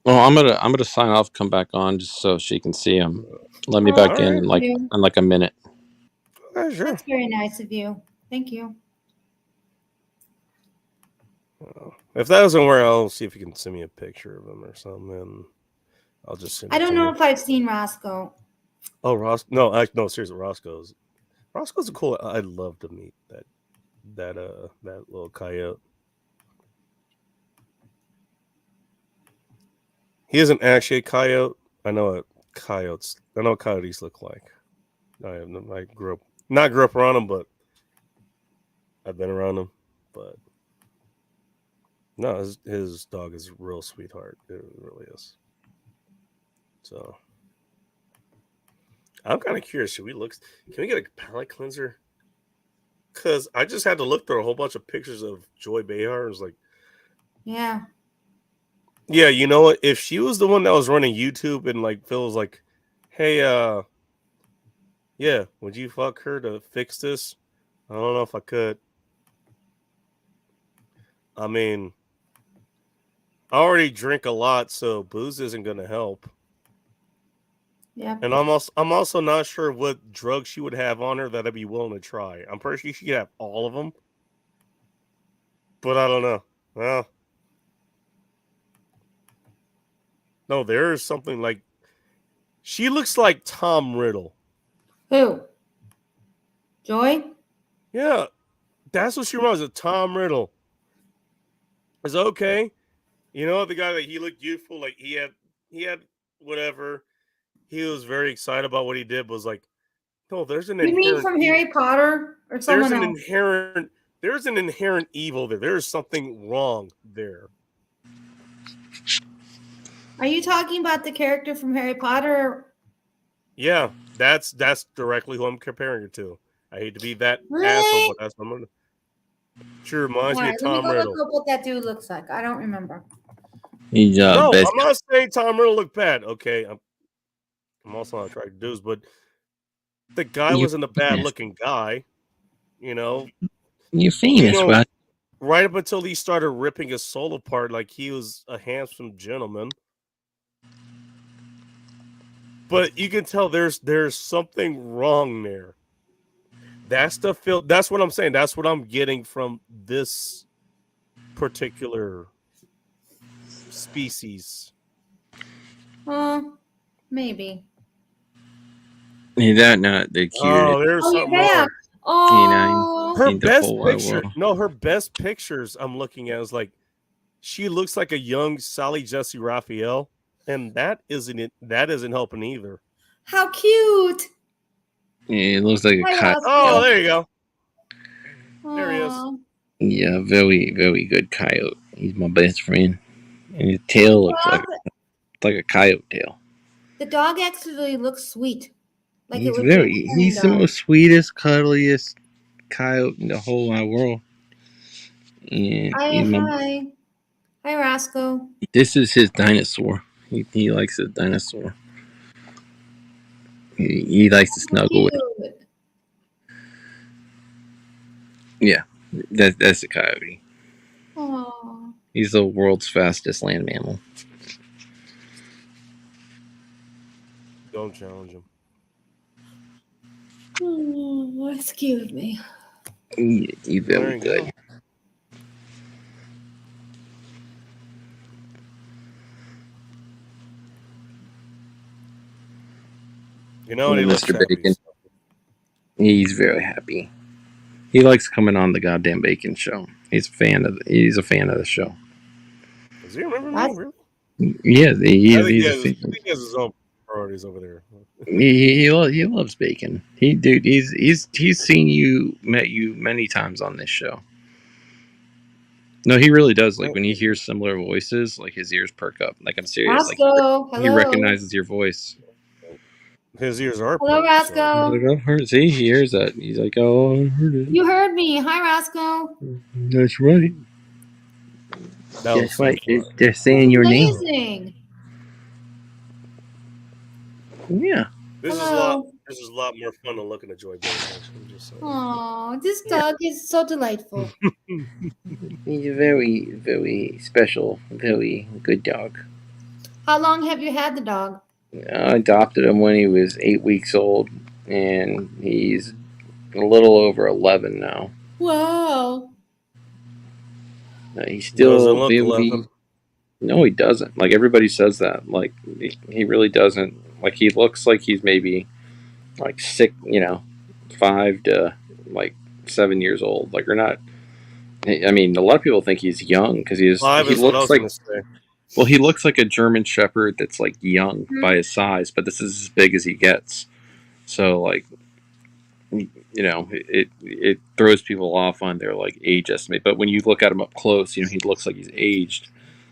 Well, I'm gonna sign off. Come back on just so she can see him. Let me Oh, back All in right. you. in like a minute. Okay, sure. That's very nice of you. Thank you. If that doesn't work, I'll see if you can send me a picture of him or something, and I'll just send it I don't to know you. if I've seen Roscoe. Oh, no, seriously, Roscoe's a cool. I'd love to meet that little coyote. He isn't actually a coyote. I know what coyotes look like. I grew up around them, but I've been around them. But no, his dog is a real sweetheart. It really is. So I'm kind of curious. Can we get a palate cleanser? Because I just had to look through a whole bunch of pictures of Joy Behar. It was like, Yeah. yeah, you know what? If she was the one that was running YouTube and like Phil was like, hey, yeah, would you fuck her to fix this? I don't know if I could. I mean, I already drink a lot, so booze isn't gonna help. Yeah. And I'm also not sure what drugs she would have on her that I'd be willing to try. I'm pretty sure she could have all of them, but I don't know. Well, no, there is something like she looks like Tom Riddle. Who? Joy? Yeah, that's what she reminds me of. Tom Riddle. It's okay. You know, the guy that he looked youthful, like he had whatever. He was very excited about what he did, but was like, no, there's an You mean inherent from Harry Potter or someone else? There's an inherent evil there. There's something wrong there. Are you talking about the character from Harry Potter? Yeah, that's directly who I'm comparing her to. I hate to be that Really? asshole, but that's what I'm gonna. She reminds me Alright, of let me Tom go Riddle. look up what that dude looks like. I don't remember. He's No, best. I'm not saying Tom Riddle looked bad. Okay, I'm also not attracted to dudes, but the guy wasn't a bad looking guy. You know, You're famous, right? right up until he started ripping his soul apart like he was a handsome gentleman. But you can tell there's something wrong there. That's what I'm saying. That's what I'm getting from this particular species. Maybe. Is that not the cutest Oh, there's Oh, something you're back. wrong. canine Oh, Her in the best whole wide picture, world? no, her best pictures I'm looking at is like she looks like a young Sally Jesse Raphael, and that isn't helping either. how cute. Yeah, it looks like a Hi, coyote. Oh, Roscoe. there you go. There he is. Aw. Yeah, very, very good coyote. He's my best friend. And his tail looks like a coyote tail. The dog actually looks sweet. Like it would He's the most sweetest, cuddliest coyote in the whole wide world. And Hi, Roscoe. this is his dinosaur. He likes his dinosaur. He likes to snuggle with. Cute. Yeah, that's a coyote. Aw. He's the world's fastest land mammal. Don't challenge him. Oh, excuse me. He's There very you good. go. You know, and he looks Mr. happy. Bacon. He's very happy. He likes coming on the goddamn Bacon show. He's a fan of the show. Does he remember me? That's- Really? Yeah, I think he he's has, a fan. I think he has his own priorities over there. He loves Bacon. He's seen you, met you many times on this show. No, he really does. Like when he hears similar voices, like his ears perk up. Like I'm serious. Like Roscoe, he hello. recognizes your voice. His ears are. Hello, perked, so- Roscoe. Like, I've heard. See, he hears that. He's like, oh, I heard it. You heard me. Hi, Roscoe. That's right. That was That's so right. fun. They're saying your name. Amazing. Yeah. This Hello. is a lot more fun than looking at Joy Boy. I'm just saying. Oh, this dog is so delightful. He's a very, very special, very good dog. How long have you had the dog? I adopted him when he was 8 weeks old, and he's a little over 11 now. Wow. He's still Doesn't look very. 11. No, he doesn't. Like everybody says that. Like he really doesn't. Like he looks like he's maybe like 5 to like 7 years old. Like or not. I mean, a lot of people think he's young because he 5 is what I looks was like. going to say. Well, he looks like a German Shepherd that's like young by his size, but this is as big as he gets. So like, it throws people off on their like age estimate. But when you look at him up close, he looks like he's aged.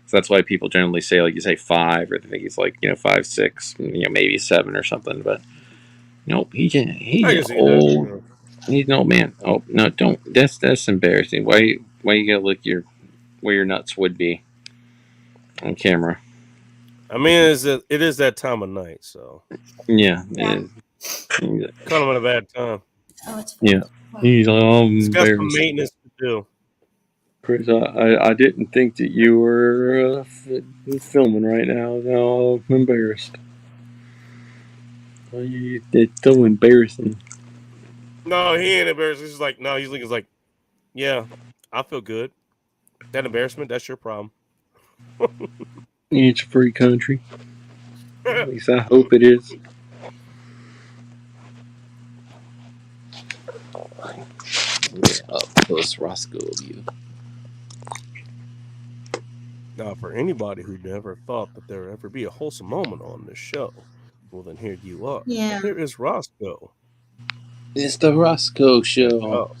So that's why people generally say like you say 5, or they think he's like 5, 6, maybe 7 or something. But nope, he's I can an see old. that. He's an old man. Oh no, don't. That's embarrassing. Why you gotta look where your nuts would be on camera? I mean, it is that time of night, so Yeah. Yeah. kind of at a bad time. Oh, it's Yeah. He's like, oh, I'm It's got some embarrassed. maintenance to do. Chris, I didn't think that you were filming right now. Now I'm embarrassed. It's so embarrassing. No, he ain't embarrassed. He's like, no, he's like, yeah, I feel good. That embarrassment, that's your problem. It's a free country. At least I hope it is. Yeah, up close Roscoe view. Now, for anybody who never thought that there would ever be a wholesome moment on this show, well, then here you are. Yeah. Here is Roscoe. It's the Roscoe Show. Oh.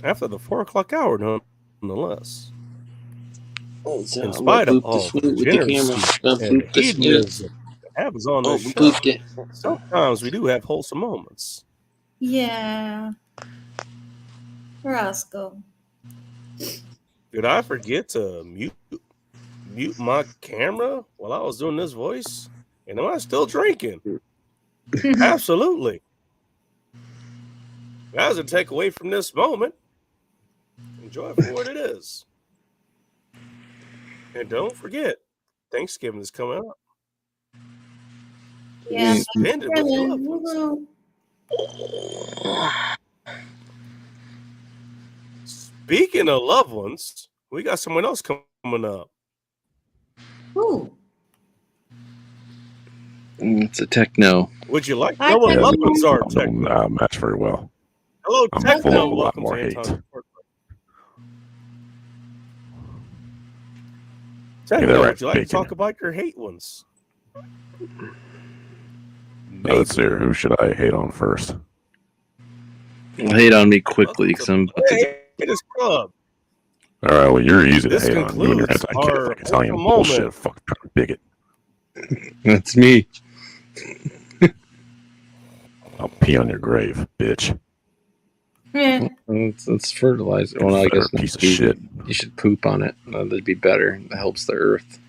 After the 4 o'clock hour, nonetheless. So In spite of all with the the camera. generosity and hedonism that happens on Oh, this we show, pooped it. sometimes we do have wholesome moments. Yeah. Roscoe. Did I forget to mute my camera while I was doing this voice? And am I still drinking? Absolutely. That doesn't take away from this moment. Enjoy it for what it is. And don't forget, Thanksgiving is coming up. Yeah. Spend it with your loved ones. Woohoo. Speaking of loved ones, we got someone else coming up. Ooh. It's a techno. Would you like to Hi, know what Techno. loved ones are, I Techno? don't match very well. Hello, I'm Techno. full of a lot Welcome more to hate. Anton's Report. Hey, Techno, there, would you like to Bacon. talk about your hate ones? Let's see, who should I hate on first? Hate on me quickly because I'm about to Hey, this club. All right, well, you're easy to This hate on. You and your concludes our anti-Catholic Italian wholesome moment. bullshit. Fucking bigot. That's me. I'll pee on your grave, bitch. Yeah. It's fertilizer. Well, I guess Confederate piece of you, shit. you should poop on it. That'd be better. It helps the earth.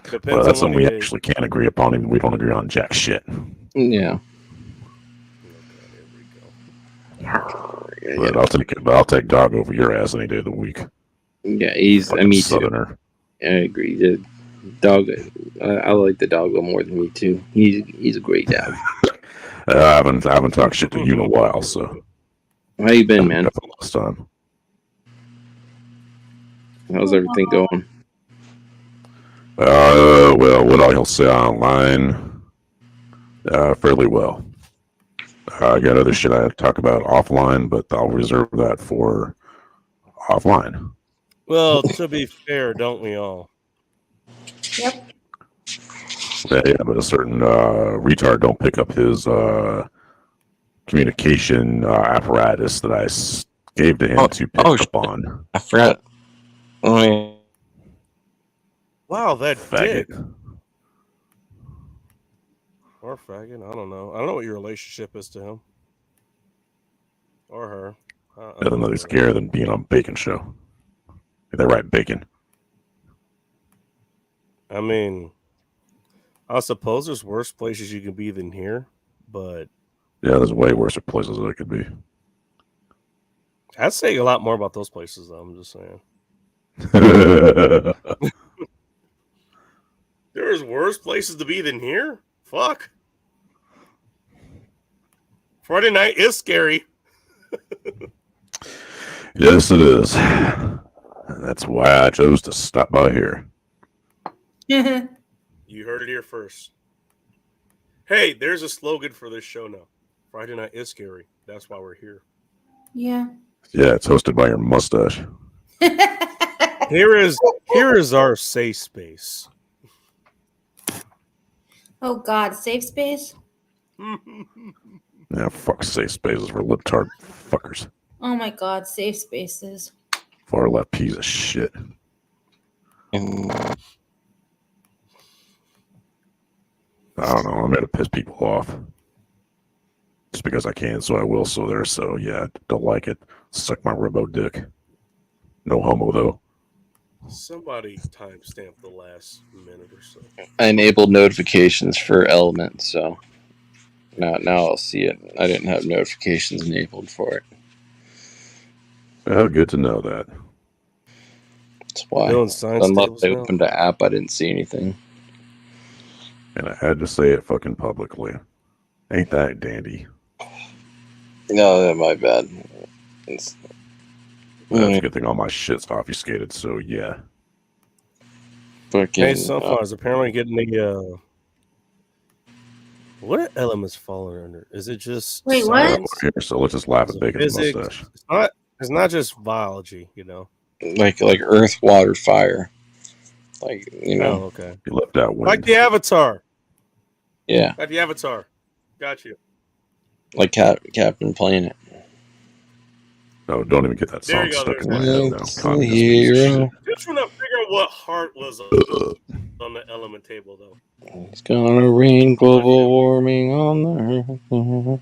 Depends Well, that's on something we what it is. actually can't agree upon, and we don't agree on jack shit. Yeah. But I'll take dog over your ass any day of the week. Yeah, he's. Fucking Me too. southerner. I agree. The dog. I like the doggo more than me too. He's a great dog. I haven't talked shit to you in a while, so How you been, man? got the last time. How's everything going? Well, what I'll say online, fairly well. I got other shit I talk about offline, but I'll reserve that for offline. Well, to be fair, don't we all? Yep. Yeah, but a certain retard don't pick up his communication apparatus that I gave to him to pick up on. I forgot. I Wow, that Faggot. dick. Or faggot, I don't know. I don't know what your relationship is to him. Or her. Nothing really scarier than being on Bacon Show. Is that right, Bacon? I mean, I suppose there's worse places you can be than here, but Yeah, there's way worse places that I could be. I'd say a lot more about those places, though. I'm just saying. There's worse places to be than here? Fuck. Friday night is scary. Yes, it is. That's why I chose to stop by here. You heard it here first. Hey, there's a slogan for this show now. Friday night is scary. That's why we're here. Yeah. Yeah, it's hosted by your mustache. Here is our safe space. Oh God, safe space. Yeah, fuck safe spaces for libtard fuckers. Oh my God, safe spaces. Far left piece of shit. I don't know. I'm going to piss people off. Just because I can, so I will. So there. So yeah, don't like it. Suck my ribbo dick. No homo though. Somebody timestamp the last minute or so. I enabled notifications for Element, so now I'll see it. I didn't have notifications enabled for it. Well, good to know that. That's why. Doing science Unless tables I now? opened the app, I didn't see anything. And I had to say it fucking publicly. Ain't that dandy? No, my bad. It's, That's a good thing all my shit's obfuscated, so yeah. fucking, Hey, Sunflower's apparently getting the what elements falling under? Is it just Wait, what? science? Here, so let's just laugh Is at it Bacon's physics? mustache. It's not just biology, you know. like earth, water, fire. Like, you know, Oh, okay. You left out wind. Like the Avatar. yeah, Like the Avatar. Got you. like Captain Planet. No, don't even get that There song you go, stuck in there's my that. head now. It's Communist the piece of hero. Just trying to figure out what heart was on the element table, though. It's gonna rain global warming on the earth.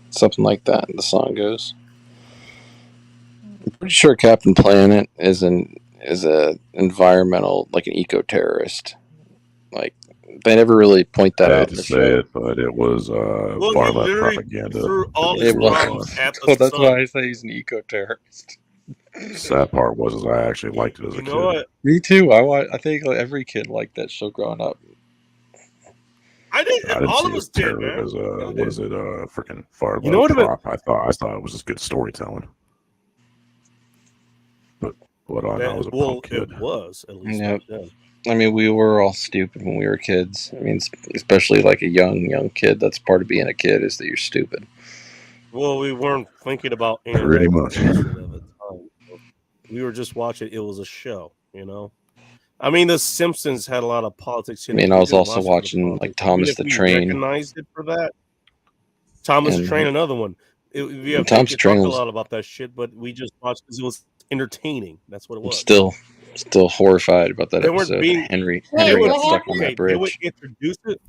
Something like that. The song goes. I'm pretty sure Captain Planet is a environmental, like an eco-terrorist. Like, they never really point that I out hate in to the say show. it, but it was Well, far he left literally propaganda. threw all It his was. problems at the Well, that's sun. why I say he's an eco-terrorist. Sad part was is I actually liked it as a You kid. know what? Me too. I think like, every kid liked that show growing up. I didn't. I didn't All see of it us as did, terror man. as Y'all was did. it freaking far left You know what about- prop. I thought it was just good storytelling. But what I know was a punk kid. It was at least. Yep. back then. I mean, we were all stupid when we were kids. I mean, especially like a young kid. That's part of being a kid is that you're stupid. Well, we weren't thinking about any of Pretty that much. bullshit at the time. We were just watching. It was a show, you know. I mean, The Simpsons had a lot of politics. I In mean, it. I We was didn't also watch it for the watching politics. like Thomas Even the if we Train. recognized it for that. Thomas the And- Train, another one. We Thomas the Train talked was- a lot about that shit, but we just watched because it was entertaining. That's what it I'm was. still horrified about that They weren't episode. being- Henry Wait, got what stuck on happened? that They would bridge. introduce it.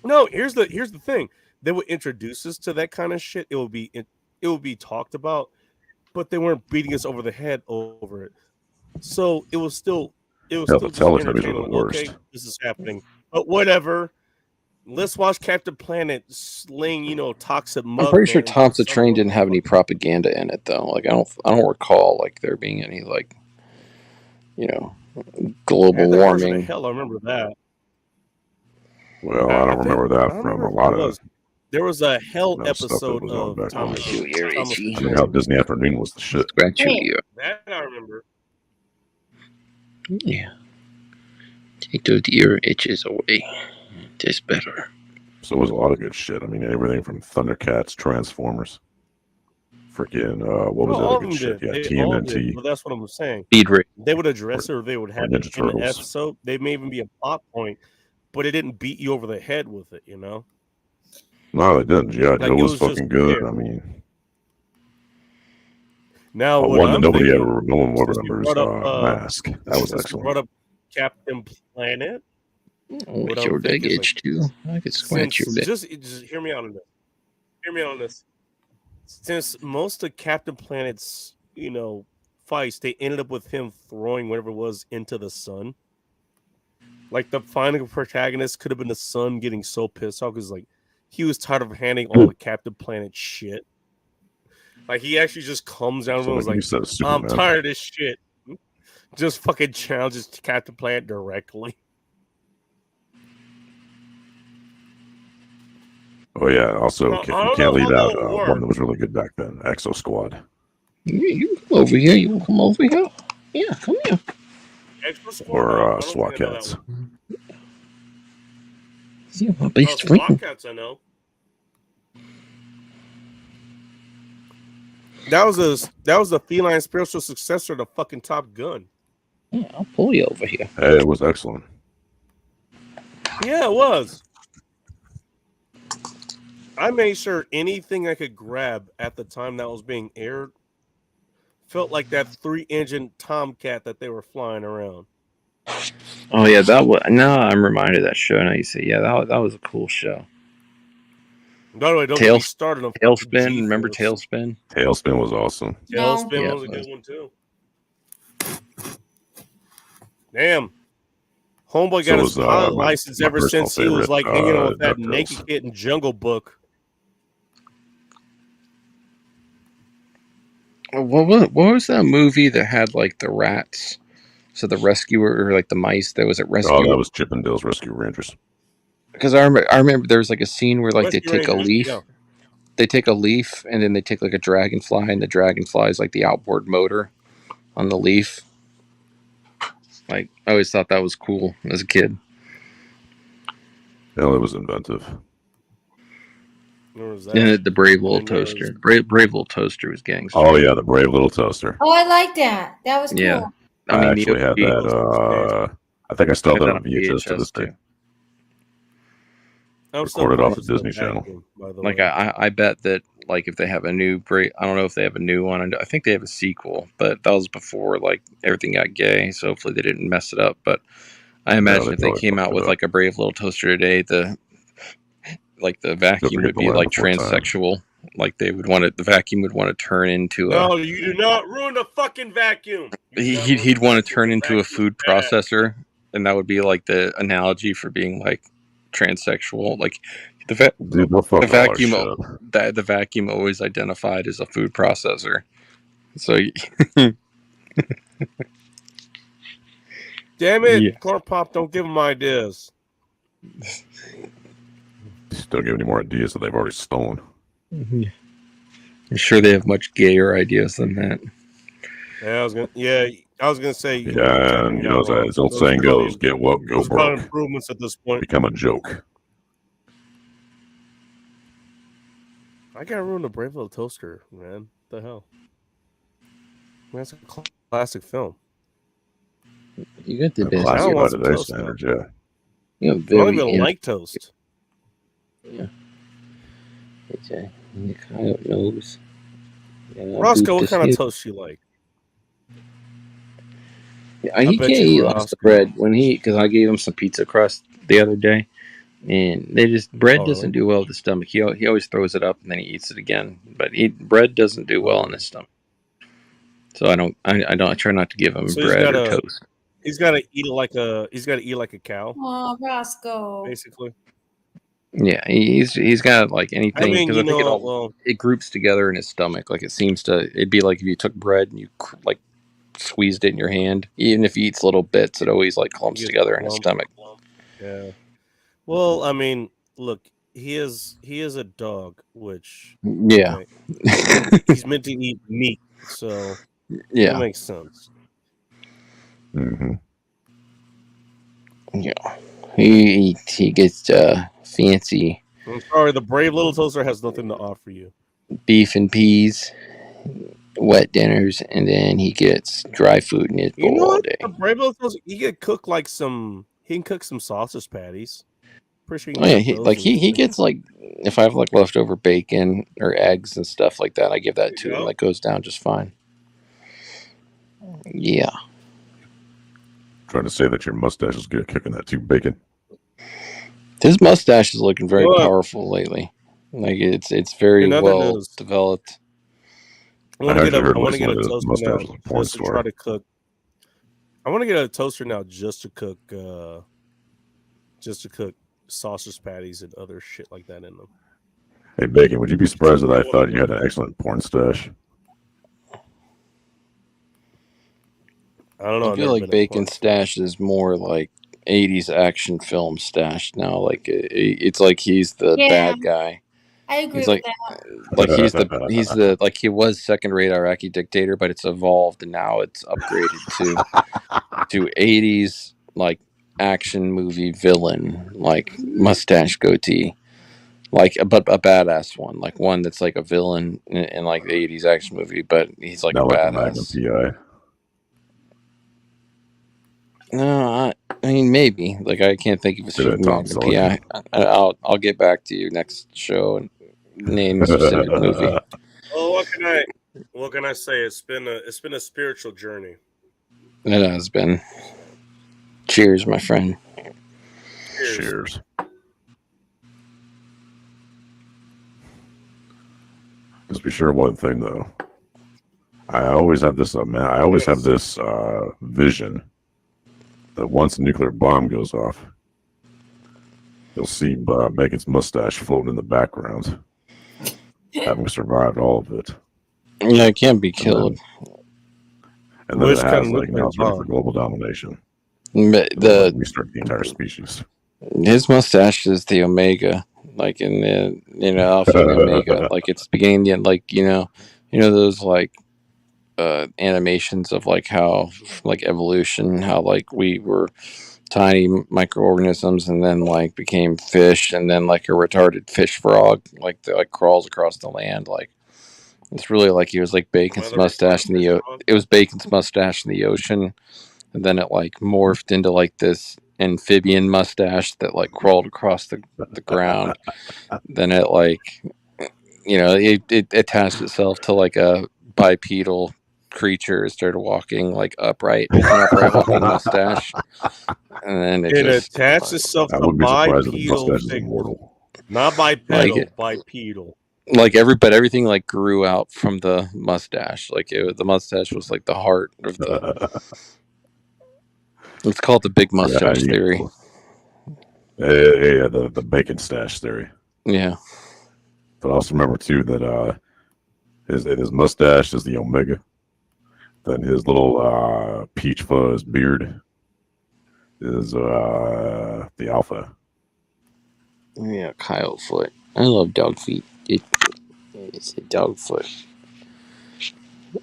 No, here's the thing. They would introduce us to that kind of shit. It would be talked about, but they weren't beating us over the head over it. So it was still Hell, still the just Teletubbies were entertaining. the Like, worst. okay, this is happening, but whatever. Let's watch Captain Planet sling, toxic mud. I'm pretty sure man Thomas the into Train some didn't have any propaganda in it though. Like I don't recall like there being any like global And the version of warming. Hell, I remember that. Well, I don't remember that I from remember a lot what it of. was. There was a Hell No, stuff that episode was on of back Thomas. then. Shoot, you're Thomas itchy. the I mean, Train. how Disney Afternoon was the shit. Scratch Wait. you. That I remember. Yeah. Take those ear itches away. Tastes better. So it was a lot of good shit. I mean, everything from Thundercats, Transformers, freaking what was Well, that all other of good them shit? did. Yeah, They all did. TMNT But that's what I'm saying. Speed Racer. They would address it, or they would have Ninja it in the Turtles. episode. They may even be a plot point, but it didn't beat you over the head with it. You know. No, they didn't. Yeah, Like, Joe it was was just fucking good. there. I mean, Now, what one that I'm nobody thinking, ever, no one since you remembers, brought up, Mask. That was since you excellent. brought up Captain Planet, Oh, what it's I'm your leg thinking is, itch too. I could scratch since your leg. just hear me out on this. Hear me out on this. Since most of Captain Planet's, fights, they ended up with him throwing whatever it was into the sun. Like, the final protagonist could have been the sun getting so pissed off because, like, he was tired of handling all the Captain Planet shit. Like, he actually just comes down and So was like you like, said, I'm Superman. tired of this shit. Just fucking challenges Captain Planet directly. Oh yeah. Also, Well, I you don't can't know leave how out that'll one work. that was really good back then, Exo Squad. You come over here. You come over here. Yeah, come here. Extra Squad? Or I don't SWAT think I know that Cats. one. See my Oh, best friend. SWAT Cats, I know. That was a feline spiritual successor to fucking Top Gun. Yeah, I'll pull you over here. Hey, it was excellent. Yeah, it was. I made sure anything I could grab at the time that was being aired felt like that 3-engine Tomcat that they were flying around. Oh yeah, that was. Now I'm reminded of that show. Now you say, yeah, that was a cool show. By the way, don't get me started on fucking Tailspin. Remember G-Force. Tailspin? Tailspin was awesome. No. Tailspin Yeah, was a it good was. one too. Damn. Homeboy So got his was, pilot my license ever personal since he was favorite, like hanging out with that DuckTales. naked kid in Jungle Book. What was that movie that had like the rats? So the rescuer or like the mice that was at rescue. Oh, that was Chip and Dale's Rescue Rangers. Because I remember there was like a scene where like Rescue they take a Rangers, leaf. yeah. They take a leaf and then they take like a dragonfly, and the dragonfly is like the outboard motor on the leaf. Like, I always thought that was cool as a kid. Hell, it was inventive. Where was that? And the Brave Little And there was- Toaster. Brave Little Toaster was gangster. Oh yeah, the brave little toaster. Oh, I like that. That was cool. Yeah. I, mean, actually had that. I think I still have that on VHS to this day. too. I'm still Recorded off playing the Disney stuff Channel. vacuum, by the Like way. I bet that like if they have a new I don't know if they have a new one. I think they have a sequel, but that was before like everything got gay. So hopefully they didn't mess it up. But I imagine they if they probably came fucked out it with up. like a Brave Little Toaster today, the vacuum forget would the be land like before time. transsexual. Like they would want it. The vacuum would want to turn into a. No, you do not ruin the fucking vacuum. You do not ruin He'd the want to vacuum. turn The into a vacuum's food bad. processor, and that would be like the analogy for being like transsexual. Like the Dude, they'll fuck the all our vacuum shit. the vacuum always identified as a food processor. So Damn it, Yeah. Corn Pop, don't give them ideas. Still give any more ideas that they've already stolen. I'm sure they have much gayer ideas than that. Yeah, I was gonna say. Yeah, and you know, as the old saying goes, get woke, go Those are probably broke, improvements at this point. become a joke. I gotta ruin the Brave Little Toaster, man. What the hell? That's a classic film. You got the A best. I classic don't by want some today's toast, standards, yeah. You know, I don't very even like toast. It's a coyote nose. Yeah, Roscoe, what this kind of here. toast you like? Yeah, he bet can't you eat lots of Roscoe. bread because I gave him some pizza crust the other day, and bread Oh, doesn't really? do well with the stomach. He always throws it up and then he eats it again. But bread doesn't do well in his stomach. So I try not to give him So he's bread or gotta- toast. He's gotta eat like a cow, Oh, Roscoe. basically. Yeah, he's got like anything I mean, because you I think know, it groups together in his stomach. Like it'd be like if you took bread and you like squeezed it in your hand. Even if he eats little bits, it always like clumps Gets together in his clump. stomach. Yeah. Well, I mean, look, he is a dog, which Yeah, okay, he's meant to eat meat, so yeah. that makes sense. Mm-hmm. you know, he gets fancy I'm sorry, the brave little toaster has nothing to offer you. beef and peas, wet dinners, and then he gets dry food in his You know bowl all what? day. The brave little toaster, he can cook like some. He can cook some sausage patties. Pretty sure he Oh can yeah, cook those. he gets like, if I have like leftover bacon or eggs and stuff like that, I give that to him. That goes down just fine. Yeah. Trying to say that your mustache is good at cooking that too, bacon. His mustache is looking very What? powerful lately. Like it's very In other well news, developed. I want to get heard a looks like toaster his now mustache is a porn just to try star. to cook. I want to get a toaster now just to cook sausage patties and other shit like that in them. Hey, Bacon, would you be surprised that I thought you had an excellent porn stash? I don't know. I I've feel never like been in Bacon porn. stash is more like 80s action film stash now. Like it's like he's the Yeah. bad guy. I agree He's with like that. he's the like he was second-rate Iraqi dictator, but it's evolved and now it's upgraded to 80s like action movie villain, like mustache goatee. Like a badass one, like one that's like a villain in like the 80s action movie, but he's like Not a like a Magnum badass. PI. No, I mean maybe. Like I can't think of a Good at Tom Magnum PI. I'll get back to you next show and name a specific movie. Oh, what can I say? It's been a spiritual journey. It has been. Cheers, my friend. Cheers. Just be sure one thing though. I always have this vision that once a nuclear bomb goes off, you'll see Megan's mustache floating in the background, having survived all of it. Yeah, it can't be killed. And then Which it kind has of like nuclear now it's ready for bomb? global domination. But We start the entire species. his mustache is the Omega, like in the Alpha and Omega, like it's beginning the end, like those like animations of like how like evolution, how like we were tiny microorganisms and then like became fish and then like a retarded fish frog like that like crawls across the land. Like it's really like he was like Bacon's Another mustache in retarded fish frog? it was Bacon's mustache in the ocean, and then it like morphed into like this amphibian mustache that like crawled across the ground. Then it like it attached itself to like a bipedal creature, started walking like upright with an upright walking mustache, and then It attached itself I to wouldn't be surprised if the bipedal mustache is figure. immortal. Not bipedal, bipedal. Like everything like grew out from the mustache. Like the mustache was like the heart of the. It's called the big mustache theory. Yeah, the bacon stash theory. Yeah. But also remember too that his mustache is the Omega. Then his little peach fuzz beard is the Alpha. Yeah, Kyle Foot. I love dog feet. It's a dog foot.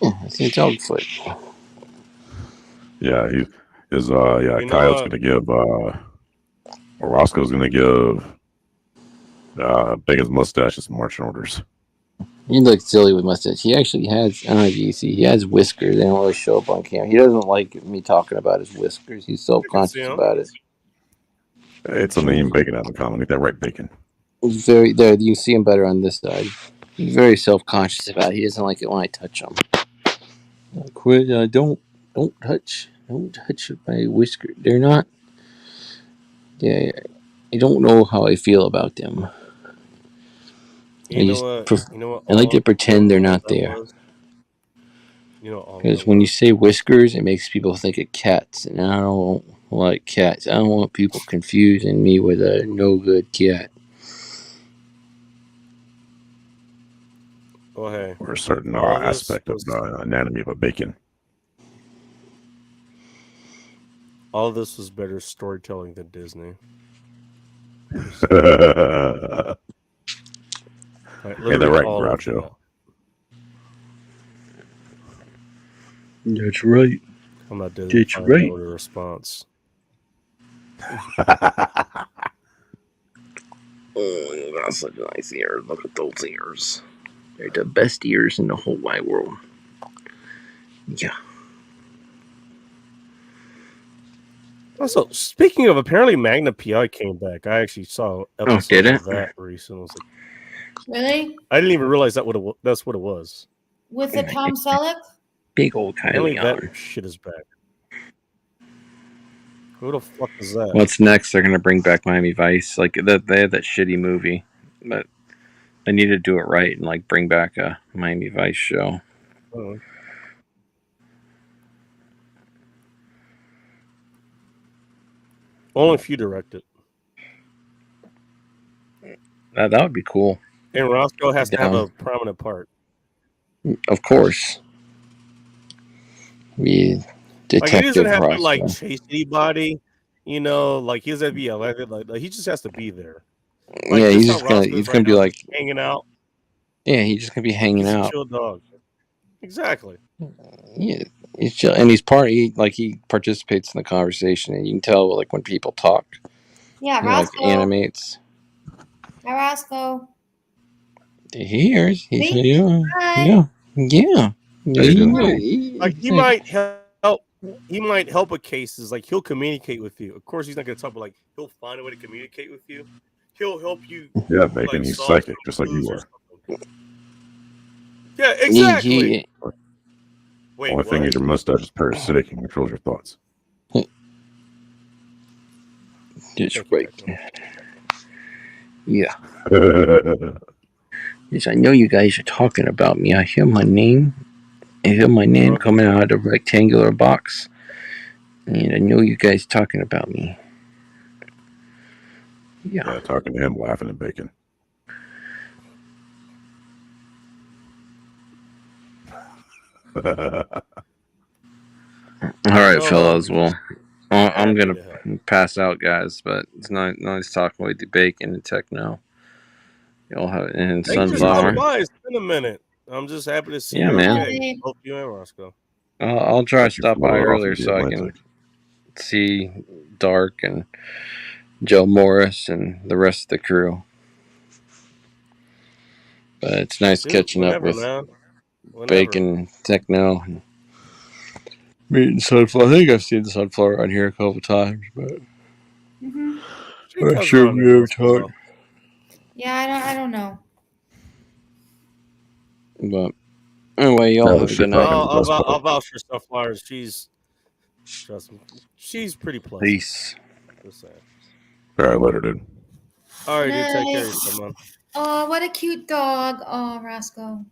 Yeah, it's a dog foot. Yeah, Kyle's gonna give Roscoe's gonna give Bacon's mustache some marching orders. He looks silly with mustache. He actually has, I don't know if you can see, he has whiskers. They don't really show up on camera. He doesn't like me talking about his whiskers. He's self-conscious about it. It's something even Bacon has in common. Ain't that right, Bacon? He's very, there, you see him better on this side. He's very self-conscious about it. He doesn't like it when I touch him. Quit, don't touch my whiskers. They're not, I don't know how I feel about them. You know what? I like to pretend they're not there. Because when you say whiskers, it makes people think of cats, and I don't like cats. I don't want people confusing me with a no good cat. Oh, hey. Or a certain aspect of the anatomy of a bacon. All of this was better storytelling than Disney. Hey, they're right, Groucho. That's right. I'm not Disney. That's right. Response. Oh, you got such nice ears. Look at those ears. They're the best ears in the whole wide world. Yeah. Also, speaking of, apparently Magna PI came back. I actually saw episodes did of it? that recently. I was like, Really? I didn't even realize that's what it was. With the Tom Selleck? Big old Apparently Kylie that on. shit is back. Who the fuck is that? What's next? They're gonna bring back Miami Vice. Like they had that shitty movie, but they need to do it right and like bring back a Miami Vice show. Oh. Only if you direct it. That would be cool. And Roscoe has to have Down. a prominent part. Of course. Be Like he doesn't Detective have to Roscoe. like chase anybody, you know. Like he doesn't have to be elected. Like he just has to be there. Like, Yeah, this he's how just gonna Roscoe is he's right gonna be now, like hanging out. yeah, he's just gonna be hanging He's a out. chill dog. Exactly. Yeah, he's chill, and he participates in the conversation, and you can tell like when people talk. Yeah, He like Roscoe. animates. Hi, Roscoe. He hears. He See? said, yeah, Hi. yeah, yeah. How you doing? Like he might help. He might help with cases. Like he'll communicate with you. Of course, he's not going to talk, but like he'll find a way to communicate with you. He'll help you. Yeah, Bacon, Like, he's solve psychic, just like clues you or are. something. Yeah, exactly. He, Wait, Only thing what? is your mustache is parasitic and controls your thoughts. just Thank you, right. Declan. Yeah. Yes, I know you guys are talking about me. I hear my name. I hear my name coming out of the rectangular box. And I know you guys talking about me. Yeah, talking to him, laughing at Bacon. All right, Oh, fellas. Well, I'm happy gonna to help. pass out, guys. But it's nice talking with you, Bacon and Techno. Y'all have and Thanks for Sunflower. stopping by. It's been a minute. I'm just happy to see Yeah, you. man. Okay. Hope you and Roscoe. I'll try to Thank you stop for by blowing off earlier into the so I can Atlantic. see Dark and Joe Morris and the rest of the crew. But it's nice Dude, catching up whenever, with man. Whenever. Bacon, Techno, and meeting Sunflower. I think I've seen the Sunflower on here a couple times, but She I'm not comes sure around if every we ever once in a while. talked. Yeah, I don't know. But anyway, y'all Yeah, have a shit good night. talking. I'll vouch for Sunflowers. Trust me, she's pretty pleasant. Peace. Just saying. All right, later, dude. All right, dude. Take care of Nice. yourself, man. Oh, what a cute dog. Oh, Roscoe.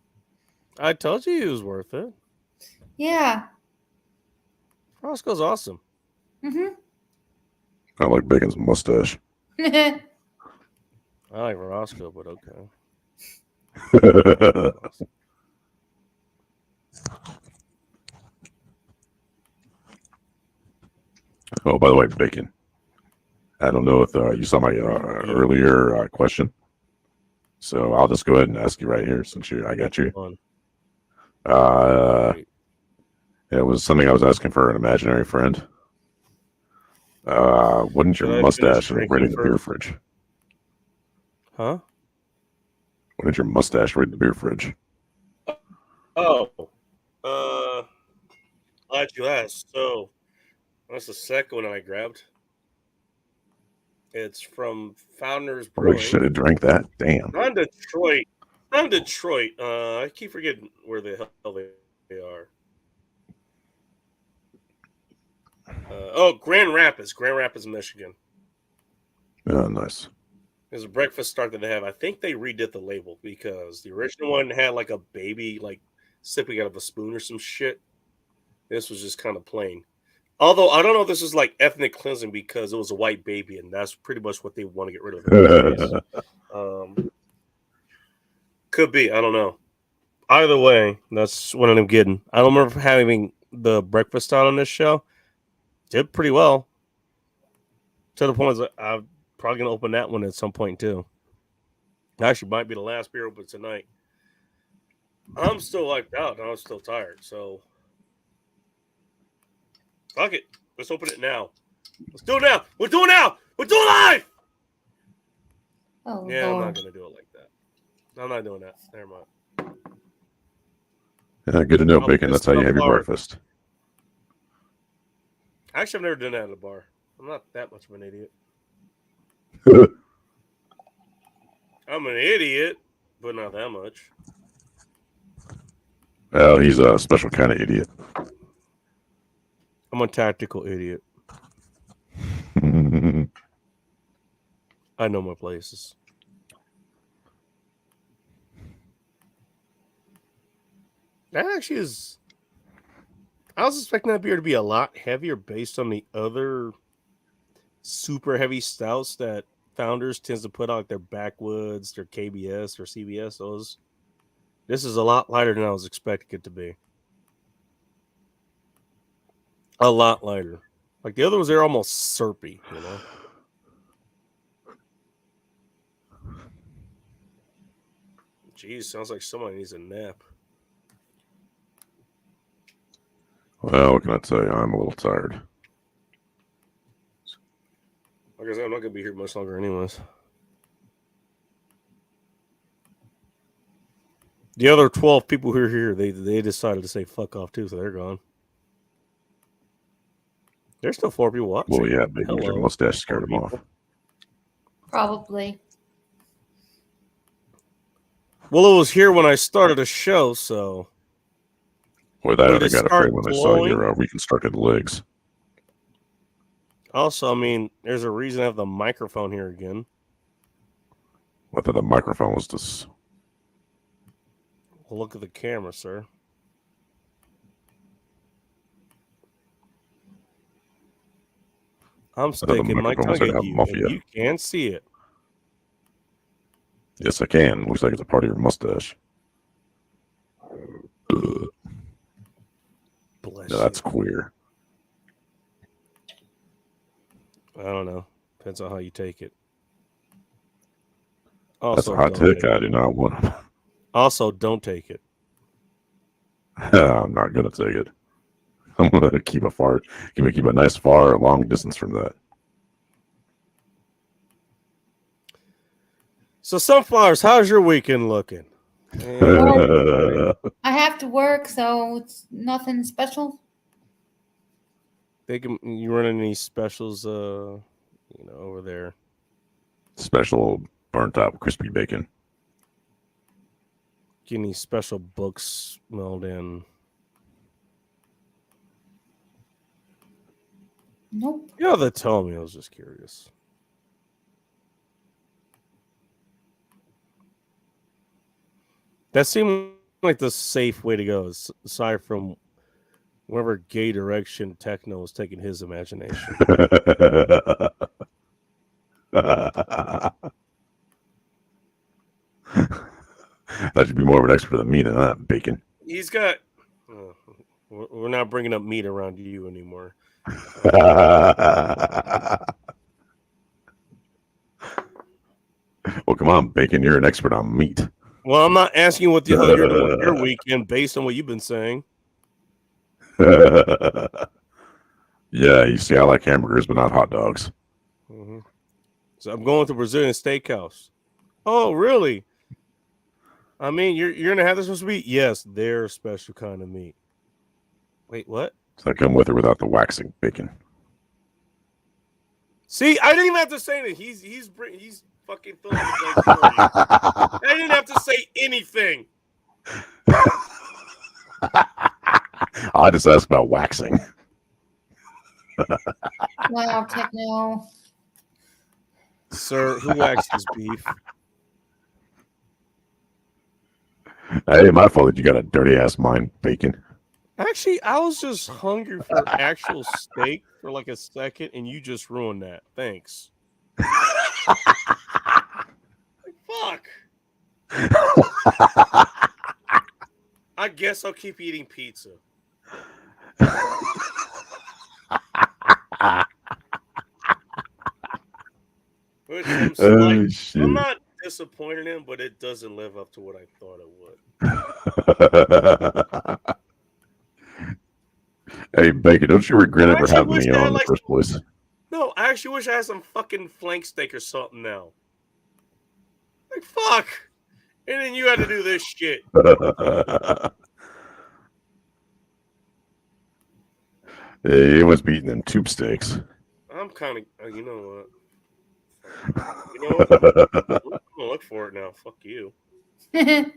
I told you he was worth it. Yeah. Roscoe's awesome. Mm-hmm. I like Bacon's mustache. I like Roscoe, but okay. Oh, by the way, Bacon. I don't know if you saw my earlier question. So I'll just go ahead and ask you right here since I got you. It was something I was asking for an imaginary friend. Wouldn't your Should I mustache finish rate in drinking the beer first? fridge? Huh? Wouldn't your mustache rate in the beer fridge? Oh. Glad you asked. So that's the second one I grabbed. It's from Founders I Brewing. should have drank that. Damn. I'm Detroit. I keep forgetting where the hell they are. Grand Rapids, Michigan. Oh, nice. There's a breakfast start that they have. I think they redid the label because the original one had like a baby, like sipping out of a spoon or some shit. This was just kind of plain. Although I don't know if this is like ethnic cleansing because it was a white baby, and that's pretty much what they want to get rid of. Could be. I don't know. Either way, that's what I'm getting. I don't remember having the breakfast style on this show. Did pretty well. To the point that I'm probably going to open that one at some point, too. Actually, might be the last beer open tonight. I'm still wiped out, and I'm still tired, so fuck it. Let's open it now. Let's do it now. We're doing it now. We're doing it live. Oh, Yeah, I'm Lord. not gonna do it like that. I'm not doing that. Never mind. Good to know, I'll Bacon. piss That's how you have your off. breakfast. Actually, I've never done that at a bar. I'm not that much of an idiot. I'm an idiot, but not that much. Well, he's a special kind of idiot. I'm a tactical idiot. I know my places. That actually is. I was expecting that beer to be a lot heavier based on the other super heavy stouts that Founders tends to put out, like their Backwoods, their KBS, or CBS. Those. This is a lot lighter than I was expecting it to be. A lot lighter. Like the other ones, they're almost syrupy, you know. Jeez, sounds like somebody needs a nap. Well, what can I tell you? I'm a little tired. Like I said, I'm not gonna be here much longer, anyways. The other 12 people who are here, they decided to say fuck off too, so they're gone. There's still 4 people watching. Well, yeah, Bacon. Your Hello. mustache scared him off. Probably. Well, it was here when I started the show, so Boy, that Did I it got start afraid when I saw glowing? your reconstructed legs. also, I mean, there's a reason I have the microphone here again. I thought the microphone was just. Well, look at the camera, sir. I'm thought the sticking my microphone was tongue gonna at have you, muffia. and you can't see it. Yes, I can. Looks like it's a part of your mustache. Ugh. Bless No, that's you. queer. I don't know. Depends on how you take it. That's Also, a hot don't take. take I it. do not want it. Also, don't take it. I'm not gonna take it. I'm gonna keep a nice far long distance from that. So, Sunflowers, how's your weekend looking? I have to work, so it's nothing special. You running any specials, over there? Special burnt up crispy bacon. Get any special books mailed in? Nope. Yeah, they tell me. I was just curious. That seemed like the safe way to go, aside from whatever gay direction techno was taking his imagination. That should be more of an expert than me than that bacon. He's got. We're not bringing up meat around you anymore. Well, come on, bacon. You're an expert on meat. Well, I'm not asking you what the hell you're doing with your weekend based on what you've been saying. Yeah, you see, I like hamburgers, but not hot dogs. Mm-hmm. So I'm going to Brazilian Steakhouse. Oh, really? I mean, you're gonna have this supposed to be? Yes, their special kind of meat. Wait, what? So I come with or without the waxing bacon. See, I didn't even have to say that. He's fucking filling the blanks for you. I didn't have to say anything. I just asked about waxing. Wow, techno. Sir, who waxes beef? Hey, my fault that you got a dirty ass mind, bacon. Actually, I was just hungry for actual steak for like a second, and you just ruined that. Thanks. Fuck. I guess I'll keep eating pizza. Which Oh, shit. I'm not disappointed in, but it doesn't live up to what I thought it would. Hey, bacon, don't you regret I ever actually having wish me I had, on in the like, first place? I actually wish I had some fucking flank steak or something now. Like, fuck. And then you had to do this shit. He must be eating them tube steaks. I'm kind of, you know what? You know what? I'm gonna look for it now. Fuck you. Can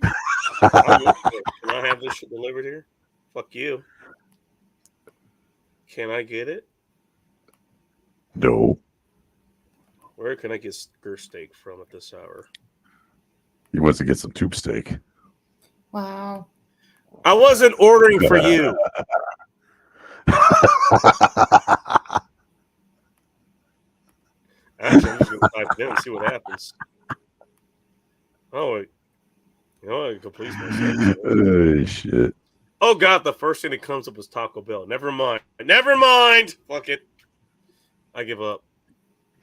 I have this shit delivered here? Fuck you. Can I get it? No. Where can I get skirt steak from at this hour? He wants to get some tube steak. Wow. I wasn't ordering for you. Actually, I'm just gonna type it in and see what happens. Oh, wait. You know, I completes myself. Oh, shit. Oh god, the first thing that comes up is Taco Bell. Never mind. Never mind. Fuck it. I give up.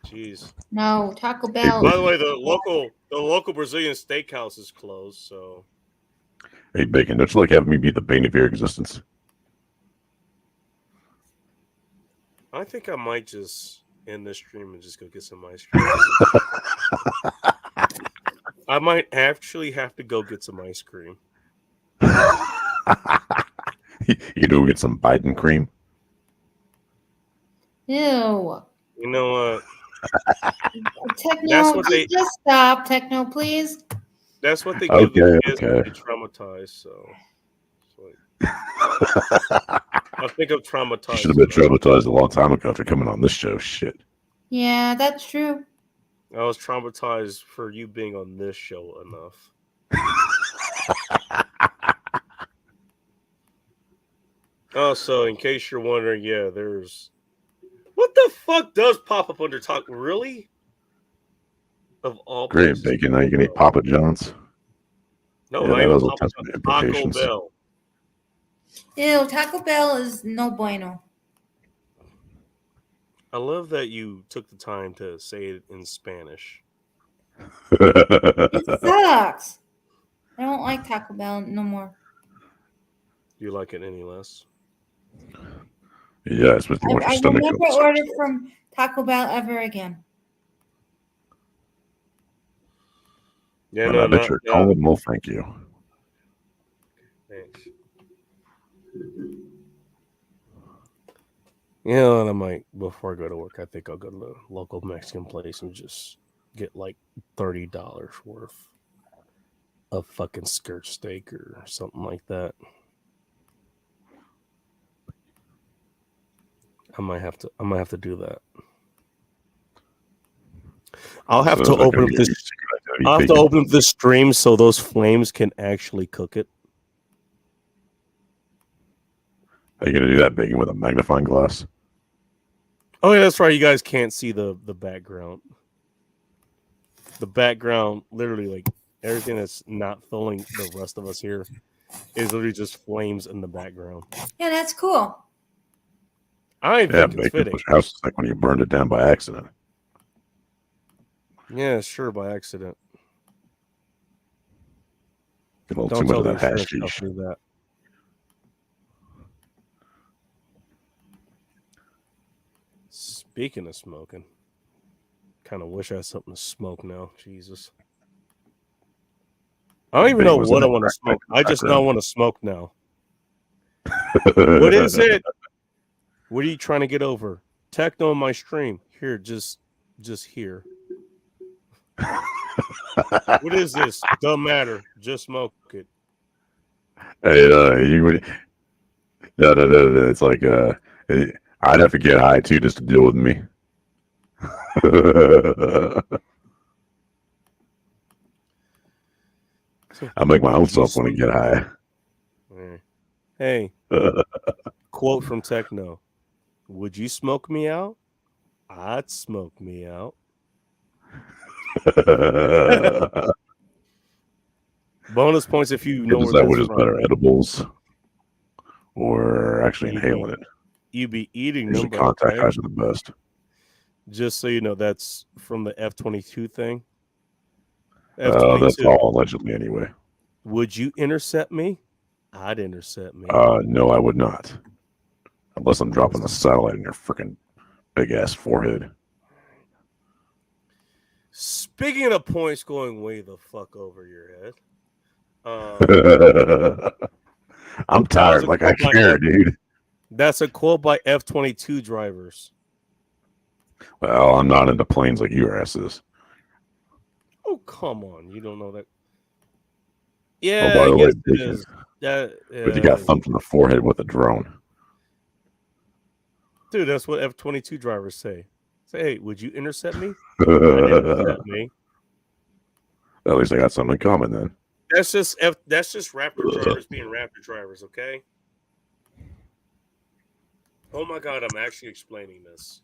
Jeez. No, Taco Bell. By the way, the local Brazilian steakhouse is closed, so Hey, Bacon, don't you like having me be the bane of your existence? I think I might just end this stream and just go get some ice cream. I might actually have to go get some ice cream. You do get some Biden cream. Ew. You know what? Techno, That's what they- just stop, Techno, please. That's what they give the kids Okay. when they traumatized. So, I think I'm traumatized. Should have been traumatized a long time ago after coming on this show. Shit. Yeah, that's true. I was traumatized for you being on this show enough. Oh, so in case you're wondering, yeah, there's what the fuck does pop up under talk? Really? Of all Great, places. Bacon. Now you can eat Papa John's. No, Yeah, not that even has all Papa types of John's, Taco implications. Bell. Ew, Taco Bell is no bueno. I love that you took the time to say it in Spanish. It sucks. I don't like Taco Bell no more. Do you like it any less? Yeah, especially once your I will stomach never goes. order from Taco Bell ever again. Yeah, And no, I bet not, you're not, calling. Well, thank you. thanks. You know, and I might, before I go to work, I think I'll go to the local Mexican place and just get like $30 worth of fucking skirt steak or something like that. I might have to do that. I'll have So to is that open gonna up be this. your secret identity, I'll have to Bacon? open up this stream so those flames can actually cook it. Are you gonna do that, Bacon, with a magnifying glass? Oh yeah, that's right. You guys can't see the background. The background, literally, like everything that's not filling the rest of us here, is literally just flames in the background. Yeah, that's cool. I Yeah, think it's Bacon. fitting. What your house is like when you burned it down by accident. Yeah, sure, by accident. Get a little Don't too much tell of the that insurance hashish. company that. Speaking of smoking, kind of wish I had something to smoke now. Jesus. I don't even Bacon know was what in I that want to crack smoke. pipe in the I just now background. want to smoke now. What is it? What are you trying to get over? Techno in my stream. Here, just here. What is this? Don't matter. Just smoke it. Hey, you would. No. It's like I'd have to get high too just to deal with me. I make my own self want to get high. Hey, quote from Techno. Would you smoke me out? I'd smoke me out. Bonus points if you know Is where that what that's is from. better, edibles or actually You inhaling it? You be eating Usually them, but contact okay. highs are the best. Just so you know, that's from the F-22 thing. That's F-22. all allegedly anyway. Would you intercept me? I'd intercept me. No, I would not. Unless I'm dropping a satellite in your freaking big ass forehead. Speaking of points going way the fuck over your head, I'm tired. Like I care, dude. that's a quote by F-22 drivers. Well, I'm not into planes like your ass is. Oh, come on. You don't know that. Oh, Yeah, by the way, yes, it Bacon, is. That, but you got thumped in the forehead with a drone. dude, that's what F-22 drivers say. Say, hey, would you intercept me? I didn't intercept me. At least I got something in common then. That's just Raptor drivers being Raptor drivers, okay? Oh my god, I'm actually explaining this.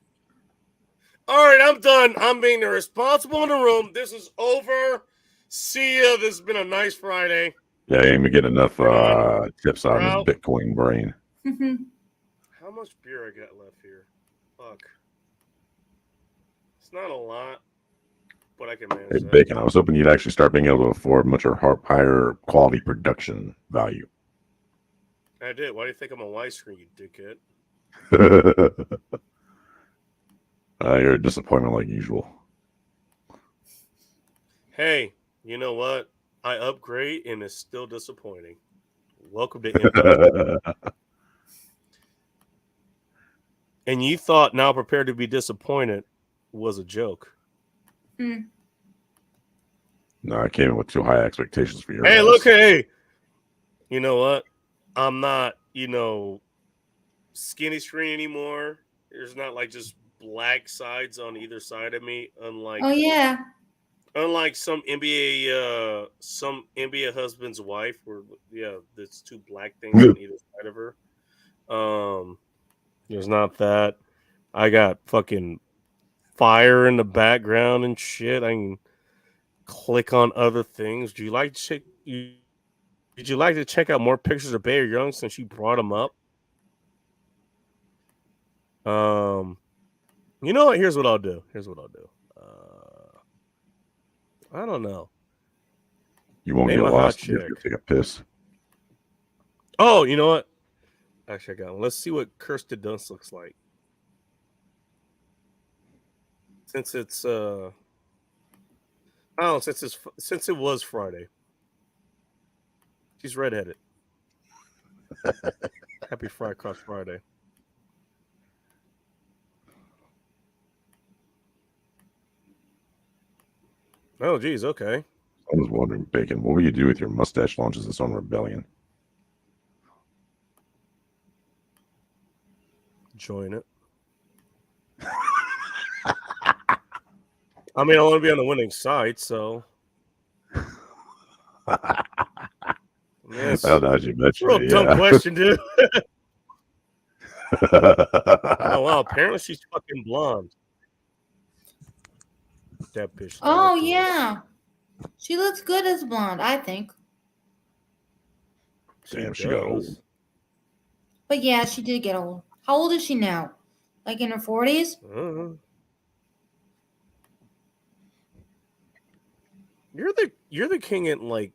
All right, I'm done. I'm being irresponsible in the room. This is over. See ya. This has been a nice Friday. Yeah, I ain't even getting enough tips on out. his Bitcoin brain. How much beer I got left here? Fuck. It's not a lot, but I can manage Hey, that. Bacon, I was hoping you'd actually start being able to afford much higher quality production value. I did. Why do you think I'm on widescreen, you dickhead? You're a disappointment like usual. Hey, you know what? I upgrade and it's still disappointing. Welcome to Impact. And you thought Now Prepared to Be Disappointed was a joke. No, I came in with too high expectations for your Hey, ass. look, hey. You know what? I'm not, skinny screen anymore. There's not like just black sides on either side of me, unlike Oh yeah. unlike some NBA husband's wife, where there's two black things on either side of her. There's not that. I got fucking fire in the background and shit. I can click on other things. Did you like to check out more pictures of Bayer Young since you brought them up? You know what? Here's what I'll do. I don't know. You won't Name get a hot lost. You have chick. to take a piss. Oh, you know what? Actually, I got one. Let's see what Kirsten Dunst looks like. Since it was Friday. She's redheaded. Happy Cross Friday. Oh, geez, okay. I was wondering, Bacon, what will you do with your mustache launches this on Rebellion? Join it. I mean, I want to be on the winning side, so. Yes. Oh, now you mentioned Real it, dumb yeah. question, dude. Oh, wow. Apparently she's fucking blonde. That bitch. Oh yeah. She looks good as blonde, I think. Damn, she got old. But yeah, she did get old. How old is she now? Like in her 40s? You're the king at, like,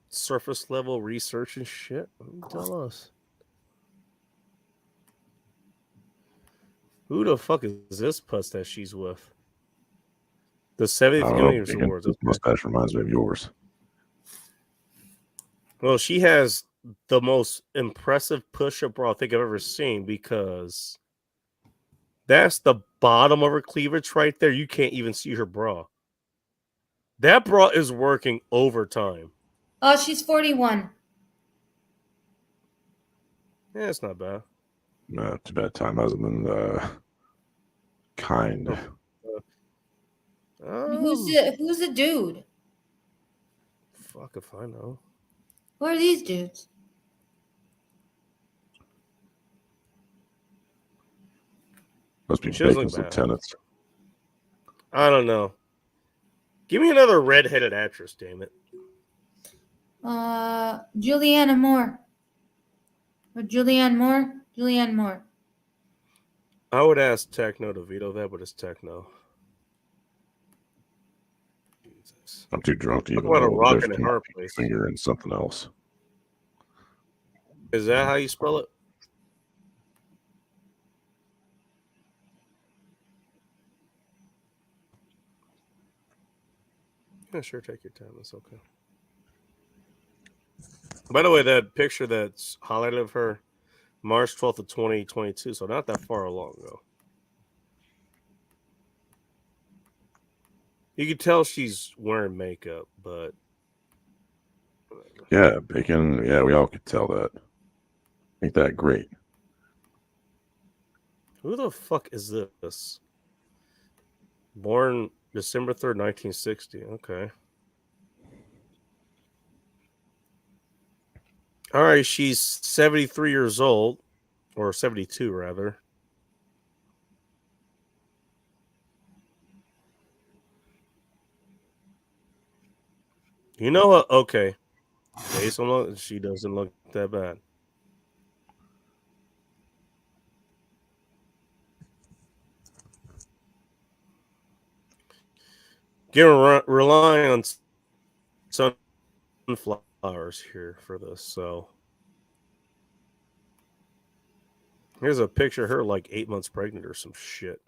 surface level research and shit. Tell us. Who the fuck is this puss that she's with? The 70th Anniversary Awards. This mustache reminds me of yours. Well, she has the most impressive push-up bra I think I've ever seen, because that's the bottom of her cleavage right there. You can't even see her bra. That bra is working overtime. Oh, she's 41. Yeah, it's not bad. No, too bad time hasn't been kind. Who's the dude? Fuck if I know. Who are these dudes? Must be She doesn't Bacon's look bad. lieutenants. I don't know. Give me another redheaded actress, damn it. Julianne Moore. Or Julianne Moore? Julianne Moore. I would ask Techno to veto that, but it's Techno. Jesus. I'm too drunk to Talk even about a know rock there's and a hard place. finger and something else. Is that how you spell it? Yeah, sure, take your time. That's okay. By the way, that picture that's highlighted of her, March 12th of 2022, so not that far along ago. You can tell she's wearing makeup, but Yeah, Bacon. Yeah, we all could tell that. Ain't that great? who the fuck is this? Born December 3rd, 1960. Okay. All right, she's 73 years old, or 72 rather. You know what? Okay. Based on look, she doesn't look that bad. Relying on sunflowers here for this. So here's a picture of her like 8 months pregnant or some shit.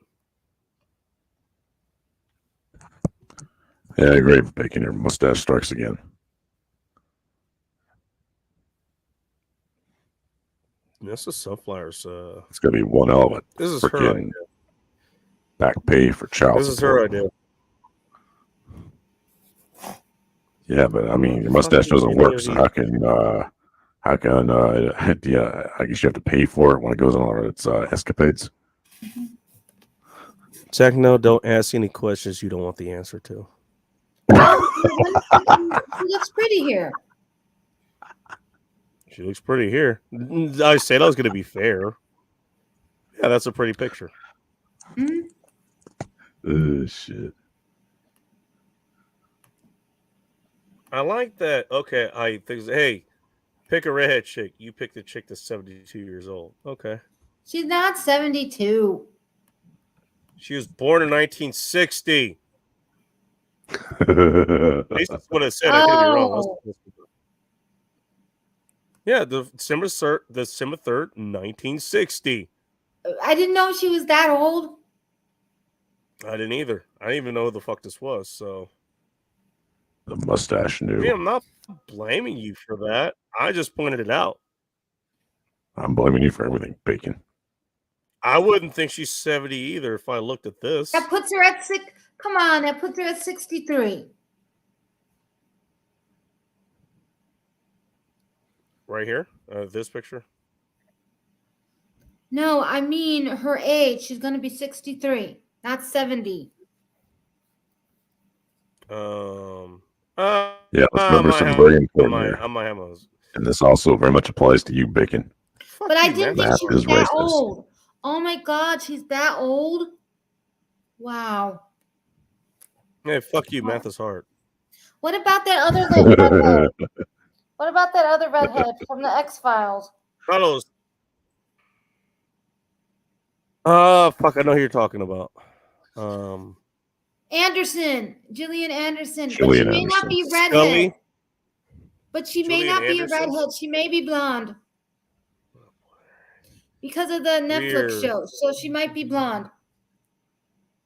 Yeah, great, Bacon. Your mustache strikes again. This is sunflowers. It's gonna be one hell of a This is her freaking idea. back pay for child This is support. her idea. Yeah, but I mean, your mustache doesn't work, so how can yeah, I guess you have to pay for it when it goes on its escapades. Techno, don't ask any questions you don't want the answer to. She looks pretty here. She looks pretty here. I said I was going to be fair. Yeah, that's a pretty picture. Shit. I like that. Okay, I think, hey, pick a redhead chick. You pick the chick that's 72 years old. Okay. She's not 72. She was born in 1960. At least that's what it said. I could be wrong. Yeah, December 3rd, 1960. I didn't know she was that old. I didn't either. I didn't even know who the fuck this was. So The mustache knew. I'm not blaming you for that. I just pointed it out. I'm blaming you for everything, Bacon. I wouldn't think she's 70 either if I looked at this. That puts her at six. Come on, that puts her at 63. Right here, this picture. No, I mean her age. She's going to be 63, not 70. Yeah, let's remember some very important here. And this also very much applies to you, Bacon. But I didn't think Math she was is that racist. old. Oh my God, she's that old? Wow. Hey, fuck you, math is hard. What about that other redhead? What about that other redhead from the X-Files? Carlos. Fuck, I know who you're talking about. Anderson, Gillian Anderson. Gillian But she may not be redhead. Scully? But she may Gillian not be Anderson? a redhead. She may be blonde. Because of the Netflix Weird. show. So she might be blonde.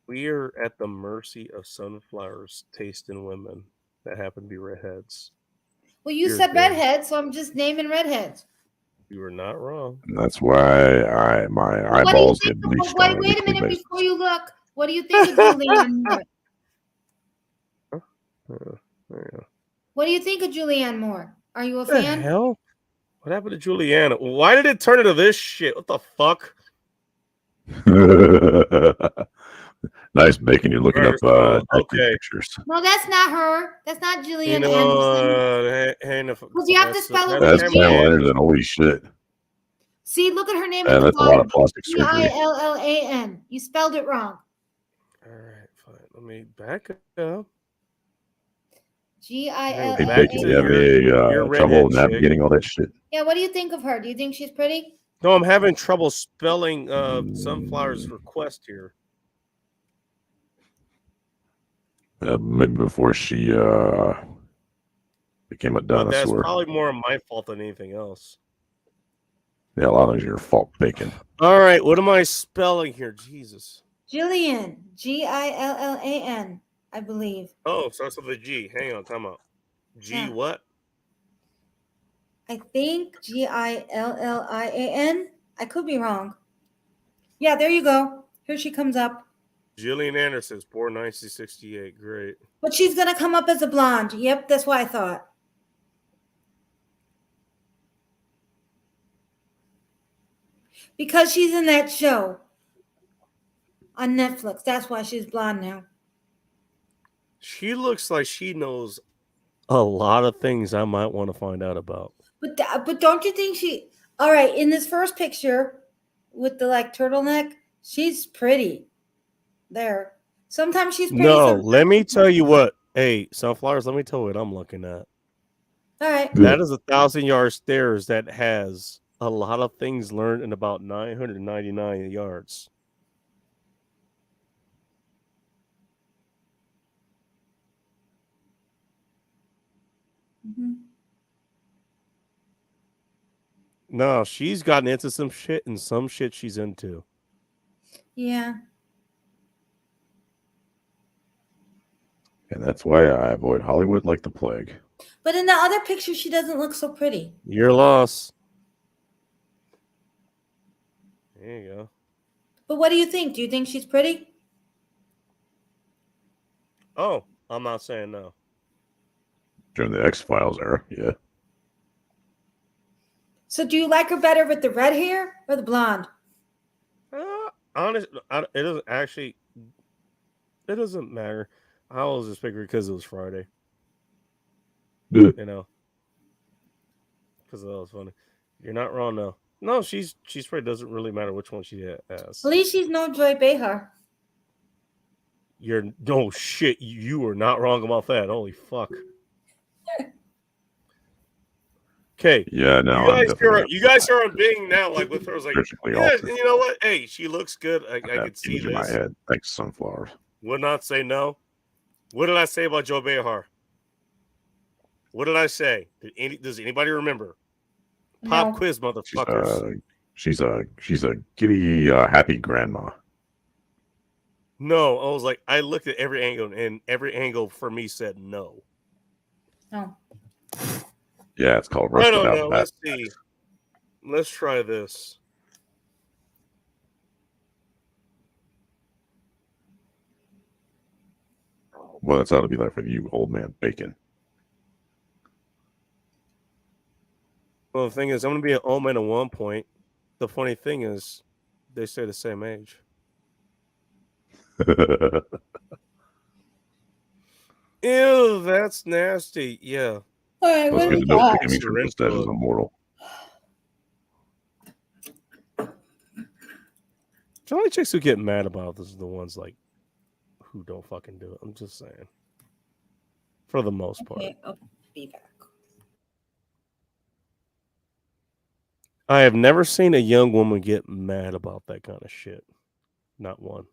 We are at the mercy of sunflowers tasting women that happen to be redheads. Well, you You're said good. redhead, so I'm just naming redheads. You were not wrong. And that's why my What do you eyeballs think get of, bleached wait on a a weekly minute basis. before you look. What do you think of Julianne Moore? Yeah. What do you think of Julianne Moore? Are you a What the fan? hell? What happened to Juliana? Why did it turn into this shit? What the fuck? Nice, Bacon. You're looking First up of all, dick okay. pictures. No, that's not her. That's not You Julianne know, Anderson. Would you have to spell it That's with Pamela G? Anderson. Holy shit. See, look at her name Man, at the that's a lot of bottom. plastic surgery. Gillan. You spelled it wrong. All right, fine. Let me back up. Hey, Back Bacon, to you have your any redhead trouble chick. navigating all that shit? Yeah, what do you think of her? Do you think she's pretty? No, I'm having trouble spelling sunflower's request here. Maybe before she became a But that's dinosaur. probably more my fault than anything else. Yeah, a lot of things are your fault, Bacon. All right, what am I spelling here? Jesus. Gillian. Gillan. I believe. Oh, starts with a G. Hang on, time out. G Yeah. what? I think Gillian. I could be wrong. Yeah, there you go. Here she comes up. Gillian Anderson's born 1968. Great. But she's gonna come up as a blonde. Yep, that's what I thought. Because she's in that show on Netflix. That's why she's blonde now. She looks like she knows a lot of things I might want to find out about. But don't you think she? All right, in this first picture with the like turtleneck, she's pretty. There. Sometimes she's pretty. No, sometimes let me she's tell not. you what. Hey, Sunflowers, let me tell you what I'm looking at. All right. That is 1,000-yard stairs that has a lot of things learned in about 999 yards. Mhm. No, she's gotten into some shit, and some shit she's into. Yeah. And that's why I avoid Hollywood like the plague. But in the other picture, she doesn't look so pretty. Your loss. There you go. But what do you think? Do you think she's pretty? Oh, I'm not saying no. During the X-Files era, yeah. So do you like her better with the red hair or the blonde? Honest, it doesn't actually. It doesn't matter. I was just figuring because it was Friday. Yeah. You know, because that was funny. You're not wrong though. No, she's pretty. Doesn't really matter which one she has. At least she's no Joy Behar. You're no shit. You are not wrong about that. Holy fuck. Okay. Yeah, no, I'm definitely You guys are on Bing now, like with her. I was like, critically yeah, altered. and you know what? Hey, she looks good. I That could see image in my this. head. Thanks, Sunflowers. Would not say no. What did I say about Joe Behar? What did I say? Does anybody remember? Pop No. quiz, motherfuckers. She's a giddy, happy grandma. No, I was like, I looked at every angle, and every angle for me said no. No. Yeah, it's called I Rust don't Without know. Bat. Let's see. Let's try this. Well, that's how to be like for you, old man Bacon. Well, the thing is, I'm gonna be an old man at one point. The funny thing is, they stay the same age. Ew, that's nasty. Yeah. All right, That's what do good we to know. got? It means your mustache is immortal. The only chicks who get mad about this are the ones like who don't fucking do it. I'm just saying. For the most part. Okay, I'll be back. I have never seen a young woman get mad about that kind of shit. Not one.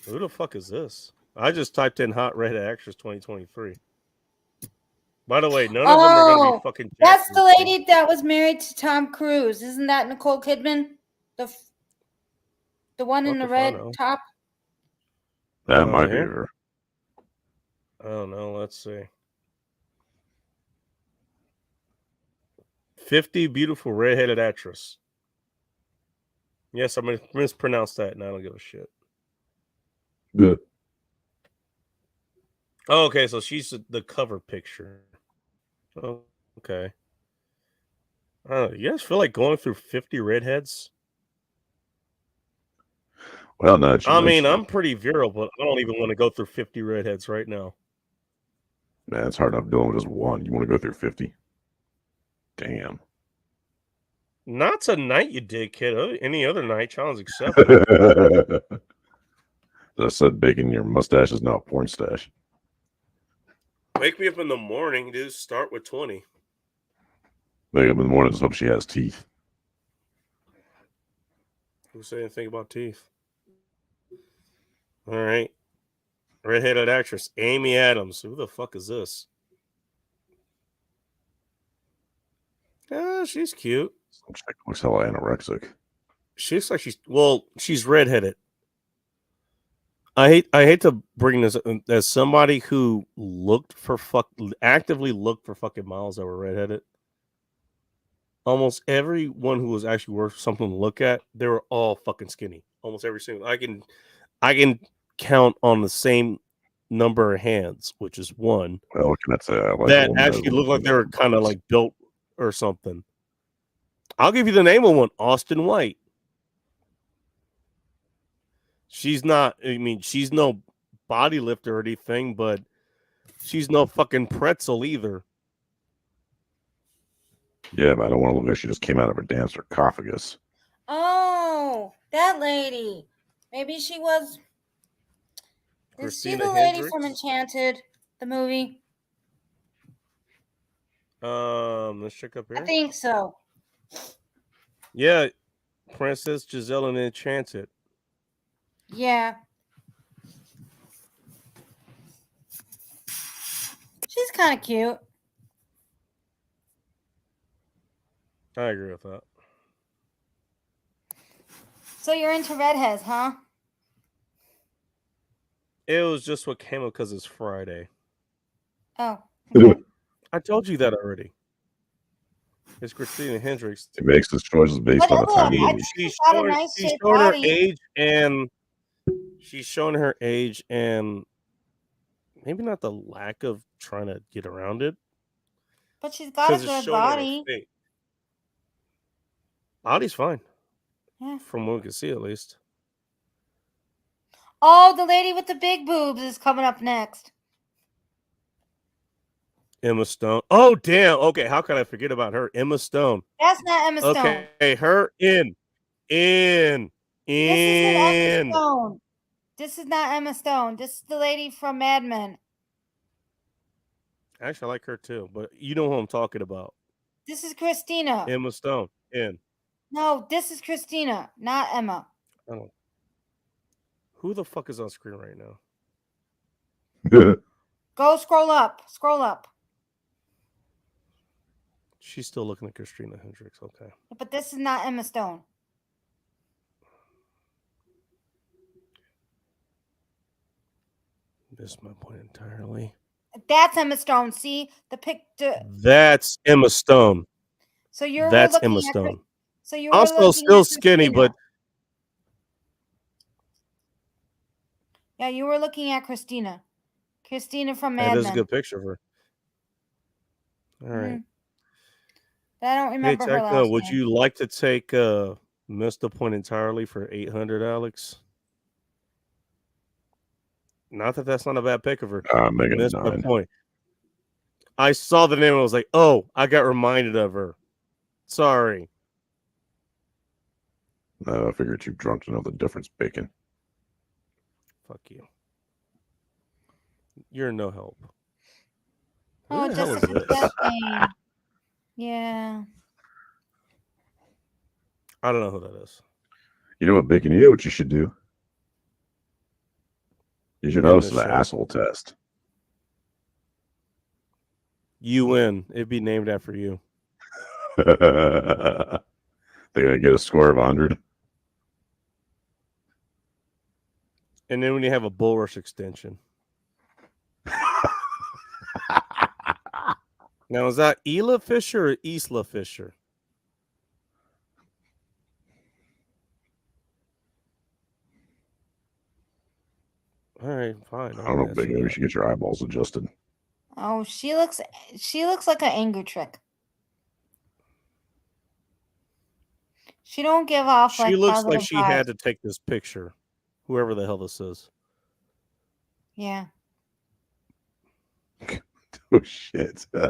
Who the fuck is this? I just typed in hot redhead actress 2023. By the way, none of them are going to be fucking. That's the Jackson. lady that was married to Tom Cruise. Isn't that Nicole Kidman? The one in Fuck the if I red know. top? That might be here? her. I don't know. Let's see. 50 beautiful redheaded actress. Yes, I'm going to mispronounce that, and I don't give a shit. Good. Oh, okay, so she's the cover picture. Oh, okay. You guys feel like going through 50 redheads? Well, no, I mean, I'm pretty virile, but I don't even want to go through 50 redheads right now. Man, it's hard enough dealing with just one. You want to go through 50? Damn. Not tonight, you dickhead. Any other night, challenge accepted. As I said, Bacon, your mustache is now a porn stash. Wake me up in the morning, dude. Start with 20. Wake up in the morning, just hope she has teeth. Who said anything about teeth? All right. Redheaded actress, Amy Adams. Who the fuck is this? Yeah, she's cute. Some chick looks hella anorexic. She looks like she's redheaded. I hate to bring this as somebody who actively looked for fucking models that were redheaded. Almost everyone who was actually worth something to look at, they were all fucking skinny. Almost every single. I can count on the same number of hands, which is one, Well, looking at like that actually looked like they were kind of like built or something. I'll give you the name of one, Austin White. She's not, I mean, she's no body lifter or anything, but she's no fucking pretzel either. Yeah, but I don't want to look like she just came out of a damn sarcophagus. Oh, that lady. Maybe she was. Is she Christina the lady Hendricks? from Enchanted, the movie? Let's check up here. I think so. Yeah, Princess Giselle and Enchanted. Yeah. She's kind of cute. I agree with that. So you're into redheads, huh? It was just what came up because it's Friday. Oh. Okay. I told you that already. It's Christina Hendricks. He makes his choices based But on the look, time of I year. think She's got a showing, nice she's shaped showing her body. age, and she's showing her age, and maybe not the lack of trying to get around it. But she's got a 'cause it's good showing on her body. face. Body's fine, Yeah. from what we can see at least. Oh, the lady with the big boobs is coming up next. Emma Stone. Oh, damn. Okay, how can I forget about her? Emma Stone. That's not Emma Stone. Okay, her in. This isn't Emma Stone. This is not Emma Stone. This is the lady from Mad Men. Actually, I like her too, but you know who I'm talking about. This is Christina. Emma Stone. In. No, this is Christina, not Emma. I don't. Who the fuck is on screen right now? Go scroll up. Scroll up. She's still looking at Christina Hendricks. Okay. But this is not Emma Stone. Missed my point entirely. That's Emma Stone. See the picture. That's Emma Stone. So you're That's looking Emma at Stone. So you Also, still skinny, but yeah, you were looking at Christina. Christina from Mad that is Men. a good picture of her. All right. But I don't Hey, remember her Techno, last would name. you like to take Missed the Point entirely for 800, Alex? Not that that's not a bad pick of her. Megan Missed my 9. point. I saw the name and I was like, oh, I got reminded of her. Sorry. I figured too drunk to know the difference, Bacon. Fuck you. You're no help. Who Oh, the hell is Jessica this? Chastain. Yeah. I don't know who that is. You know what, Bacon? You know what you should do? You should End host the an show. asshole test. You win. It'd be named after you. They're gonna get a score of 100. And then when you have a bulrush extension. Now, is that Ela Fisher or Isla Fisher? All right, fine. I don't know, Bacon. Maybe you should get your eyeballs adjusted. Oh, she looks like an angry trick. She don't give off She like looks like positive she vibes. had to take this picture. Whoever the hell this is. Yeah. Oh shit. Wait,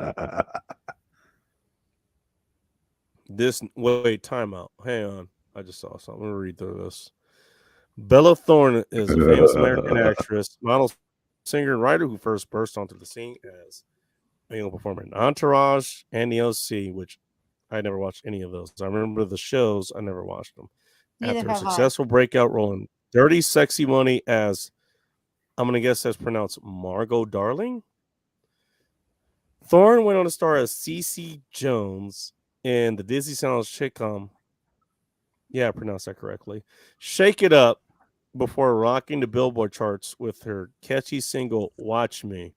timeout. Hang on. I just saw something. I'm gonna read through this. Bella Thorne is a famous American actress, model, singer, and writer who first burst onto the scene as a young performer in Entourage and the OC, which I never watched any of those. I remember the shows, I never watched them. Neither After a have I. successful breakout role in Dirty Sexy Money as, I'm going to guess that's pronounced Margot Darling. Thorne went on to star as Cece Jones in the Disney Channel sitcom. Yeah, I pronounced that correctly. Shake It Up before rocking the Billboard charts with her catchy single "Watch Me."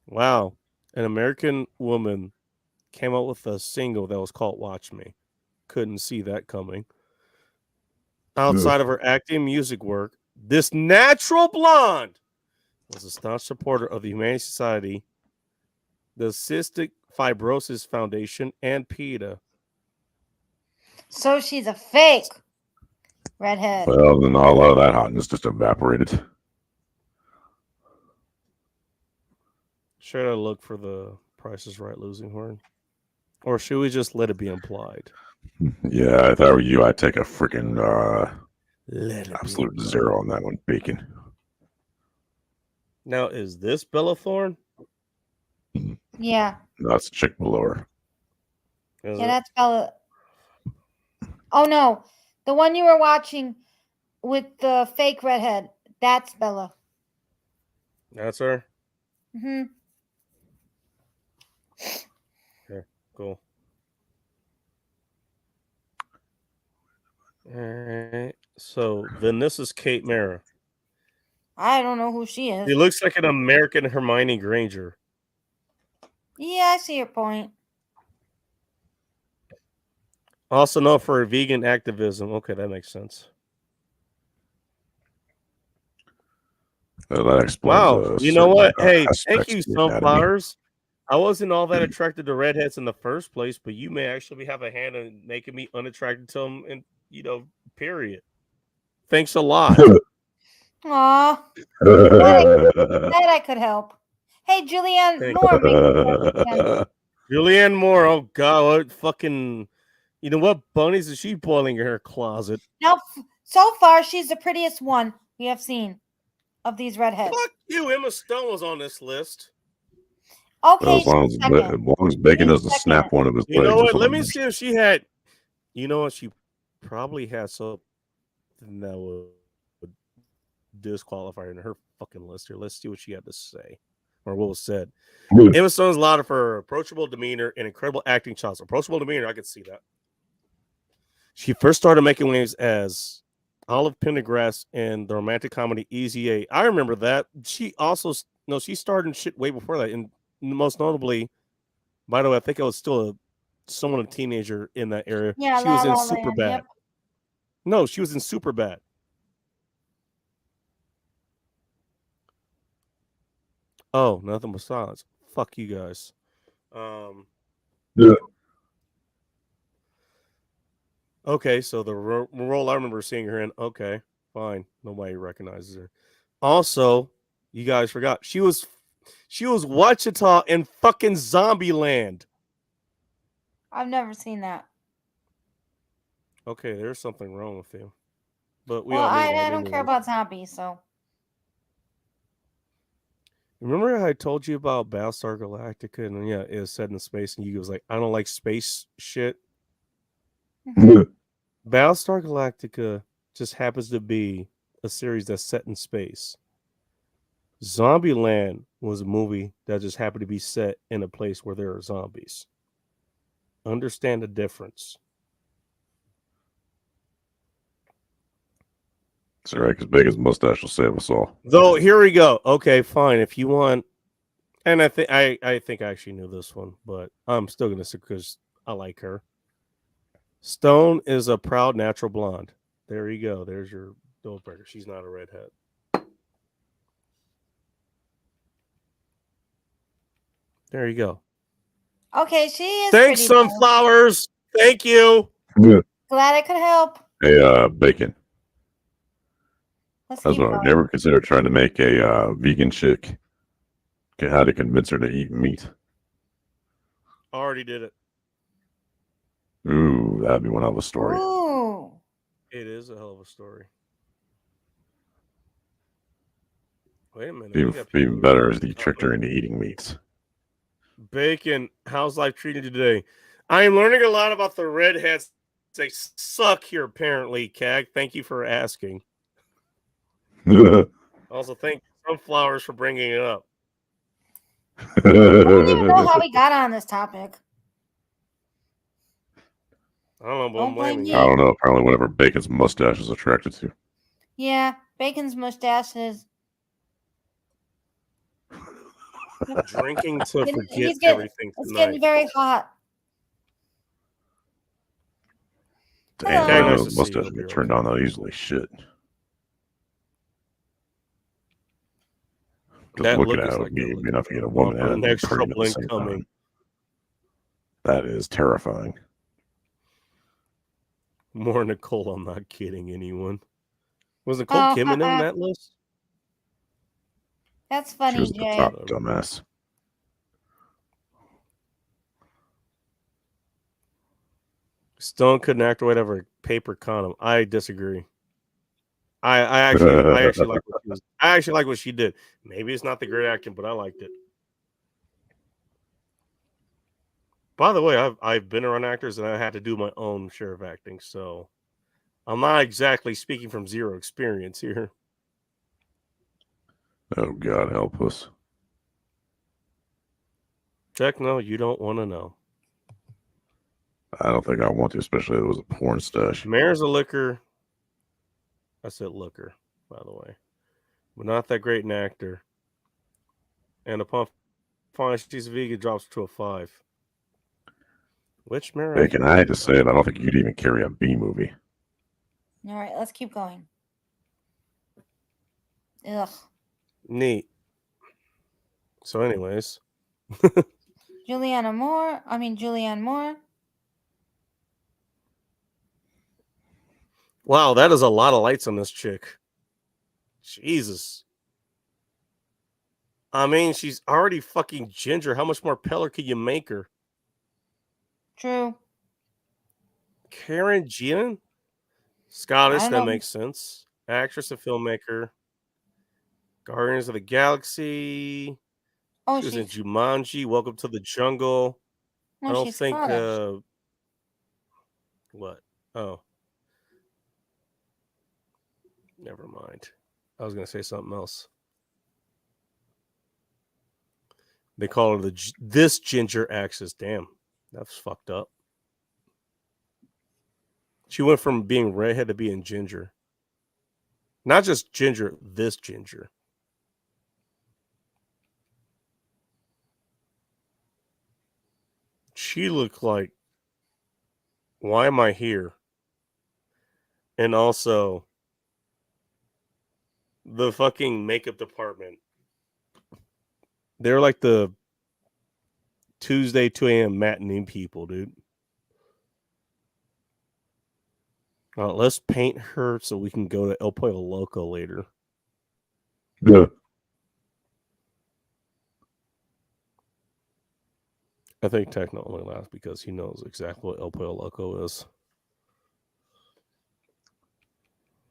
Wow, an American woman came up with a single that was called "Watch Me." Couldn't see that coming. Outside of her acting music work, this natural blonde was a staunch supporter of the Humane Society, the Cystic Fibrosis Foundation, and PETA. So she's a fake redhead. Well, then a lot of that hotness just evaporated. Should I look for the Price is Right losing horn? Or should we just let it be implied? Yeah, if I were you, I'd take a freaking Let it be absolute implied. 0 on that one, Bacon. Now, is this Bella Thorne? Yeah. That's Chick below her. Is Yeah, it? that's Bella. Oh no, the one you were watching with the fake redhead. That's Bella. That's her? Hmm. Cool. All right. So then this is Kate Mara. I don't know who she is. She looks like an American Hermione Granger. Yeah, I see your point. Also known for her vegan activism. Okay, that makes sense. That explains. Wow. You know what? Hey, thank aspects you, of the anatomy. Sunflowers. I wasn't all that attracted to redheads in the first place, but you may actually have a hand in making me unattracted to them, and period. Thanks a lot. Aw, that I could help. Hey, Julianne Thank Moore. Make it again. Julianne Moore. Oh God, what fucking? You know what bunnies is she boiling in her closet? Now, so far, she's the prettiest one we have seen of these redheads. Fuck you. Emma Stone was on this list. Okay, as long she's as, second. as long as Bacon She's doesn't snap second. one of his You legs. know or what? Let me something. see if she had. You know what? She probably had something that would disqualify her in her fucking list here. Let's see what she had to say or what was said. Good. Emma Stone's lauded for her approachable demeanor and incredible acting chops. Approachable demeanor, I could see that. She first started making waves as Olive Pendergrass in the romantic comedy Easy A. I remember that. She also, she starred in shit way before that. And most notably, by the way, I think I was still someone a teenager in that area. Yeah, she was La in La Super Land, Bad. yep. No, she was in Super Bad. Oh, nothing but silence. Fuck you guys. Yeah. Okay, so the role I remember seeing her in. Okay, fine. Nobody recognizes her. Also, you guys forgot she was Wichita in fucking Zombieland. I've never seen that. Okay, there's something wrong with you. But we Well, all knew I that don't care anyway. about zombies, so. Remember how I told you about Battlestar Galactica? And yeah, it was set in space, and you was like, I don't like space shit. Mhm. Battlestar Galactica just happens to be a series that's set in space. Zombieland was a movie that just happened to be set in a place where there are zombies. Understand the difference. It's all right, because Bacon's mustache will save us all. Though here we go. Okay, fine. If you want, and I think I actually knew this one, but I'm still gonna say because I like her. Stone is a proud natural blonde. There you go. There's your deal breaker. She's not a redhead. There you go. Okay, she is. Thanks, pretty though. Sunflowers. Thank you. Glad I could help. Hey, Bacon. Let's That's keep what I going. never considered trying to make a vegan chick. How to convince her to eat meat. Already did it. Ooh, that'd be one hell of a story. Ooh. It is a hell of a story. Wait a minute. we Even, got people even better is he tricked her into eating meats. Bacon, how's life treating you today? I am learning a lot about the redheads. They suck here, apparently, Cag. Thank you for asking. Also, thank Sunflowers for bringing it up. I don't even know how we got on this topic. I don't know, but I'm Don't blame blaming me. I you. don't know. Apparently, whatever Bacon's mustache is attracted to. Yeah, Bacon's mustache is. Drinking to forget He's getting. everything It's tonight. getting very hot. Damn, Hello. I Okay, didn't know nice his to see mustache you. can get turned on that easily. Shit. Just That looking look at is it like would that be look. enough to get a woman On the and next pregnant at trouble the same incoming. time. That is terrifying. More Nicole, I'm not kidding anyone. Was Nicole Oh, Kidman in that list? That's She funny, was at the Jay. top, dumbass. Stone couldn't act or whatever. Paper condom. I disagree. I actually like what she was. I actually like what she did. Maybe it's not the great acting, but I liked it. By the way, I've been around actors and I had to do my own share of acting, so I'm not exactly speaking from zero experience here. Oh, God help us. Check, no, you don't want to know. I don't think I want to, especially if it was a porn stash. Mayor's a liquor. I said looker, by the way, but not that great an actor. And upon finding she's vegan, drops to a 5. Which Mayor? Bacon, I hate to say it, I don't think you'd even carry a B movie. All right, let's keep going. Ugh. Neat. So, anyways, Julianne Moore. wow, that is a lot of lights on this chick. Jesus. I mean, she's already fucking ginger. How much more paler could you make her? True. Karen Gillan? Scottish, I don't that know. makes sense. Actress and filmmaker. Guardians of the Galaxy. Oh, She was in she's Jumanji, Welcome to the Jungle. I don't she's think Scottish. what? Oh. Never mind. I was gonna say something else. They call her this ginger axis. Damn, that's fucked up. She went from being redhead to being ginger. Not just ginger, this ginger. She looked like, why am I here? And also, the fucking makeup department. They're like the Tuesday 2 a.m. matinee people, dude. Let's paint her so we can go to El Pollo Loco later. Duh. I think Techno only laughs because he knows exactly what El Pollo Loco is.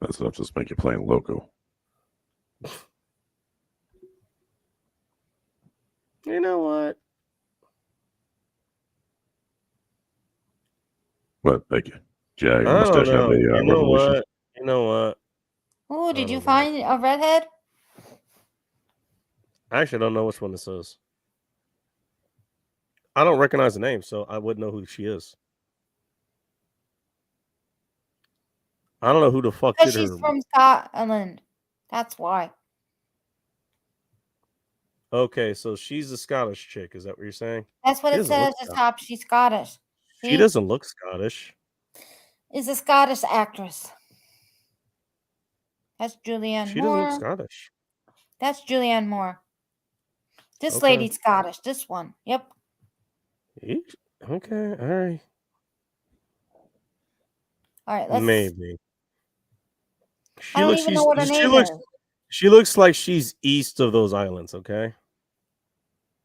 That's enough to just make you playing Loco. You know what? What? Thank you. Yeah, your I don't mustache have know. a You know revolution. what? You know what? Oh, did you don't know. find a redhead? I actually don't know which one this is. I don't recognize the name, so I wouldn't know who she is. I don't know who the fuck Because did she's her. from Scotland. That's why. Okay, so she's a Scottish chick. Is that what you're saying? That's what She it doesn't says look at the Scottish. top. She's Scottish. She See? doesn't look Scottish. Is a Scottish actress. That's Julianne She doesn't look Moore. Scottish. That's Julianne Moore. This Okay. lady's Scottish. This one. Yep. Okay, all right. All right. Let's. Maybe. I don't even know what her name is. She looks like she's east of those islands, okay?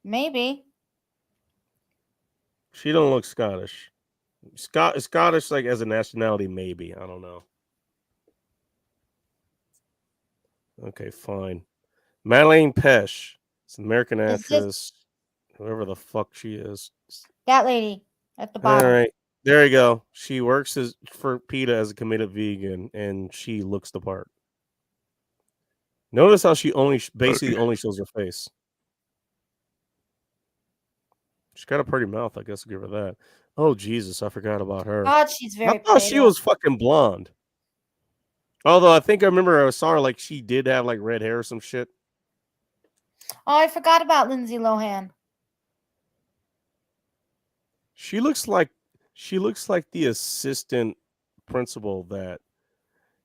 Maybe. She don't look Scottish. Scottish, like as a nationality, maybe. I don't know. Okay, fine. Madeleine Pesch. It's an American Is this- actress. Whoever the fuck she is. That lady at the All bottom. right. There you go. She works for PETA as a committed vegan, and she looks the part. Notice how she basically only shows her face. She's got a pretty mouth. I guess I'll give her that. Oh Jesus, I forgot about her. God, she's I very thought she pale. was fucking blonde. Although I think I remember I saw her like she did have like red hair or some shit. Oh, I forgot about Lindsay Lohan. She looks like the assistant principal that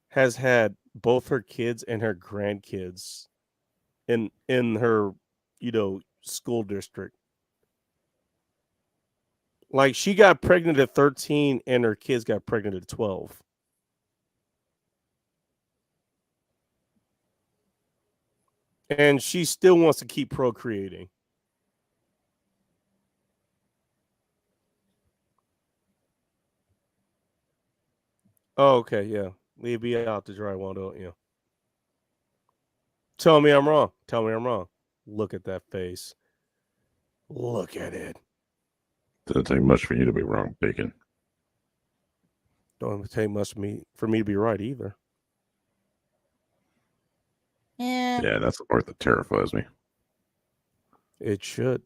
has had both her kids and her grandkids in her, school district. Like she got pregnant at 13 and her kids got pregnant at 12. And she still wants to keep procreating. Oh, okay, yeah. Leave me out to dry, why don't you? Tell me I'm wrong. Tell me I'm wrong. Look at that face. Look at it. Doesn't take much for you to be wrong, Bacon. Don't take much for me to be right either. Yeah. Yeah, that's the part that terrifies me. It should.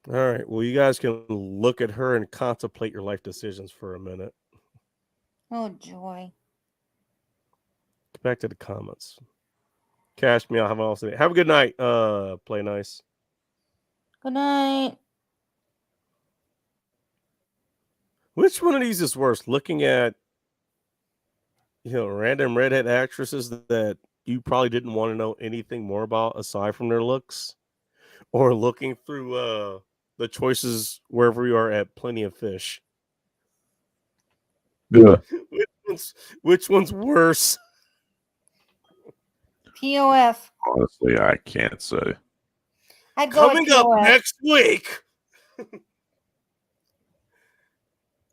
All right. Well, you guys can look at her and contemplate your life decisions for a minute. Oh joy. Get back to the comments. Cash me out. Have an awesome day. Have a good night. Play nice. Good night. Which one of these is worse? Looking at random redhead actresses that you probably didn't want to know anything more about aside from their looks, or looking through the choices wherever you are at Plenty of Fish. Yeah. Which one's worse? POF. Honestly, I can't say. I'd go with Coming up POF. next week.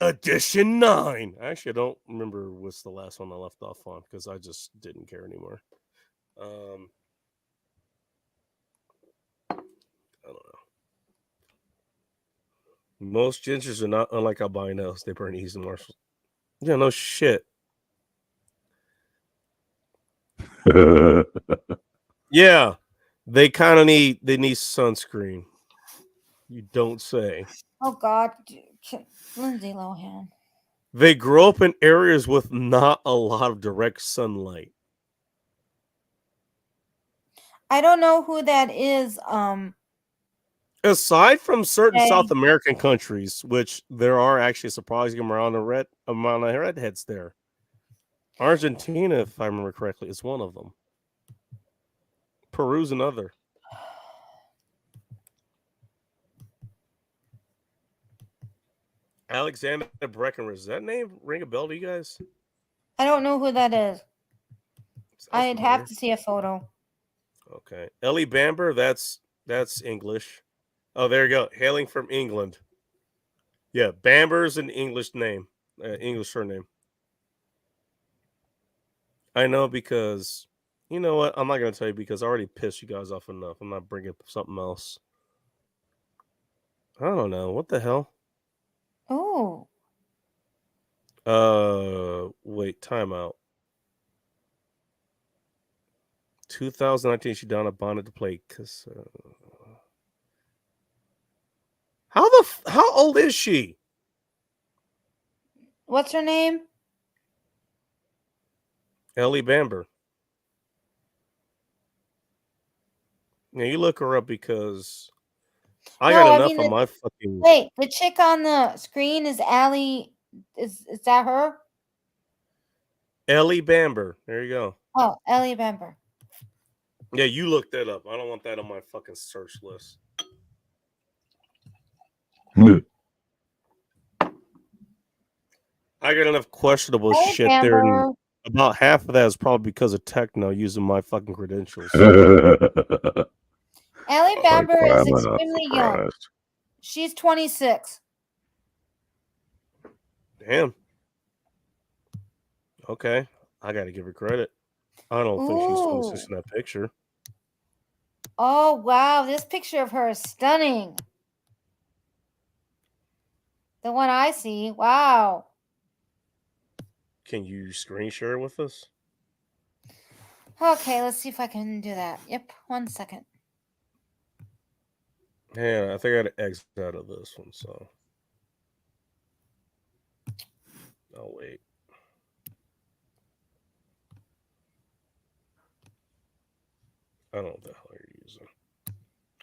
Edition 9. Actually, I don't remember what's the last one I left off on because I just didn't care anymore. I don't know. Most gingers are not unlike albinos. They burn easy marshals. Yeah, no shit. Yeah, they kind of need sunscreen. You don't say. Oh God, Lindsay Lohan. They grow up in areas with not a lot of direct sunlight. I don't know who that is. Aside from certain Okay. South American countries, which there are actually a surprising amount of redheads there. Argentina, if I remember correctly, is one of them. Peru's another. Alexander Breckenridge. Does that name ring a bell to you guys? I don't know who that is. Sounds I'd familiar. have to see a photo. Okay. Ellie Bamber, that's English. Oh, there you go. Hailing from England. Yeah, Bamber's an English name. English surname. I know because, you know what? I'm not going to tell you because I already pissed you guys off enough. I'm not bringing up something else. I don't know. What the hell? Oh. Wait, timeout. 2019, she donned a bonnet to play. How old is she? What's her name? Ellie Bamber. Now you look her up because I got enough of my fucking. Wait, the chick on the screen is Allie. Is that her? Ellie Bamber. There you go. Oh, Ellie Bamber. Yeah, you look that up. I don't want that on my fucking search list. I got enough questionable Hey, shit there. Bamber. And about half of that is probably because of Techno using my fucking credentials. Ellie Bamber is I'm not extremely young. surprised. She's 26. Damn. Okay. I got to give her credit. I don't think she's 26 in that picture. Oh, wow. This picture of her is stunning. The one I see. Wow. Can you screen share with us? Okay, let's see if I can do that. Yep, 1 second. Yeah, I think I got to exit out of this one, so. Oh, wait. I don't know what the hell you're using.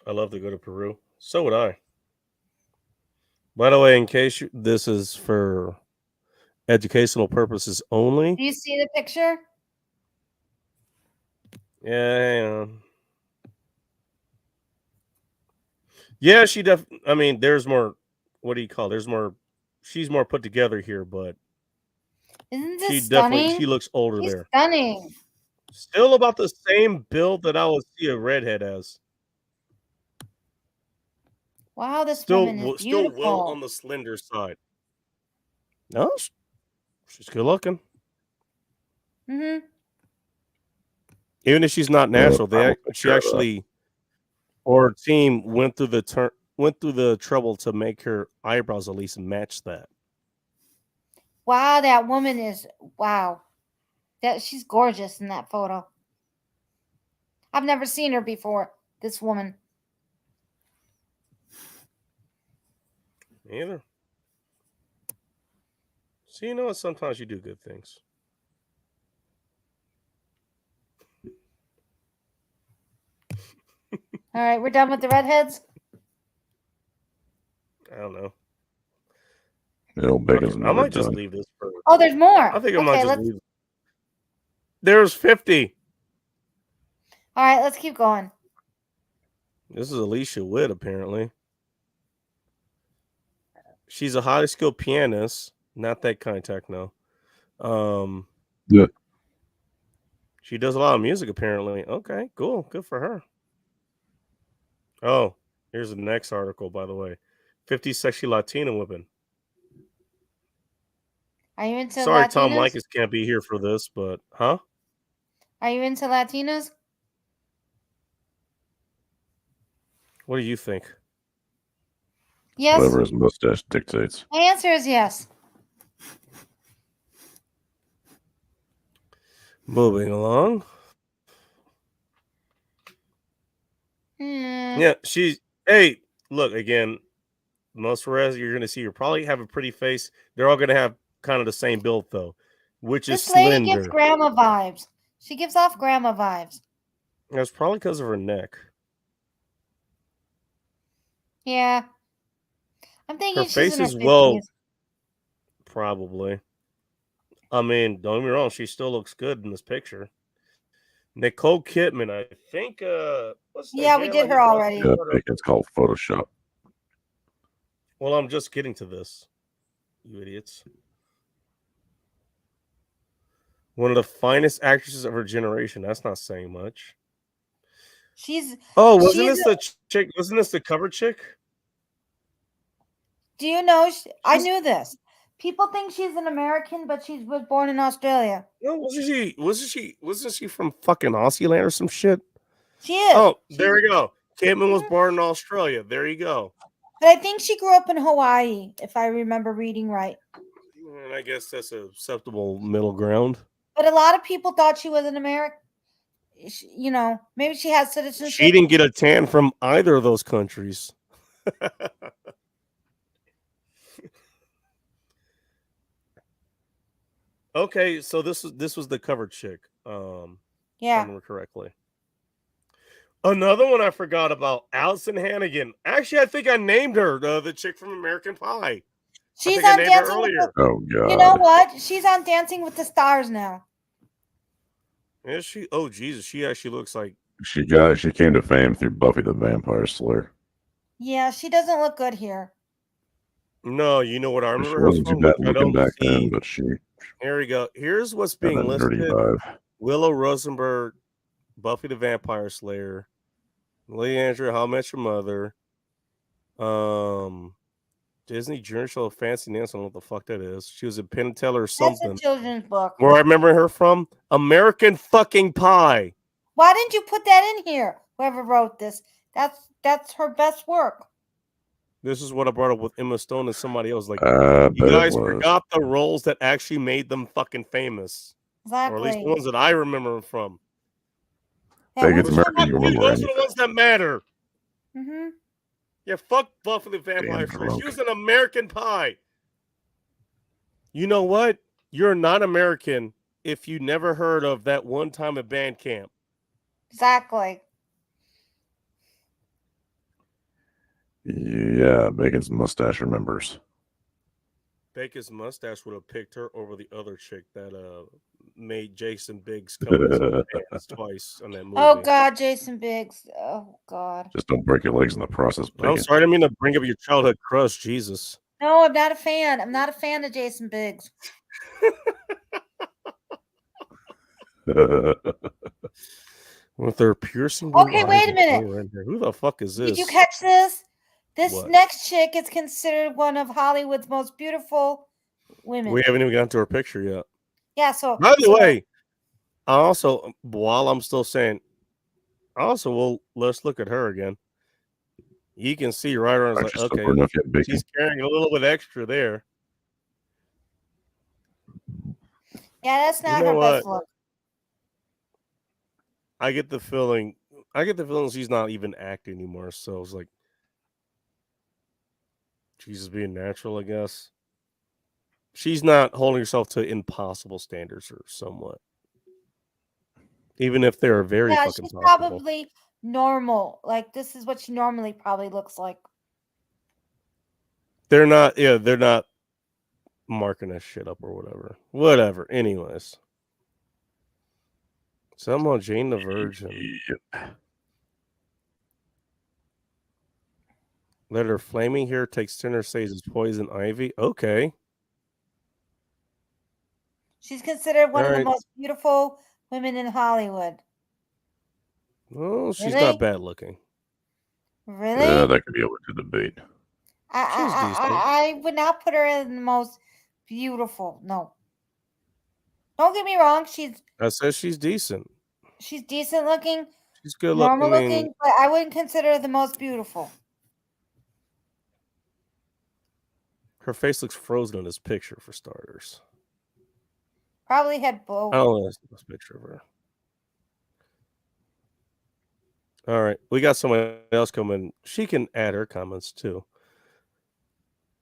I love to go to Peru. So would I. By the way, in case this is for educational purposes only. Do you see the picture? Yeah, hang on. Yeah, she I mean, there's more. What do you call? There's more. She's more put together here, but Isn't this she stunning? definitely looks older She's there. stunning. Still about the same build that I would see a redhead as. Wow, this Still woman is still beautiful. well on the slender side. No, she's good looking. Mm-hmm. Even if she's not natural, she sure actually, or her team went through the trouble to make her eyebrows at least match that. Wow, that woman is wow. She's gorgeous in that photo. I've never seen her before. This woman. Either. So you know what? Sometimes you do good things. All right, we're done with the redheads. I don't know. Mega's I never might just done. leave this for. Oh, there's more. I think I okay, might just let's. leave. There's 50. All right, let's keep going. This is Alicia Witt, apparently. She's a highly skilled pianist, not that kind of techno. Yeah. She does a lot of music, apparently. Okay, cool. Good for her. Oh, here's the next article, by the way. 50 sexy Latina women. Are you into Sorry, Latinas? Tom Likas can't be here for this, but huh? Are you into Latinas? What do you think? Yes. Whatever his mustache dictates. My answer is yes. Moving along. Yeah, hey, look, again, most Rez you're going to see, you probably have a pretty face. They're all going to have kind of the same build, though, which is This lady slender. gives grandma vibes. She gives off grandma vibes. That's probably because of her neck. Yeah. I'm thinking Her she's face in her is 50s. Probably. I mean, don't get me wrong, she still looks good in this picture. Nicole Kidman, I think. What's the Yeah, we hell did I her just already. Yeah, I think it's called Photoshop. Well, I'm just getting to this. You idiots. One of the finest actresses of her generation. That's not saying much. Wasn't this the chick? Wasn't this the cover chick? Do you know? I knew this. People think she's an American, but she was born in Australia. No, wasn't she from fucking Aussie land or some shit? She is. Oh, there we go. Kidman was born in Australia. There you go. But I think she grew up in Hawaii, if I remember reading right. And I guess that's a acceptable middle ground. But a lot of people thought she was an American. You know, maybe she has citizenship. She didn't get a tan from either of those countries. Okay, so this was the cover chick. Yeah. If I remember correctly. Another one I forgot about, Allison Hannigan. Actually, I think I named her the chick from American Pie. She's on Dancing with the, Oh god. You know what? She's on Dancing with the Stars now. Is she? Oh Jesus, she actually looks like She came to fame through Buffy the Vampire Slayer. Yeah, she doesn't look good here. No, you know what I She remember her wasn't too from? bad I looking don't back see. then, but she Here we go. Here's what's had being that nerdy listed: vibe. Willow Rosenberg, Buffy the Vampire Slayer, Lee Andrew, How I Met Your Mother, Disney Journey Show of Fancy Nancy. I don't know what the fuck that is. She was in Penn and Teller or That's something. a children's book. Where I remember her from? American fucking Pie. Why didn't you put that in here? Whoever wrote this. That's her best work. This is what I brought up with Emma Stone and somebody else. Like, I you bet guys it was. forgot the roles that actually made them fucking famous. Exactly. Or at least the ones that I remember them from. Bacon's which one? American. You remember Those are anything? the ones that matter. Mhm. Yeah, fuck Buffy the Vampire Damn Slayer. She drunk. was an American Pie. You know what? You're not American if you never heard of that one time at band camp. Exactly. Yeah, Bacon's mustache remembers. Bacon's mustache would have picked her over the other chick that made Jason Biggs come in his own pants twice on that movie. Oh God, Jason Biggs. Oh God. Just don't break your legs in the process, I'm Bacon. sorry, I didn't mean to bring up your childhood crush. Jesus. No, I'm not a fan. I'm not a fan of Jason Biggs. With their piercing blue Okay, wait eyes a minute. and blue red hair. Who the fuck is this? Did you catch this? This What? next chick is considered one of Hollywood's most beautiful women. We haven't even gotten to her picture yet. Yeah, so By the way, I also, while I'm still saying, let's look at her again. You can see right around, Aren't like, you okay, stubborn enough yet, Bacon? she's carrying a little bit extra there. yeah, that's not know her best what? look. I get the feeling she's not even acting anymore. So it's like, she's just being natural, I guess. She's not holding herself to impossible standards or somewhat. Even if they're very Yeah, fucking she's possible. probably normal. Like this is what she normally probably looks like. They're not marking that shit up or whatever. Whatever. Anyways. Somehow Jane the Virgin. Yep. Let her flaming hair take center stage as poison ivy. Okay. She's considered one of the Alright. most beautiful women in Hollywood. Well, she's Really? not bad looking. Really? Yeah, that could be over to debate. I would not put her in the most beautiful. No. Don't get me wrong. I said she's decent. She's decent looking, She's good looking. normal looking, but I wouldn't consider her the most beautiful. Her face looks frozen in this picture for starters. Probably had both. I don't know this picture of her. All right. We got someone else coming. She can add her comments too.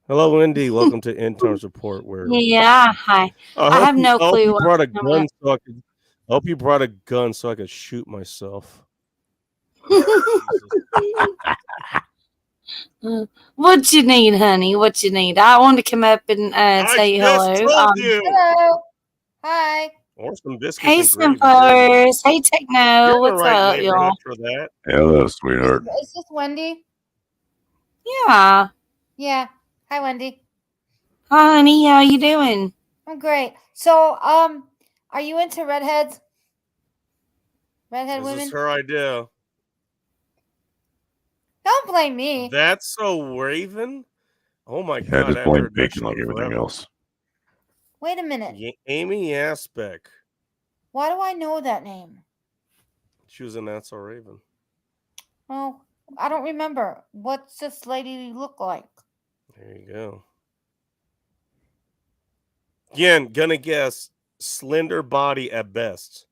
Hello, Wendy. Welcome to Intern's Report. Where Yeah, hi. I have no I hope clue you what brought a I'm gun at. so I could. I hope you brought a gun so I could shoot myself. What you need, honey? What you need? I want to come up and say hello. Told you. Hello. Hi. Or some biscuits. Hey, and gravy. Simpers. Hey, Techno. You're in the What's right up, neighborhood y'all? for that. Hello, sweetheart. Is this Wendy? Yeah. Yeah. Hi, Wendy. Hi, honey. How you doing? I'm great. So, are you into redheads? Redhead This women? is her idea. Don't blame me. That's so Raven. Oh my Yeah, god! just I blame heard that Bacon show like everything forever. else. Wait a minute. Amy Aspect. Why do I know that name? She was in That's So Raven. Oh, I don't remember. What's this lady look like? There you go. Again, gonna guess slender body at best.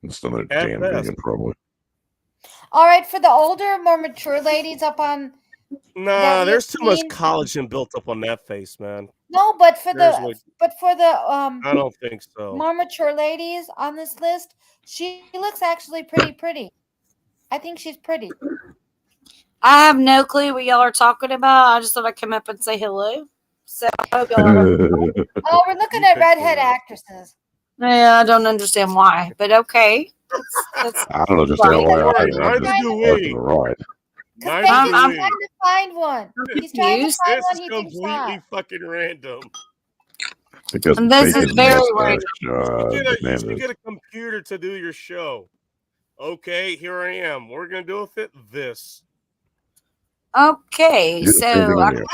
It's another At damn best. vegan, probably. All right, for the older, more mature ladies up on Nah, that there's too much seen- collagen built up on that face, man. no, but for There's the like- I don't think so. more mature ladies on this list, she looks actually pretty. I think she's pretty. I have no clue what y'all are talking about. I just thought I'd come up and say hello. So I hope y'all are. Oh, we're looking You at picked redhead the- actresses. Yeah, I don't understand why, but okay. That's I don't know just Right. how why I Neither I'm just do left we. and right. Because Neither I'm- do Bacon's we. trying to find one. He's trying to confused. find This one is he thinks completely hot. fucking random. Because And this is Bacon's very mustache, You should bananas. get a computer to do your show. Okay, here I am. We're gonna do with it this. okay. You do the same thing So on your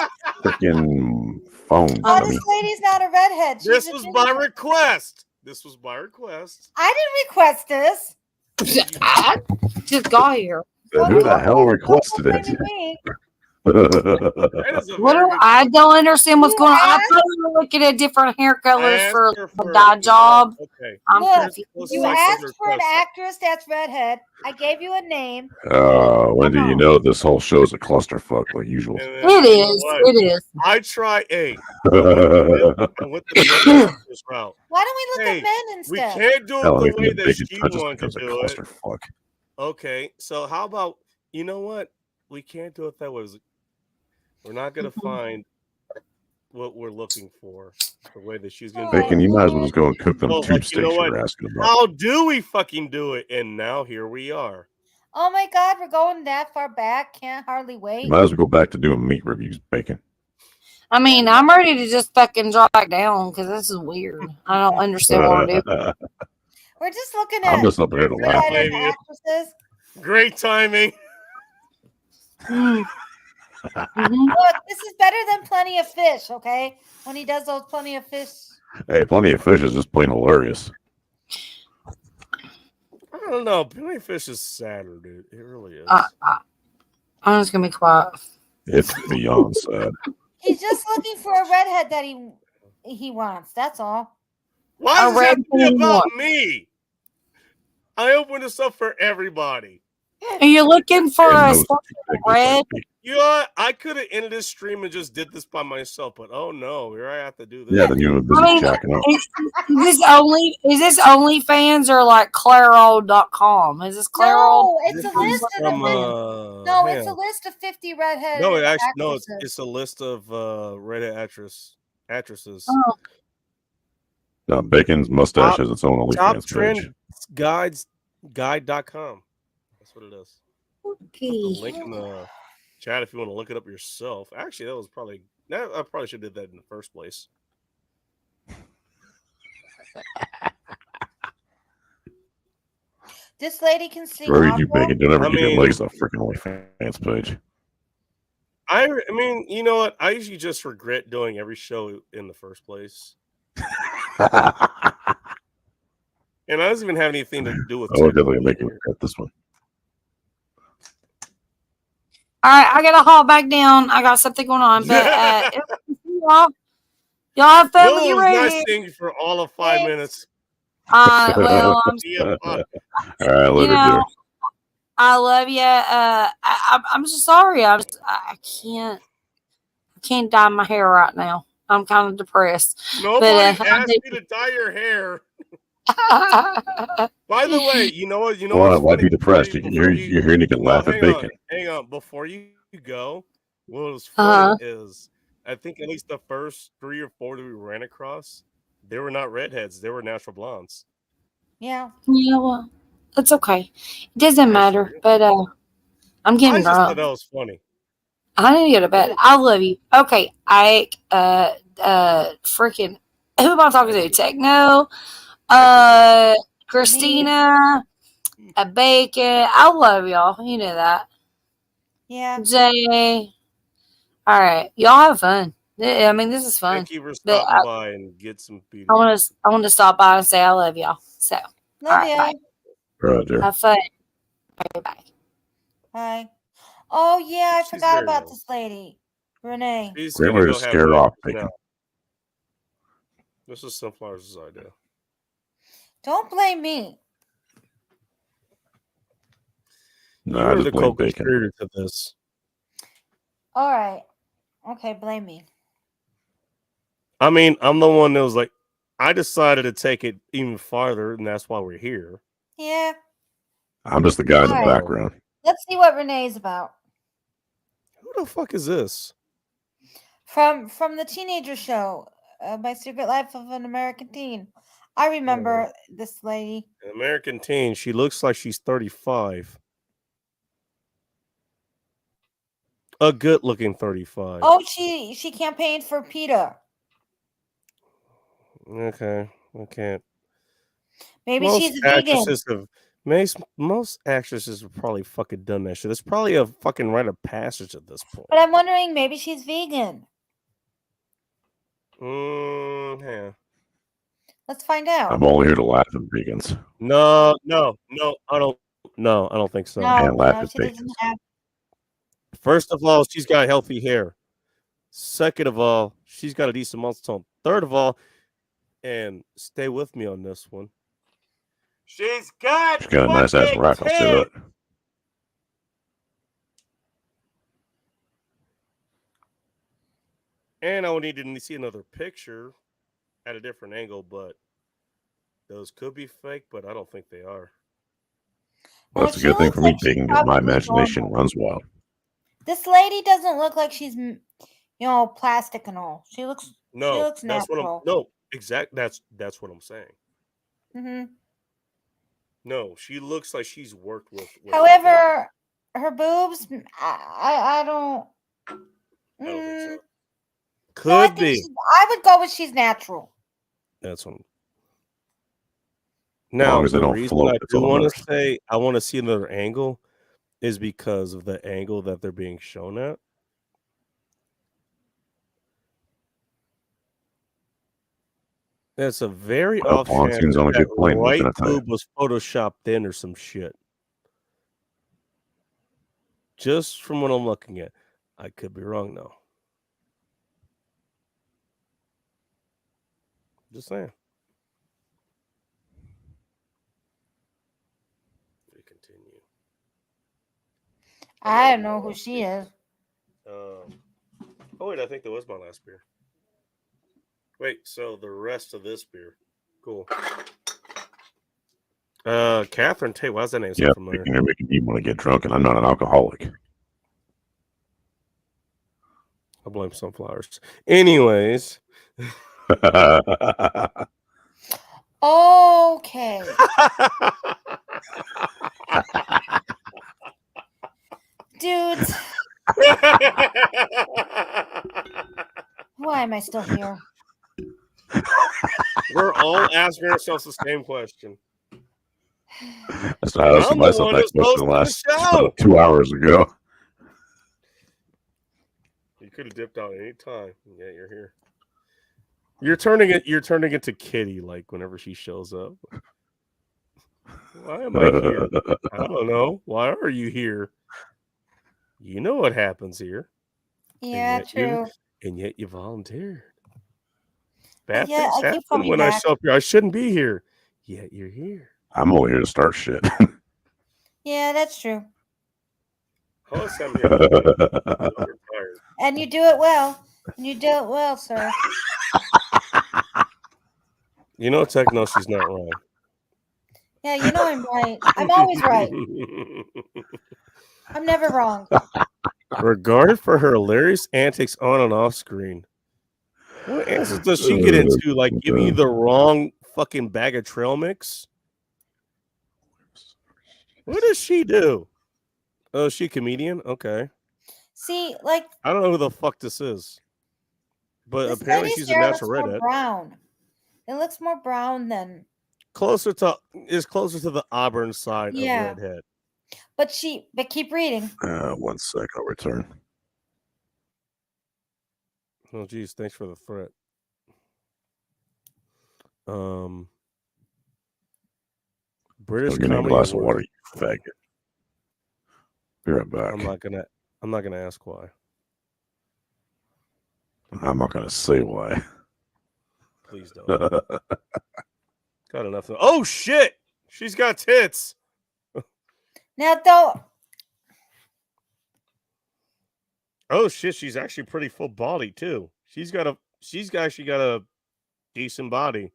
freaking phone, Oh, dummy. this lady's not a redhead. She's This a was ginger. by request. This was by request. I didn't request this. I just got here. Who the hell requested Don't it? blame me. That is a What very do good I don't understand what's You going on. I asked- thought we were looking at different hair I colors asked for her the for, dye you know, job. okay. I'm Look, confused. Closest you I can asked for an request. actress that's redhead. I gave you a name. Wendy, you know this whole show's a clusterfuck like usual. And then, It you know is. what? It is. I try. Hey, I went the business route. Why don't we look Hey, at men we instead? can't do it Hell, the anything way that that bacon she touches wanted to becomes a do it. clusterfuck. Okay, so how about, you know what? We can't do it that way. We're not gonna find what we're looking for the way that she's gonna do Bacon, it. you might as well just go and cook them Well, tube like, you know steaks you what? were asking about. How do we fucking do it? And now here we are. Oh my God, we're going that far back. Can't hardly You wait. might as well go back to doing meat reviews, Bacon. I mean, I'm ready to just fucking drop back down because this is weird. I don't understand what we're doing. We're just looking I'm at just up here to laugh. redheaded Flavia. actresses. Great timing. Mm. Mhm. Look, this is better than Plenty of Fish, okay? When he does those Plenty of Fish. Hey, Plenty of Fish is just plain hilarious. I don't know. Plenty of Fish is sadder, dude. It really is. I'm just gonna be quiet. It's beyond sad. He's just looking for a redhead that he wants. That's all. Why does a it have to be red about one. me? I opened this up for everybody. Are you looking for And a those special two big red? big- You know what? I could have ended this stream and just did this by myself, but oh no, here I have to do this. Yeah, then you were busy I mean, jacking up. is this OnlyFans or like Clairol.com? Is this Clairol? No, it's This a is list of from, no, hang it's a on. list of 50 redhead. No, it actually actresses. it's a list of redhead actresses. Oh, No, Bacon's mustache Top- has its own Top OnlyFans trend page. guide.com. That's what it is. okay. The link in the chat if you want to look it up yourself. Actually, I probably should have did that in the first place. This lady can sing. Screw you, opera. Bacon. Don't ever I give your mean- legs a freaking OnlyFans page. I mean, you know what? I usually just regret doing every show in the first place. And I doesn't even have anything to do with I would definitely make you regret this one. All right, I gotta haul back down. I got something going on, but y'all have fun with Will your was radio. nice thing for all of 5 Thanks. minutes. Well, I'm See ya, bye. All right, later, know, dear. I love you. I'm just sorry. I can't dye my hair right now. I'm kind of depressed. Nobody But, asked you to dye your hair. By the way, you know what? Why what's be funny? depressed? Before You're here and you can laugh at hang Bacon. Hang on. Before you go, what was funny is I think at least the first 3 or 4 that we ran across, they were not redheads. They were natural blondes. Yeah. Yeah, well, it's okay. It doesn't matter. But I'm I getting just thought drunk. that was funny. I need to go to bed. I love you. Okay, Ike. Freaking. Who am I talking to? Techno. Christina. Bacon. I love y'all. You know that. Yeah. Jay. All right, y'all have fun. I mean, this is fun. Thank you for But stopping by and get some beauty. I want to stop by and say I love y'all. So, Love All right, you. bye. Roger. have fun. Bye. Bye. Hi. Oh yeah, I She's forgot very about old. this lady, Renee. She's Grandma gonna is go have scared lunch off now. Bacon. This is Sunflower's idea. Don't blame me. No, You I are just the blame Bacon. co-conspirator to this. All right. Okay, blame me. I mean, I'm the one that was like, I decided to take it even farther, and that's why we're here. Yeah. I'm just the guy in the Alright. background. Let's see what Renee's about. Who the fuck is this? From the teenager show, My Secret Life of an American Teen. I remember this lady. An American teen. She looks like she's 35. A good-looking 35. Oh, she campaigned for PETA. Okay, I can't. Maybe Most she's a vegan. actresses have. Most actresses have probably fucking done that shit. It's probably a fucking rite of passage at this point. But I'm wondering, maybe she's vegan. Yeah. Let's find out. I'm only here to laugh at vegans. No, I don't. No, I don't think so. No, And laugh no, at she bacon. doesn't have. First of all, she's got healthy hair. Second of all, she's got a decent muscle tone. Third of all, and stay with me on this one. She's got She's got a nice ass fucking rack. I'll say that. tits. And I would need to see another picture at a different angle, but those could be fake, but I don't think they are. Well, that's a good thing for me, Bacon, because my probably imagination normal. runs wild. This lady doesn't look like she's, plastic and all. She looks That's natural. what I'm. No, exact. That's what I'm saying. Hmm. No, she looks like she's worked with. However, her boobs, I don't. I don't think so. No, I Could think be. I would go with she's natural. That's one. As Now, long as they the don't reason float, I that's do all that want matters. to say I want to see another angle is because of the angle that they're being shown at. That's a very Well, off Pawn chance seems only that good playing, what right can I tell you? boob was photoshopped in or some shit. Just from what I'm looking at. I could be wrong, though. Just saying. We continue. I don't know who she is. Oh, wait, I think that was my last beer. Wait, so the rest of this beer. Cool. Catherine Tate, why is that name so Yeah, familiar? you're making me want to get drunk, and I'm not an alcoholic. I blame sunflowers. Anyways. Okay. Dudes, why am I still here? We're all asking ourselves the same question. So I asked I'm the myself one that who's question hosting the last show. 2 hours ago. You could have dipped out any time. Yeah, you're here. You're turning into Kitty like whenever she shows up. Why am I here? I don't know. Why are you here? You know what happens here. Yeah, true. And yet you volunteered. But Bad yeah, things I keep happen coming when I back. show up here. I shouldn't be here. Yet you're here. I'm only here to start shit. Yeah, that's true. Oh, I'm here. I'm tired. And you do it well. You do it well, sir. You know, Techno, she's not wrong. Yeah, you know I'm right. I'm always right. I'm never wrong. Regarded for her hilarious antics on and off screen. What answers does she get into? Like giving you the wrong fucking bag of trail mix? What does she do? Oh, is she a comedian? Okay. See, like I don't know who the fuck this is. But this apparently lady's she's a hair natural looks more redhead. brown. It looks more brown than Closer to the auburn side Yeah. of redhead. but keep reading. 1 sec, I'll return. Oh, geez, thanks for the threat. British Go get me a Comedy glass of Award. water, you faggot. Be right back. I'm not gonna ask why. I'm not gonna say why. Please don't. Got enough. Oh shit! She's got tits. Now though, Oh shit! She's actually pretty full body too. She's actually got a decent body.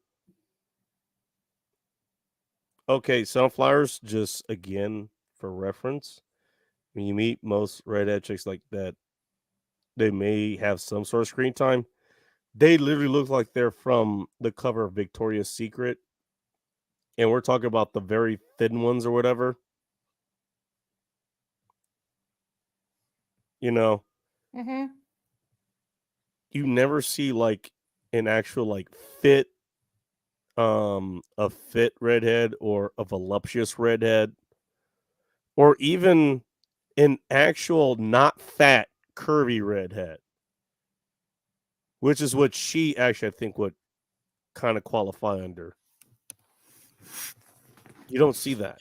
Okay, sunflowers. Just again for reference, when you meet most redhead chicks like that, they may have some sort of screen time. They literally look like they're from the cover of Victoria's Secret, and we're talking about the very thin ones or whatever. You know, you never see like an actual like fit, a fit redhead or a voluptuous redhead, or even an actual not fat curvy redhead, which is what she actually I think would kind of qualify under. You don't see that.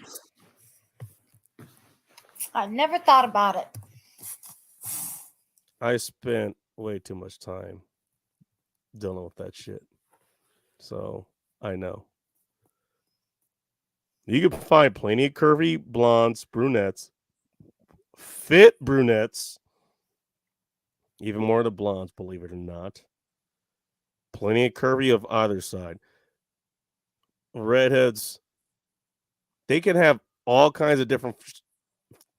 I've never thought about it. I spent way too much time dealing with that shit. So I know. You can find plenty of curvy blondes, brunettes, fit brunettes, even more of the blondes, believe it or not. Plenty of curvy of either side. Redheads, they can have all kinds of different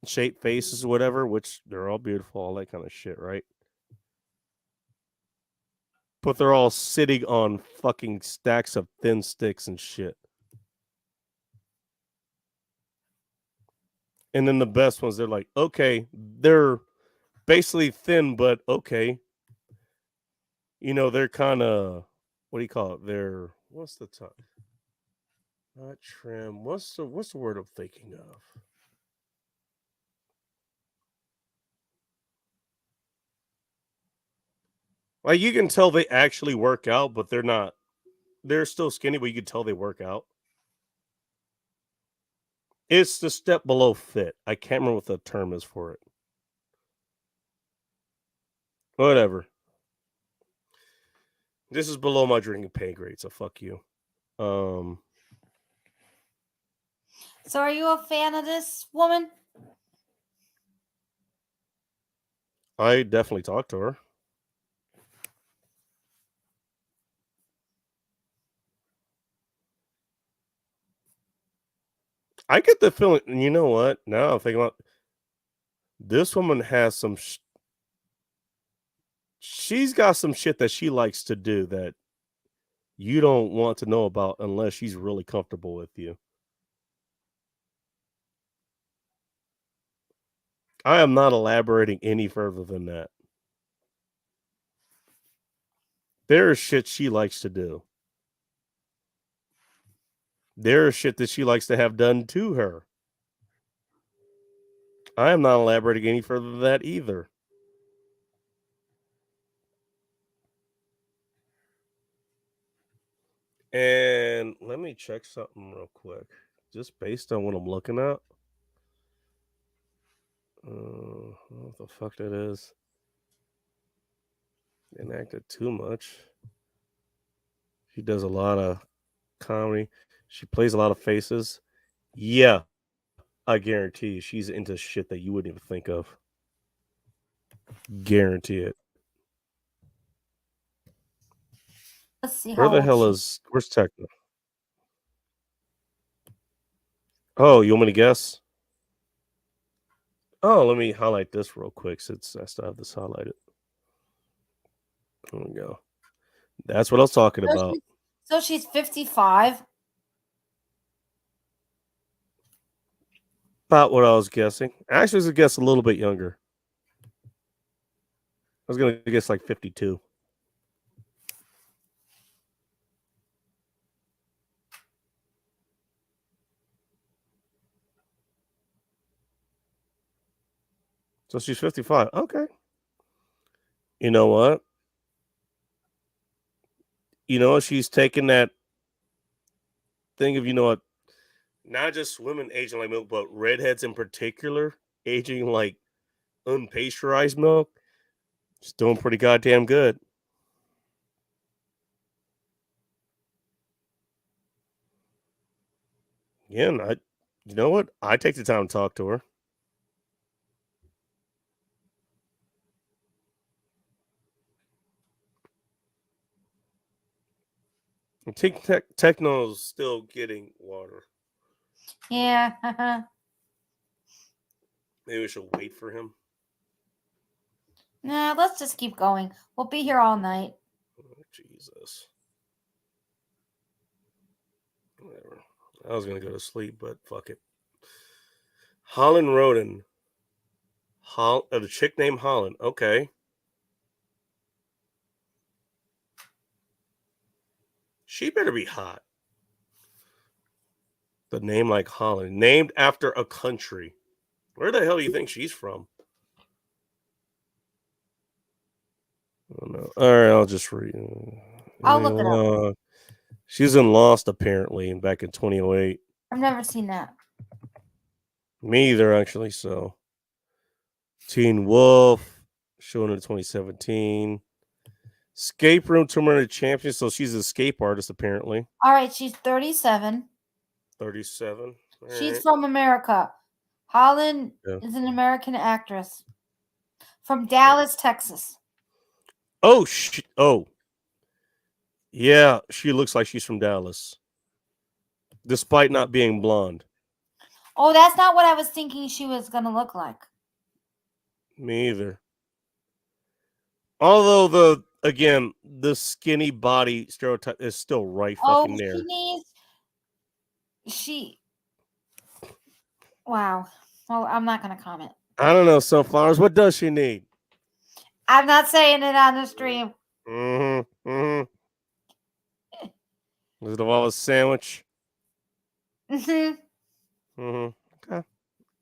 shaped faces or whatever, which they're all beautiful, all that kind of shit, right? But they're all sitting on fucking stacks of thin sticks and shit. And then the best ones, they're like, okay, they're basically thin, but okay. You know, they're kind of, what do you call it? They're, what's the time? Not trim. What's the word I'm thinking of? Like, you can tell they actually work out, but they're not. They're still skinny, but you can tell they work out. It's the step below fit. I can't remember what the term is for it. Whatever. This is below my drinking pay grade, so fuck you. So are you a fan of this woman? I definitely talked to her. I get the feeling, you know what? Now I'm thinking about this woman has some. She's got some shit that she likes to do that you don't want to know about unless she's really comfortable with you. I am not elaborating any further than that. There is shit she likes to do. There is shit that she likes to have done to her. I am not elaborating any further than that either. And let me check something real quick. Just based on what I'm looking at. What the fuck that is. Didn't acted too much. She does a lot of comedy. She plays a lot of faces. Yeah, I guarantee you she's into shit that you wouldn't even think of. Guarantee it. Let's see. Where how the old hell she- is... Where's Techno? Oh, you want me to guess? Oh, let me highlight this real quick since I still have this highlighted. There we go. That's what I was talking about. So she's 55. About what I was guessing. Actually, I was going to guess a little bit younger. I was going to guess like 52. So she's 55. Okay. You know what? You know, she's taking that thing of, you know what, not just women aging like milk, but redheads in particular aging like unpasteurized milk. She's doing pretty goddamn good. Yeah, and you know what? I take the time to talk to her. I think Techno's still getting water. Yeah. Maybe we should wait for him. Nah, let's just keep going. We'll be here all night. Oh, Jesus. Whatever. I was going to go to sleep, but fuck it. Holland Roden. The chick named Holland. Okay. She better be hot. The name like Holland. Named after a country. Where the hell do you think she's from? I don't know. All right, I'll just read. I'll look it up. She's in Lost, apparently, back in 2008. I've never seen that. Me either, actually. So, Teen Wolf. showing in 2017. Escape Room Tournament Champion. So she's an escape artist, apparently. All right, she's 37. 37. All She's right. from America. Holland Yeah. is an American actress from Dallas, Texas. Oh, yeah, she looks like she's from Dallas, despite not being blonde. Oh, that's not what I was thinking she was going to look like. Me either. Although the skinny body stereotype is still right fucking there. Wow. Well, I'm not going to comment. I don't know, Sunflowers. What does she need? I'm not saying it on the stream. Was it a sandwich? Okay.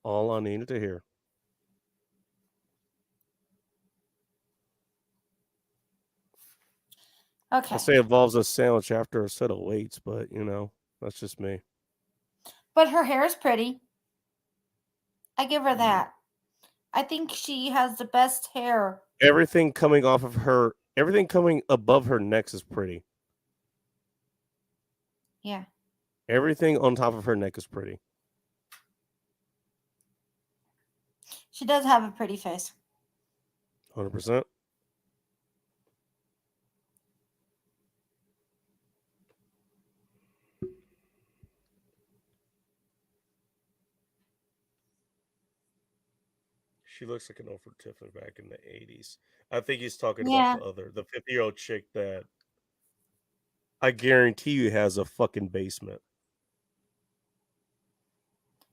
All I needed to hear. Okay. I say it involves a sandwich after a set of weights, but that's just me. But her hair is pretty. I give her that. I think she has the best hair. Everything coming above her neck is pretty. Yeah. Everything on top of her neck is pretty. She does have a pretty face. 100%. She looks like an Oprah Tiffany back in the 80s. I think he's talking about the 50-year-old chick that I guarantee you has a fucking basement.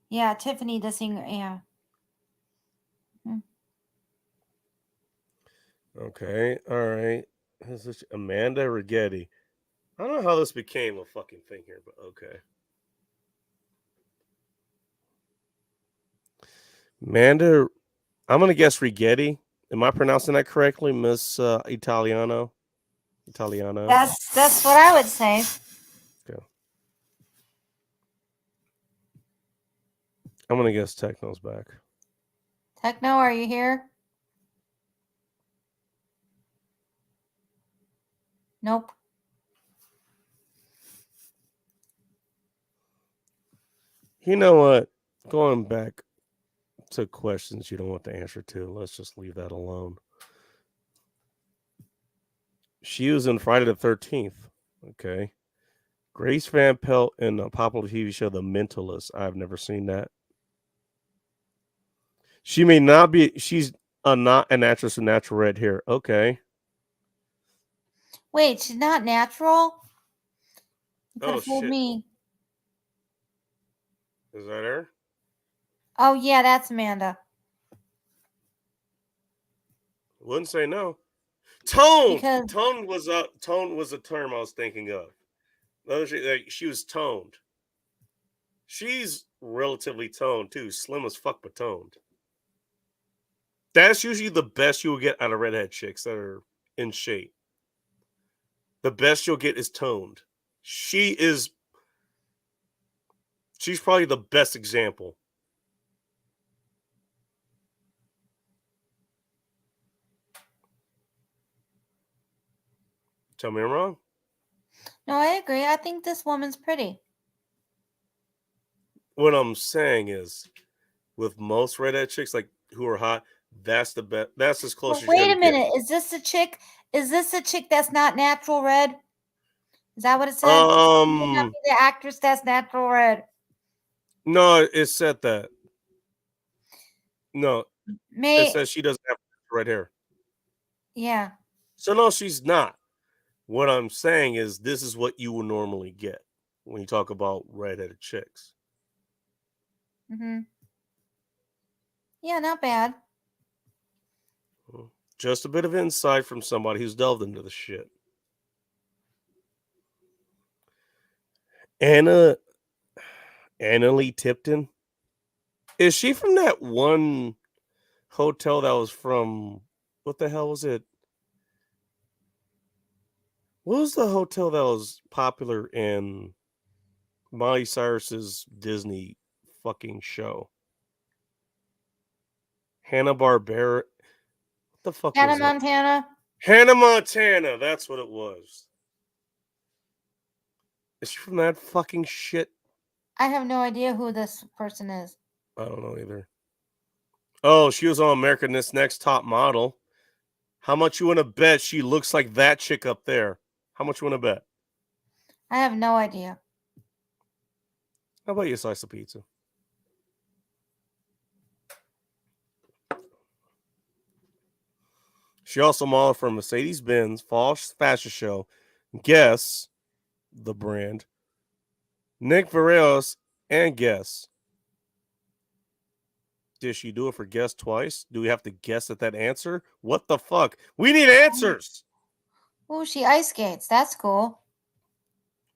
Yeah, Tiffany the singer. Yeah. Okay, all right. This is Amanda Rigetti. I don't know how this became a fucking thing here, but okay. Amanda, I'm gonna guess Rigetti. Am I pronouncing that correctly, Miss Italiano? That's what I would say. Okay. I'm gonna guess Techno's back. Techno, are you here? Nope. You know what? Going back to questions you don't want the answer to, let's just leave that alone. She was in Friday the 13th. Okay. Grace Van Pelt in a popular TV show, The Mentalist. I've never seen that. She may not be, she's not an actress with natural red hair. Okay. Wait, she's not natural? You could Oh, have fooled shit. me. Is that her? Oh, yeah, that's Amanda. Wouldn't say no. Tone. Because- Tone was a term I was thinking of. She was toned. She's relatively toned too, slim as fuck, but toned. That's usually the best you will get out of redhead chicks that are in shape. The best you'll get is toned. She's probably the best example. Tell me I'm wrong. No, I agree. I think this woman's pretty. What I'm saying is, with most redhead chicks like who are hot, that's the best. That's as close as you're Wait gonna a minute. get. Is this a chick? Is this a chick that's not natural red? Is that what it said? The actress that's natural red. No, it said that. No, it says she doesn't have red hair. Yeah. So no, she's not. What I'm saying is this is what you will normally get when you talk about redheaded chicks. Mm-hmm. Yeah, not bad. Just a bit of insight from somebody who's delved into the shit. Anna Lee Tipton. Is she from that one hotel that was from, what the hell was it? What was the hotel that was popular in Miley Cyrus's Disney fucking show? Hanna-Barbera. What the fuck Hannah was it? Montana. Hannah Montana. That's what it was. Is she from that fucking shit? I have no idea who this person is. I don't know either. Oh, she was on America's Next Top Model. How much you want to bet she looks like that chick up there? How much you want to bet? I have no idea. How about you a slice of pizza? She also modeled for Mercedes-Benz Fall Fashion Show. Guess the brand. Nick Varela and Guess. Did she do it for Guess twice? Do we have to guess at that answer? What the fuck? We need answers. Oh, she ice skates. That's cool.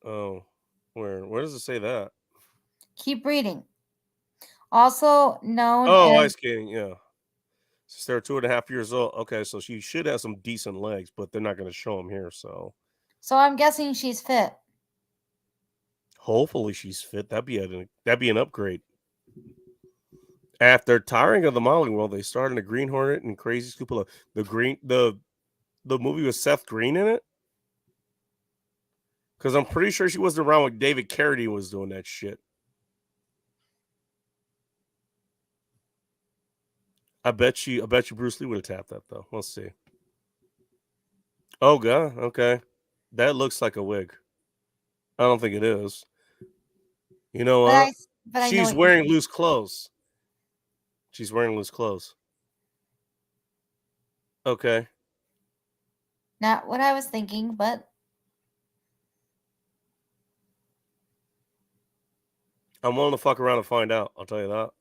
Oh, where does it say that? Keep reading. Also known Oh, as ice skating, yeah. Since they're 2.5 years old. Okay, so she should have some decent legs, but they're not going to show them here. So so I'm guessing she's fit. hopefully she's fit. That'd be an upgrade. After tiring of the modeling world, they starred in the Green Hornet and Crazy Scoop of the movie with Seth Green in it. Because I'm pretty sure she wasn't around when David Carradine was doing that shit. I bet you Bruce Lee would have tapped that though. Let's see. Oh god, okay. That looks like a wig. I don't think it is. You know what? But I know She's what you wearing mean. loose clothes. She's wearing loose clothes. Okay. Not what I was thinking, but I'm willing to fuck around and find out. I'll tell you that.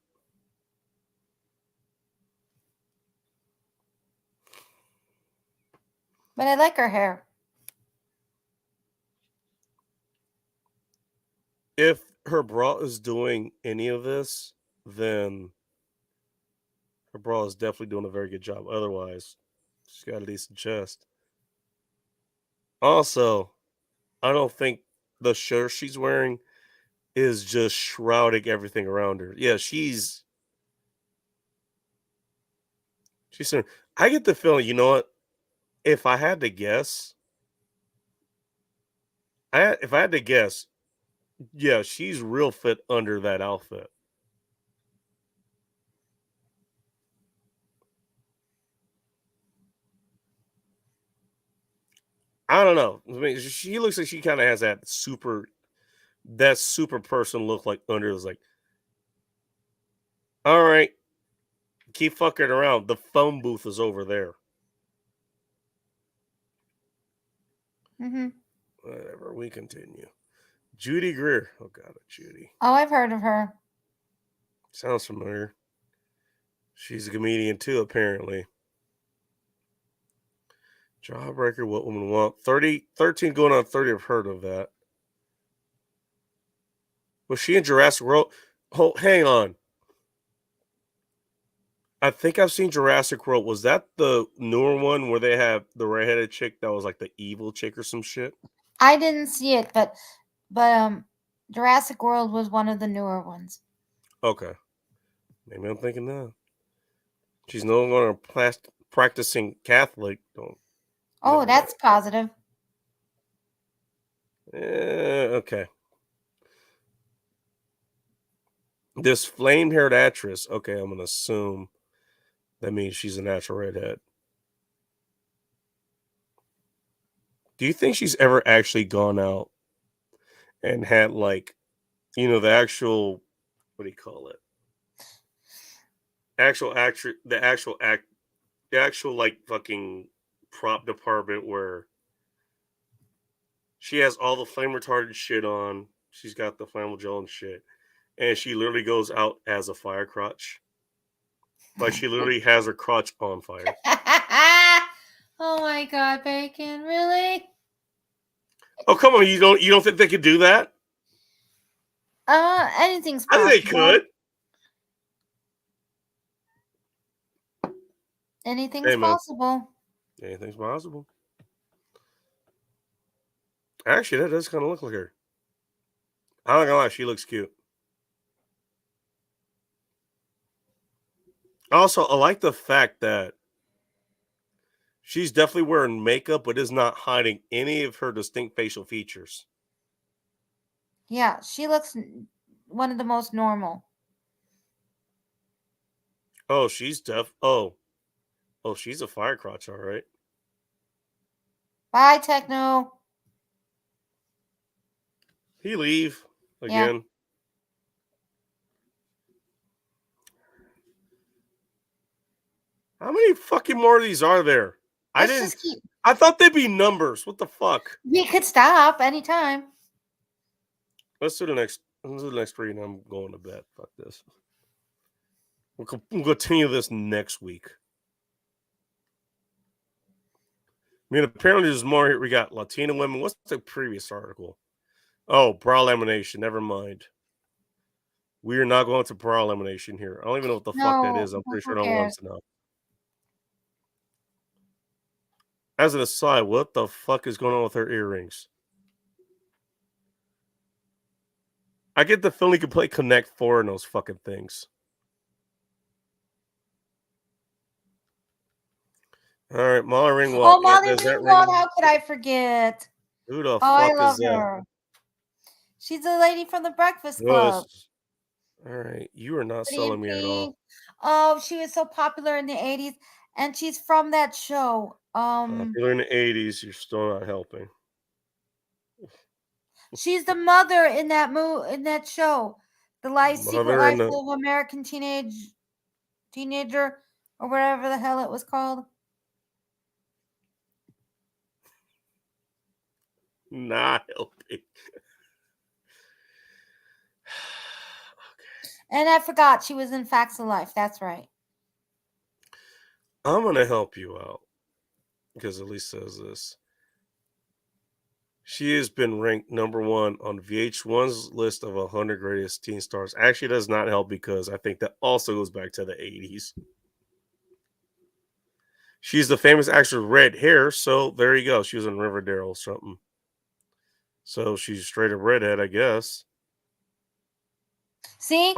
I like her hair. If her bra is doing any of this, then her bra is definitely doing a very good job. Otherwise, she's got a decent chest. Also, I don't think the shirt she's wearing is just shrouding everything around her. Yeah, she's. I get the feeling, you know what? If I had to guess, yeah, she's real fit under that outfit. I don't know. I mean, she looks like she kind of has that super person look like under is like, all right, keep fucking around. The phone booth is over there. Mm-hmm. Whatever, we continue. Judy Greer. Oh god, Judy. Oh, I've heard of her. Sounds familiar. She's a comedian too, apparently. Jawbreaker, What Women Want. 13 going on 30. I've heard of that. Was she in Jurassic World? Oh, hang on. I think I've seen Jurassic World. Was that the newer one where they have the redheaded chick that was like the evil chick or some shit? I didn't see it, but Jurassic World was one of the newer ones. Okay. Maybe I'm thinking that. She's no longer practicing Catholic. Oh, that's positive. Okay. This flame-haired actress. Okay, I'm going to assume that means she's a natural redhead. Do you think she's ever actually gone out and had like, the actual, what do you call it? The actual like fucking prop department where she has all the flame retardant shit on. She's got the flammable gel and shit. And she literally goes out as a fire crotch. Like she literally has her crotch on fire. Oh my god, Bacon, really? Oh, come on, you don't think they could do that? Anything's I possible. think they could. Anything's possible. Anything's possible. Actually, that does kind of look like her. I'm not gonna lie, she looks cute. Also, I like the fact that She's definitely wearing makeup, but is not hiding any of her distinct facial features. Yeah, she looks one of the most normal. Oh, she's she's a fire crotch, all right. Bye, Techno. He leave Yeah. again. How many fucking more of these are there? Let's just keep. I thought they'd be numbers. What the fuck? We could stop anytime. Let's do the next 3 and I'm going to bed. Fuck this. We'll continue this next week. I mean, apparently there's more here. We got Latina women. What's the previous article? Oh, bra lamination. Never mind. We are not going to bra lamination here. I don't even know what the fuck that is. I'm pretty sure no one wants to know. As an aside, what the fuck is going on with her earrings? I get the feeling you could play Connect 4 in those fucking things. All right, Molly Ringwald. Oh, Molly Ringwald, how could I forget? Who the fuck I love is that? her. She's a lady from the Breakfast Club. All right, you are not Pretty selling me at all. Oh, she was so popular in the 80s, and she's from that show. Popular in the 80s, you're still not helping. She's the mother in that show, The Secret Life of American Teenager, or whatever the hell it was called. Not helping. Okay. And I forgot she was in Facts of Life. That's right. I'm gonna help you out because Elise says this. She has been ranked number 1 on VH1's list of 100 greatest teen stars. Actually, does not help because I think that also goes back to the 80s. She's the famous actress with red hair, so there you go. She was in Riverdale or something. So she's straight up redhead, I guess. See?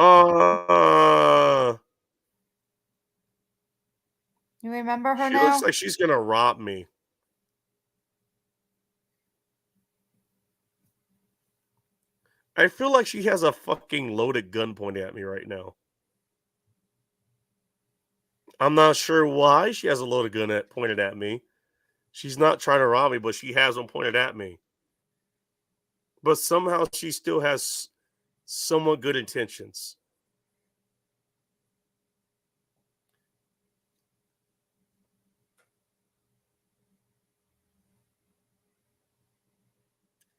You remember her now? She looks like she's gonna rob me. I feel like she has a fucking loaded gun pointed at me right now. I'm not sure why she has a loaded gun pointed at me. She's not trying to rob me, but she has one pointed at me. But somehow she still has somewhat good intentions.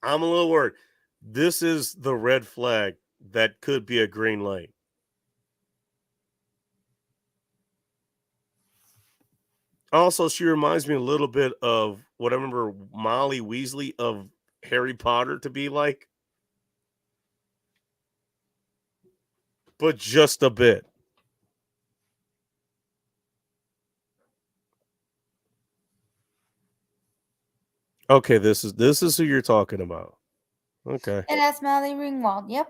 I'm a little worried. This is the red flag that could be a green light. Also, she reminds me a little bit of what I remember Molly Weasley of Harry Potter to be like. But just a bit. Okay, this is who you're talking about. Okay. And that's Molly Ringwald. Yep.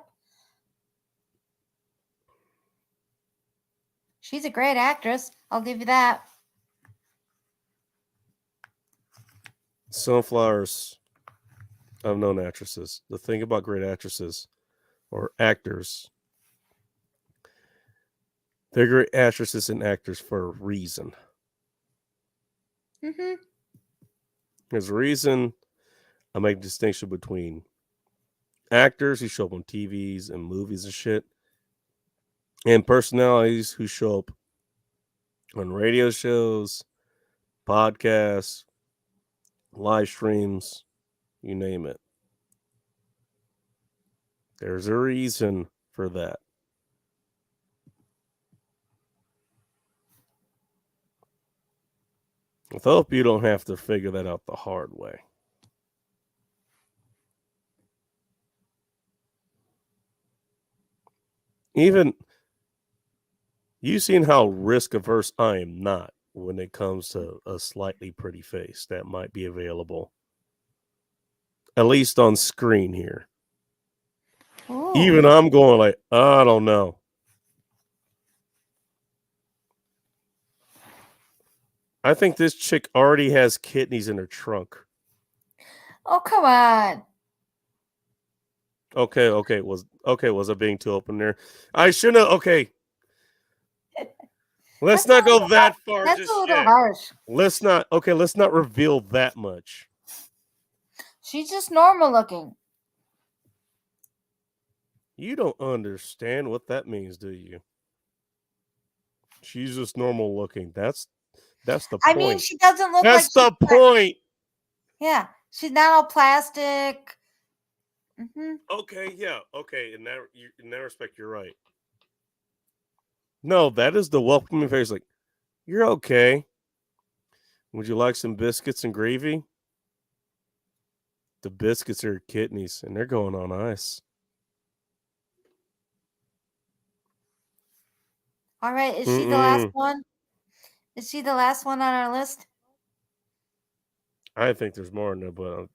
She's a great actress. I'll give you that. Sunflowers. I've known actresses. The thing about great actresses or actors, they're great actresses and actors for a reason. Mm-hmm. There's a reason I make a distinction between actors who show up on TVs and movies and shit, and personalities who show up on radio shows, podcasts, live streams, you name it. There's a reason for that. I hope you don't have to figure that out the hard way. Even you've seen how risk averse I am not when it comes to a slightly pretty face that might be available, at least on screen here. Ooh. Even I'm going like, I don't know. I think this chick already has kidneys in her trunk. Oh, come on. Okay, was I being too open there? I shouldn't have. Okay, let's That's not a go little that far That's just a little yet. harsh. Let's not reveal that much. She's just normal looking. You don't understand what that means, do you? She's just normal looking. That's the I point. mean, she doesn't look That's like the point. Yeah, she's not all plastic. Hmm. Okay, yeah, okay. In that respect, you're right. No, that is the welcoming face. Like, you're okay. Would you like some biscuits and gravy? The biscuits are kidneys, and they're going on ice. All right, is she the last one? Is she the last one on our list? I think there's more in there, but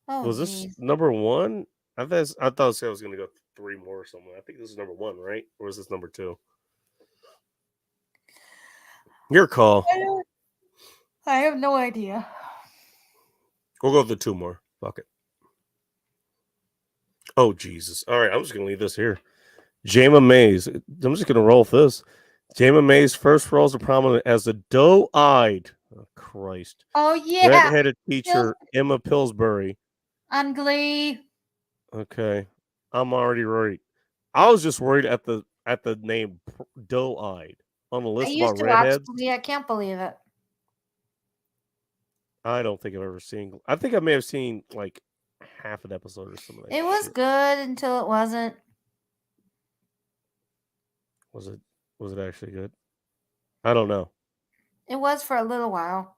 Oh, was this geez. number one? I thought I was going to go 3 more or something. I think this is number 1, right? Or is this number 2? Your call. I have no idea. We'll go with the 2 more. Fuck it. Oh, Jesus. All right, I'm just going to leave this here. Jayma Mays. I'm just going to roll with this. Jayma Mays' first roles are prominent as the doe-eyed, oh, Christ, Oh, yeah. red-headed teacher Emma Pillsbury. On Glee. Okay, I'm already worried. I was just worried at the name doe-eyed on the I list used about to watch redheads. Glee. I can't believe it. I don't think I've ever seen. I think I may have seen like half an episode or something. Like It was shit. good until it wasn't. Was it actually good? I don't know. It was for a little while.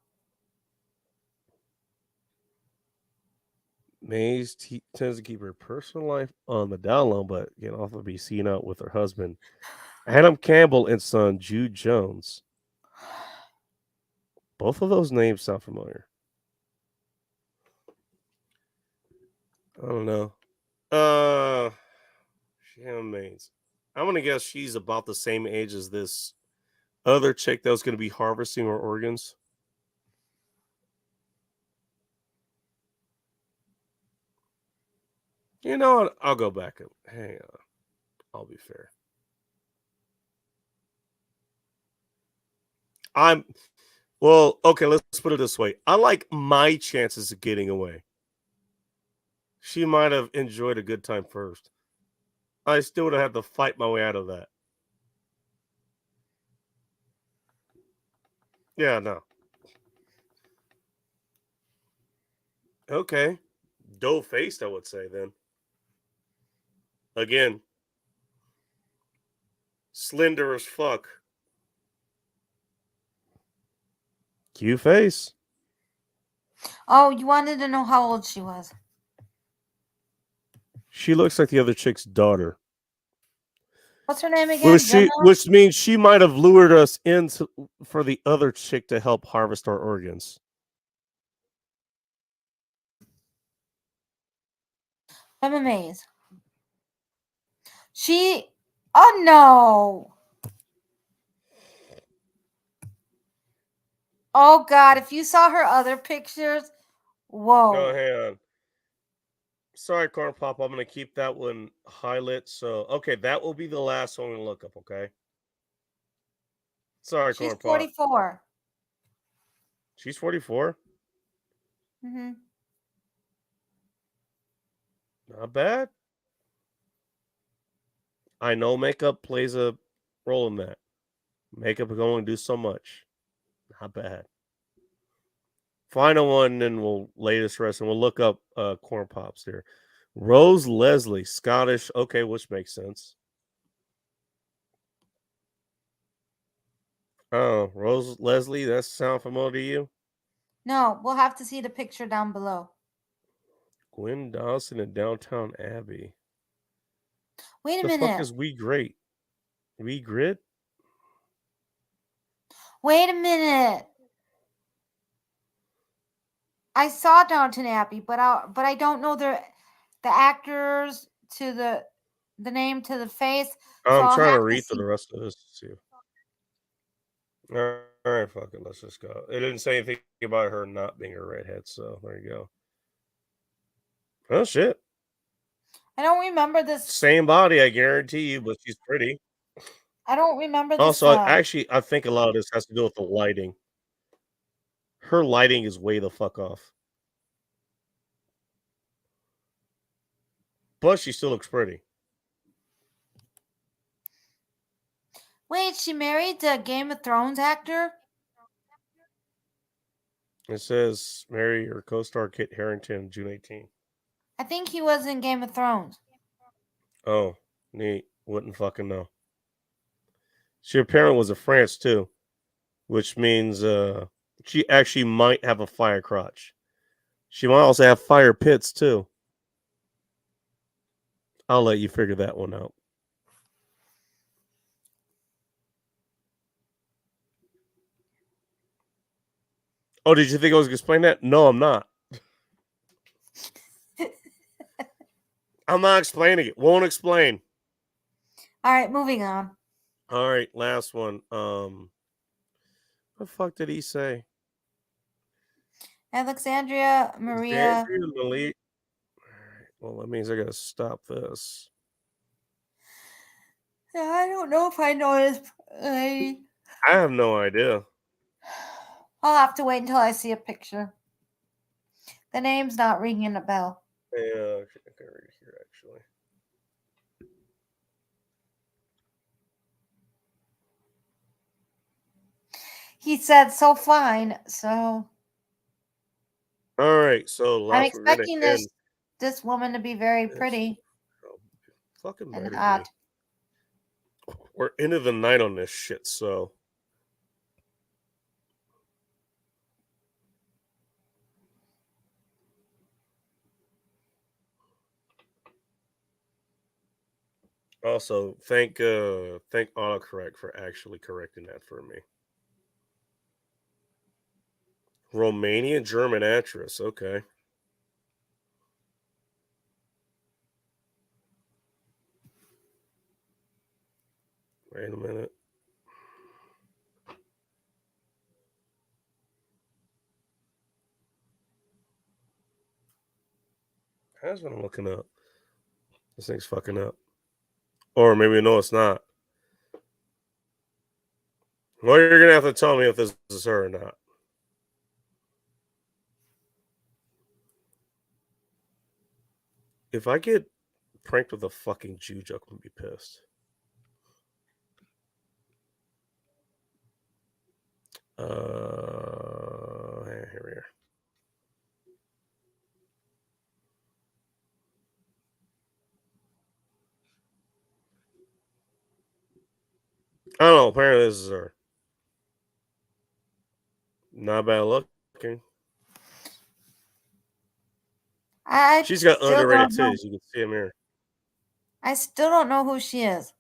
Mays tends to keep her personal life on the down low, but can often be seen out with her husband, Adam Campbell, and son Jude Jones. Both of those names sound familiar. I don't know. Jayma Mays. I'm gonna guess she's about the same age as this other chick that was gonna be harvesting her organs. You know what? I'll go back and hang on. I'll be fair. Okay, let's put it this way. I like my chances of getting away. She might have enjoyed a good time first. I still would have had to fight my way out of that. Yeah, no. Okay. Doe faced, I would say then. Again. Slender as fuck. Cute face. Oh, you wanted to know how old she was. She looks like the other chick's daughter. What's her name again? Jenna? Which means she might have lured us in for the other chick to help harvest our organs. I'm amazed. Oh no. Oh God, if you saw her other pictures, whoa. Oh, hang on. Sorry, Corn Pop. I'm going to keep that one highlight. So, okay, that will be the last one we look up, okay? Sorry, She's Corn Pop. 44. She's 44? Mm-hmm. Not bad. I know makeup plays a role in that. Makeup can only do so much. Not bad. Final one, and we'll lay this rest, and we'll look up Corn Pops here. Rose Leslie, Scottish. Okay, which makes sense. Oh, Rose Leslie, that sound familiar to you? No, we'll have to see the picture down below. Gwen Dawson in Downtown Abbey. Wait a The minute. fuck is We Great? We Grit? Wait a minute. I saw Downton Abbey, but I don't know the actors to the name to the face. I'm I'll trying have to to read see. through the rest of this. See. All All right, fuck it. Let's just go. It didn't say anything about her not being a redhead, so there you go. Oh shit. I don't remember this. Same body, I guarantee you, but she's pretty. I don't remember this. Also, I think a lot of this has to do with the lighting. Her lighting is way the fuck off. But she still looks pretty. Wait, she married the Game of Thrones actor? It says marry your co-star Kit Harington June 18th. I think he was in Game of Thrones. Oh, neat. Wouldn't fucking know. She apparently was a France too, which means she actually might have a fire crotch. She might also have fire pits too. I'll let you figure that one out. Oh, did you think I was going to explain that? No, I'm not. I'm not explaining it. Won't explain. All right, moving on. All right, last one. What the fuck did he say? Alexandria Maria. Alexandria Malia. All right, well, that means I got to stop this. I don't know if I know this lady. I have no idea. I'll have to wait until I see a picture. The name's not ringing a bell. Yeah, I can read it here actually. He said so fine, so All right, so I'm last we're gonna expecting end. this woman to be very Yes. pretty Fucking and better hot. be. We're into the night on this shit, so also thank autocorrect for actually correcting that for me. Romanian German actress, okay. Wait a minute. That's what I'm looking up. This thing's fucking up. Or maybe no, it's not. Well, you're gonna have to tell me if this is her or not. If I get pranked with a fucking juge, I'm gonna be pissed. Here we are. I don't know. Apparently, this is her. Not bad looking. She's got still underrated don't know. titties. You can see them here. I still don't know who she is.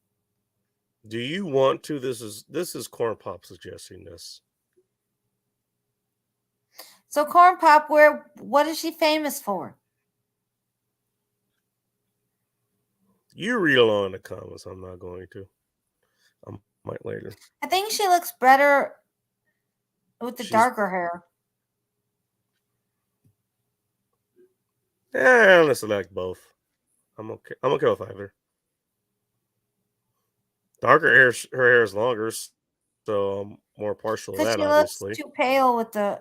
Do you want to? This is Corn Pop suggesting this. So Corn Pop, what is she famous for? You read along in the comments. I'm not going to. I might later. I think she looks better with the She's- darker hair. Yeah, let's select both. I'm okay. I'm okay with either. Darker hair, her hair is longer, so I'm more partial to Because that. she Obviously, looks too pale with the.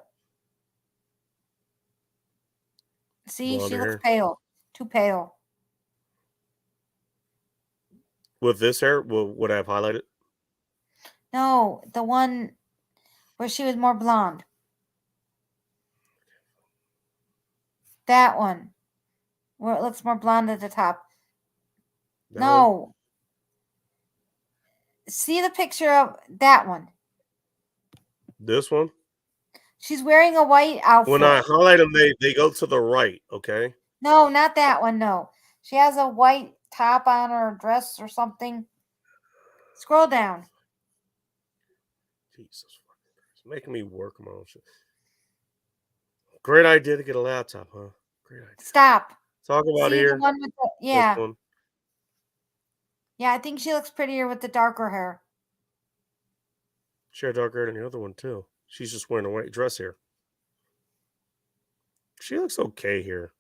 See, Blonde she looks hair. pale. Too pale. with this hair, would I have highlighted? No, the one where she was more blonde. That one. Where it looks more blonde at the top. That No. one? See the picture of that one. This one. She's wearing a white outfit. When I highlight them, they go to the right. Okay. No, not that one. No. She has a white top on or dress or something. Scroll down. Jesus, it's making me work my own shit. Great idea to get a laptop, huh? Great idea. Stop. Talk about See here. the one with the, This yeah. one. Yeah, I think she looks prettier with the darker hair. She had dark hair than the other one too. She's just wearing a white dress here. She looks okay here.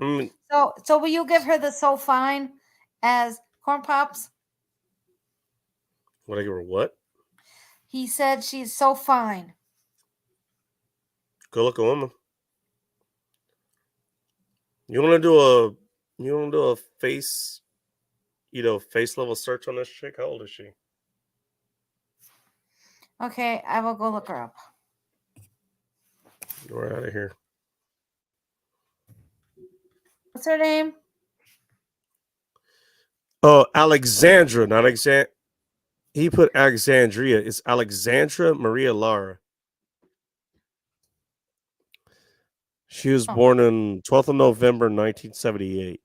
So will you give her the so fine as Corn Pops? Would I give her what? He said she's so fine. Good looking woman. You want to do a face, face level search on this chick? How old is she? Okay, I will go look her up. We're out of here. What's her name? Oh, Alexandra, not Alexand. He put Alexandria. It's Alexandra Maria Lara. She was born in 12th of November, 1978.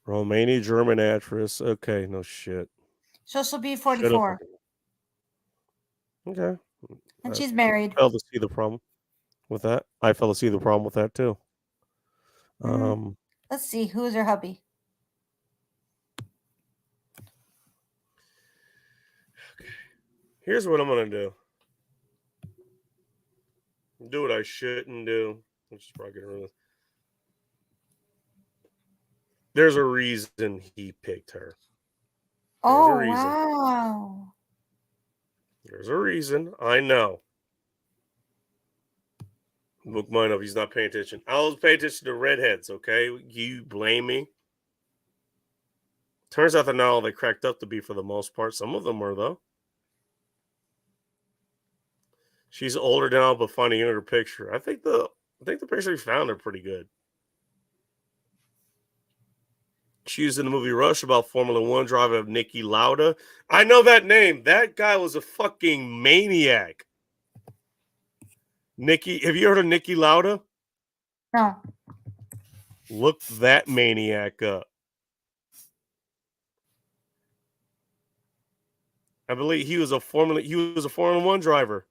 Romanian German actress. Okay, no shit. So she'll be 44. Okay. And she's married. I fell to see the problem with that. I fell to see the problem with that too. Let's see, who's her hubby? Here's what I'm gonna do. Do what I shouldn't do. I'm just probably getting rid of this. There's a reason he picked her. Oh, wow. There's a reason. I know. Look mine up. He's not paying attention. I'll pay attention to redheads, okay? You blame me. Turns out that not all they cracked up to be for the most part. Some of them were, though. She's older now, but find a younger picture. I think the picture we found are pretty good. She was in the movie Rush about Formula One driver of Niki Lauda. I know that name. That guy was a fucking maniac. Have you heard of Niki Lauda? No. Look that maniac up. I believe he was a Formula One driver.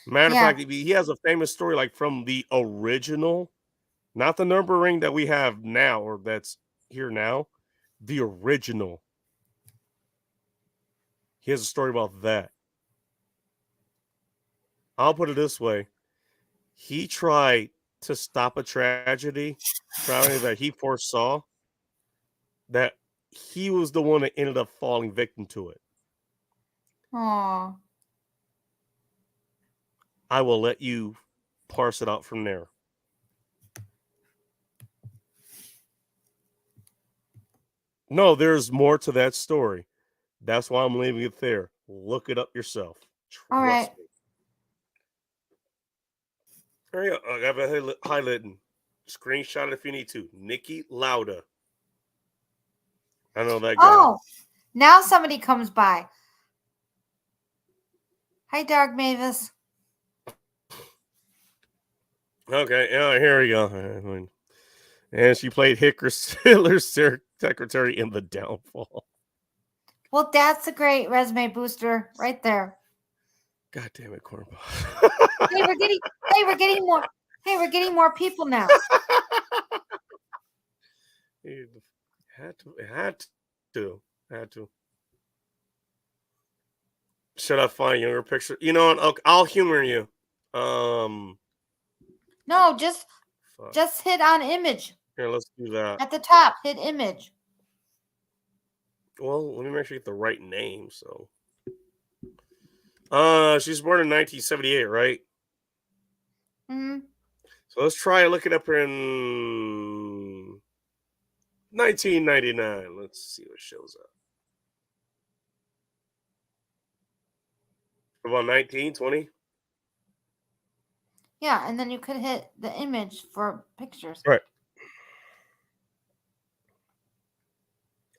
Matter of fact, he has a famous story like from the original, not the Nürburgring that we have now or that's here now, the original. He has a story about that. I'll put it this way. He tried to stop a tragedy that he foresaw, that he was the one that ended up falling victim to it. Aw. I will let you parse it out from there. No, there's more to that story. That's why I'm leaving it there. Look it up yourself. All right. Me. There you go. I have a highlighting. Screenshot it if you need to. Niki Lauda. I know that guy. Oh, now somebody comes by. Hi, Dark Mavis. Okay, yeah, here we go. And she played Hitler's secretary in The Downfall. Well, that's a great resume booster right there. God damn it, Cornball. we're getting more. Hey, we're getting more people now. It had to. Should I find younger picture? You know what? I'll humor you. No, just hit on image. Here, let's do that. At the top, hit image. Well, let me make sure you get the right name. So, she's born in 1978, right? Mm-hmm. So let's try looking up her in 1999. Let's see what shows up. About 19, 20? Yeah, and then you could hit the image for pictures. Right.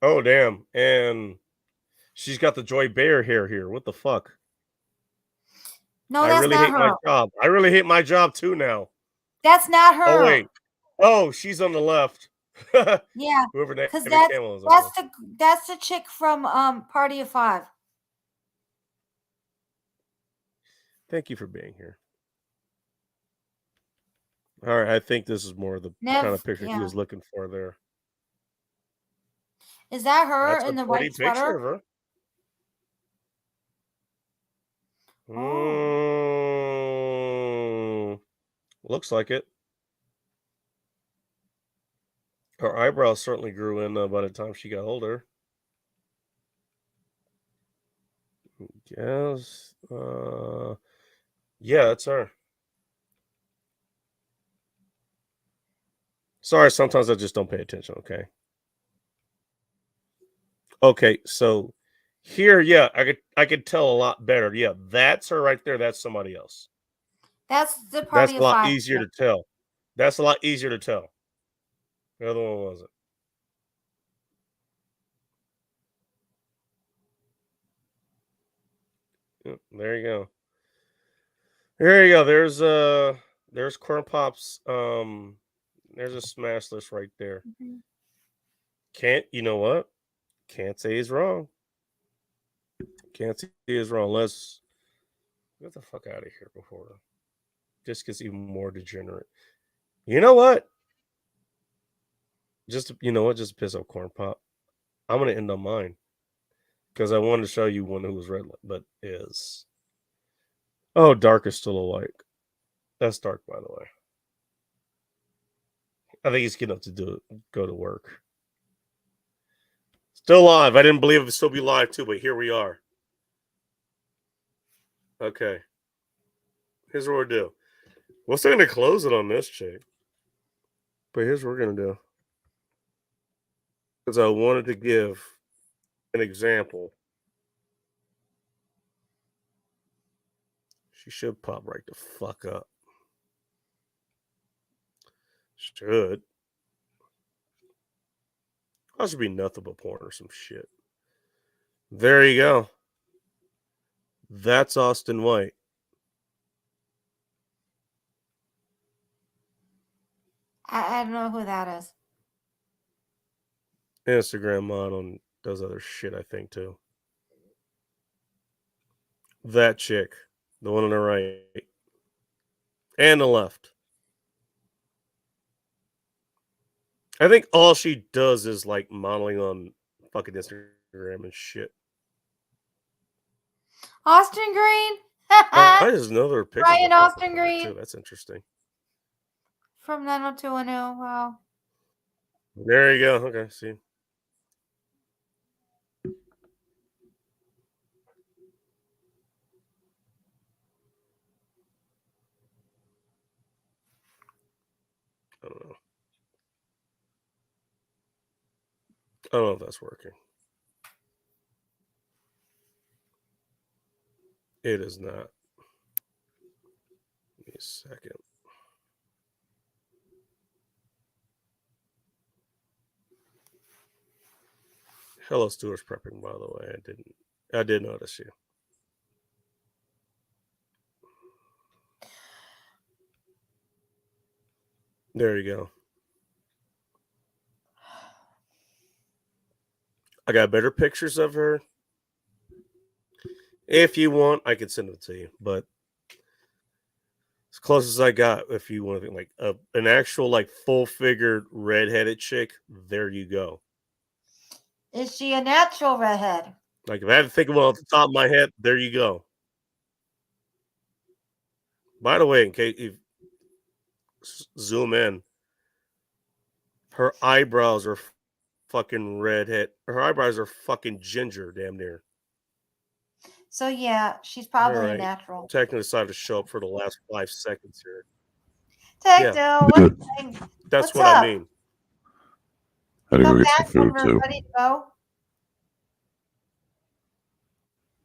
Oh, damn. And she's got the Joy Bear hair here. What the fuck? No, I that's really not hate her. my job. I really hate my job too now. That's not her. Oh, wait. Oh, she's on the left. Yeah. Whoever Because that's the chick from Party of Five. Thank you for being here. All right, I think this is more the kind of picture he was looking for there. Is that her That's in a the pretty white picture of sweater? her. Oh. Looks like it. Her eyebrows certainly grew in by the time she got older. Yes. Yeah, that's her. Sorry, sometimes I just don't pay attention, okay? Okay, so here, yeah, I could tell a lot better. Yeah, that's her right there. That's somebody else. That's the That's party a of lot five. easier to tell. That's a lot easier to tell. The other one wasn't. Yep, there you go. There you go. There's Corn Pops. There's a smash list right there. Mhm. You know what? Can't say he's wrong. Can't say he's wrong. Let's get the fuck out of here before just gets even more degenerate. You know what? Just just piss off Corn Pop. I'm gonna end on mine because I wanted to show you one who was red, but is Dark is still awake. That's Dark, by the way. I think he's getting up to go to work. Still live. I didn't believe it would still be live too, but here we are. Okay. Here's what we'll do. We're still gonna close it on this chick. But here's what we're gonna do. Because I wanted to give an example. She should pop right the fuck up. Should. I should be nothing but porn or some shit. There you go. That's Austin White. I don't know who that is. Instagram model and does other shit, I think, too. That chick. The one on the right. And the left. I think all she does is like modeling on fucking Instagram and shit. Austin Green? I just know there are pictures Ryan of her Austin on there, Green. too. That's interesting. From 90210. Wow. There you go. Okay, see. I don't know. I don't know if that's working. It is not. Give me a second. Hello, Stewart's prepping, by the way. I did notice you. There you go. I got better pictures of her. If you want, I can send them to you. But as close as I got, if you want to think like an actual like full figured redheaded chick, there you go. Is she a natural redhead? Like if I had to think of one off the top of my head, there you go. By the way, in case you zoom in, her eyebrows are fucking redhead. Her eyebrows are fucking ginger, damn near. So yeah, she's probably All a right. natural. Technically decided to show up for the last 5 seconds here. Techno, That's what's what up? I mean. Had to Come go get back some food when we're too. ready to go.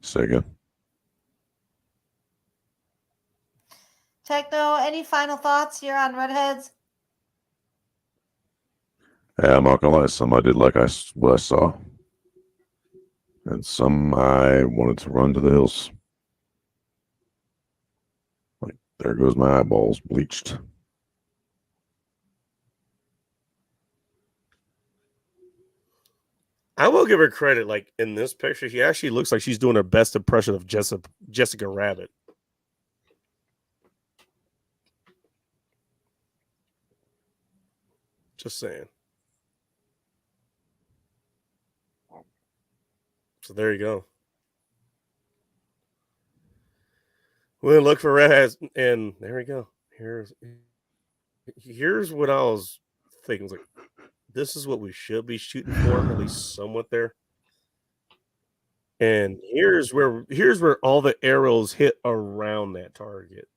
Say again. Techno, any final thoughts here on redheads? Yeah, I'm not gonna lie. Some I did like what I saw, and some I wanted to run to the hills. Like there goes my eyeballs bleached. I will give her credit. Like in this picture, she actually looks like she's doing her best impression of Jessica Rabbit. Just saying. So there you go. We'll look for redheads, and there we go. Here's what I was thinking. Like, this is what we should be shooting for, at least somewhat there. And here's where all the arrows hit around that target.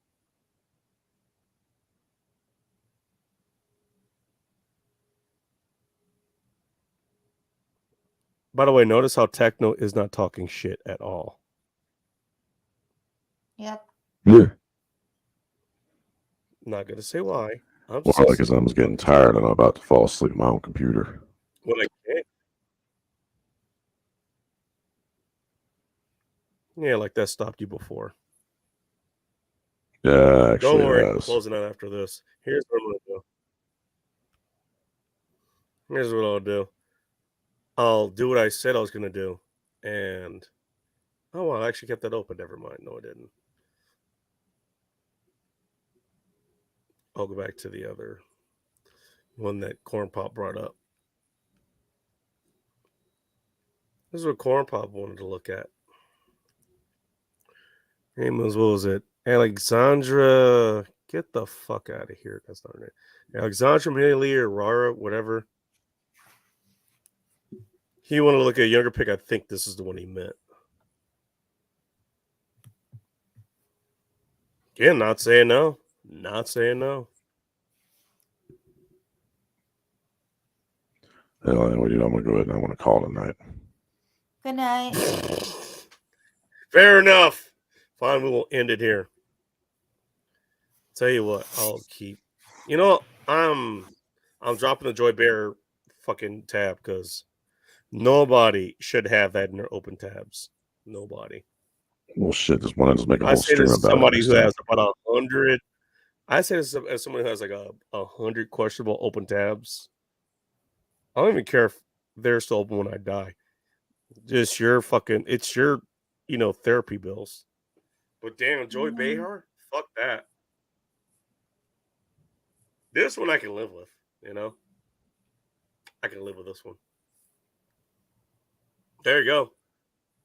By the way, notice how Techno is not talking shit at all. Yep. Yeah. Not gonna say why. I'm Well, I guess I'm just getting tired and I'm about to fall asleep on my own computer. when I can't. Yeah, like that stopped you before. Yeah, Don't actually, worry, it I'm has. closing out after this. Here's what I'm gonna do. Here's what I'll do. I'll do what I said I was gonna do, and oh well, I actually kept that open. Never mind. No, I didn't. I'll go back to the other one that Corn Pop brought up. This is what Corn Pop wanted to look at. Name was, what was it? Alexandra. Get the fuck out of here. That's not her name. Alexandra Miley or Rara, whatever. He wanted to look at a younger pick. I think this is the one he meant. Again, not saying no. Not saying no. Hell, anyway, I'm gonna go ahead and I want to call it a night. Good night. Fair enough. Fine, we will end it here. Tell you what, I'll keep. You know, I'm dropping the Joy Bear fucking tab because nobody should have that in their open tabs. Nobody. Well, shit, just want to just make a I whole say stream this as about somebody it. who has about 100. I say this as somebody who has like 100 questionable open tabs. I don't even care if they're still open when I die. Just your fucking, it's your, therapy bills. But damn, Joy Behar, fuck that. This one I can live with, I can live with this one. There you go.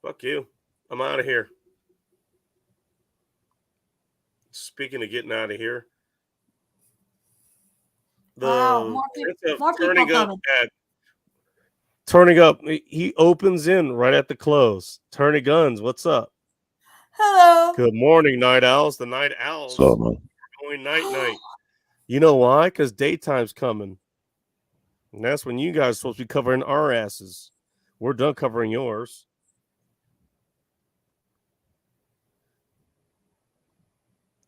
Fuck you. I'm out of here. Speaking of getting out of here, Wow, more people turning up coming. turning up. He opens in right at the close. Turning guns. What's up? Hello. Good morning, night owls. The night owls So, man, going night. You know why? Because daytime's coming, and that's when you guys are supposed to be covering our asses. We're done covering yours.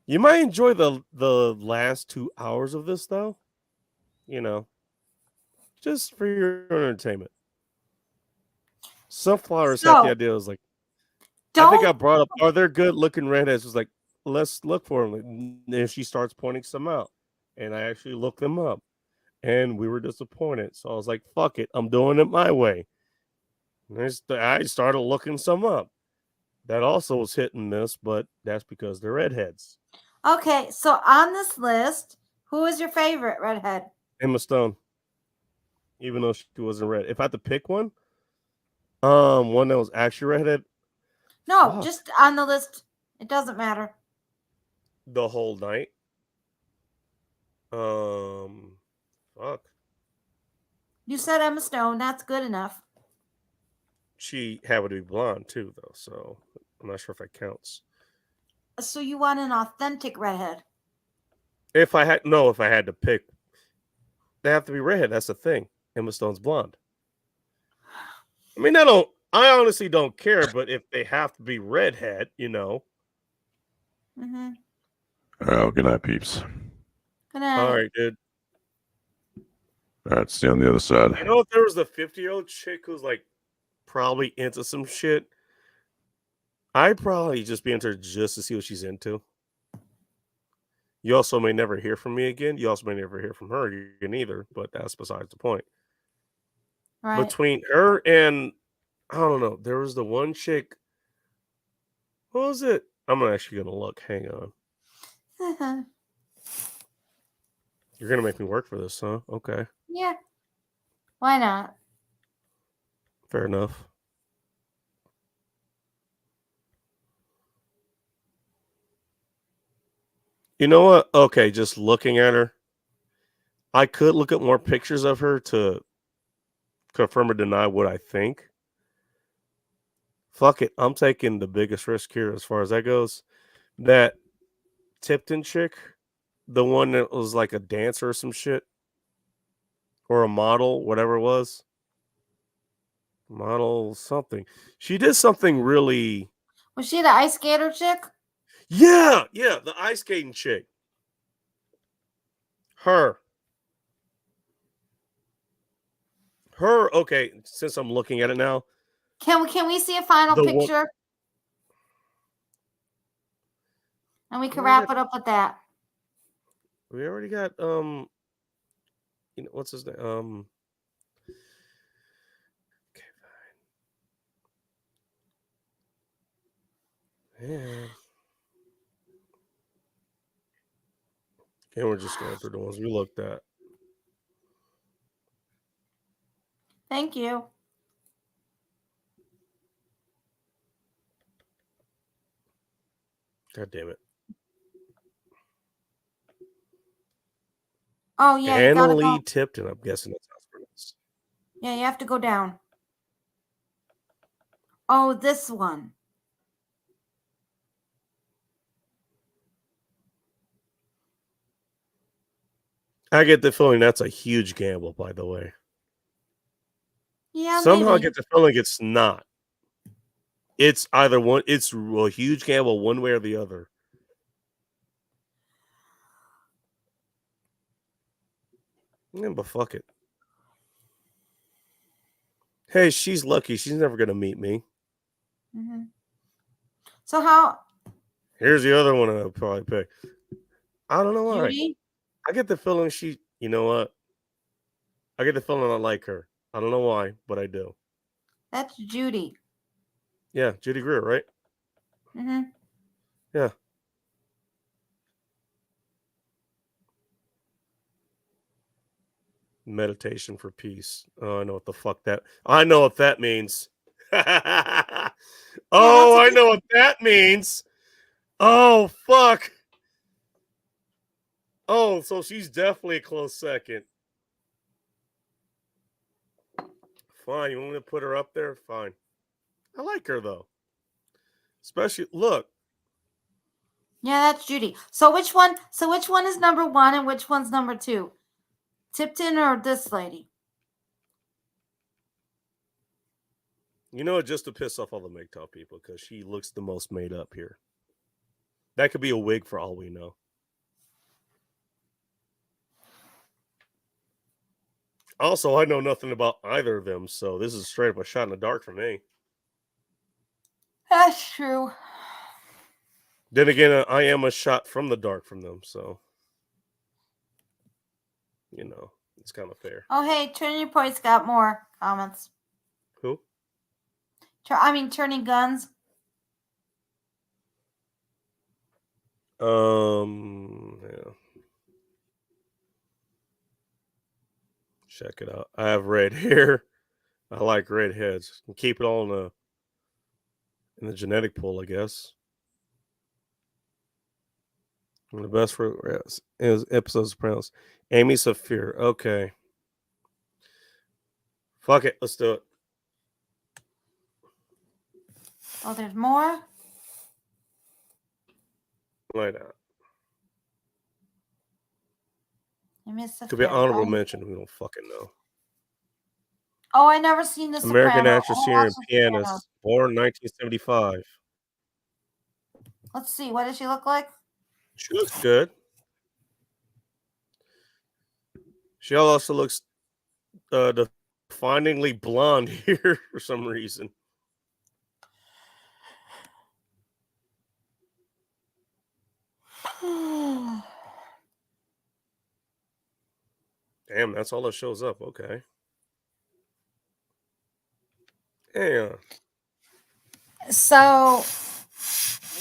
You might enjoy the last 2 hours of this, though. Just for your entertainment. Sunflowers had the So, idea. I was like, don't I think I brought up, are there good looking redheads? Was like, let's look for them. And she starts pointing some out. And I actually looked them up. And we were disappointed. So I was like, fuck it. I'm doing it my way. And I started looking some up. That also was hit and miss, but that's because they're redheads. Okay, so on this list, who is your favorite redhead? Emma Stone. Even though she wasn't red. If I had to pick one that was actually redhead, No, fuck. just on the list. It doesn't matter. The whole night. Fuck. You said Emma Stone. That's good enough. She happened to be blonde too, though, so I'm not sure if that counts. So you want an authentic redhead? If I had to pick, they have to be redhead. That's the thing. Emma Stone's blonde. I mean, I honestly don't care, but if they have to be redhead, Mm-hmm. all right, good night, peeps. Good night. All right, dude. All right, see you on the other side. If there was a 50-year-old chick who's like probably into some shit, I'd probably just be into her just to see what she's into. You also may never hear from me again. You also may never hear from her again either, but that's besides the point. Right. Between her and, I don't know, there was the one chick. What was it? I'm actually going to look. Hang on. You're going to make me work for this, huh? Okay. Yeah. Why not? Fair enough. You know what? Okay, just looking at her, I could look at more pictures of her to confirm or deny what I think. Fuck it. I'm taking the biggest risk here as far as that goes. That Tipton chick, the one that was like a dancer or some shit, or a model, whatever it was. Model something. She did something really. Was she the ice skater chick? Yeah, the ice skating chick. Her. Okay, since I'm looking at it now. Can we see a final The one- picture? And we can Where wrap it up with that. We already got what's his name? Okay, fine. Yeah. Okay, we're just going through the ones we looked at. Thank you. God damn it. Oh yeah, you gotta Annalee go. Tipton, I'm guessing that's how it's pronounced. Yeah, you have to go down. Oh, this one. I get the feeling that's a huge gamble, by the way. Yeah, Somehow I maybe. get the feeling it's not. It's either one, it's a huge gamble one way or the other. Yeah, but fuck it. Hey, she's lucky. She's never going to meet me. Mm-hmm. So how, Here's the other one I'll probably pick. I don't know why. Judy? I get the feeling you know what? I get the feeling I like her. I don't know why, but I do. That's Judy. Yeah, Judy Greer, right? Mm-hmm. Yeah. Meditation for peace. Oh, I know what the fuck that. I know what that means. I know what that means. Oh fuck. Oh, so she's definitely a close second. Fine, you want me to put her up there? Fine. I like her though. Especially look. Yeah, that's Judy. So which one is number one and which one's number two? Tipton or this lady? You know, just to piss off all the MGTOW people, because she looks the most made up here. That could be a wig for all we know. Also, I know nothing about either of them, so this is straight up a shot in the dark for me. That's true. Then again, I am a shot from the dark from them, so you know, it's kind of fair. Oh, hey, Turning Point's got more comments. Who? Turning Guns. Yeah. Check it out. I have red hair. I like red heads. Keep it all in the genetic pool, I guess. And the best for is episodes pronounced Amy Saphir. Okay. Fuck it. Let's do it. Oh, there's more? Why not? I missed the Could be an honorable Oh. mention. We don't fucking know. Oh, I never seen this. American actress, singer, and pianist. Born 1975. Let's see. What does she look like? She looks good. She also looks definingly blonde here for some reason. Damn, that's all that shows up. Okay. Yeah. So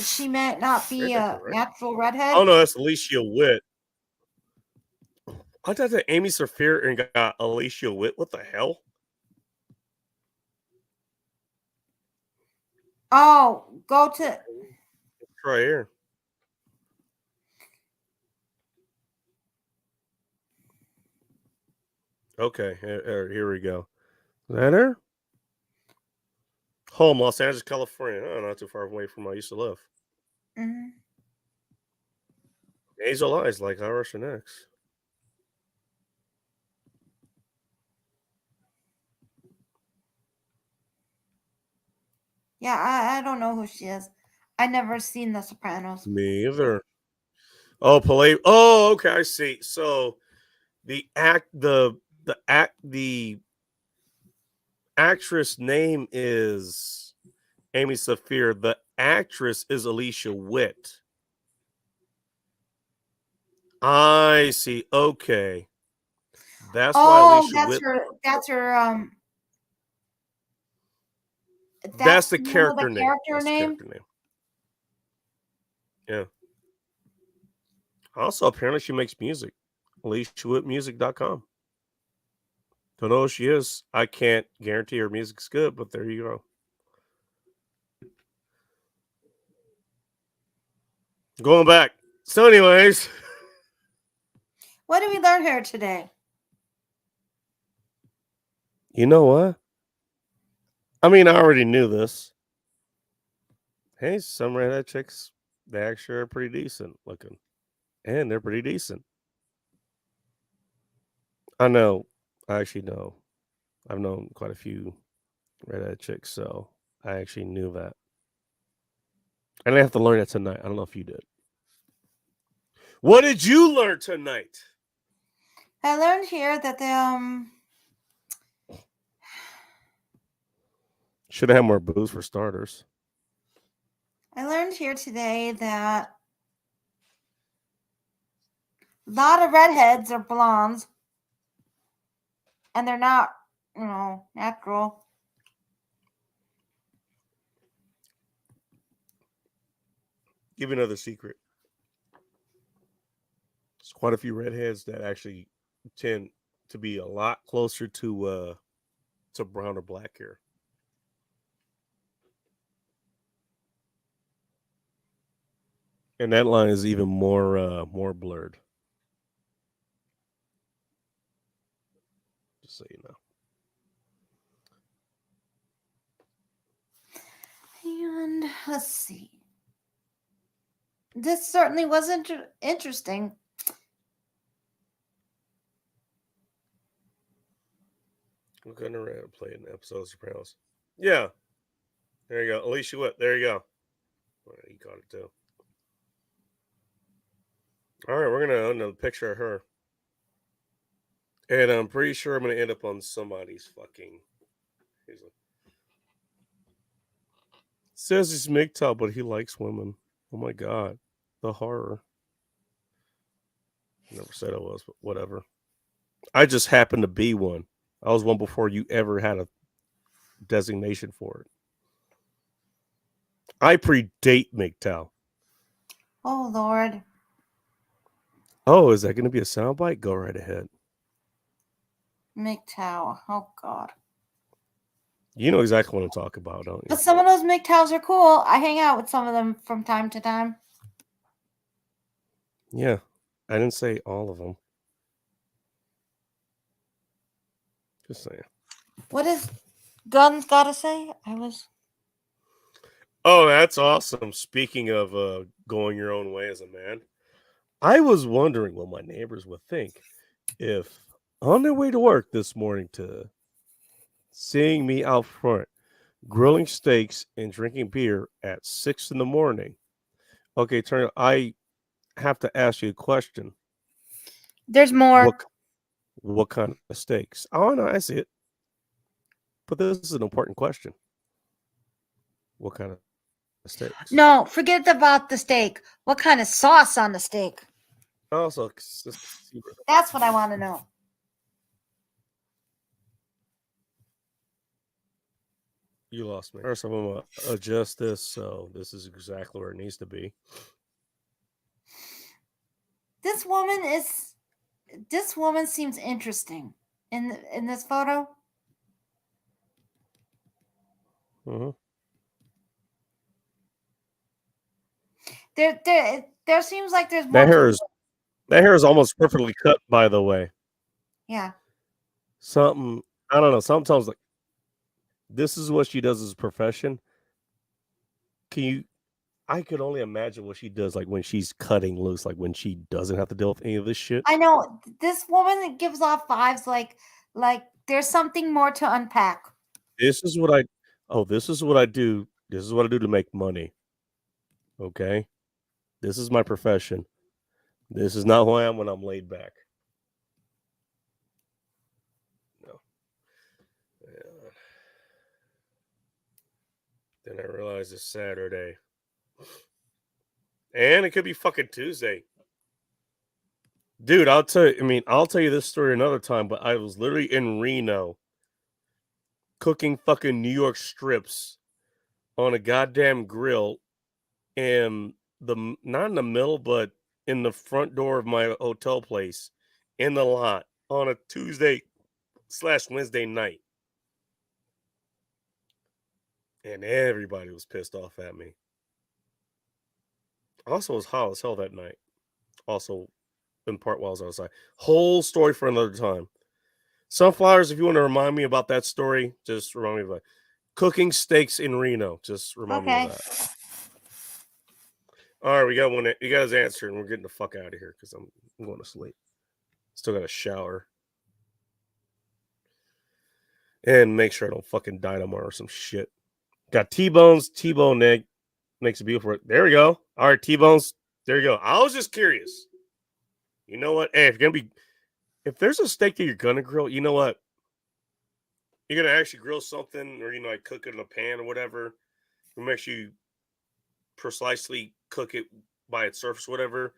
she might not be a Right. natural redhead. Oh no, that's Alicia Witt. I thought that Amy Saphir and got Alicia Witt. What the hell? Oh, go to. Let's try here. Okay, here we go. Is that her? Home, Los Angeles, California. Oh, not too far away from where I used to live. Mhm. Hazel eyes like Irish and X. Yeah, I don't know who she is. I never seen The Sopranos. Me either. Oh, Palais. Oh, okay, I see. So the actress name is Amy Saphir. The actress is Alicia Witt. I see. Okay. That's why Oh, Alicia Witt. That's her. That's the name of character name. character That's the name. character name. Yeah. Also, apparently she makes music. AliciaWittMusic.com. Don't know who she is. I can't guarantee her music's good, but there you go. Going back. So, anyways, What did we learn here today? you know what? I mean, I already knew this. Hey, some redhead chicks, they actually are pretty decent looking. And they're pretty decent. I know. I actually know. I've known quite a few redhead chicks, so I actually knew that. I didn't have to learn it tonight. I don't know if you did. What did you learn tonight? I learned here that Should have had more booze for starters. I learned here today that a lot of redheads are blondes, and they're not, natural. Give you another secret. There's quite a few redheads that actually tend to be a lot closer to brown or black hair. And that line is even more blurred. Just so you know. And let's see. This certainly was interesting. We're gonna play an episode of Sopranos. Yeah. There you go. Alicia Witt. There you go. Well, you got it too. All right, we're gonna another picture of her. And I'm pretty sure I'm gonna end up on somebody's fucking. Says he's MGTOW, but he likes women. Oh my god. The horror. Never said I was, but whatever. I just happened to be one. I was one before you ever had a designation for it. I predate MGTOW. Oh Lord. Oh, is that going to be a soundbite? Go right ahead. MGTOW. Oh God. You know exactly what I'm talking about, don't you? But some of those MGTOWs are cool. I hang out with some of them from time to time. Yeah, I didn't say all of them. Just saying. What is Guns gotta say? Oh, that's awesome. Speaking of going your own way as a man, I was wondering what my neighbors would think if on their way to work this morning to seeing me out front grilling steaks and drinking beer at 6 a.m. Okay, Turner, I have to ask you a question. There's more. What kind of steaks? Oh, no, I see it. But this is an important question. What kind of steaks? No, forget about the steak. What kind of sauce on the steak? Also, That's what I want to know. you lost me. First, I'm going to adjust this so this is exactly where it needs to be. This woman seems interesting in this photo. Mm-hmm. There seems like there's more. That hair is almost perfectly cut, by the way. Yeah. something. I don't know. Sometimes like this is what she does as a profession. Can you? I could only imagine what she does, like when she's cutting loose, like when she doesn't have to deal with any of this shit. I know this woman that gives off vibes like there's something more to unpack. This is what I. Oh, this is what I do. This is what I do to make money. Okay, this is my profession. This is not who I am when I'm laid back. No. Yeah. Then I realized it's Saturday. And it could be fucking Tuesday. Dude, I'll tell you this story another time, but I was literally in Reno cooking fucking New York strips on a goddamn grill and not in the middle, but in the front door of my hotel place in the lot on a Tuesday/Wednesday night. And everybody was pissed off at me. Also, it was hot as hell that night. Also, in part while I was outside. Whole story for another time. Sunflowers, if you want to remind me about that story, just remind me of that. Cooking steaks in Reno. Just remind me of that. All right, we got one. You guys answered, and we're getting the fuck out of here because I'm going to sleep. Still got to shower. And make sure I don't fucking die tomorrow or some shit. Got T-Bones, T-Bone egg. Makes it beautiful. There we go. All right, T-Bones. There you go. I was just curious. You know what? Hey, if there's a steak that you're gonna grill, you know what? You're gonna actually grill something, or like cook it in a pan or whatever. Make sure you precisely cook it by its surface, whatever.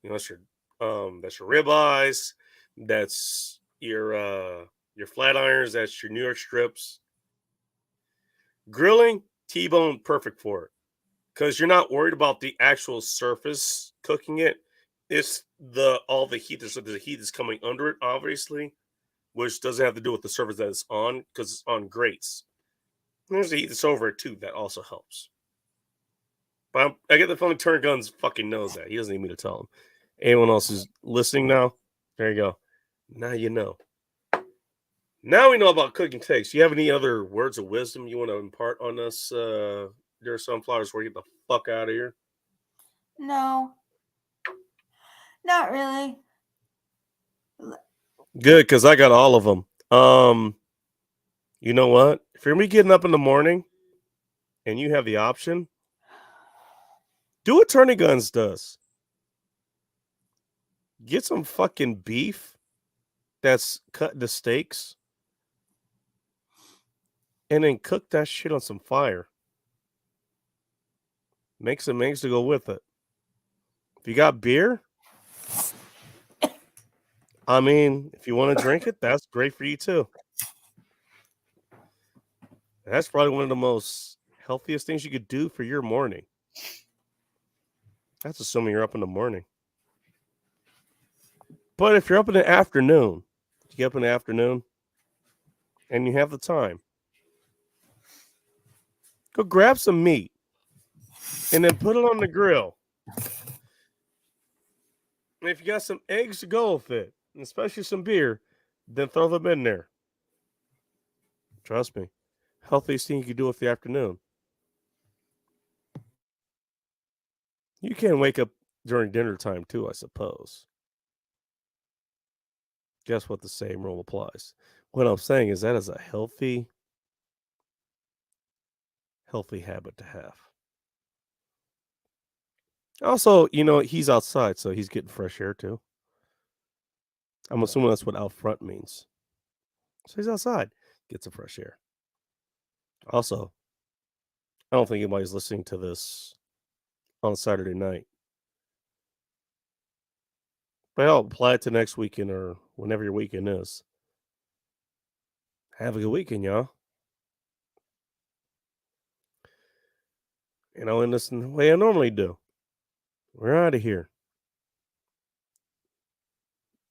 That's your ribeyes. That's your flat irons. That's your New York strips. Grilling, T-bone, perfect for it. Because you're not worried about the actual surface cooking it. It's all the heat. There's the heat that's coming under it, obviously, which doesn't have to do with the surface that it's on, because it's on grates. And there's the heat that's over it too. That also helps. But I get the feeling Turn Guns fucking knows that. He doesn't need me to tell him. Anyone else who's listening now? There you go. Now you know. Now we know about cooking takes. Do you have any other words of wisdom you want to impart on us, dear Sunflowers, before we get the fuck out of here? No. Not really. Good, because I got all of them. You know what? If you're going to be getting up in the morning and you have the option, do what Turning Guns does. Get some fucking beef that's cut into steaks and then cook that shit on some fire. Make some eggs to go with it. If you got beer, if you want to drink it, that's great for you too. That's probably one of the most healthiest things you could do for your morning. That's assuming you're up in the morning. But if you're up in the afternoon, you get up in the afternoon and you have the time, go grab some meat and then put it on the grill. And if you got some eggs to go with it, and especially some beer, then throw them in there. Trust me. Healthiest thing you can do with the afternoon. You can wake up during dinner time too, I suppose. Guess what? The same rule applies. What I'm saying is that is a healthy habit to have. Also, he's outside, so he's getting fresh air too. I'm assuming that's what out front means. So he's outside, gets some fresh air. Also, I don't think anybody's listening to this on Saturday night. But I'll apply it to next weekend or whenever your weekend is. Have a good weekend, y'all. In this the way I normally do. We're out of here.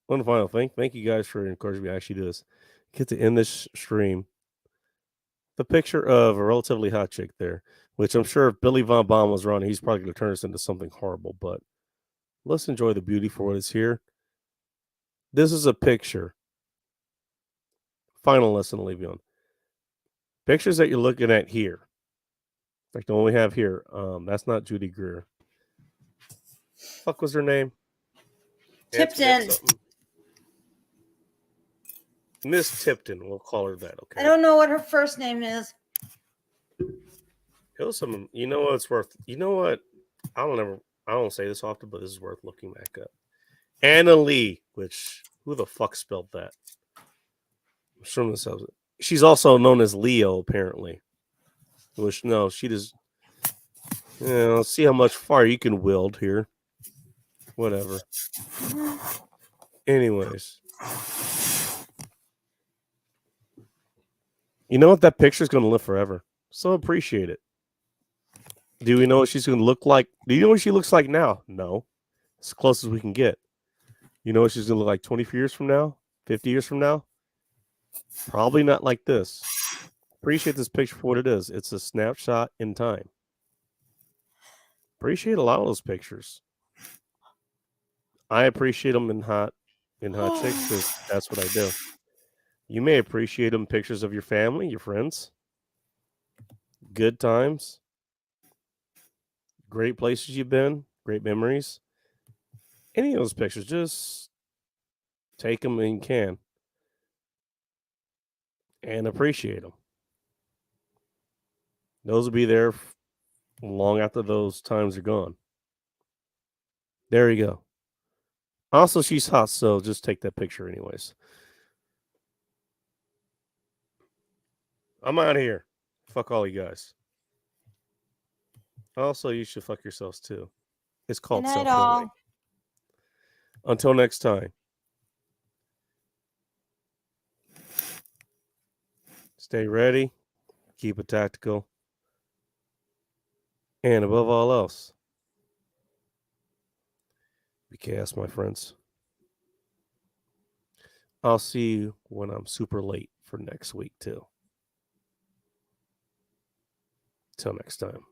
One final thing. Thank you guys for encouraging me to actually do this. Get to end this stream. The picture of a relatively hot chick there, which I'm sure if Billy Von Baum was running, he's probably going to turn us into something horrible. But let's enjoy the beauty for what is here. This is a picture final lesson I'll leave you on. Pictures that you're looking at here, like the one we have here, that's not Judy Greer. Fuck was her name? Tipton. Miss Tipton, we'll call her that. Okay. I don't know what her first name is. It was some. You know what? It's worth. You know what? I don't say this often, but this is worth looking back up. Anna Lee, which who the fuck spelled that? I'm sure this. She's also known as Leo, apparently. Which no, she just. Let's see how much fire you can wield here. Whatever. Anyways. You know what? That picture's going to live forever. So appreciate it. Do we know what she's going to look like? Do you know what she looks like now? No. It's as close as we can get. You know what she's going to look like 20 years from now? 50 years from now? Probably not like this. Appreciate this picture for what it is. It's a snapshot in time. Appreciate a lot of those pictures. I appreciate them in hot chicks because that's what I do. You may appreciate them pictures of your family, your friends, good times, great places you've been, great memories. Any of those pictures, just take them when you can and appreciate them. Those will be there long after those times are gone. There you go. Also, she's hot, so just take that picture anyways. I'm out of here. Fuck all you guys. Also, you should fuck yourselves too. It's called Good night, self-healing. Until next time. Stay ready. Keep it tactical. And above all else, be chaos, my friends. I'll see you when I'm super late for next week, too. Till next time.